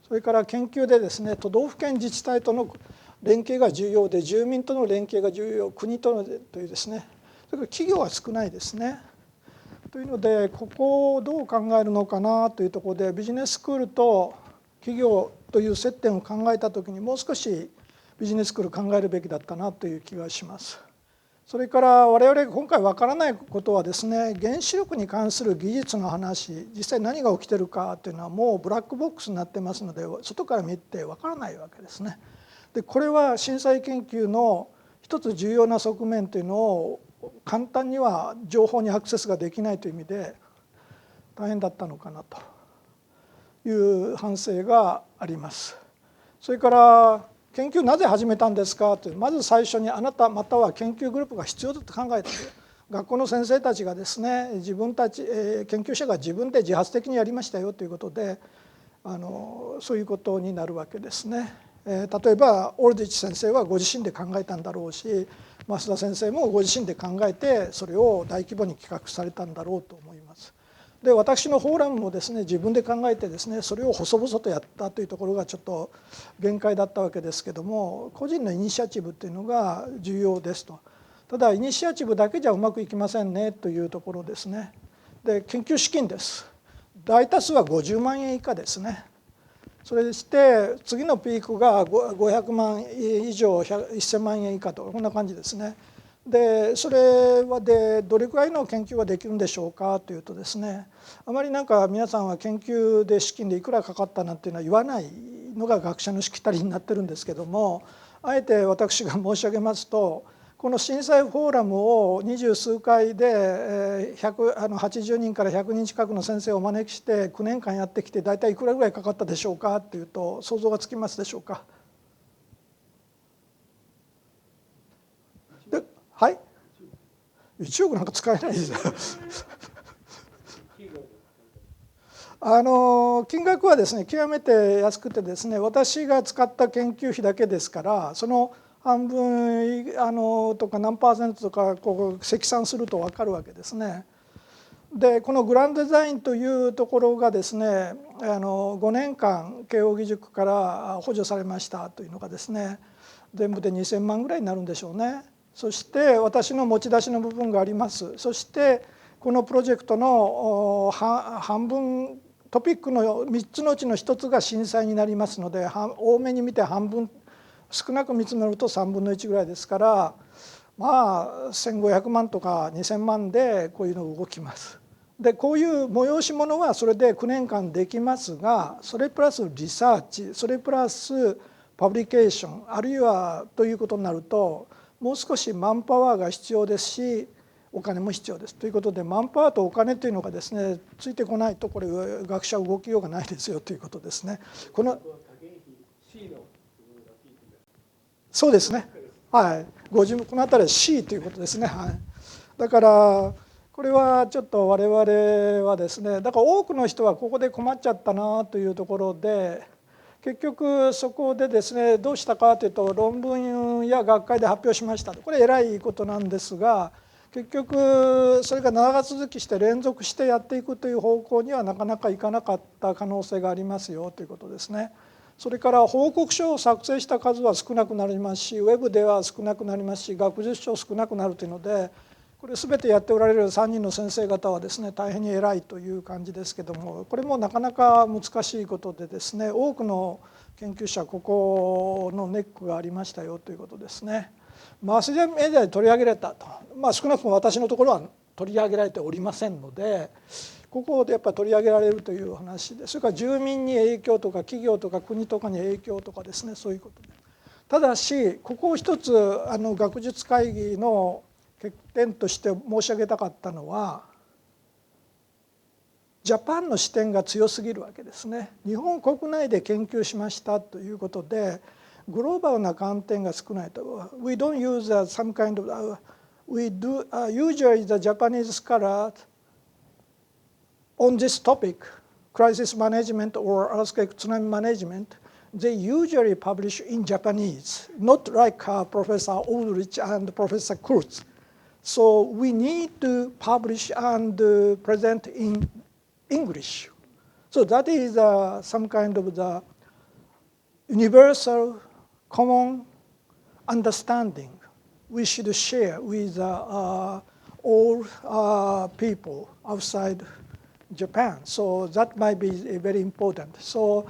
[SPEAKER 1] それから研究でですね都道府県自治体との連携が重要で、住民との連携が重要、国とのというですね、それから企業は少ないですね。というのでここをどう考えるのかなというところで、ビジネススクールと企業という接点を考えたときにもう少しビジネススクール考えるべきだったなという気がします。それから我々今回分からないことはですね、原子力に関する技術の話、実際何が起きてるかというのはもうブラックボックスになってますので、外から見て分からないわけですね。でこれは震災研究の一つ重要な側面というのを簡単には情報にアクセスができないという意味で大変だったのかなという反省があります。それから研究なぜ始めたんですかという、まず最初にあなたまたは研究グループが必要だと考えている。学校の先生たちがですね、自分たち研究者が自分で自発的にやりましたよということで、そういうことになるわけですね。例えばオルディッチ先生はご自身で考えたんだろうし、増田先生もご自身で考えてそれを大規模に企画されたんだろうと思います。で私のフォーラムもですね自分で考えてですねそれを細々とやったというところがちょっと限界だったわけですけども、個人のイニシアチブというのが重要ですと。ただイニシアチブだけじゃうまくいきませんねというところですね。で研究資金です。大多数は50万円以下ですね。それでして次のピークが500万以上1000万円以下とこんな感じですね。でそれはでどれくらいの研究ができるんでしょうかというとですね、あまりなんか皆さんは研究で資金でいくらかかったなんていうのは言わないのが学者のしきたりになってるんですけども、あえて私が申し上げますと、この震災フォーラムを20数回で80人から100人近くの先生をお招きして9年間やってきて大体いくらぐらいかかったでしょうかっていうと想像がつきますでしょうか。で、はい、1億なんか使えないですよ。金額はですね極めて安くてですね、私が使った研究費だけですから、その半分とか何パーセントとかこう積算すると分かるわけですね。でこのグランドデザインというところがですね5年間慶應義塾から補助されましたというのがですね全部で2000万ぐらいになるんでしょうね。そして私の持ち出しの部分があります。そしてこのプロジェクトの半分トピックの3つのうちの1つが震災になりますので、多めに見て半分少なく見積もると3分の1ぐらいですから、まあ1500万とか2000万でこういうの動きます。でこういう催し物はそれで9年間できますが、それプラスリサーチ、それプラスパブリケーション、あるいはということになるともう少しマンパワーが必要ですしお金も必要です。ということでマンパワーとお金というのがですねついてこないとこれ学者は動きようがないですよということですね。そうですね。はい。この辺りは C ということですね。はい。だからこれはちょっと我々はですね、だから多くの人はここで困っちゃったなというところで、結局そこでですねどうしたかというと論文や学会で発表しました。これ偉いことなんですが、結局それが長続きして連続してやっていくという方向にはなかなかいかなかった可能性がありますよということですね。それから報告書を作成した数は少なくなりますし、ウェブでは少なくなりますし、学術書少なくなるというので、これ全てやっておられる3人の先生方はですね大変に偉いという感じですけども、これもなかなか難しいことでですね、多くの研究者ここのネックがありましたよということですね。マスメディアで取り上げられたと、少なくとも私のところは取り上げられておりませんので、ここでやっぱり取り上げられるという話で、それから住民に影響とか企業とか国とかに影響とかですね、そういうことで。ただしここを一つ学術会議の欠点として申し上げたかったのは、ジャパンの視点が強すぎるわけですね。日本国内で研究しましたということでグローバルな観点が少ないと。We don't use some kind of we do usually the Japanese scholar on this topic, crisis management or earthquake tsunami management, they usually publish in Japanese, not like Professor Ulrich and Professor Kurz. So we need to publish and present in English. So that is some kind of the universal common understanding we should share with all people outside Japan. So that might be very important. So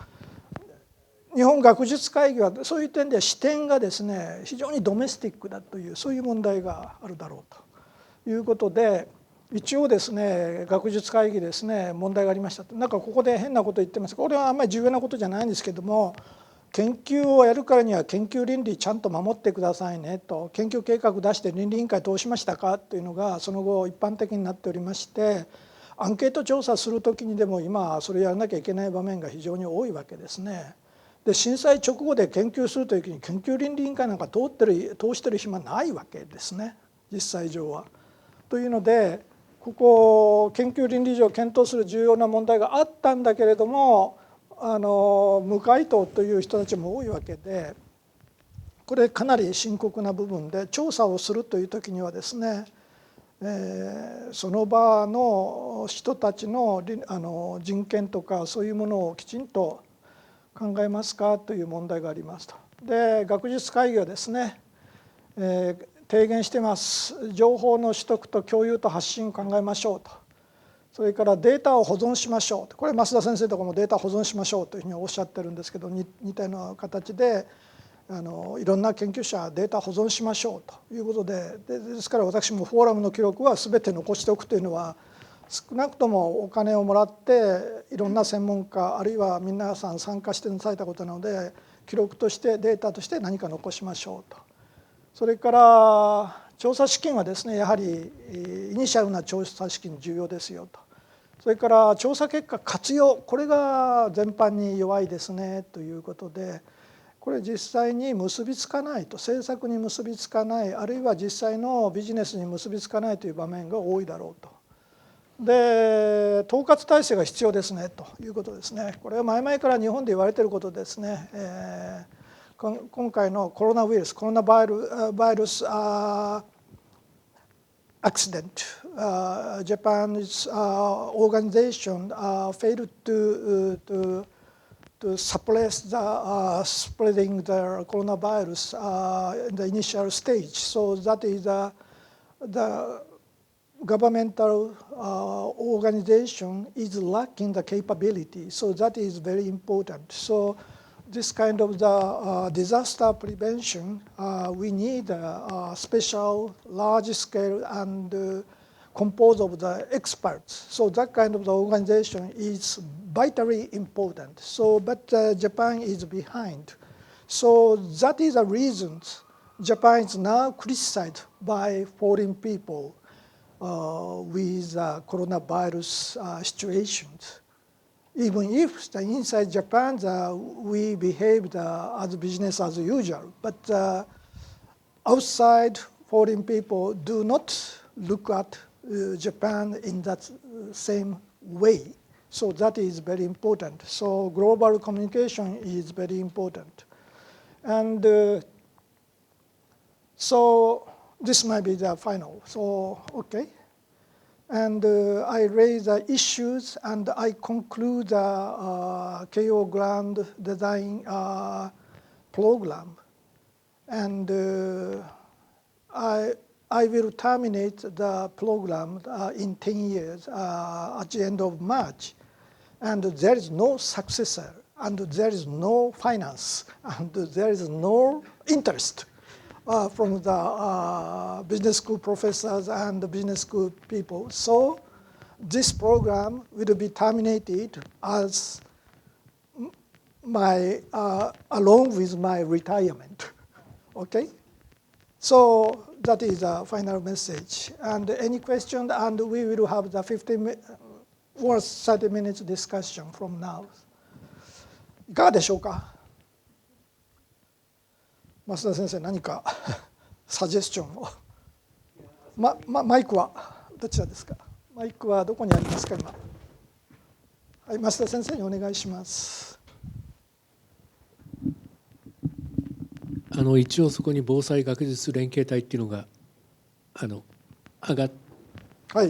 [SPEAKER 1] 日本学術会議はそういう点で視点がですね非常にドメスティックだというそういう問題があるだろうということで、一応ですね学術会議ですね問題がありました。なんかここで変なこと言ってます。これはあんまり重要なことじゃないんですけども、研究をやるからには研究倫理ちゃんと守ってくださいねと、研究計画出して倫理委員会通しましたかというのがその後一般的になっておりまして、アンケート調査する時にでも今それやらなきゃいけない場面が非常に多いわけですね。で震災直後で研究するという時に研究倫理委員会なんか通してる暇ないわけですね実際上は。というのでここ研究倫理上検討する重要な問題があったんだけれども無回答という人たちも多いわけで、これかなり深刻な部分で、調査をするという時にはですね、その場の人たちの人権とかそういうものをきちんと考えますかという問題がありますと。で学術会議はですね、提言してます。情報の取得と共有と発信を考えましょうと。それからデータを保存しましょうと。これ増田先生とかもデータ保存しましょうというふうにおっしゃってるんですけど、似たような形でいろんな研究者データ保存しましょうということで、ですから私もフォーラムの記録は全て残しておくというのは少なくともお金をもらっていろんな専門家あるいは皆さん参加してなされたことなので、記録としてデータとして何か残しましょうと。それから調査資金はですね、やはりイニシャルな調査資金重要ですよと。それから調査結果活用、これが全般に弱いですねということで、これ実際に結びつかないと、政策に結びつかない、あるいは実際のビジネスに結びつかないという場面が多いだろうと。で、統括体制が必要ですねということですね。これは前々から日本で言われていることですね。今回のコロナバイルスaccident, Japan's organization failed to suppress the spreading the coronavirus in the initial stage. So that is the governmental organization is lacking the capability. So that is very important. So this kind of the disaster prevention, we need a special, large scale and composed of the experts. So that kind of the organization is vitally important. So, but Japan is behind. So that is the reason Japan is now criticized by foreign people with coronavirus situations. Even if inside Japan we behaved as business as usual, but outside foreign people do not look at Japan in that same way. So that is very important. So global communication is very important. And so this might be the final. So, okay. And I raise the issues and I conclude the Keio Grand Design program. And I will terminate the program in 10 years at the end of March. And there is no successor, and there is no finance, and there is no interest from the business school professors and the business school people. So this program will be terminated as along with my retirement. Okay? So that is the final message. And any question, and we will have the 15 or 30 minutes discussion from now. いかがでしょうか。増田先生、何かサジェスチョンを。マイクはどちらですか。マイクはどこにありますか、今。はい、増田先生にお願いします。
[SPEAKER 10] 一応そこに防災学術連携隊っていうのが上がっ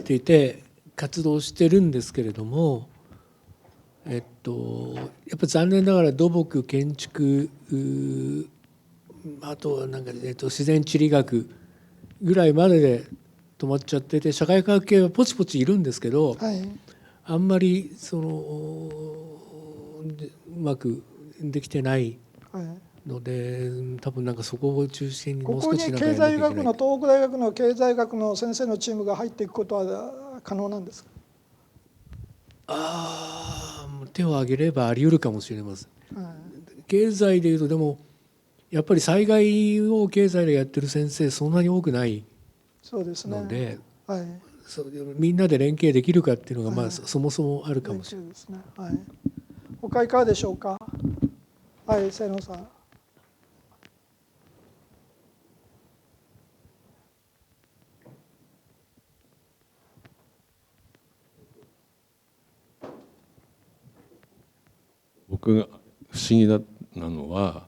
[SPEAKER 10] ていて、はい、活動してるんですけれども、やっぱ残念ながら土木建築あとなんか、自然地理学ぐらいまでで止まっちゃってて、社会科学系はポチポチいるんですけど、はい、あんまりうまくできてないので、多分なんかそこを中心にもう少し
[SPEAKER 1] ここに経済学の東北大学の経済学の先生のチームが入っていくことは可能なんですか。
[SPEAKER 10] 手を挙げればあり得るかもしれません。経済でいうとでもやっぱり災害を経済でやってる先生そんなに多くないので、はい、みんなで連携できるかっていうのが、そもそもあるかもしれないですね。
[SPEAKER 1] はい、他いかがでしょうか。はい、清野さん。
[SPEAKER 11] 僕が不思議なのは、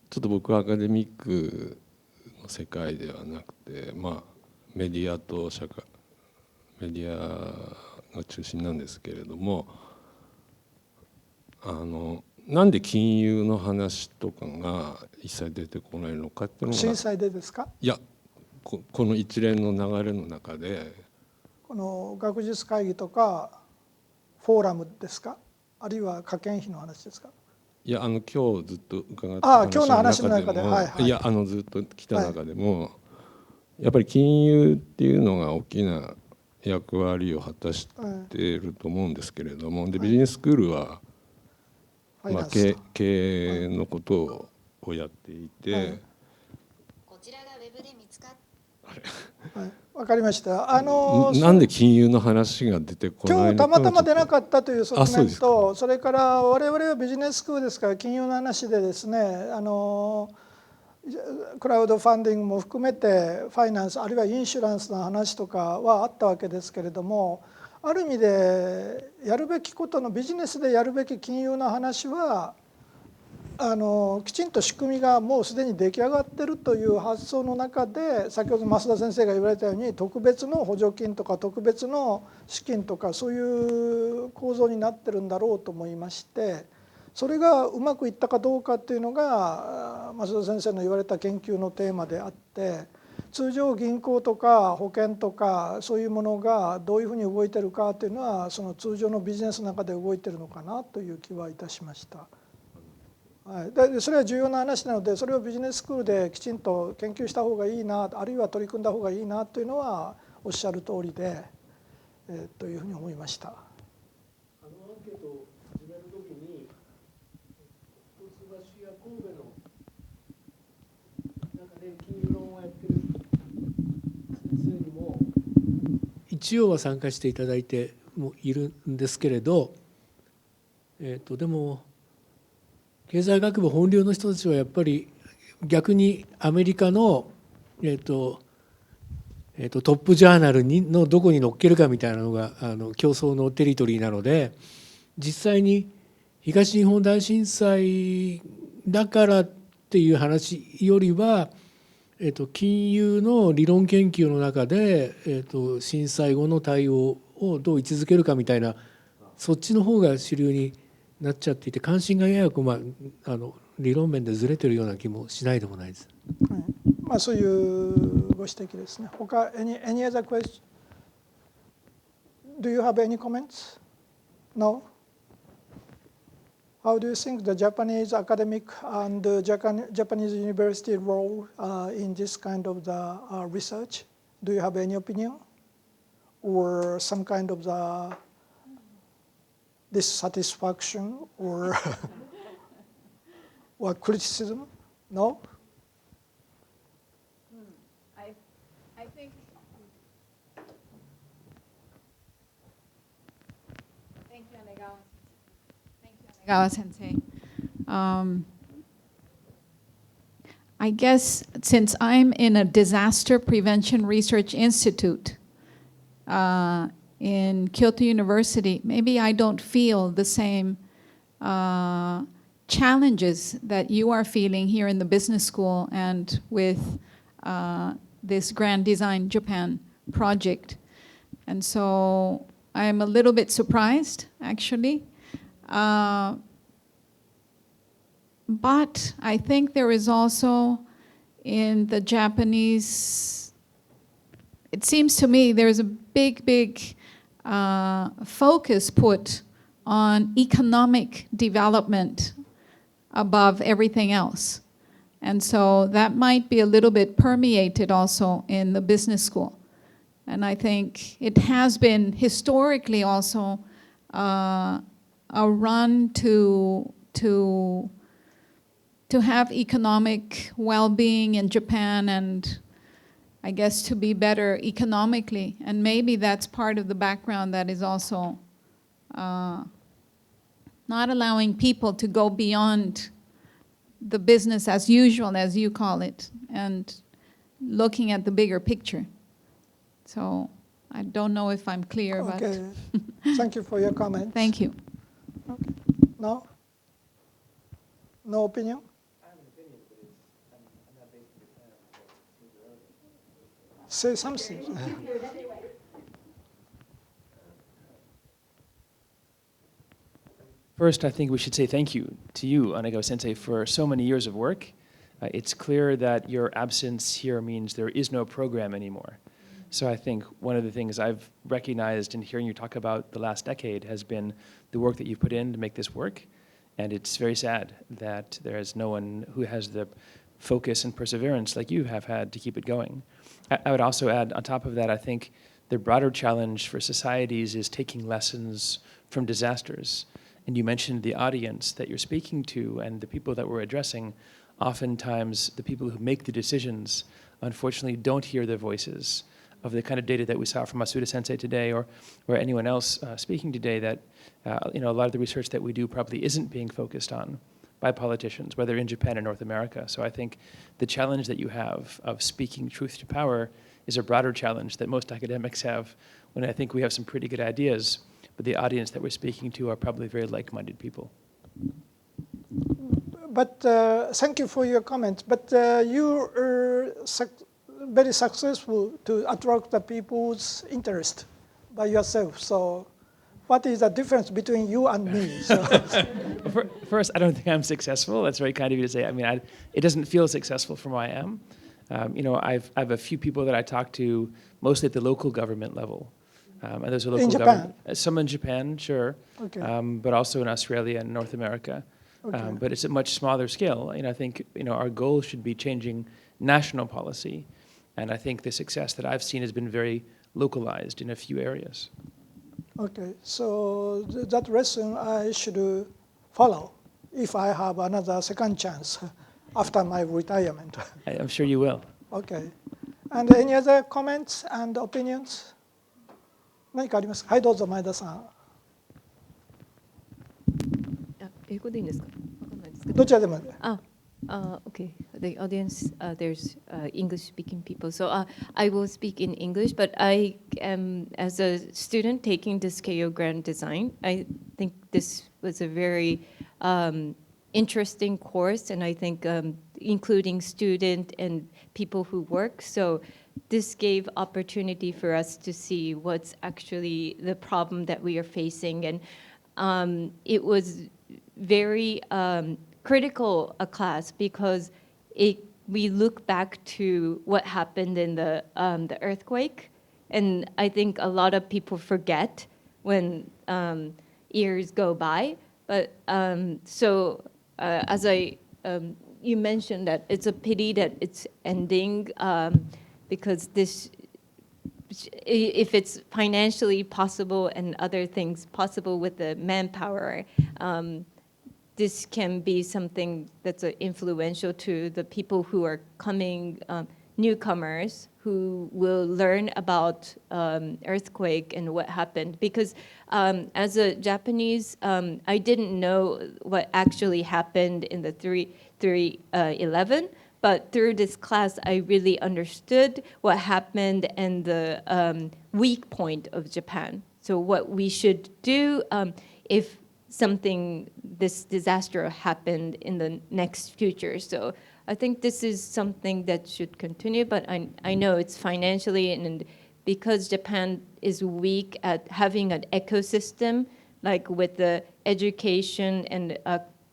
[SPEAKER 11] ちょっと僕はアカデミックの世界ではなくて、メディアとメディアが中心なんですけれども、なんで金融の話とかが一切出てこないのかっていうのが、
[SPEAKER 1] 震災でですか。
[SPEAKER 11] いや、この一連の流れの中で、
[SPEAKER 1] この学術会議とかフォーラムですか、あるいは科研費の話ですか。
[SPEAKER 11] いや、今日ずっと伺った
[SPEAKER 1] 話の中でも、
[SPEAKER 11] いや、ずっと来た中でも、やっぱり金融っていうのが大きな役割を果たしていると思うんですけれども、でビジネススクールは、経営のことをやっていて、あれ。
[SPEAKER 1] はい、わかりました。
[SPEAKER 11] なんで金融の話が出てこないのか
[SPEAKER 1] 今日たまたま出なかったという側面
[SPEAKER 11] そ
[SPEAKER 1] と、それから我々はビジネススクールですから金融の話でですね、クラウドファンディングも含めてファイナンスあるいはインシュランスの話とかはあったわけですけれども、ある意味でやるべきことのビジネスでやるべき金融の話はきちんと仕組みがもうすでに出来上がっているという発想の中で、先ほど増田先生が言われたように特別の補助金とか特別の資金とかそういう構造になってるんだろうと思いまして、それがうまくいったかどうかっていうのが増田先生の言われた研究のテーマであって、通常銀行とか保険とかそういうものがどういうふうに動いてるかというのはその通常のビジネスの中で動いてるのかなという気はいたしました。はい、でそれは重要な話なので、それをビジネススクールできちんと研究した方がいいな、あるいは取り組んだ方がいいなというのはおっしゃる通りで、というふうに思いました。
[SPEAKER 10] アンケートを始めるときに一橋や神戸の中で金融論をやってる先生にも一応は参加していただいてもいるんですけれど、でも経済学部本流の人たちはやっぱり逆にアメリカの、トップジャーナルのどこに載っけるかみたいなのが競争のテリトリーなので、実際に東日本大震災だからっていう話よりは、金融の理論研究の中で、震災後の対応をどう位置づけるかみたいな、そっちの方が主流になっちゃっていて、関心がやや理論面でずれてるような気もしないでもないです。
[SPEAKER 1] はい、そういうご指摘ですね。他 any other question? Do you have any comments? No? How do you think the Japanese academic and the Japanese university role in this kind of the research? Do you have any opinion or some kind of the dissatisfaction or or criticism? No?
[SPEAKER 5] I think. Thank you, Anegawa. Thank you, Anegawa Sensei. I guess since I'm in a disaster prevention research institute in Kyoto University, maybe I don't feel the same challenges that you are feeling here in the business school and with this Grand Design Japan project. And so I'm a little bit surprised, actually. But I think there is also in the Japanese, it seems to me there's a big focus put on economic development above everything else. And so that might be a little bit permeated also in the business school. And I think it has been historically also a run to have economic well-being in Japan and I guess to be better economically. And maybe that's part of the background that is also not allowing people to go beyond the business as usual, as you call it, and looking at the bigger picture. So I don't know if I'm clear,
[SPEAKER 1] okay. But thank you for your comment.
[SPEAKER 5] Thank you.
[SPEAKER 1] Okay. No? No opinion?
[SPEAKER 2] I have an opinion, but I'm not based in Japan.
[SPEAKER 1] Say something.
[SPEAKER 2] First, I think we should say thank you to you, Anegawa Sensei, for so many years of work. It's clear that your absence here means there is no program anymore. So I think one of the things I've recognized in hearing you talk about the last decade has been the work that you've put in to make this work. And it's very sad that there is no one who has the focus and perseverance like you have had to keep it going. I would also add, on top of that, I think the broader challenge for societies is taking lessons from disasters. And you mentioned the audience that you're speaking to and the people that we're addressing. Oftentimes, the people who make the decisions unfortunately don't hear the voices of the kind of data that we saw from Masuda Sensei today, or anyone else speaking today, that a lot of the research that we do probably isn't being focused on by politicians, whether in Japan or North America. So I think the challenge that you have of speaking truth to power is a broader challenge that most academics have, when I think we have some pretty good ideas, but the audience that we're speaking to are probably very like-minded people.
[SPEAKER 1] But thank you for your comment. But you are very successful to attract the people's interest by yourself. So what is the difference between you and me? So
[SPEAKER 2] First, I don't think I'm successful. That's very kind of you to say. I mean, it doesn't feel successful from where I am. I have a few people that I talk to, mostly at the local government level. And those are local
[SPEAKER 1] in Japan?
[SPEAKER 2] government. Some in Japan, sure.
[SPEAKER 1] Okay.
[SPEAKER 2] But also in Australia and North America.
[SPEAKER 1] Okay.
[SPEAKER 2] But it's a much smaller scale. And I think our goal should be changing national policy. And I think the success that I've seen has been very localized in a few areas.
[SPEAKER 1] Okay, so that lesson I should follow if I have another second chance after my retirement.
[SPEAKER 2] I'm sure you will.
[SPEAKER 1] Okay. And any other comments and opinions? 何かありますか？はい、どうぞ前田さん。
[SPEAKER 6] 英語でいいんですか？わかんないですけど。
[SPEAKER 1] どちらでも。
[SPEAKER 6] Okay. The audience, there's English-speaking people, so I will speak in English. But I am, as a student taking this Keio Grand Design, I think this was a very interesting course, and I think including student and people who work. So this gave opportunity for us to see what's actually the problem that we are facing, and it was very critical a class because we look back to what happened in the earthquake, and I think a lot of people forget when years go by. But as you mentioned that it's a pity that it's ending because this, if it's financially possible and other things possible with the manpower. This can be something that's influential to the people who are coming, newcomers, who will learn about earthquake and what happened. Because as a Japanese, I didn't know what actually happened in the 3/11, but through this class, I really understood what happened and the weak point of Japan. So what we should do if this disaster happened in the next future. So I think this is something that should continue, but I know it's financially, and because Japan is weak at having an ecosystem, like with the education and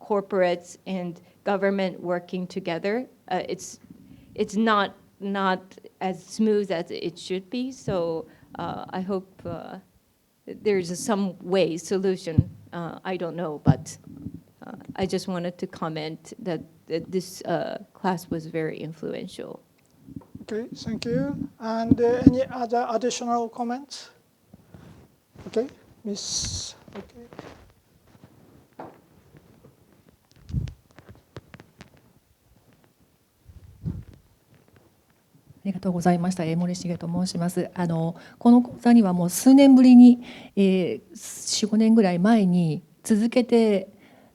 [SPEAKER 6] corporates and government working together, it's not as smooth as it should be. So I hope there's some solution. I don't know, but I just wanted to comment that this class was very influential.
[SPEAKER 1] Okay, thank you. And any other additional comments? Okay, Miss. Okay.
[SPEAKER 3] ありがとうございました。森重と申します。この講座にはもう数年ぶりに、4、5年ぐらい前に続けて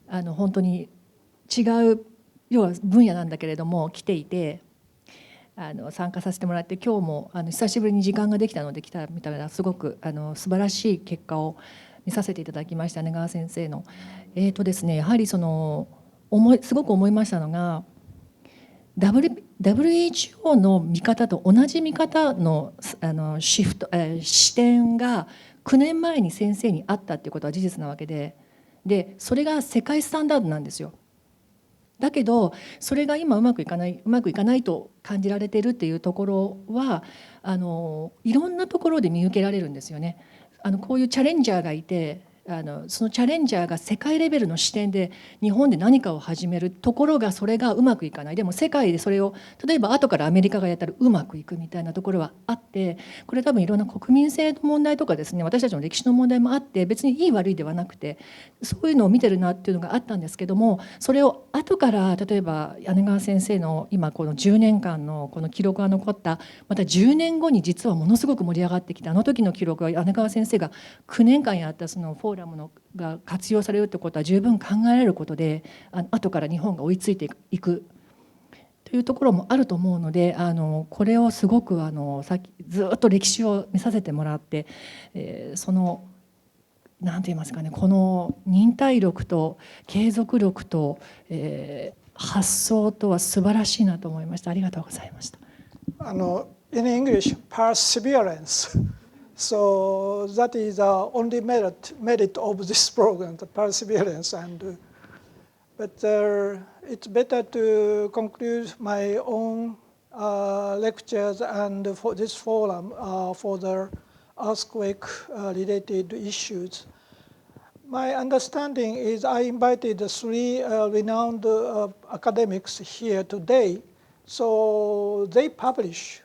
[SPEAKER 3] 本当に違う要は分野なんだけれども来ていて参加させてもらって、今日も久しぶりに時間ができたので来たみたいな、すごく素晴らしい結果を見させていただきました。根川先生のですね、やはりすごく思いましたのが、WHO の見方と同じ見方の視点が9年前に先生にあったっていうことは事実なわけで、それが世界スタンダードなんですよ。だけどそれが今うまくいかないと感じられているっていうところはいろんなところで見受けられるんですよね。こういうチャレンジャーがいてそのチャレンジャーが世界レベルの視点で日本で何かを始めるところがそれがうまくいかない。でも世界でそれを例えば後からアメリカがやったらうまくいくみたいなところはあって、これ多分いろんな国民性の問題とかですね、私たちの歴史の問題もあって、別にいい悪いではなくてそういうのを見てるなっていうのがあったんですけども、それを後から例えば柳川先生の今この10年間のこの記録が残った、また10年後に実はものすごく盛り上がってきたあの時の記録は、柳川先生が9年間やったそのフォーラムが活用されるってことは十分考えられることで、後から日本が追いついていくというところもあると思うので、これをすごくさっきずっと歴史を見させてもらって、その何て言いますかね、この忍耐力と継続力と、発想とは素晴らしいなと思いました。ありがとうございました。
[SPEAKER 1] In English, perseverance. So that is the only merit of this program, the perseverance. But it's better to conclude my own lectures and for this forum for the earthquake-related issues. My understanding is I invited 3 renowned academics here today, so they publish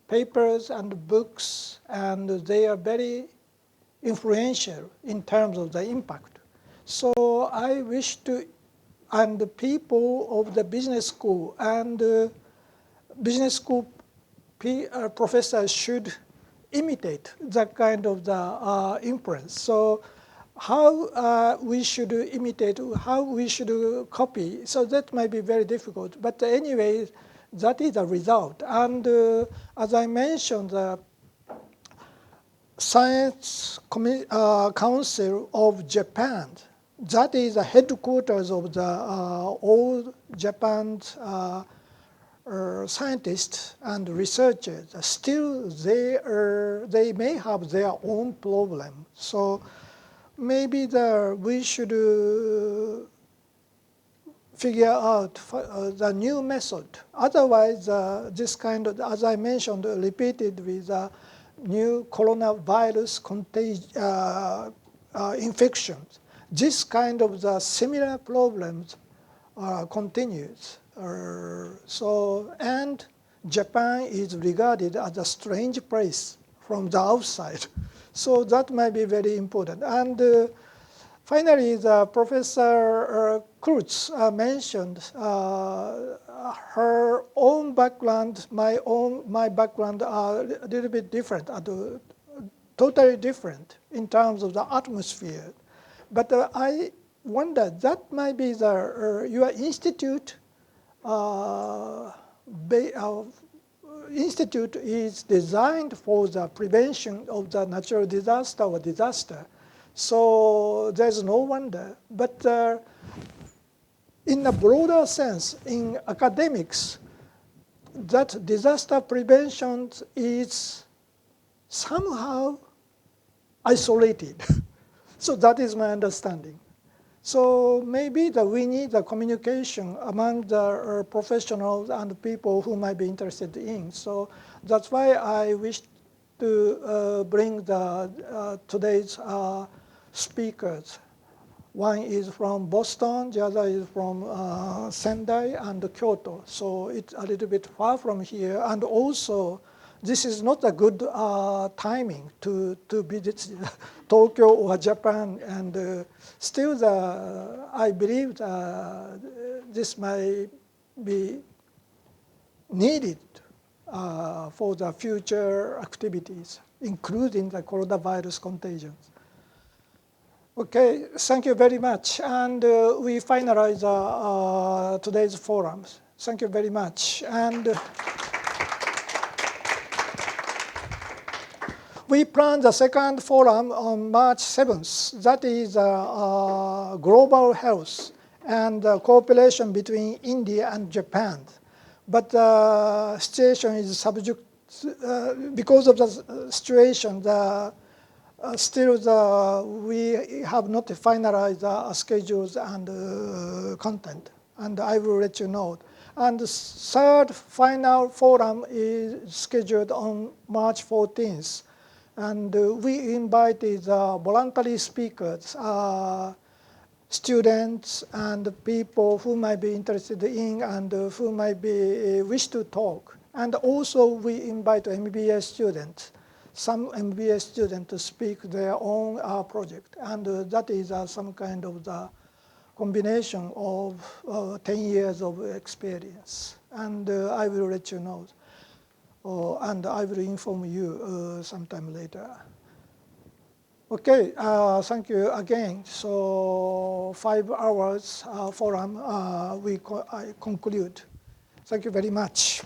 [SPEAKER 1] papers and books, and they are very influential in terms of the impact. So I wish to, and the people of the business school and business school professors should imitate that kind of the influence. So how we should imitate, how we should copy, so that might be very difficult. But anyway, that is the result. And as I mentioned, the Science Council of Japan, that is the headquarters of the all Japan's scientists and researchers. Still, they may have their own problem. So maybe we should figure out the new method. Otherwise, this kind of, as I mentioned, repeated with the new coronavirus infections, this kind of the similar problems continues. And Japan is regarded as a strange place from the outside. So that might be very important. And finally, the Professor Kurtz mentioned her own background, my background are a little bit different, totally different in terms of the atmosphere. But I wonder, that might be your institute. Institute is designed for the prevention of the natural disaster or disaster. So there's no wonder. But in a broader sense, in academics, that disaster prevention is somehow isolated. So that is my understanding. So maybe we need the communication among the professionals and people who might be interested in. So that's why I wish to bring today's speakers. One is from Boston, the other is from Sendai and Kyoto. So it's a little bit far from here. And also, this is not a good timing to visit Tokyo or Japan. And still, I believe this might be needed for the future activities, including the coronavirus contagions. Okay, thank you very much. And we finalize today's forums. Thank you very much. And we plan the second forum on March 7th. That is global health and cooperation between India and Japan. But the situation is subject, because of the situation, still we have not finalized the schedules and content. And I will let you know. And the third final forum is scheduled on March 14th. And we invited voluntary speakers, students and people who might be interested in and who might be wish to talk. And also we invite MBA students, some MBA students to speak their own project. And that is some kind of the combination of 10 years of experience. And I will let you know. And I will inform you sometime later. Okay, thank you again. So 5 hours forum, I conclude. Thank you very much.